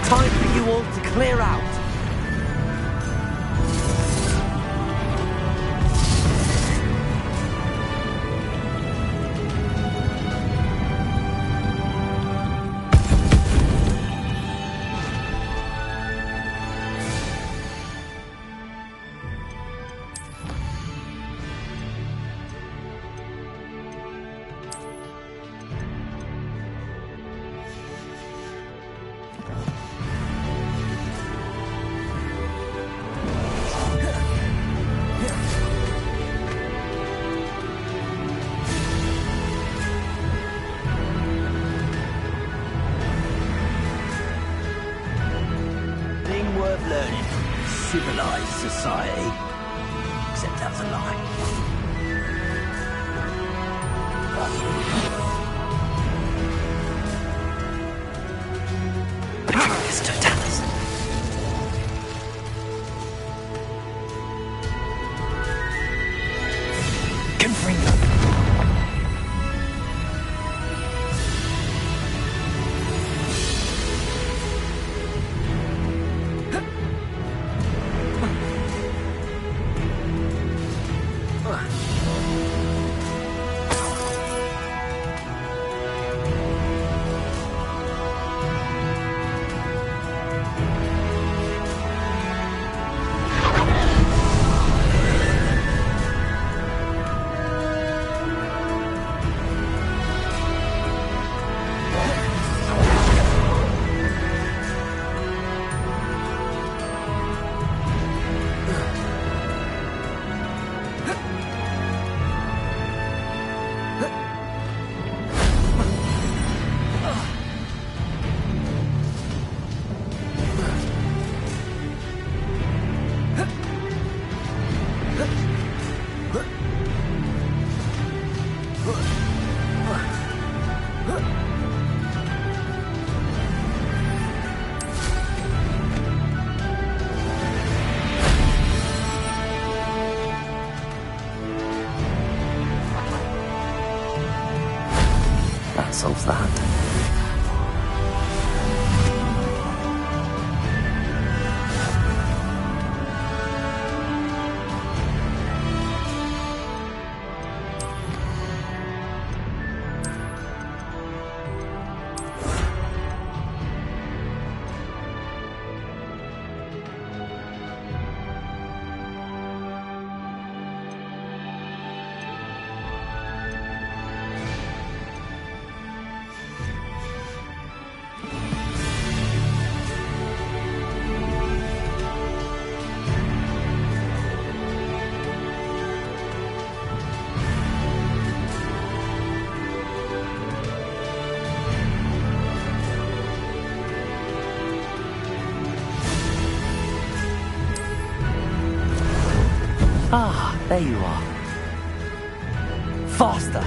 Time for you all to clear out. Worth learning. Civilized society. Except that was a lie. Patroclus Totalis. Confringo. solves that. Ah, there you are. Faster!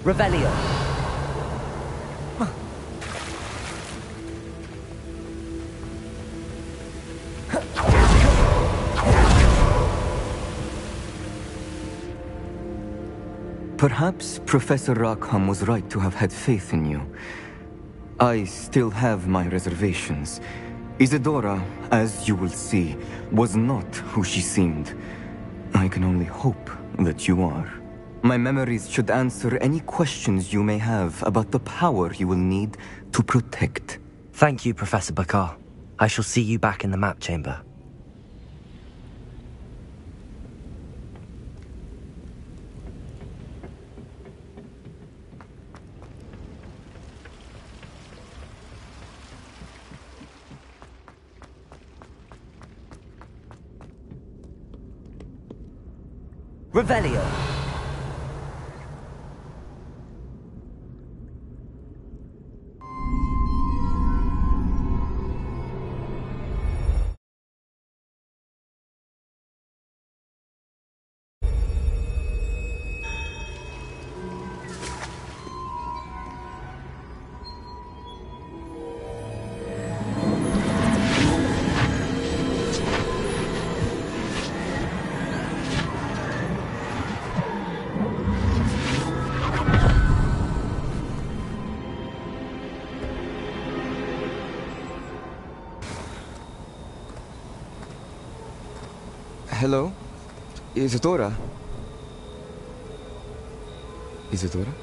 Revelio. Perhaps Professor Rackham was right to have had faith in you. I still have my reservations. Isadora, as you will see, was not who she seemed. I can only hope that you are. My memories should answer any questions you may have about the power you will need to protect. Thank you, Professor Bakar. I shall see you back in the map chamber. Revelio. Hello? Isadora? Isadora?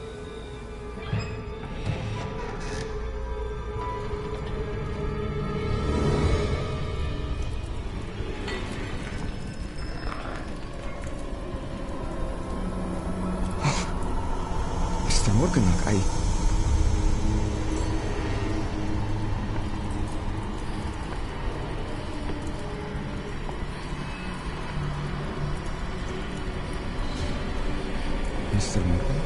Mr. Morganach, Mr. Morgan?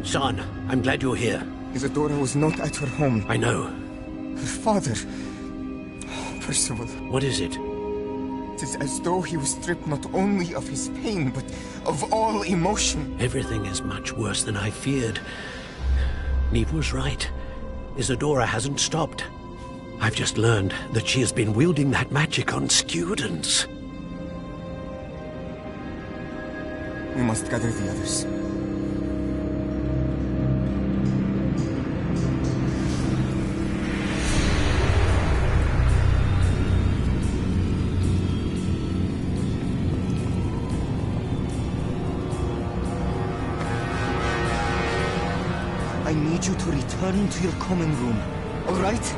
Son, I'm glad you're here. Isadora was not at her home. I know. Her father... Percival. What is it? It is as though he was stripped not only of his pain, but of all emotion. Everything is much worse than I feared. Neve was right. Isadora hasn't stopped. I've just learned that she has been wielding that magic on students. We must gather the others. I need you to return to your common room, all right?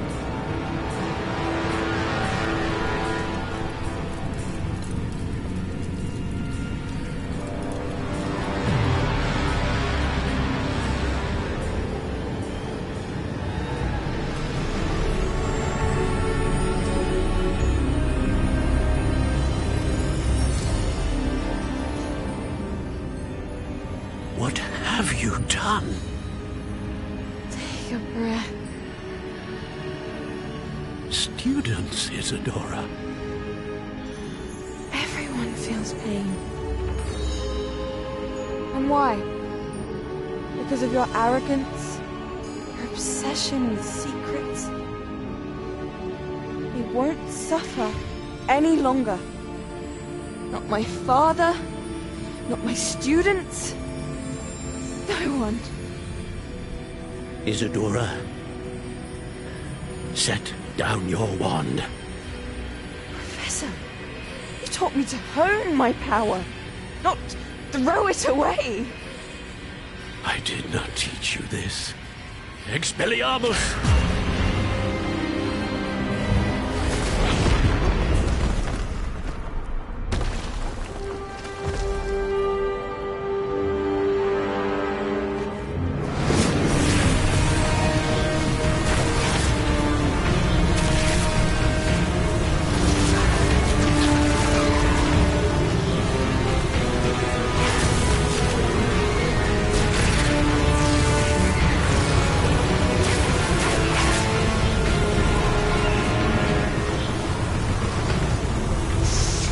What have you done? Take a breath. Students, Isadora. Everyone feels pain. And why? Because of your arrogance? Your obsession with secrets? We won't suffer any longer. Not my father, not my students. No one. Isadora, set down your wand. Professor, you taught me to hone my power, not throw it away. I did not teach you this. Expelliarmus!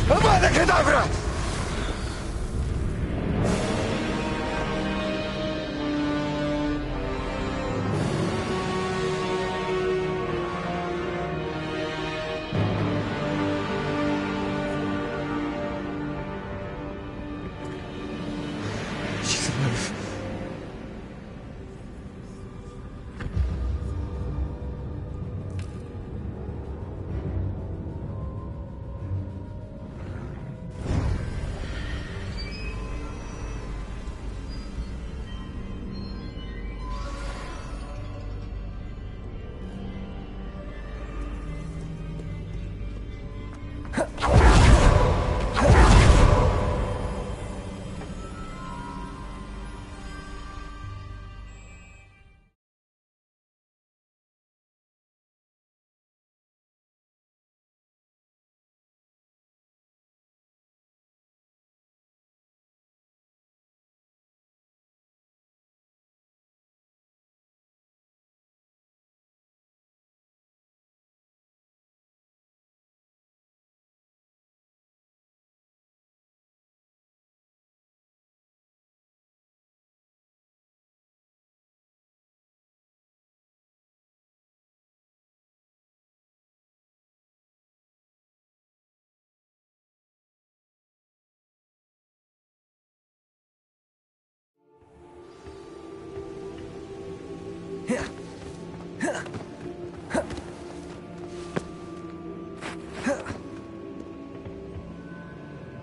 Avada Kedavra! She's alive.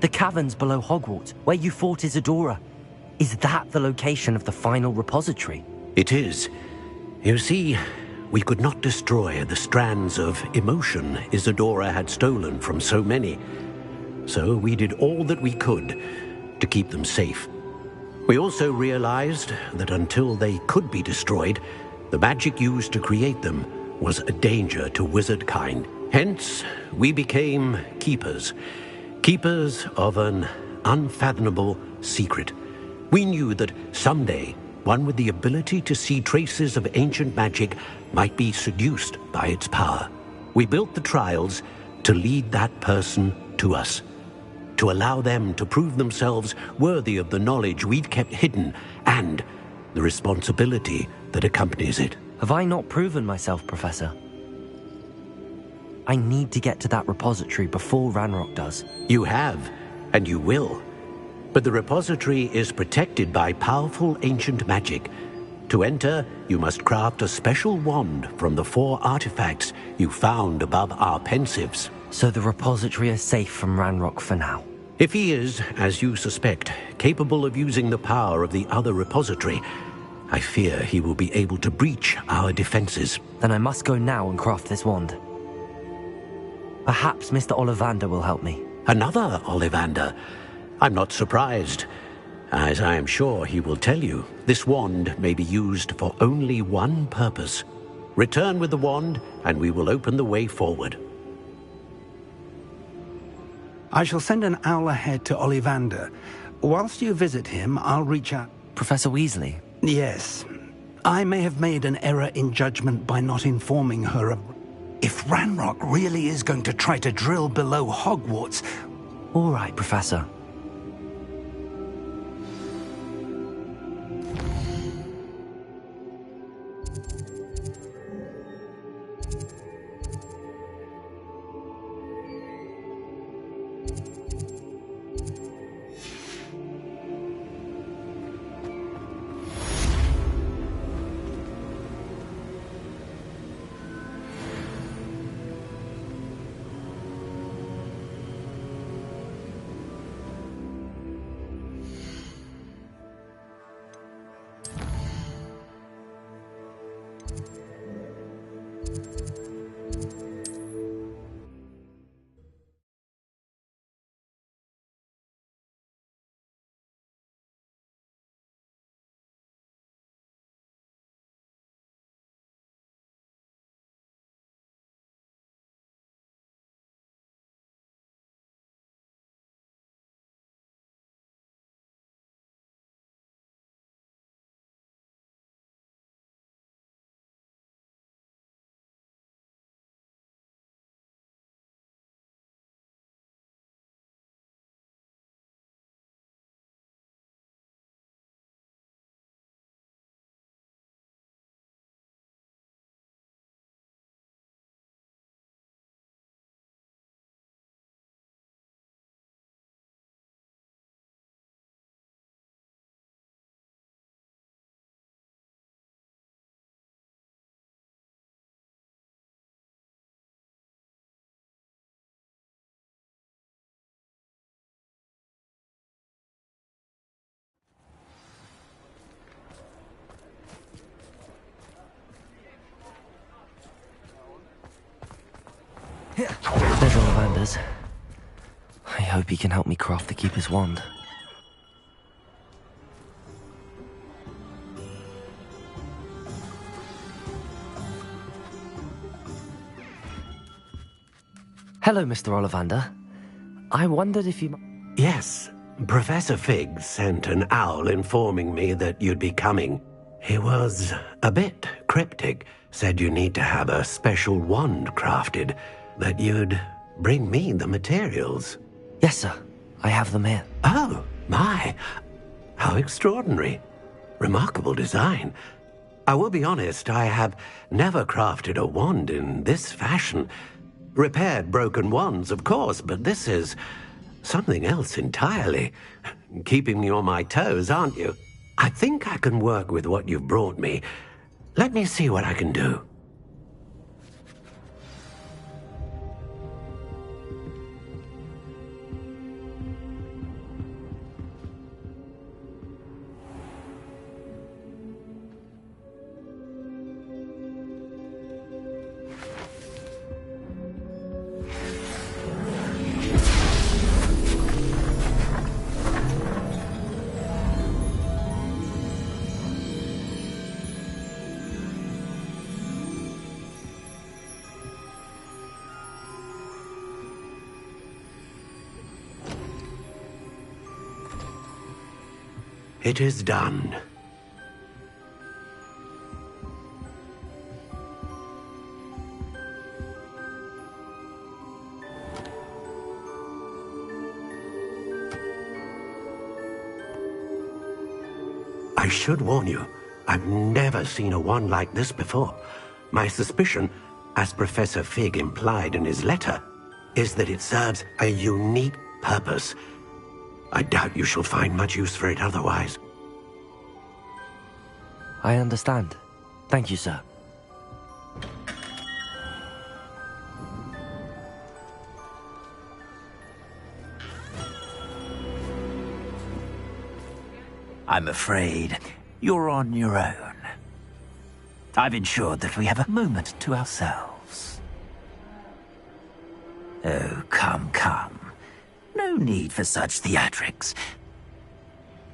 The caverns below Hogwarts, where you fought Isadora. Is that the location of the final repository? It is. You see, we could not destroy the strands of emotion Isadora had stolen from so many. So we did all that we could to keep them safe. We also realized that until they could be destroyed, the magic used to create them was a danger to wizard kind. Hence, we became keepers. Keepers of an unfathomable secret. We knew that someday, one with the ability to see traces of ancient magic might be seduced by its power. We built the trials to lead that person to us, to allow them to prove themselves worthy of the knowledge we'd kept hidden and the responsibility that accompanies it. Have I not proven myself, Professor? I need to get to that repository before Ranrock does. You have, and you will. But the repository is protected by powerful ancient magic. To enter, you must craft a special wand from the 4 artifacts you found above our pensives. So the repository is safe from Ranrock for now? If he is, as you suspect, capable of using the power of the other repository, I fear he will be able to breach our defenses. Then I must go now and craft this wand. Perhaps Mr. Ollivander will help me. Another Ollivander? I'm not surprised. As I am sure he will tell you, this wand may be used for only one purpose. Return with the wand, and we will open the way forward. I shall send an owl ahead to Ollivander. Whilst you visit him, I'll reach out... Professor Weasley? Yes. I may have made an error in judgment by not informing her of... If Ranrock really is going to try to drill below Hogwarts... All right, Professor. There's Ollivander's. I hope he can help me craft the Keeper's wand. Hello, Mr. Ollivander. I wondered if you... Yes, Professor Fig sent an owl informing me that you'd be coming. He was a bit cryptic, said you need to have a special wand crafted, that you'd bring me the materials. Yes, sir. I have them here. Oh, my. How extraordinary. Remarkable design. I will be honest, I have never crafted a wand in this fashion. Repaired broken wands, of course, but this is something else entirely. Keeping me on my toes, aren't you? I think I can work with what you've brought me. Let me see what I can do. It is done. I should warn you, I've never seen a wand like this before. My suspicion, as Professor Fig implied in his letter, is that it serves a unique purpose. I doubt you shall find much use for it otherwise. I understand. Thank you, sir. I'm afraid you're on your own. I've ensured that we have a moment to ourselves. Oh, come, come. No need for such theatrics.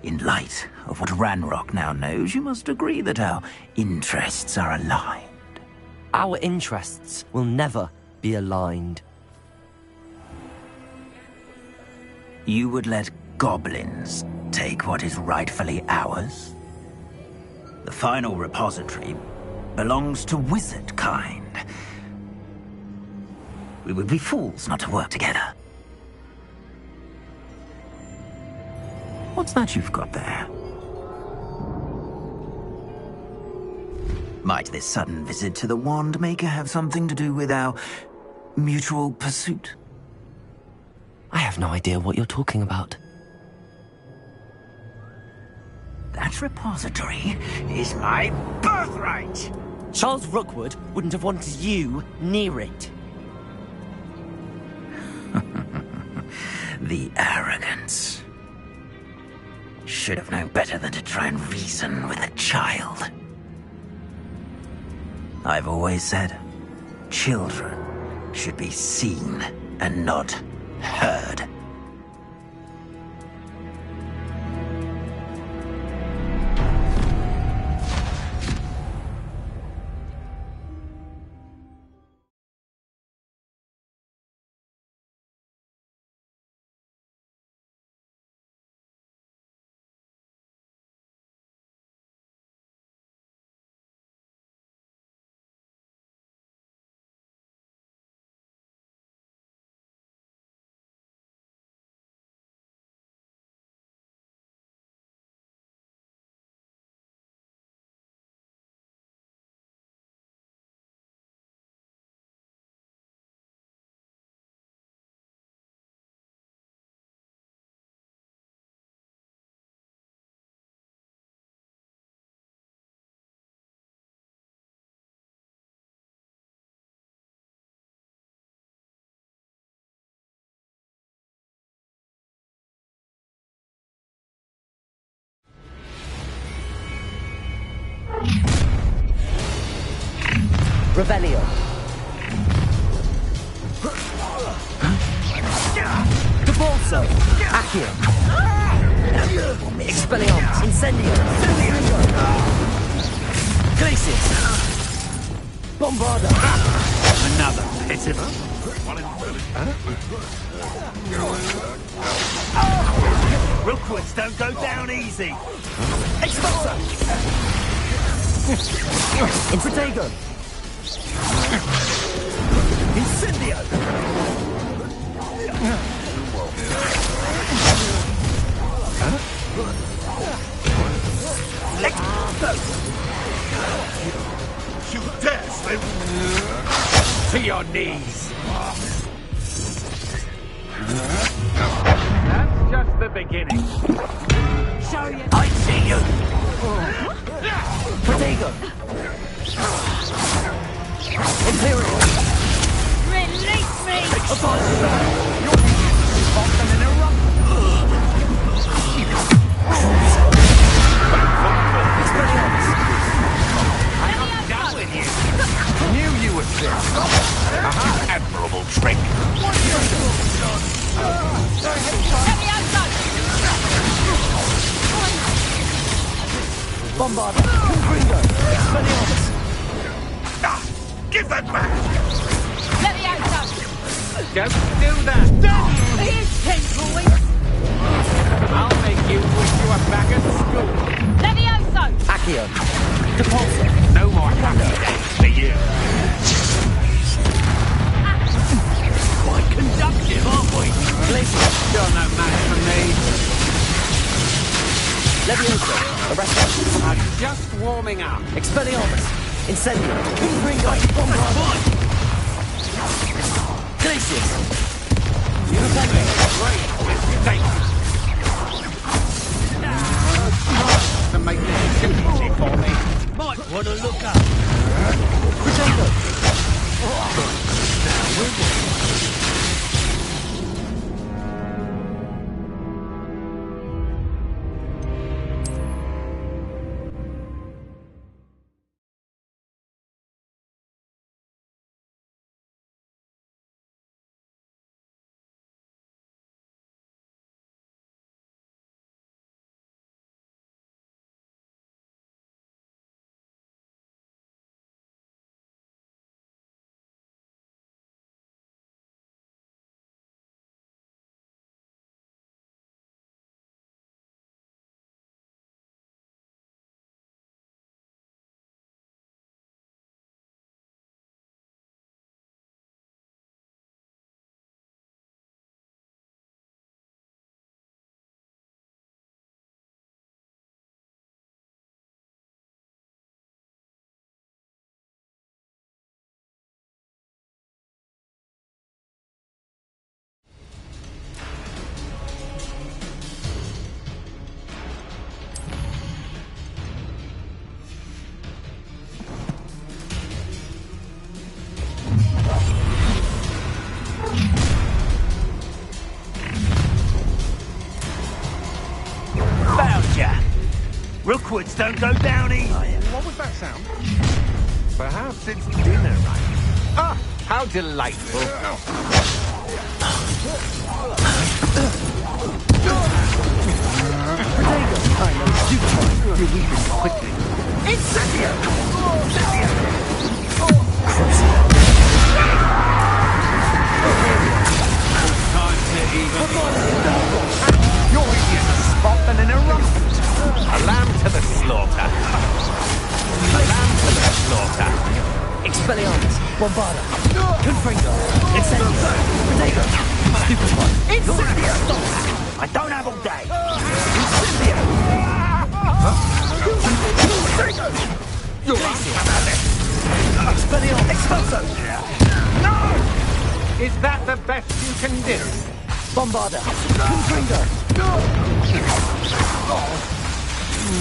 In light of what Ranrock now knows, you must agree that our interests are aligned. Our interests will never be aligned. You would let goblins take what is rightfully ours? The final repository belongs to wizard kind. We would be fools not to work together. What's that you've got there? Might this sudden visit to the Wand Maker have something to do with our mutual pursuit? I have no idea what you're talking about. That repository is my birthright! Charles Rookwood wouldn't have wanted you near it. The arrogance. Should have known better than to try and reason with a child. I've always said, children should be seen and not heard. Revelio. Debolso. Accio. Expelliarmus. Incendio. Glacius. Bombarda. Another pitiful. Rookwoods don't go down easy. Expulso. Infratago. Incendio. You dare slip? To your knees. That's just the beginning. Show you. I see you. Protego. Imperial. Release me! I'm done with you. Knew you would fit. Admirable trick. Bombarda. Gringo. Expelliarmus. Give that back! Let me out, son! Don't do that! Here's 10 boys! I'll make you wish you were back at school. Let me out, son! Accio. Depulso. No more happy days for you. Quite conductive, aren't we? Glacius. Still no match for me. Levioso. Arresto. I'm just warming up. Expelliarmus. Incendio. Gringo. Bombarda. Glacius. Great. Thank you. To make this too easy for me. Might want to look up. Rookwoods don't go down easy. What was that sound? Perhaps it's dinner, right? Ah, how delightful. You're weeping quickly. Incendio! Time to even... You're easier to spot than an eruption. A lamb to the slaughter. A lamb to the slaughter. Expelliarmus, Bombarda, Confringo, Incendio, Protego, Stupefy, Incendio! Stop! I don't have all day! Incendio! You're Expelliarmus, Expulso! No! Is that the best you can do? Bombarda, Confringo!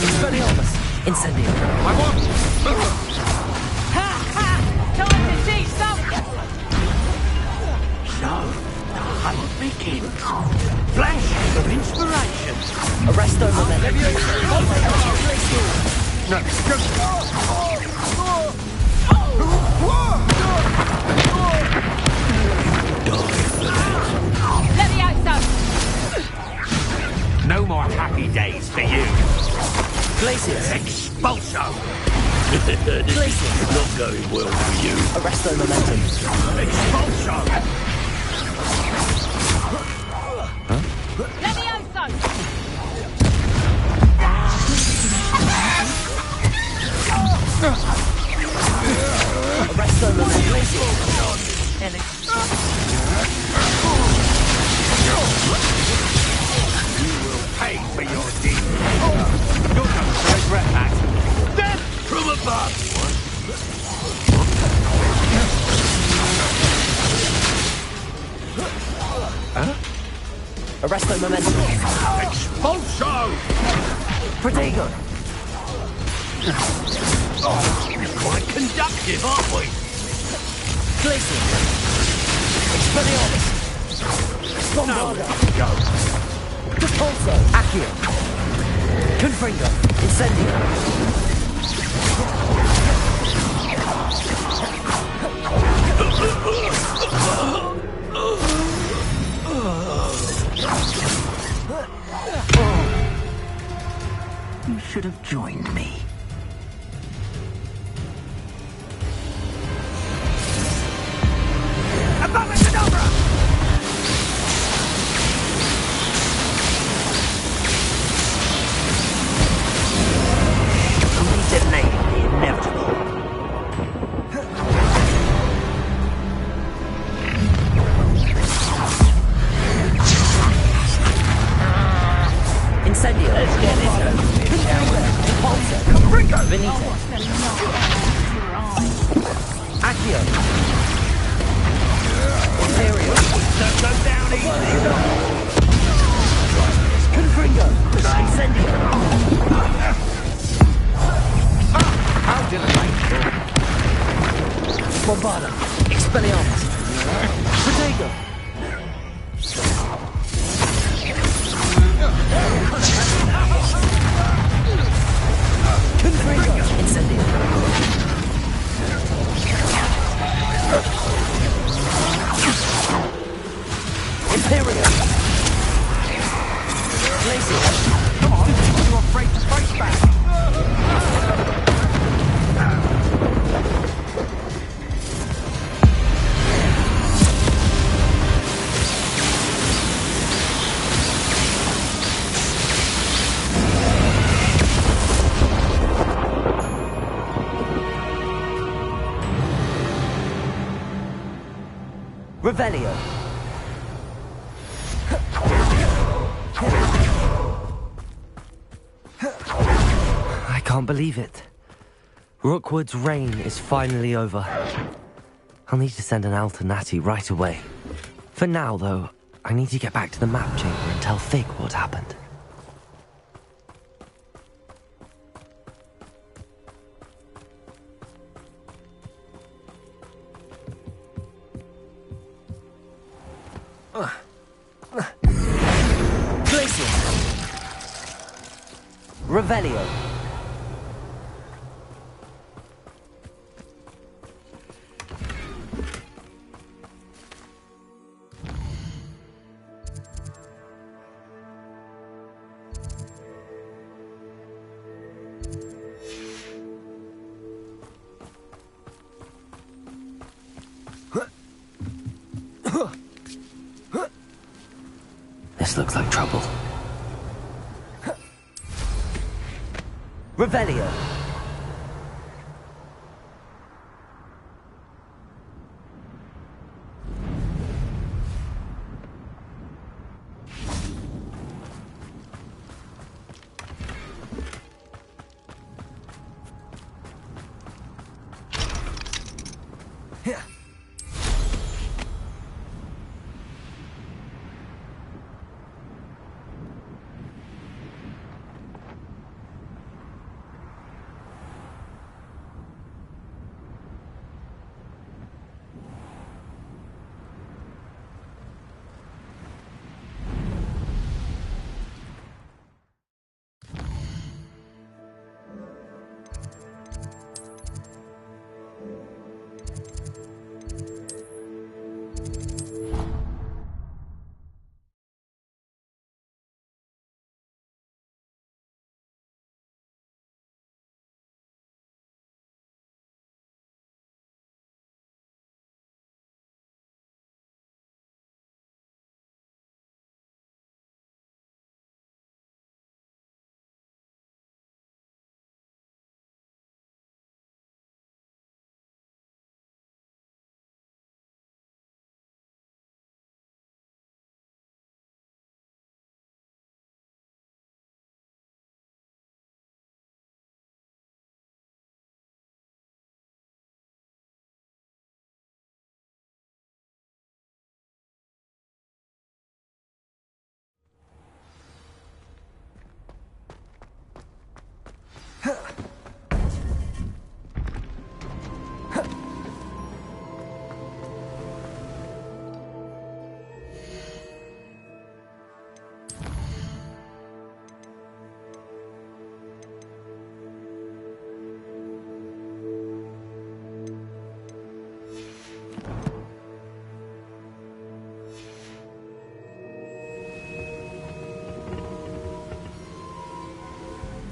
Expelliarmus, Incendio. I want... Time to teach something! So, the hunt begins. Flash of inspiration. Arresto momentum. No, no more happy days for you. Glacius. Expulso! Glacius. Not going well for you. Arresto momentum. Expulso! Arresto momentum. You will pay for your deed. You're going to regret that. Death from above! Arresto momentum. Expulso! Protego. We're quite conductive, aren't we? Glacier. Expelliarmus. Bombarda. Go. Repulso. Accio. Confringo. Incendio. You should have joined me. Incendio. Let's get it. Bombada! Expelliarmus! Protego! Confringo! Incendio! Imperial! Glacier! Come on, are you afraid to face back? Revelio. I can't believe it. Rookwood's reign is finally over. I'll need to send an Alternati right away. For now, though, I need to get back to the map chamber and tell Fig what happened. Glacier! Revelio. This looks like trouble. Revelio.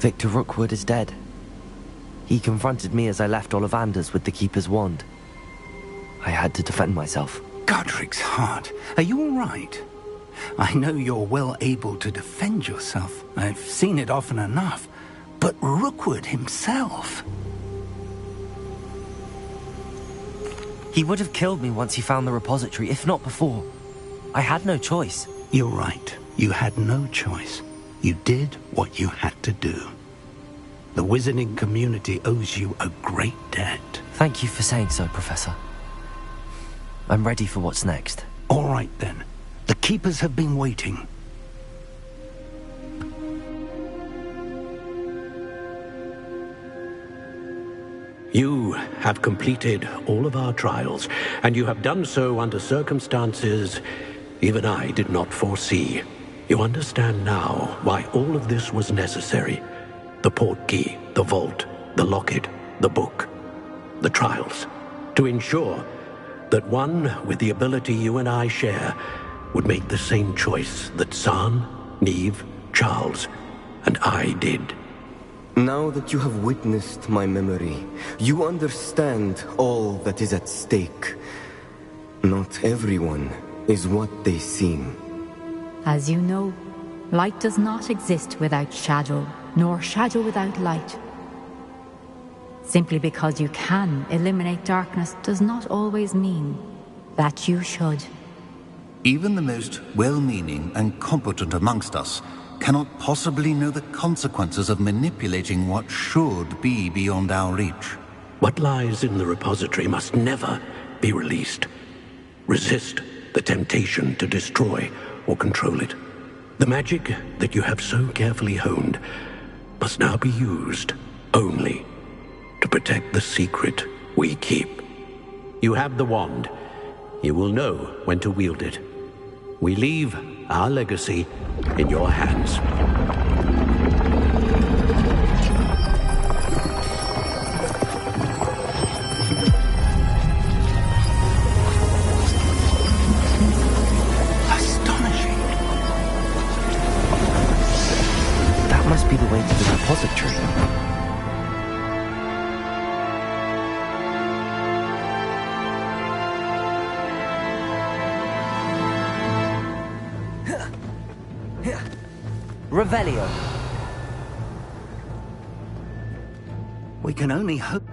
Victor Rookwood is dead. He confronted me as I left Ollivander's with the Keeper's wand. I had to defend myself. Godric's heart, are you all right? I know you're well able to defend yourself. I've seen it often enough. But Rookwood himself... He would have killed me once he found the repository, if not before. I had no choice. You're right. You had no choice. You did what you had to do. The wizarding community owes you a great debt. Thank you for saying so, Professor. I'm ready for what's next. All right, then. The Keepers have been waiting. You have completed all of our trials, and you have done so under circumstances even I did not foresee. You understand now why all of this was necessary. The portkey, the vault, the locket, the book, the trials. To ensure that one with the ability you and I share would make the same choice that San, Neve, Charles, and I did. Now that you have witnessed my memory, you understand all that is at stake. Not everyone is what they seem. As you know, light does not exist without shadow, nor shadow without light. Simply because you can eliminate darkness does not always mean that you should. Even the most well-meaning and competent amongst us cannot possibly know the consequences of manipulating what should be beyond our reach. What lies in the repository must never be released. Resist the temptation to destroy or control it. The magic that you have so carefully honed must now be used only to protect the secret we keep. You have the wand. You will know when to wield it. We leave our legacy in your hands. That must be the way to the repository. Revelio. We can only hope.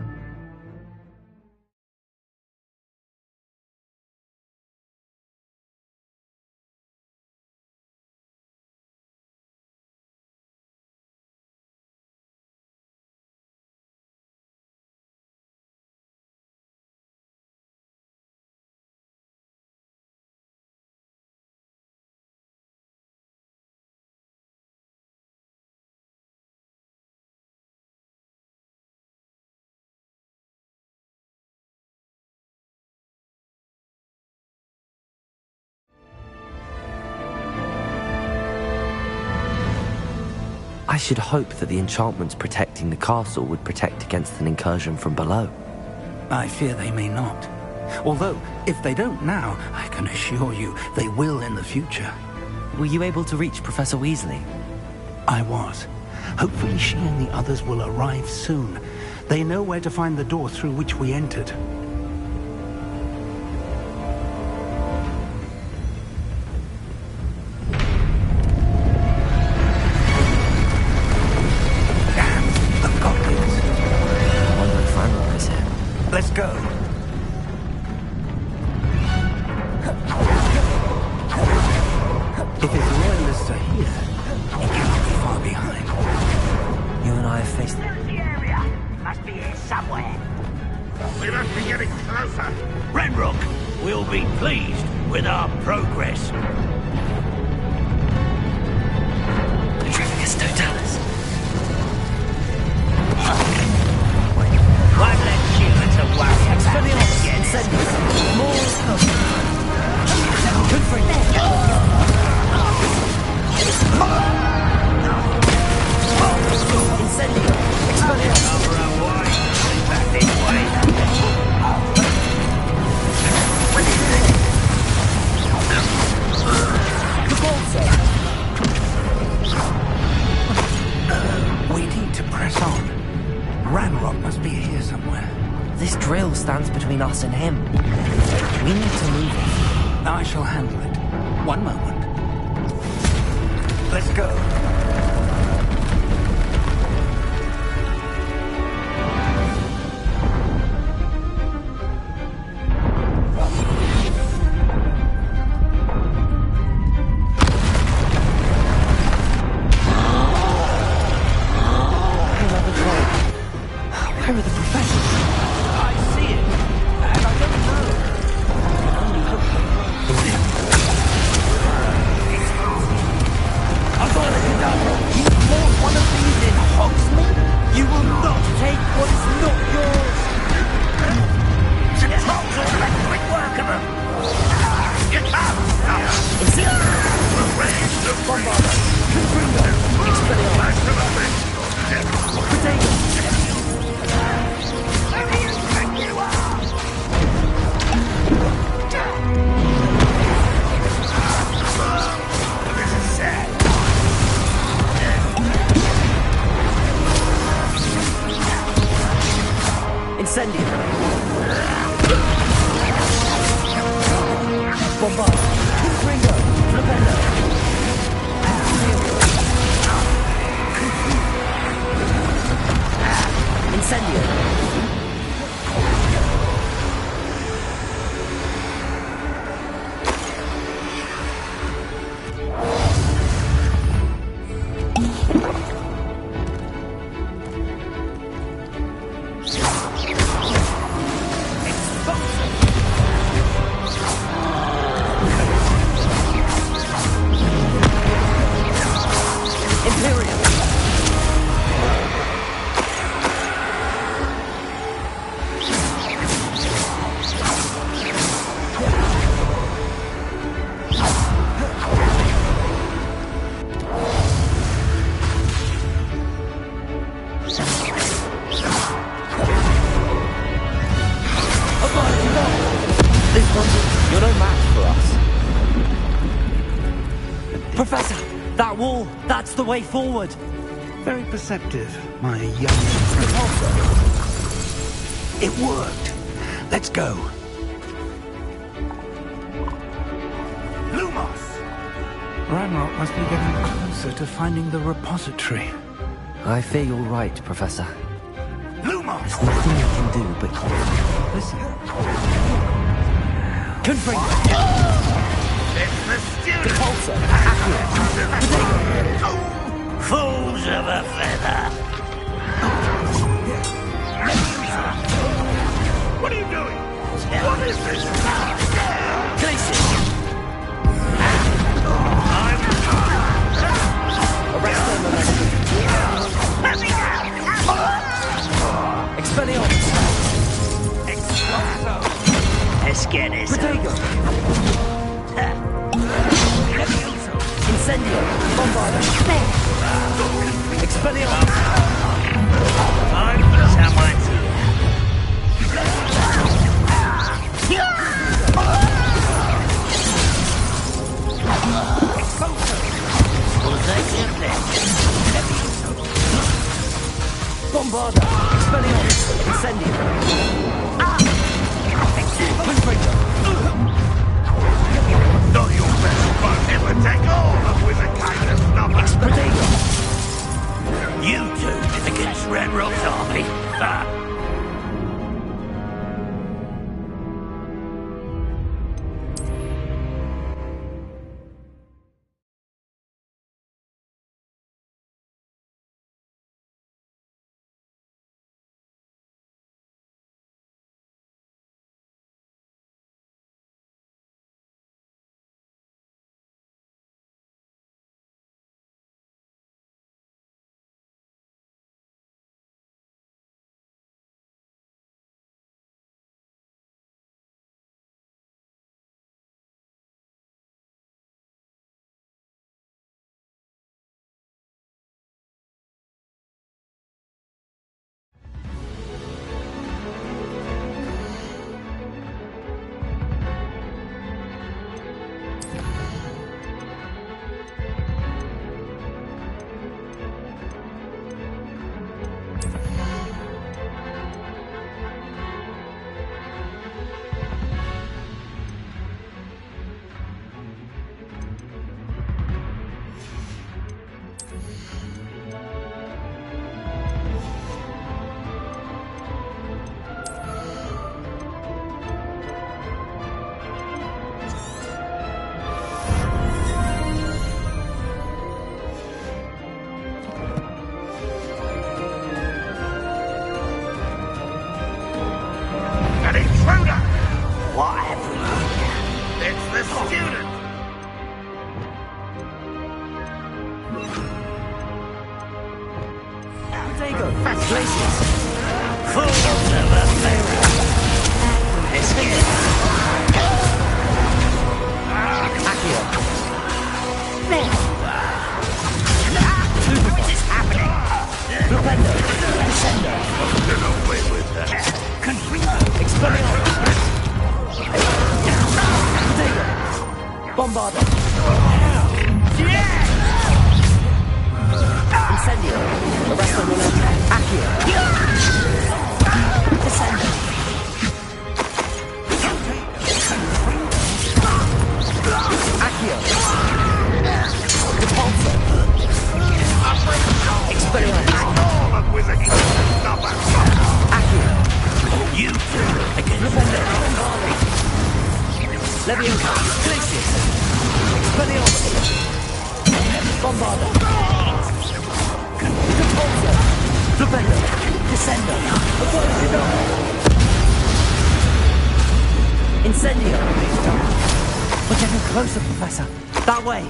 I should hope that the enchantments protecting the castle would protect against an incursion from below. I fear they may not. Although, if they don't now, I can assure you they will in the future. Were you able to reach Professor Weasley? I was. Hopefully she and the others will arrive soon. They know where to find the door through which we entered. Let's go. If his loyalists are here, he cannot be far behind. You and I have faced... There's the area. Must be here somewhere. We must be getting closer. Renrock will be pleased with our progress. Trificus Totalis. Won't let you to worry about this yet. Good for you. Incendio. Expelliarmus. Cover our way. Back this way. We need to press on. Ranrock must be here somewhere. This drill stands between us and him. We need to move it. I shall handle it. One moment. Let's go. Where are the professors? I see it. And I don't know. I'm going to Bombard. Ringo. Flipendo. Incendio. You're no match for us. Professor, that wall, that's the way forward. Very perceptive, my young friend. It worked. Let's go. Lumos! Ranrock must be getting closer to finding the repository. I fear you're right, Professor. Lumos! There's nothing we can do but... Listen. Confringo! It's the student! Repulsor! Fools of a feather! What are you doing? What is this? Glacier! Arrest them, Expelliarmus! Exploso! Esquenes! Protego! Incendio! Bombarda! Expelliarmus! Time for someone's Bombarda! Expelliarmus! Incendio! Confringo! Not your best fun. It would take all of Wizard Kind to stop us. Protego! You two against Ranrock's army. Ha! An intruder! What have we here? It's the student! Protego! Glaciers! Fools of a feather! Esquenes! Accio! What is happening? Flipendo! Descendo! Get away with that. Expelliarmus! Protego! Bombarda! Incendio! Arrest them, Accio! Descendo! Leviosa! Glacius! Expelliarmus! Bombarda! Repulsor! Flipendo! Descendo! Apollo! Incendio! We're getting closer, Professor. That way!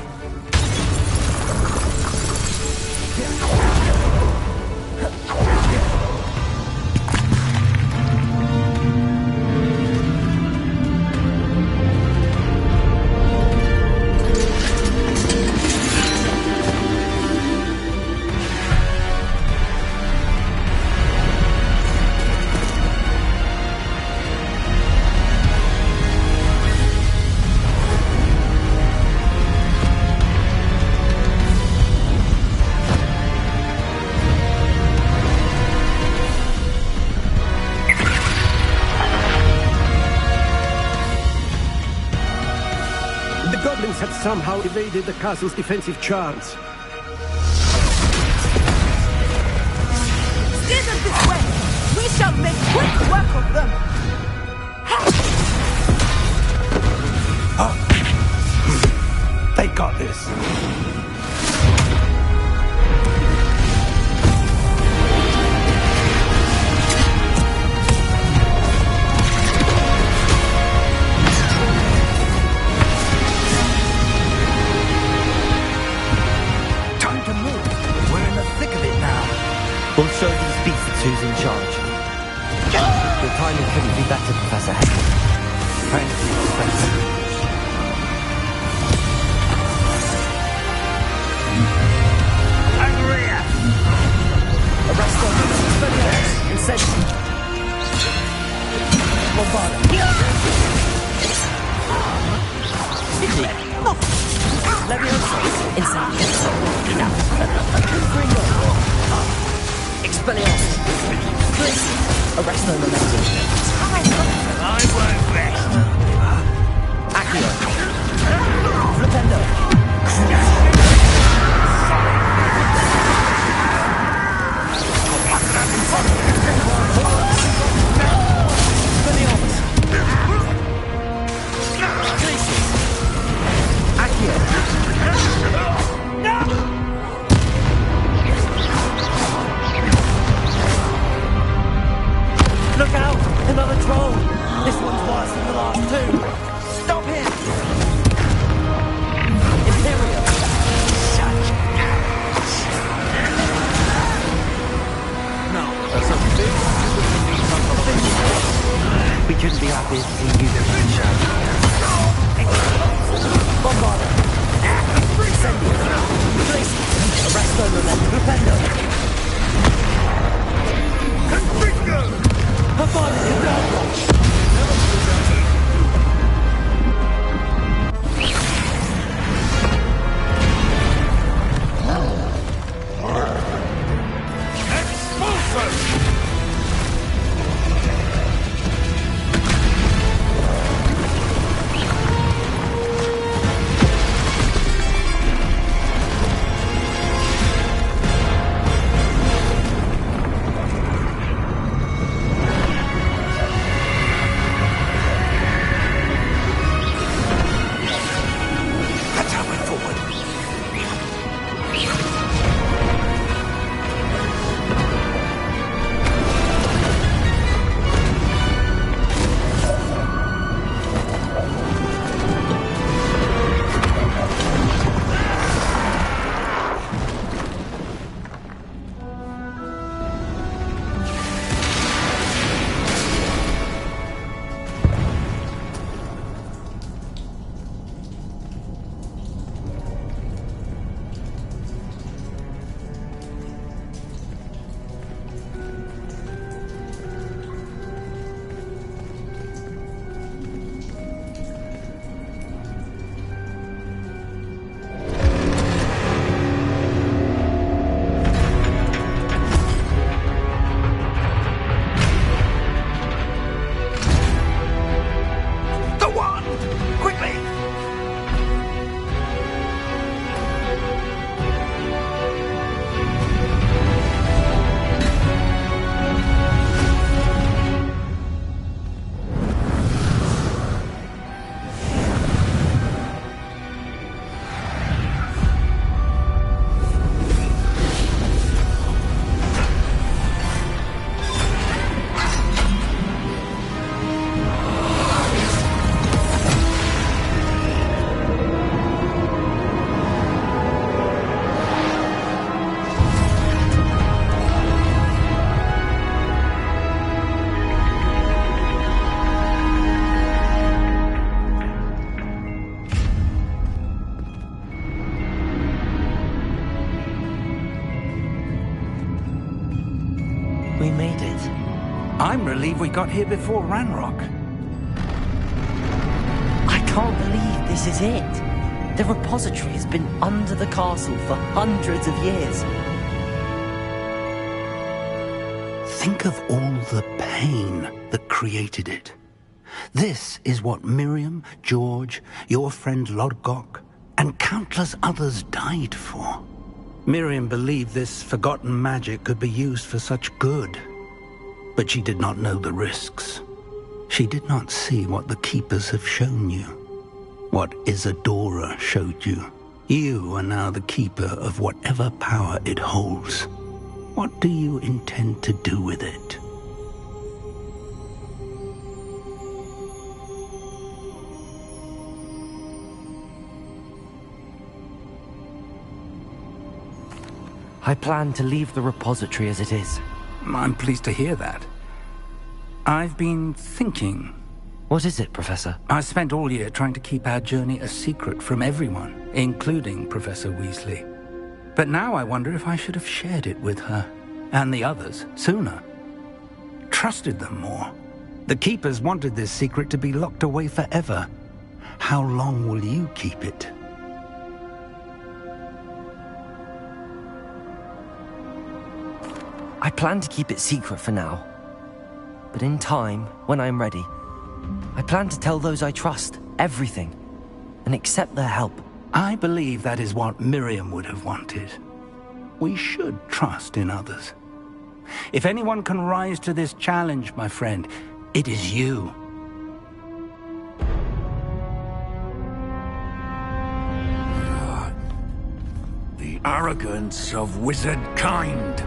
Had somehow evaded the castle's defensive charms. Steer them this way! We shall make quick work of them! They got this. We'll show these beasts who's in charge. Your timing couldn't be better, Professor Headley. Thank you, Professor. Angria! Arresto! Expelliarmus! Incendio! Bombarda! Leviosa! Incendio! Confringo! Expelliarmus! Glacius! Arresto momentum! I won't rest! Accio! Flipendo! Expelliarmus! Glacius! Accio! Look out! Another troll! This one's worse than the last two! Stop him! Imperial! No, that's a big... We couldn't be happier to see you in charge. Bombarda! Incendio! Glacius! Arresto momentum! Flipendo! Confringo! Upon the Goblins! believe we got here before Ranrock. I can't believe this is it. The repository has been under the castle for hundreds of years. Think of all the pain that created it. This is what Miriam, George, your friend Lodgok, and countless others died for. Miriam believed this forgotten magic could be used for such good. But she did not know the risks. She did not see what the Keepers have shown you. What Isadora showed you. You are now the Keeper of whatever power it holds. What do you intend to do with it? I plan to leave the repository as it is. I'm pleased to hear that. I've been thinking. What is it, Professor? I spent all year trying to keep our journey a secret from everyone, including Professor Weasley. But now I wonder if I should have shared it with her, and the others, sooner. Trusted them more. The Keepers wanted this secret to be locked away forever. How long will you keep it? I plan to keep it secret for now. But in time, when I am ready, I plan to tell those I trust everything and accept their help. I believe that is what Miriam would have wanted. We should trust in others. If anyone can rise to this challenge, my friend, it is you. The arrogance of wizard kind.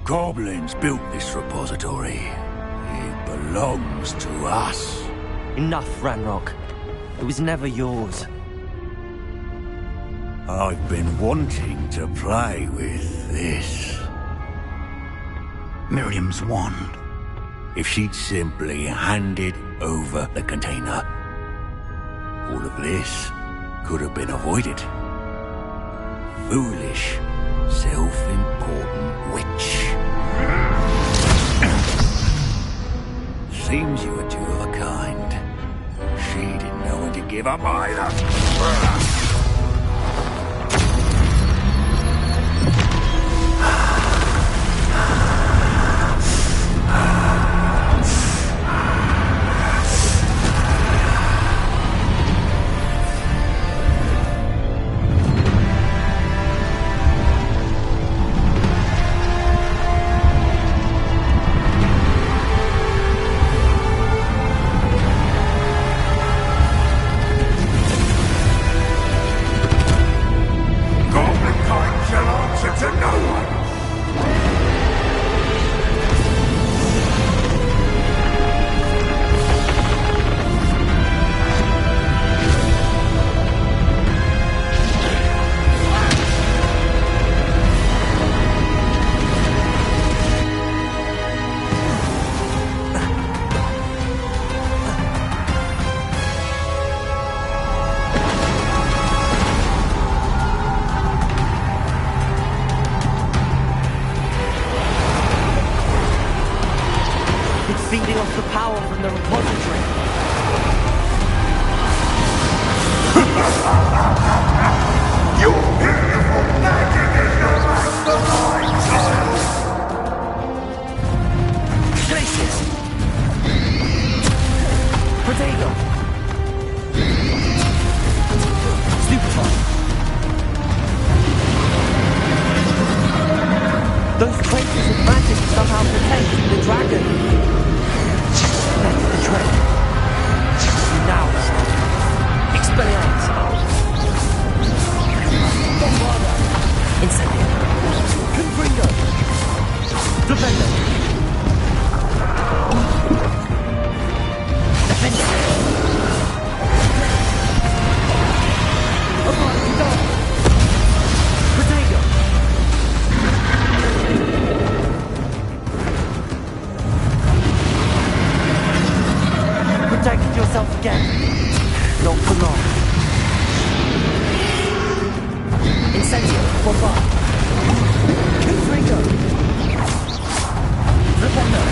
Goblins built this repository. It belongs to us. Enough, Ranrock. It was never yours. I've been wanting to play with this. Miriam's wand. If she'd simply handed over the container, all of this could have been avoided. Foolish, self-important witch. Seems you were two of a kind. She didn't know when to give up either. Feeding off the power from the repository. Your beautiful magic is no match for mine, child! Glacius! Protego! Stupefy! Those traces of magic somehow protect the dragon. The trick. Now, Expelliarmus. Bombarda. Incendio. Confringo. Defender. Defender. Above. Protego. Protect yourself again. Not for long. Incendio. Bombard. Confringo. Defender.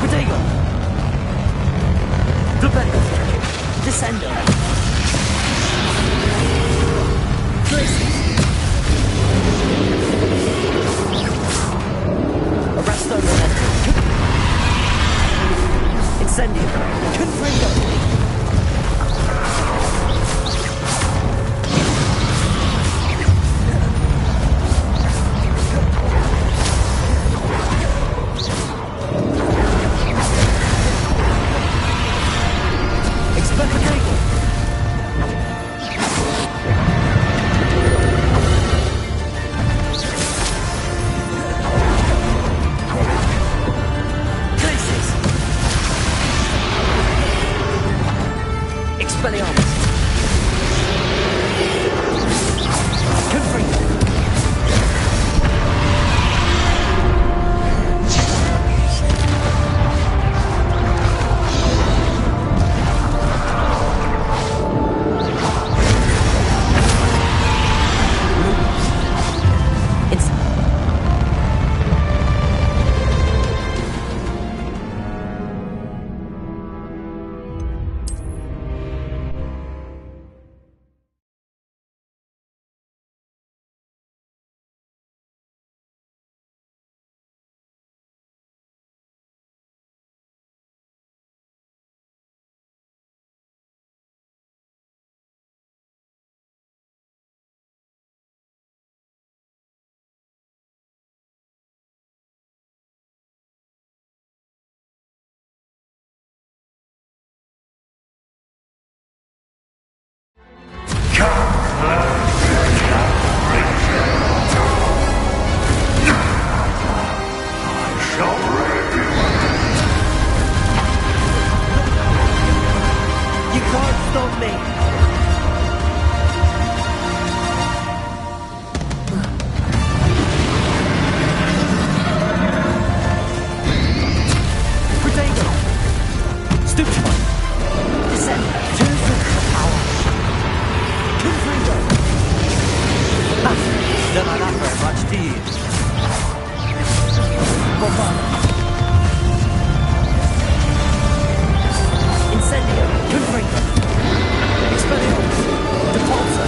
Potato! do you? Bombard. Incendio. Confringo. Expelliarmus. Depulso.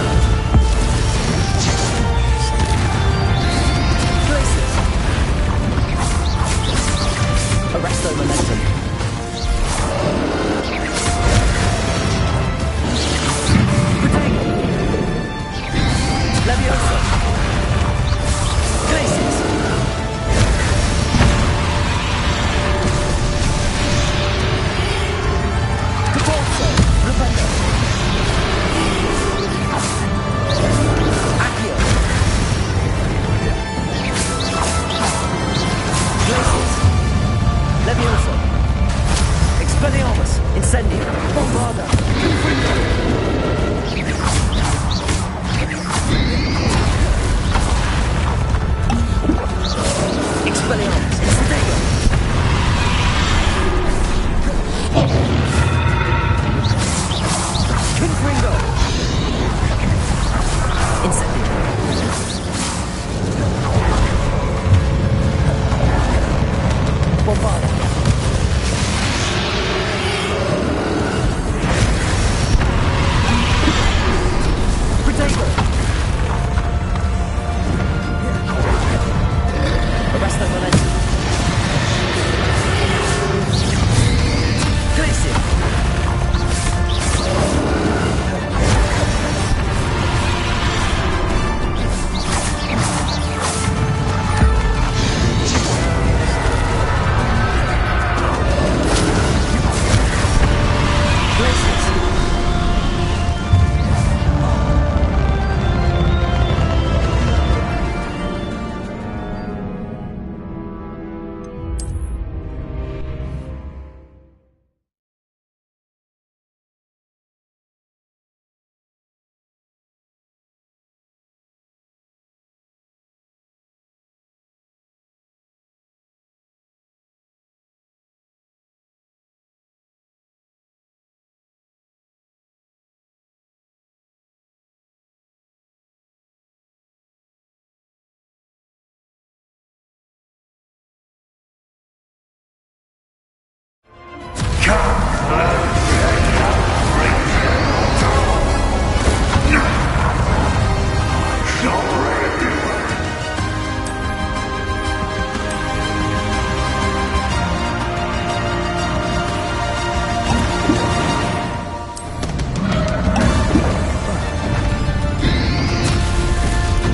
Glacius. Arresto Momentum. Protego. Levioso. Glacius. Depulso. Rependo. Accio. Glacius. Levioso. Expelliarmus. Incendio. Bombarda. Confringo. Expelliarmus. Incendio. Confringo. Incendio. Bombarda. Protego. Arresto Momentum. Glacier.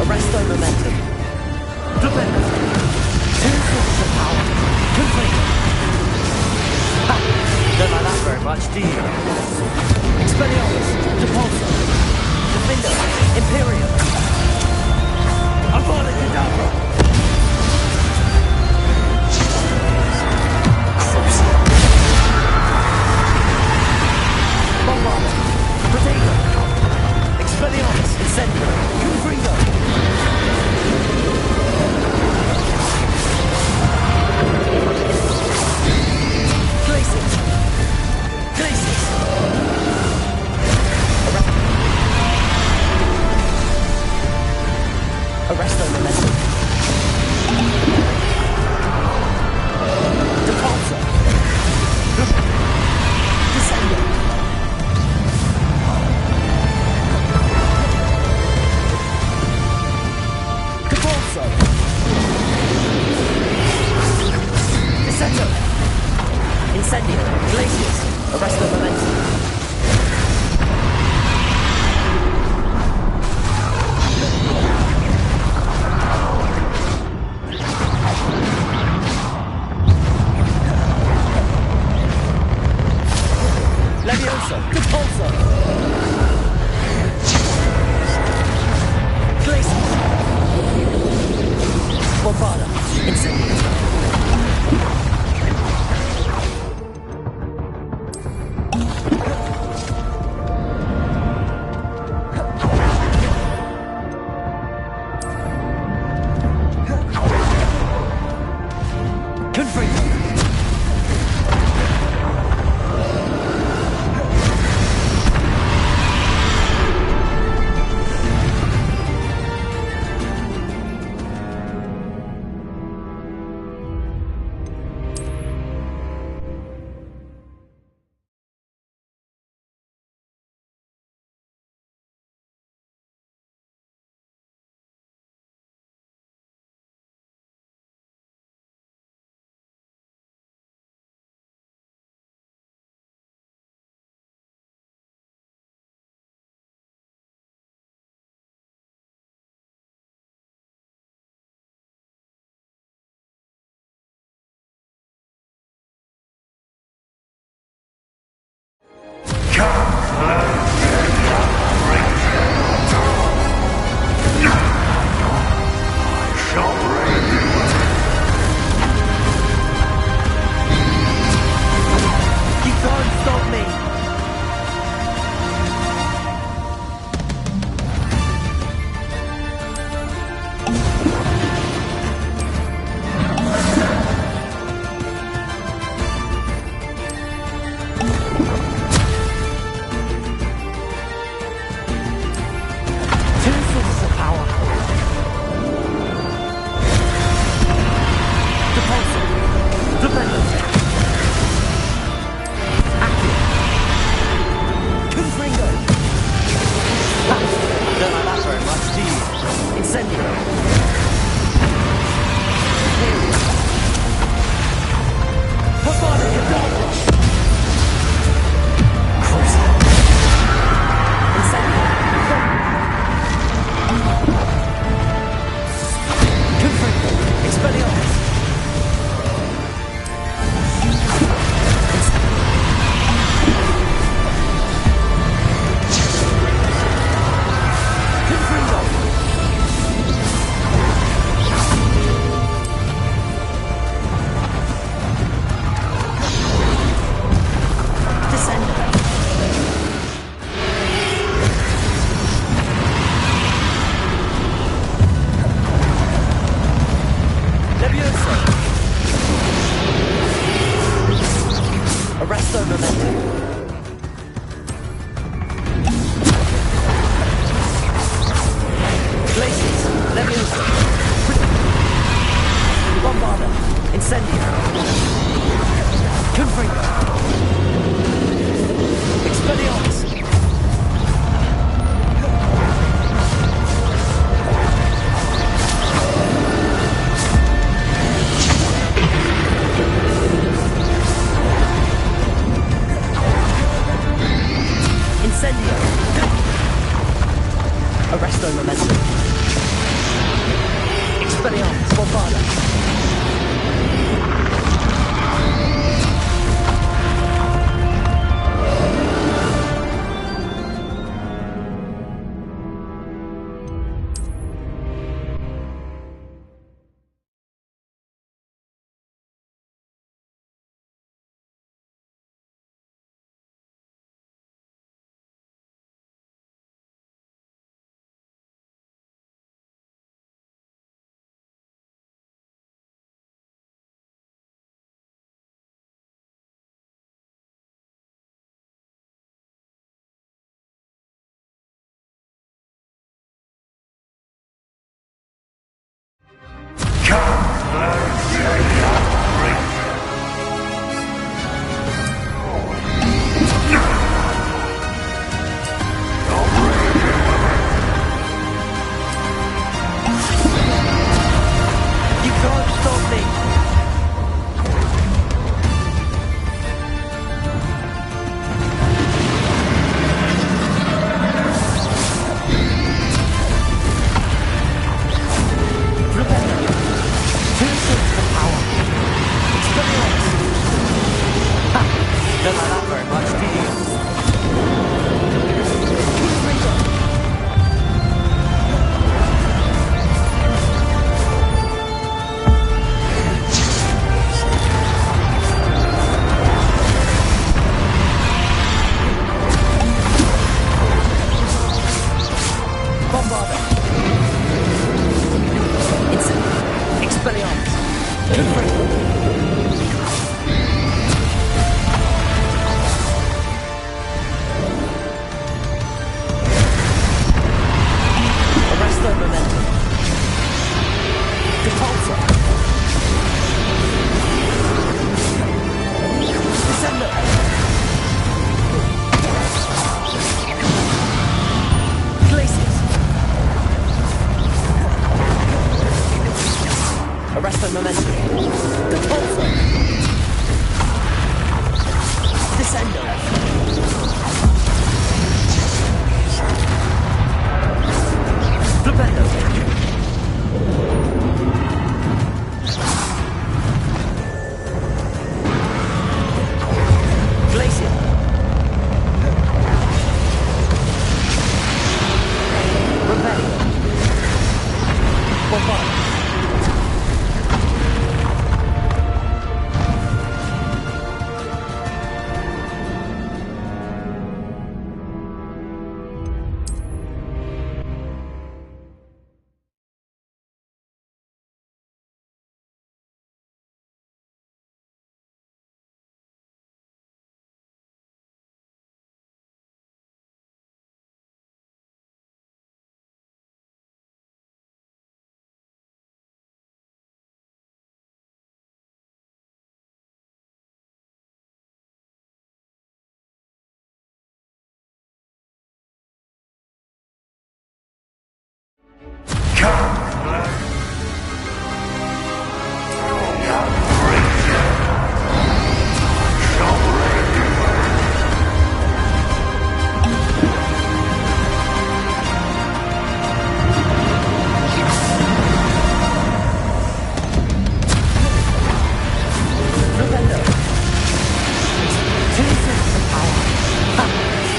Arresto Momentum. Prevento. Two sources of power. Confringo. Ha! Don't like that very much, do you? Expelliarmus. Depulso. Defendo. Imperium. Avada Kedavra. Bombarda. Protego. Expelliarmus. Incendio. Confringo. Glacius. Glacius. Incendio. Confringo. Expelliarmus. Incendio. Arresto Momentum. Expelliarmus. Bombarda. Arresto Momentum. Repulsor. Descendo. Flipendo. Glacier. Rebellion. Bombard.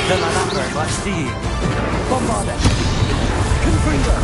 Don't like that very much, do you? Bombarda. Confringo.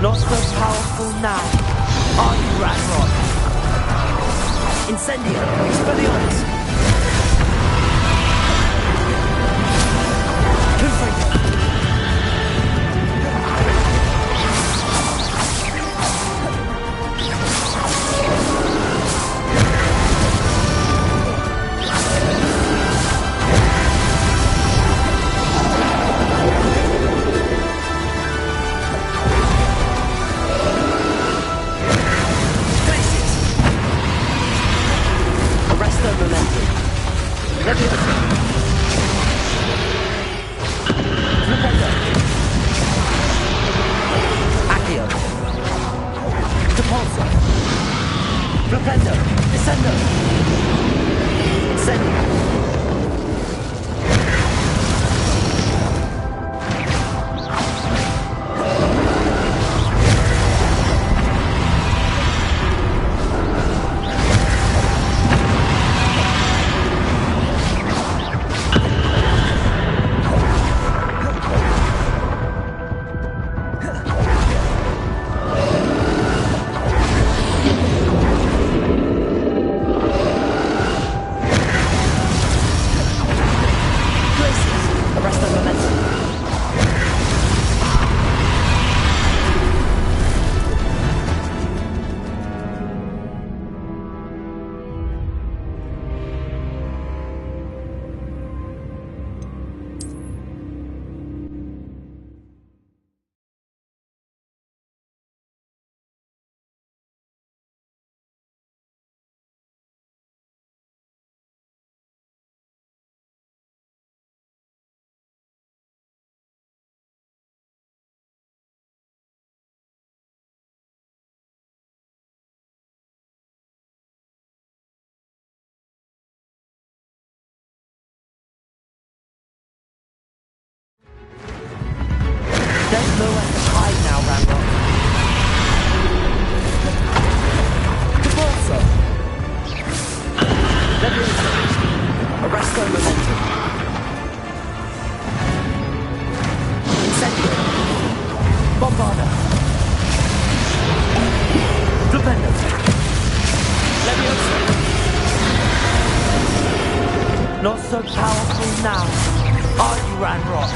Not so powerful now. Are you, Ranrock? Incendio, Expelliarmus. Confringo. There's nowhere to hide now, Ranrock. Cabalso! Leviosa! Arresto momentum. Incendio! Bombarda! Flipendo! Leviosa! Not so powerful now, are you, Ranrock?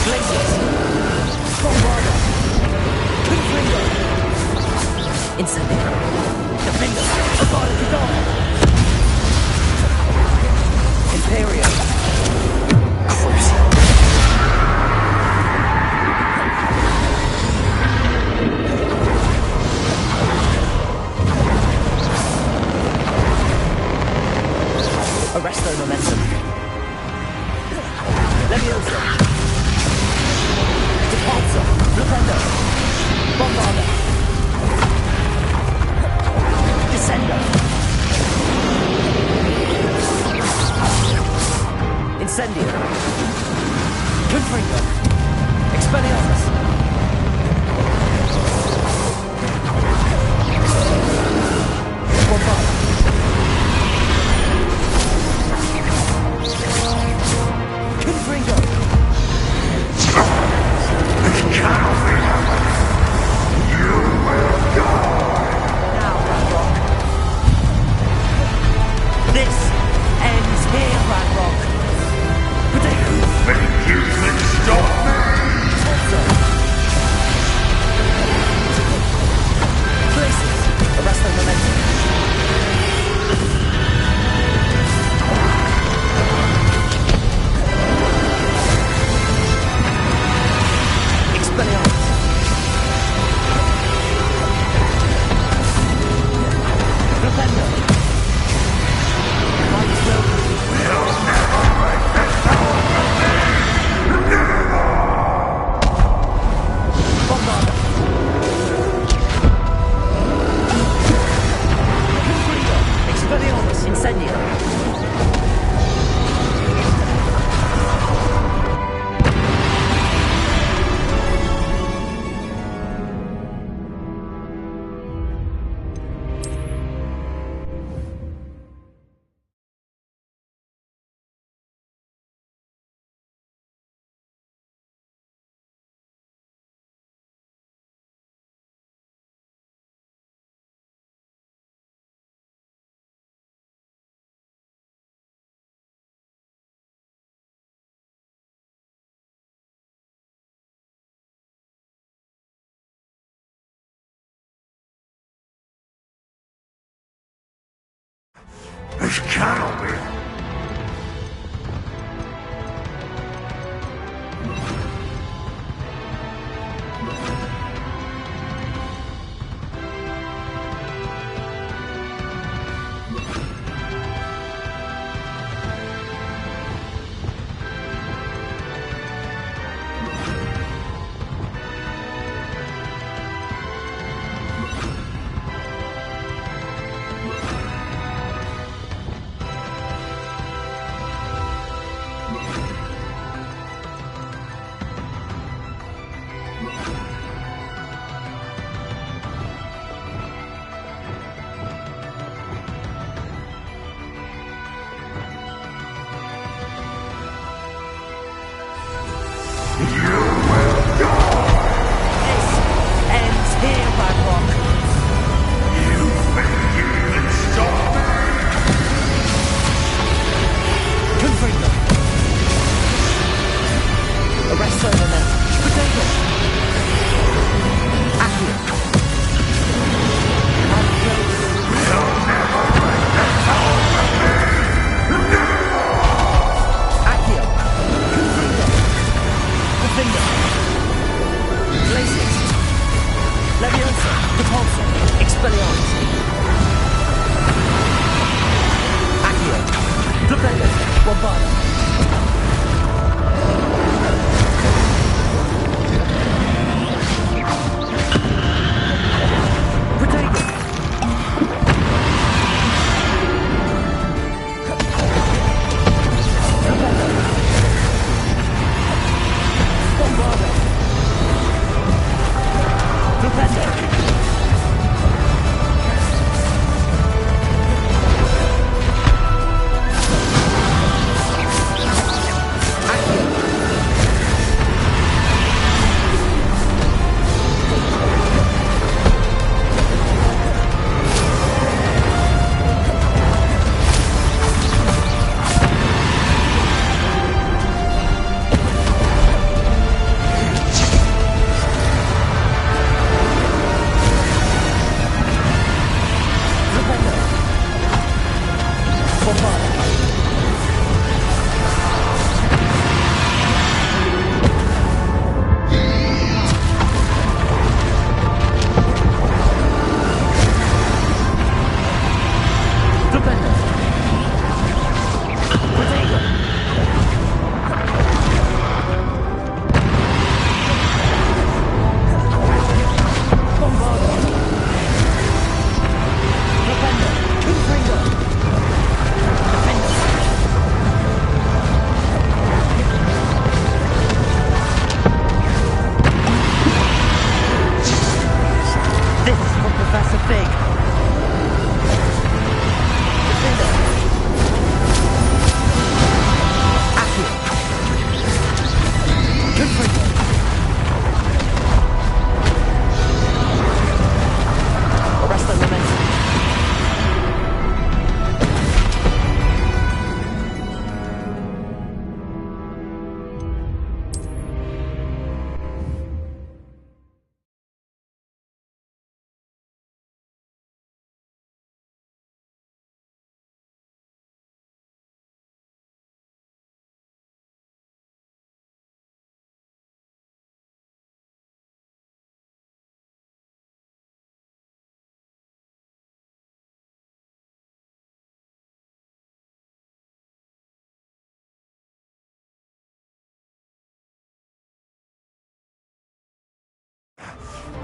Glaciers! Bombarda! Confringo! Incendio! Defendo! Avada Kedavra! Imperio! Crucial! Arresto momentum. Leviosa. Depulso. Flipendo. Bombarda. Descendo. Incendio. Confringo. Expelliarmus. Bombarda. Confringo! You will die! Now, Ranrock. This ends here, Ranrock. But they think you can stop me? Also. Places. Arrest their momentum. Expelliarmus. Flipendo. Might well be. You'll never break this power from me! Never! Bombarda. Confringo. Expelliarmus. This ends here, Radrock. You think you can stop me? Confringo. Arrest Silverman. Potato. Accio. You'll never break this hold of me! Accio. Confringo. Confringo. Glacius. Leviosa. Repulsa. Expelliarmus. Accio. Flipendo. Bombarda. Protego. Bombarda. Flipendo.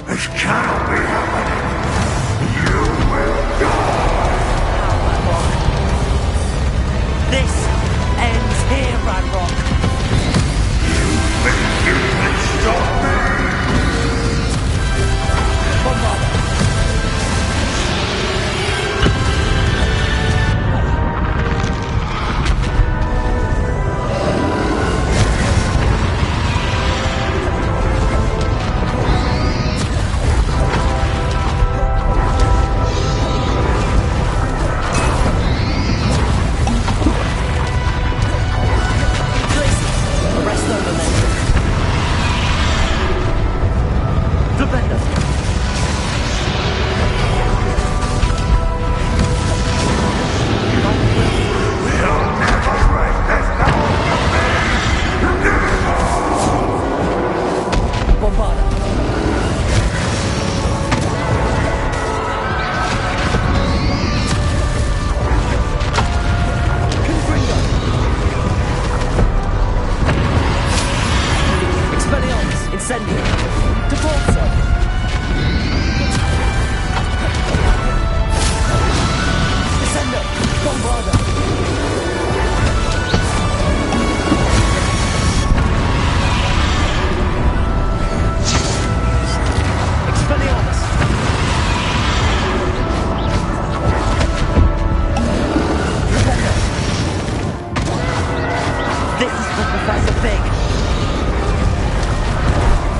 This cannot be happening. You will die. This ends here, Radrock. You think you can stop me? Bombarda.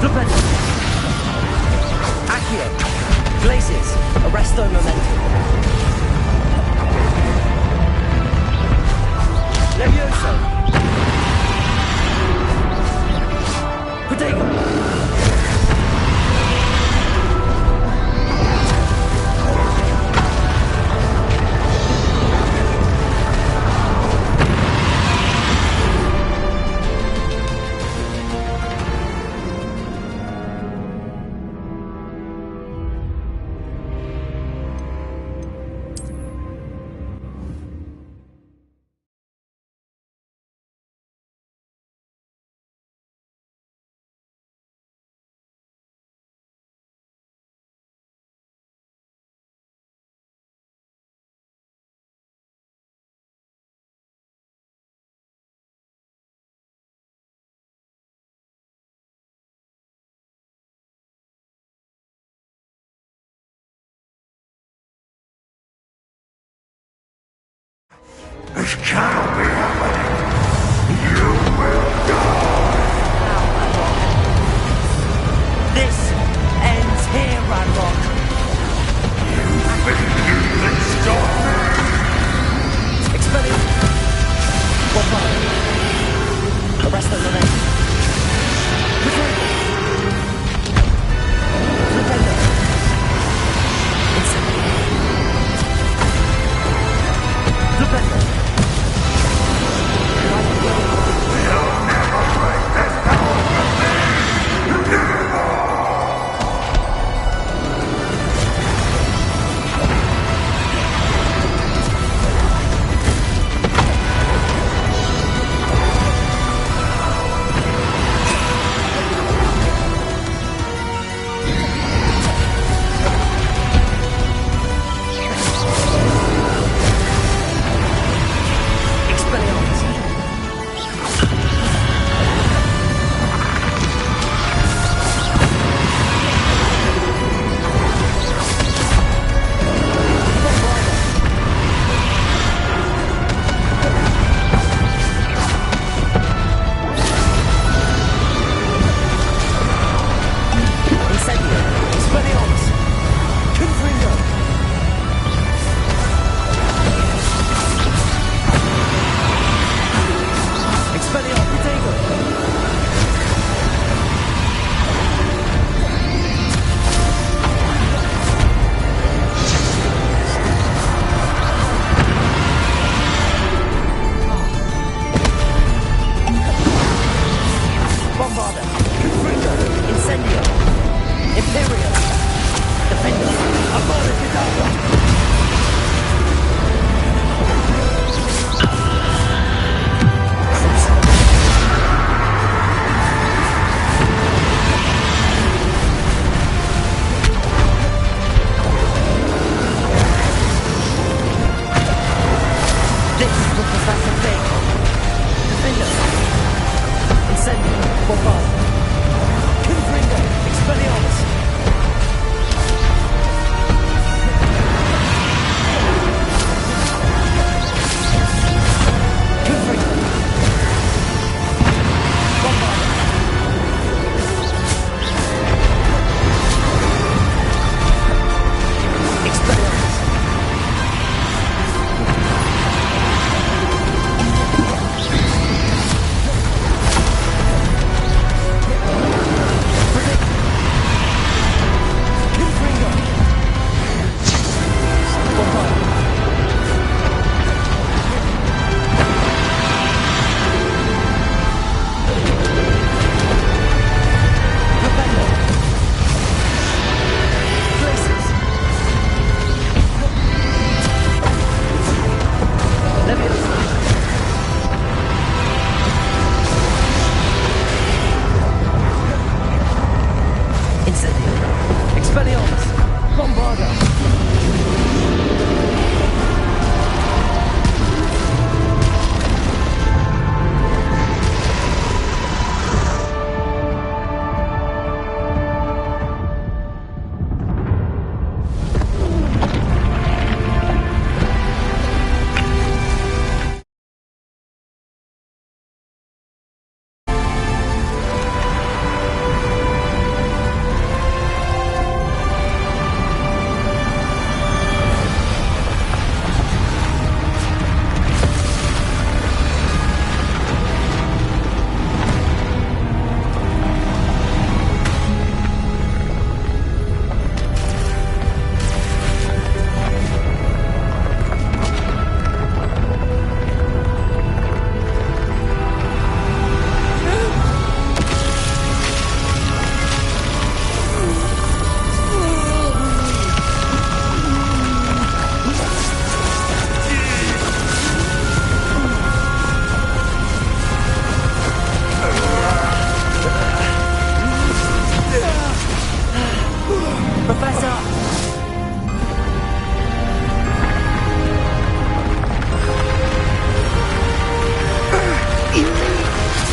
Flipendo. Accio. Glaciers. Arresto momentum. Levioso. Protego. This cannot be happening. You will die. This ends here, Ranrock. You think you can stop me? Expelliarmus. Bombard. Arresto momentum. Protego. Flipendo. Incendio. Flipendo. You'll never break this power from me!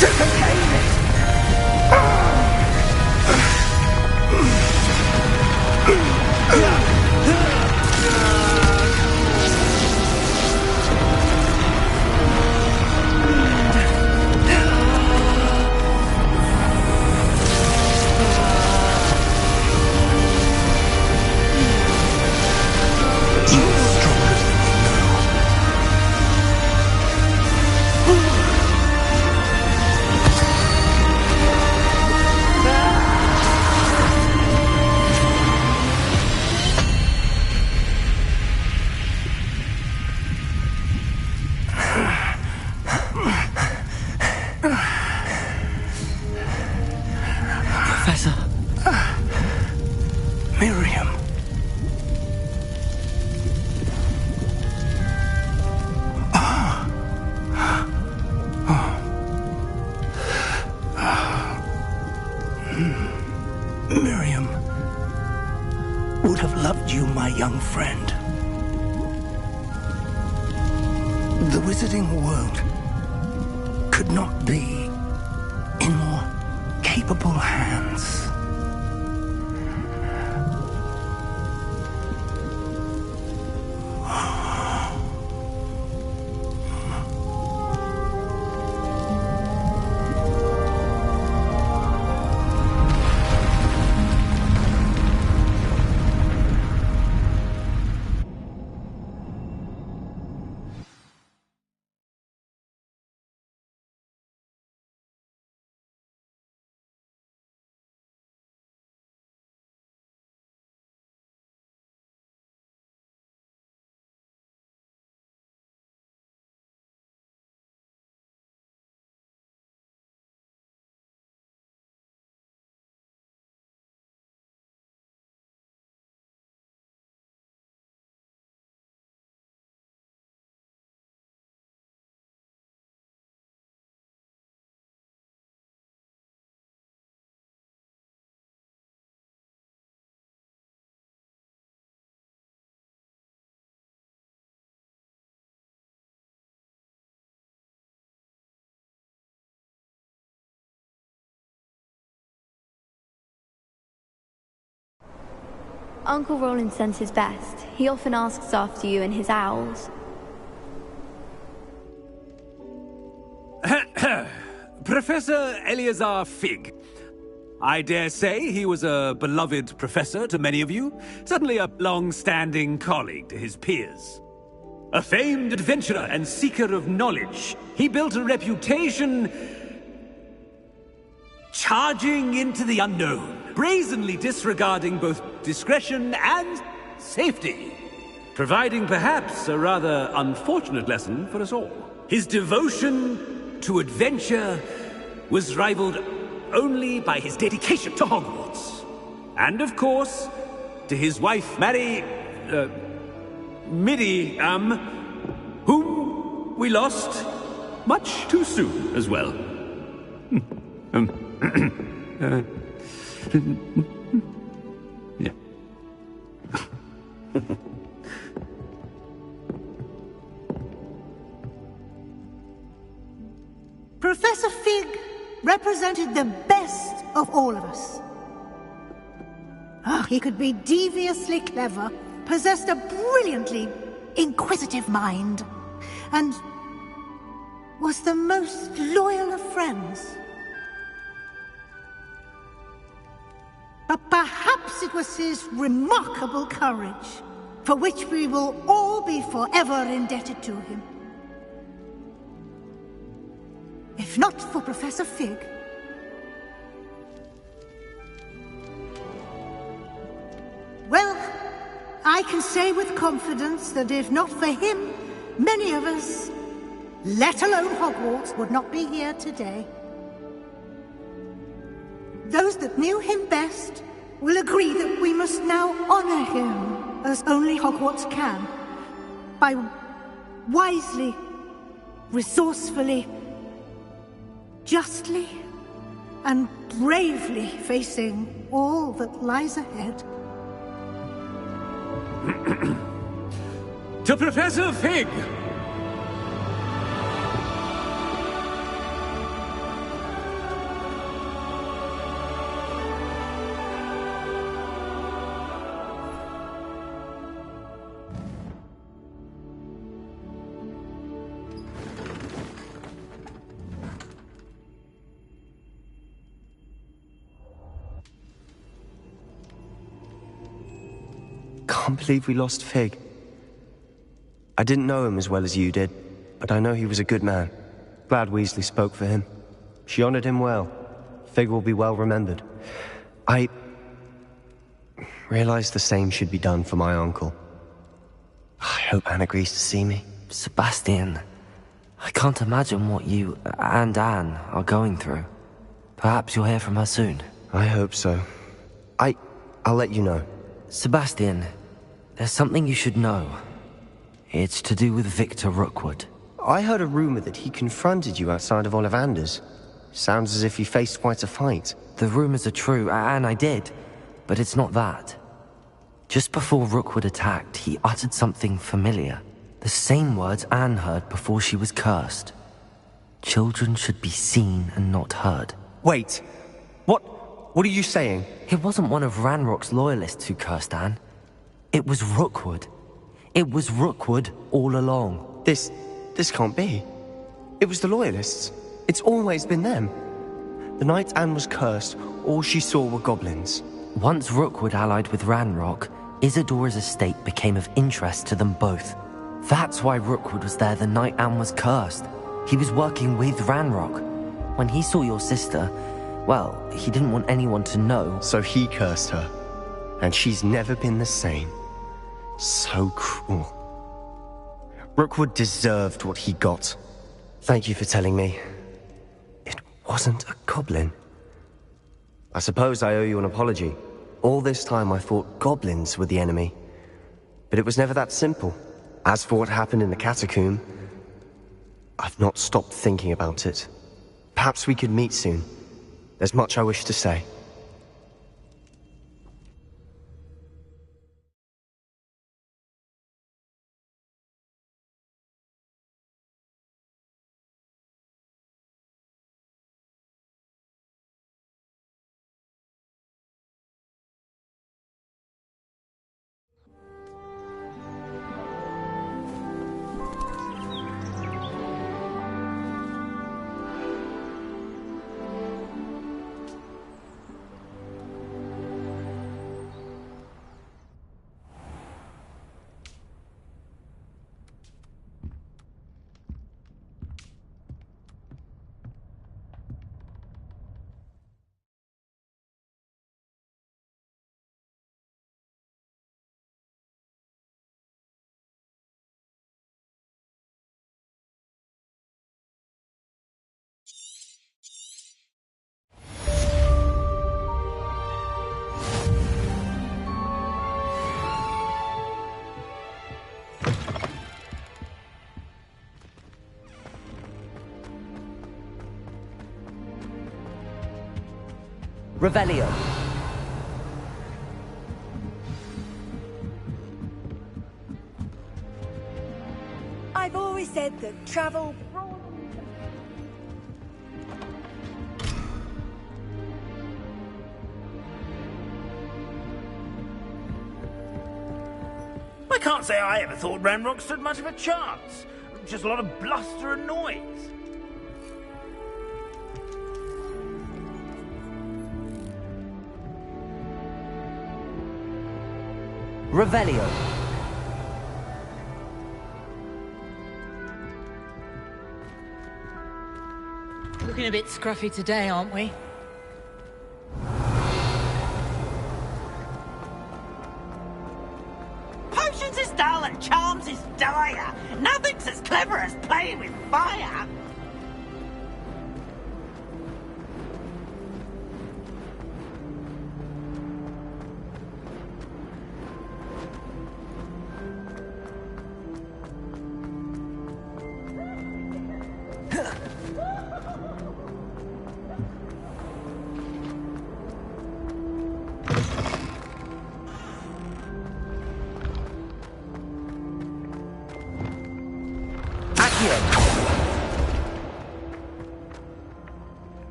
to contain it. Professor. Miriam. Miriam would have loved you, my young friend. The wizarding world could not be in more capable hands. Uncle Roland sends his best. He often asks after you and his owls. Professor Eleazar Fig. I dare say he was a beloved professor to many of you, suddenly a long-standing colleague to his peers. A famed adventurer and seeker of knowledge, he built a reputation charging into the unknown, brazenly disregarding both discretion and safety, providing perhaps a rather unfortunate lesson for us all. His devotion to adventure was rivaled only by his dedication to Hogwarts. And of course, to his wife, Miriam, whom we lost much too soon as well. Yeah. Professor Fig represented the best of all of us. He could be deviously clever, possessed a brilliantly inquisitive mind, and was the most loyal of friends. But perhaps it was his remarkable courage, for which we will all be forever indebted to him. If not for Professor Fig, well, I can say with confidence that if not for him, many of us, let alone Hogwarts, would not be here today. Those that knew him best will agree that we must now honor him as only Hogwarts can, by wisely, resourcefully, justly, and bravely facing all that lies ahead. To Professor Fig! can't believe we lost Fig. I didn't know him as well as you did, but I know he was a good man. Glad Weasley spoke for him. She honored him well. Fig will be well remembered. I realized the same should be done for my uncle. I hope Anne agrees to see me. Sebastian, I can't imagine what you and Anne are going through. Perhaps you'll hear from her soon. I hope so. I'll let you know. Sebastian, there's something you should know. It's to do with Victor Rookwood. I heard a rumor that he confronted you outside of Ollivander's. Sounds as if you faced quite a fight. The rumors are true, and I did, but it's not that. Just before Rookwood attacked, he uttered something familiar. The same words Anne heard before she was cursed. Children should be seen and not heard. Wait, what are you saying? It wasn't one of Ranrock's loyalists who cursed Anne. It was Rookwood. It was Rookwood all along. This can't be. It was the loyalists. It's always been them. The night Anne was cursed, all she saw were goblins. Once Rookwood allied with Ranrock, Isadora's estate became of interest to them both. That's why Rookwood was there the night Anne was cursed. He was working with Ranrock. When he saw your sister, well, he didn't want anyone to know. So he cursed her. And she's never been the same. So cruel. Rookwood deserved what he got. Thank you for telling me. It wasn't a goblin. I suppose I owe you an apology. All this time I thought goblins were the enemy. But it was never that simple. As for what happened in the catacomb, I've not stopped thinking about it. Perhaps we could meet soon. There's much I wish to say. Revelio. I've always said that travel... I can't say I ever thought Ranrock stood much of a chance. Just a lot of bluster and noise. Revelio. Looking a bit scruffy today, aren't we? Potions is dull and charms is dire. Nothing's as clever as playing with fire.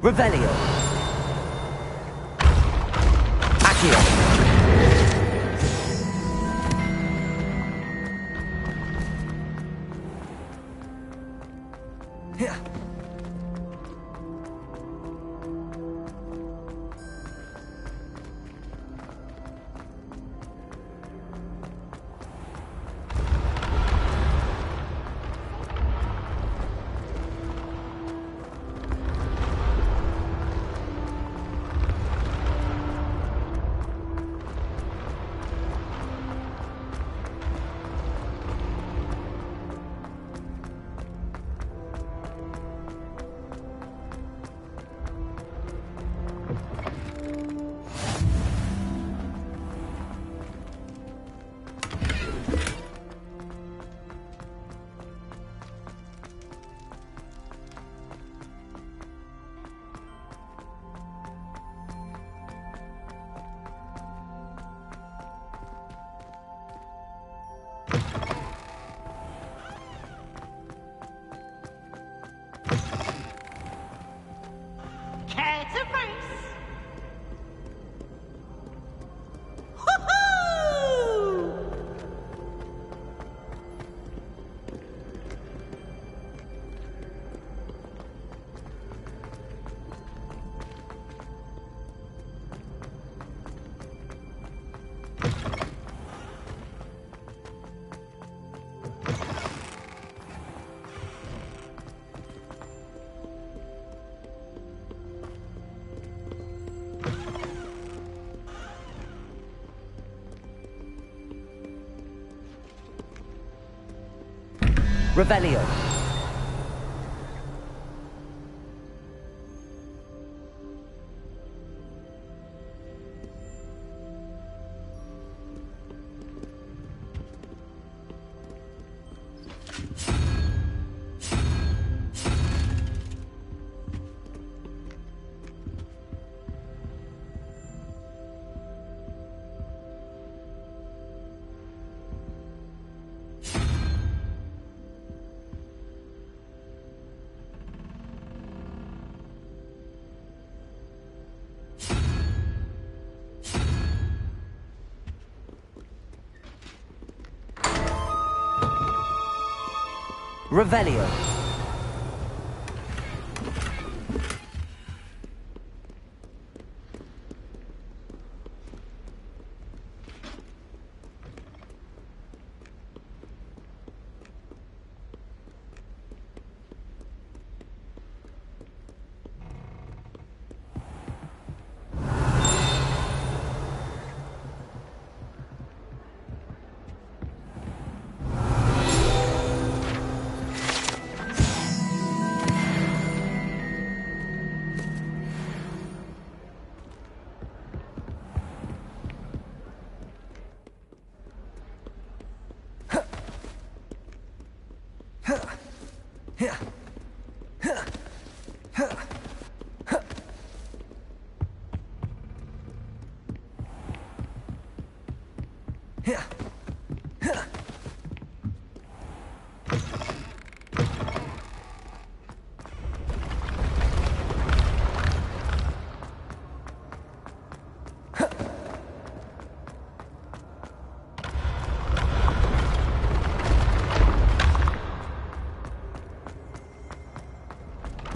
Revelio. Accio. Revelio. Revelio.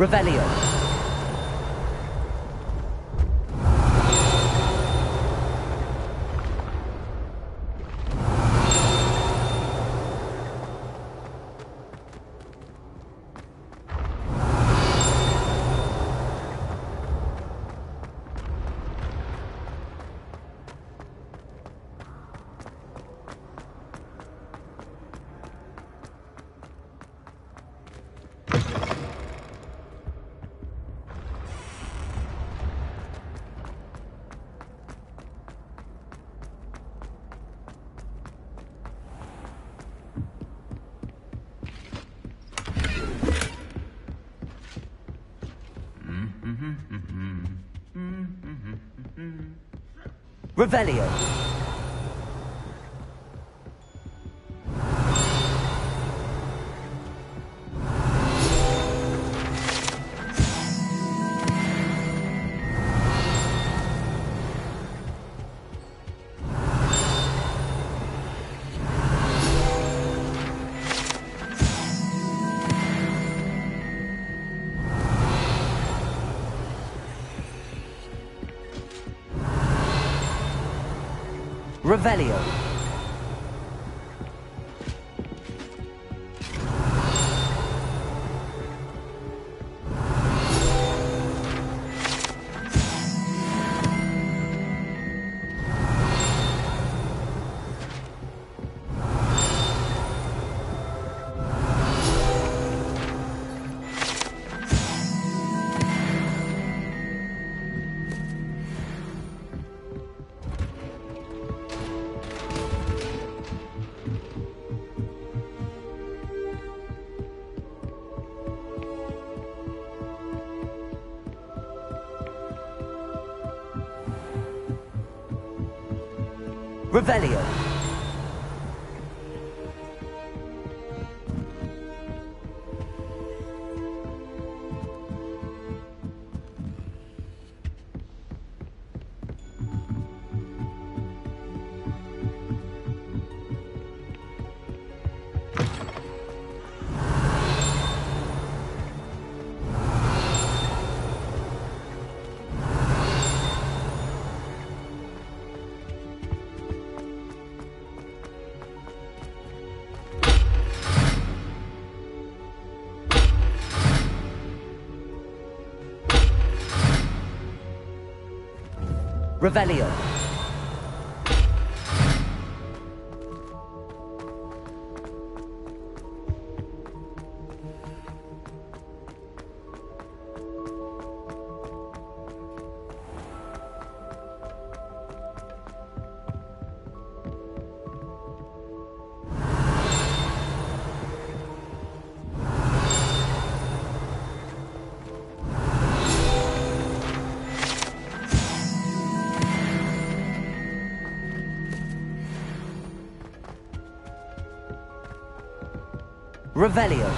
Revelio. Revelio. Revelio. Revelio. Revelio. Revelio.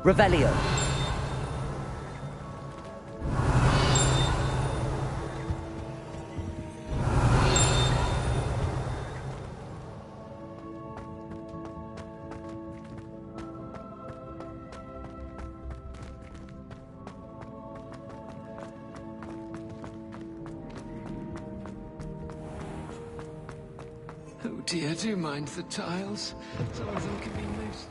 Revelio. Oh dear, do mind the tiles. Some of them can be most...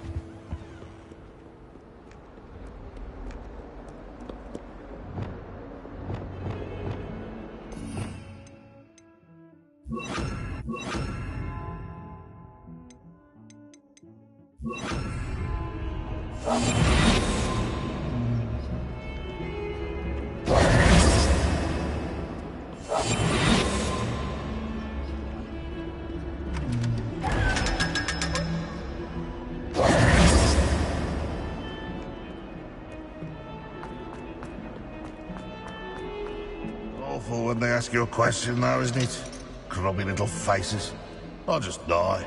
Awful when they ask you a question, though, isn't it? Grubby little faces. I'll just die.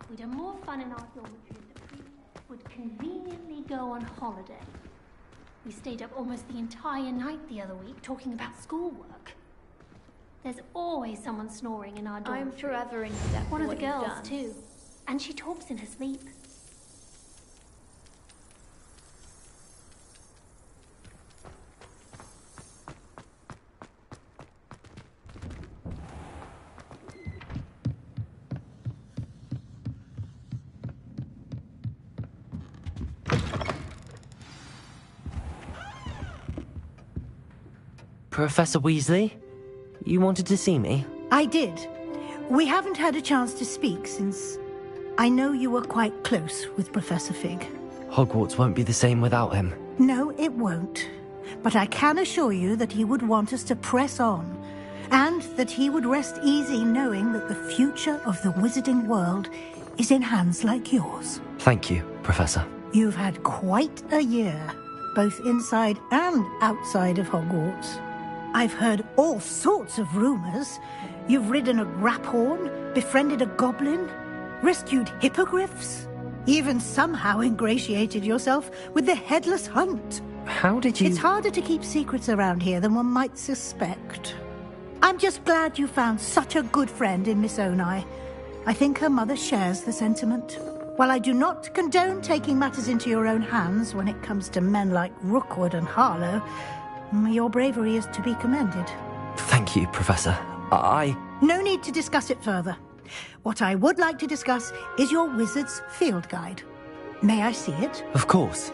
We'd have more fun in our dormitory if the priest would conveniently go on holiday. We stayed up almost the entire night the other week talking about schoolwork. There's always someone snoring in our dormitory. I'm forever in debt. One of the girls, too. And she talks in her sleep. Professor Weasley? You wanted to see me? I did. We haven't had a chance to speak since I know you were quite close with Professor Fig. Hogwarts won't be the same without him. No, it won't. But I can assure you that he would want us to press on, and that he would rest easy knowing that the future of the wizarding world is in hands like yours. Thank you, Professor. You've had quite a year, both inside and outside of Hogwarts. I've heard all sorts of rumors. You've ridden a graphorn, befriended a goblin, rescued hippogriffs, even somehow ingratiated yourself with the headless hunt. How did you... It's harder to keep secrets around here than one might suspect. I'm just glad you found such a good friend in Miss Onai. I think her mother shares the sentiment. While I do not condone taking matters into your own hands when it comes to men like Rookwood and Harlow, your bravery is to be commended. Thank you, Professor. No need to discuss it further. What I would like to discuss is your wizard's field guide. May I see it? Of course.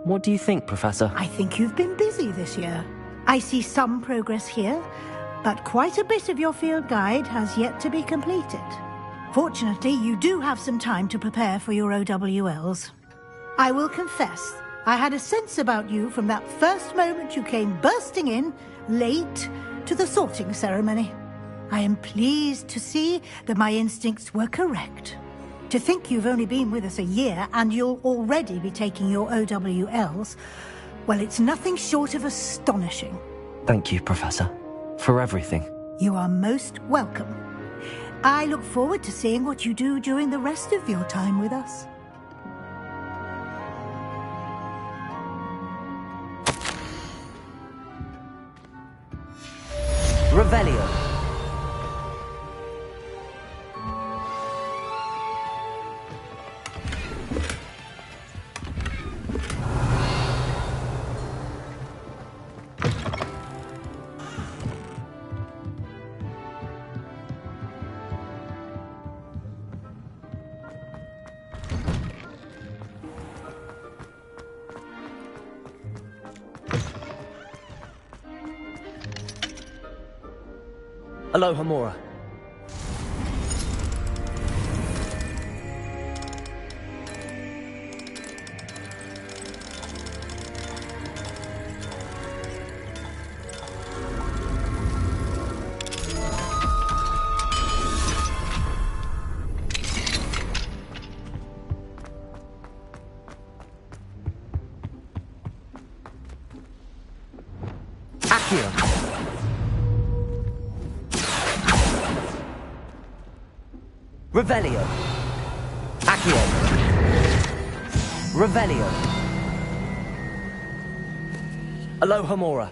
What do you think, Professor? I think you've been busy this year. I see some progress here, but quite a bit of your field guide has yet to be completed. Fortunately, you do have some time to prepare for your OWLs. I will confess, I had a sense about you from that first moment you came bursting in, late, to the sorting ceremony. I am pleased to see that my instincts were correct. To think you've only been with us a year and you'll already be taking your OWLs, well, it's nothing short of astonishing. Thank you, Professor, for everything. You are most welcome. I look forward to seeing what you do during the rest of your time with us. Revelio. Aloha Mora. Akio. Revelio. Accio. Revelio. Aloha Mora.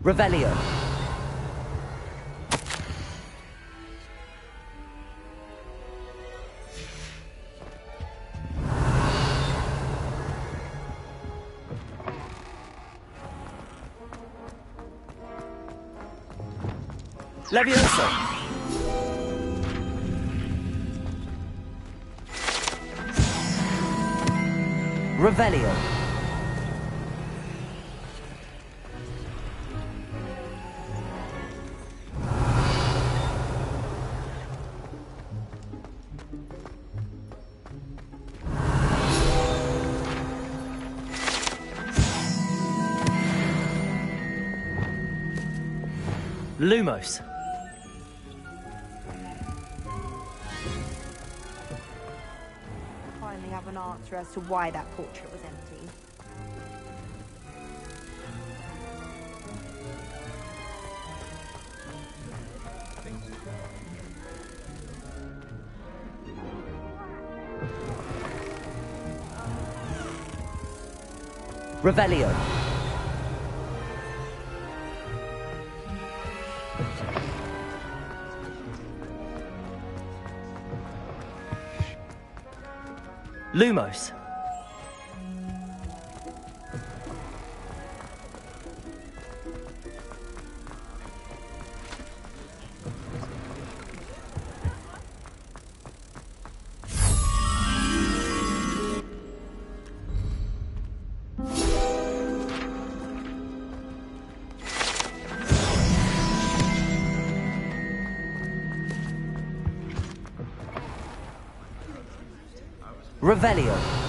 Revelio. Levioso. Revelio. Lumos. Finally have an answer as to why that portrait was empty. Revelio. Lumos. Revelio.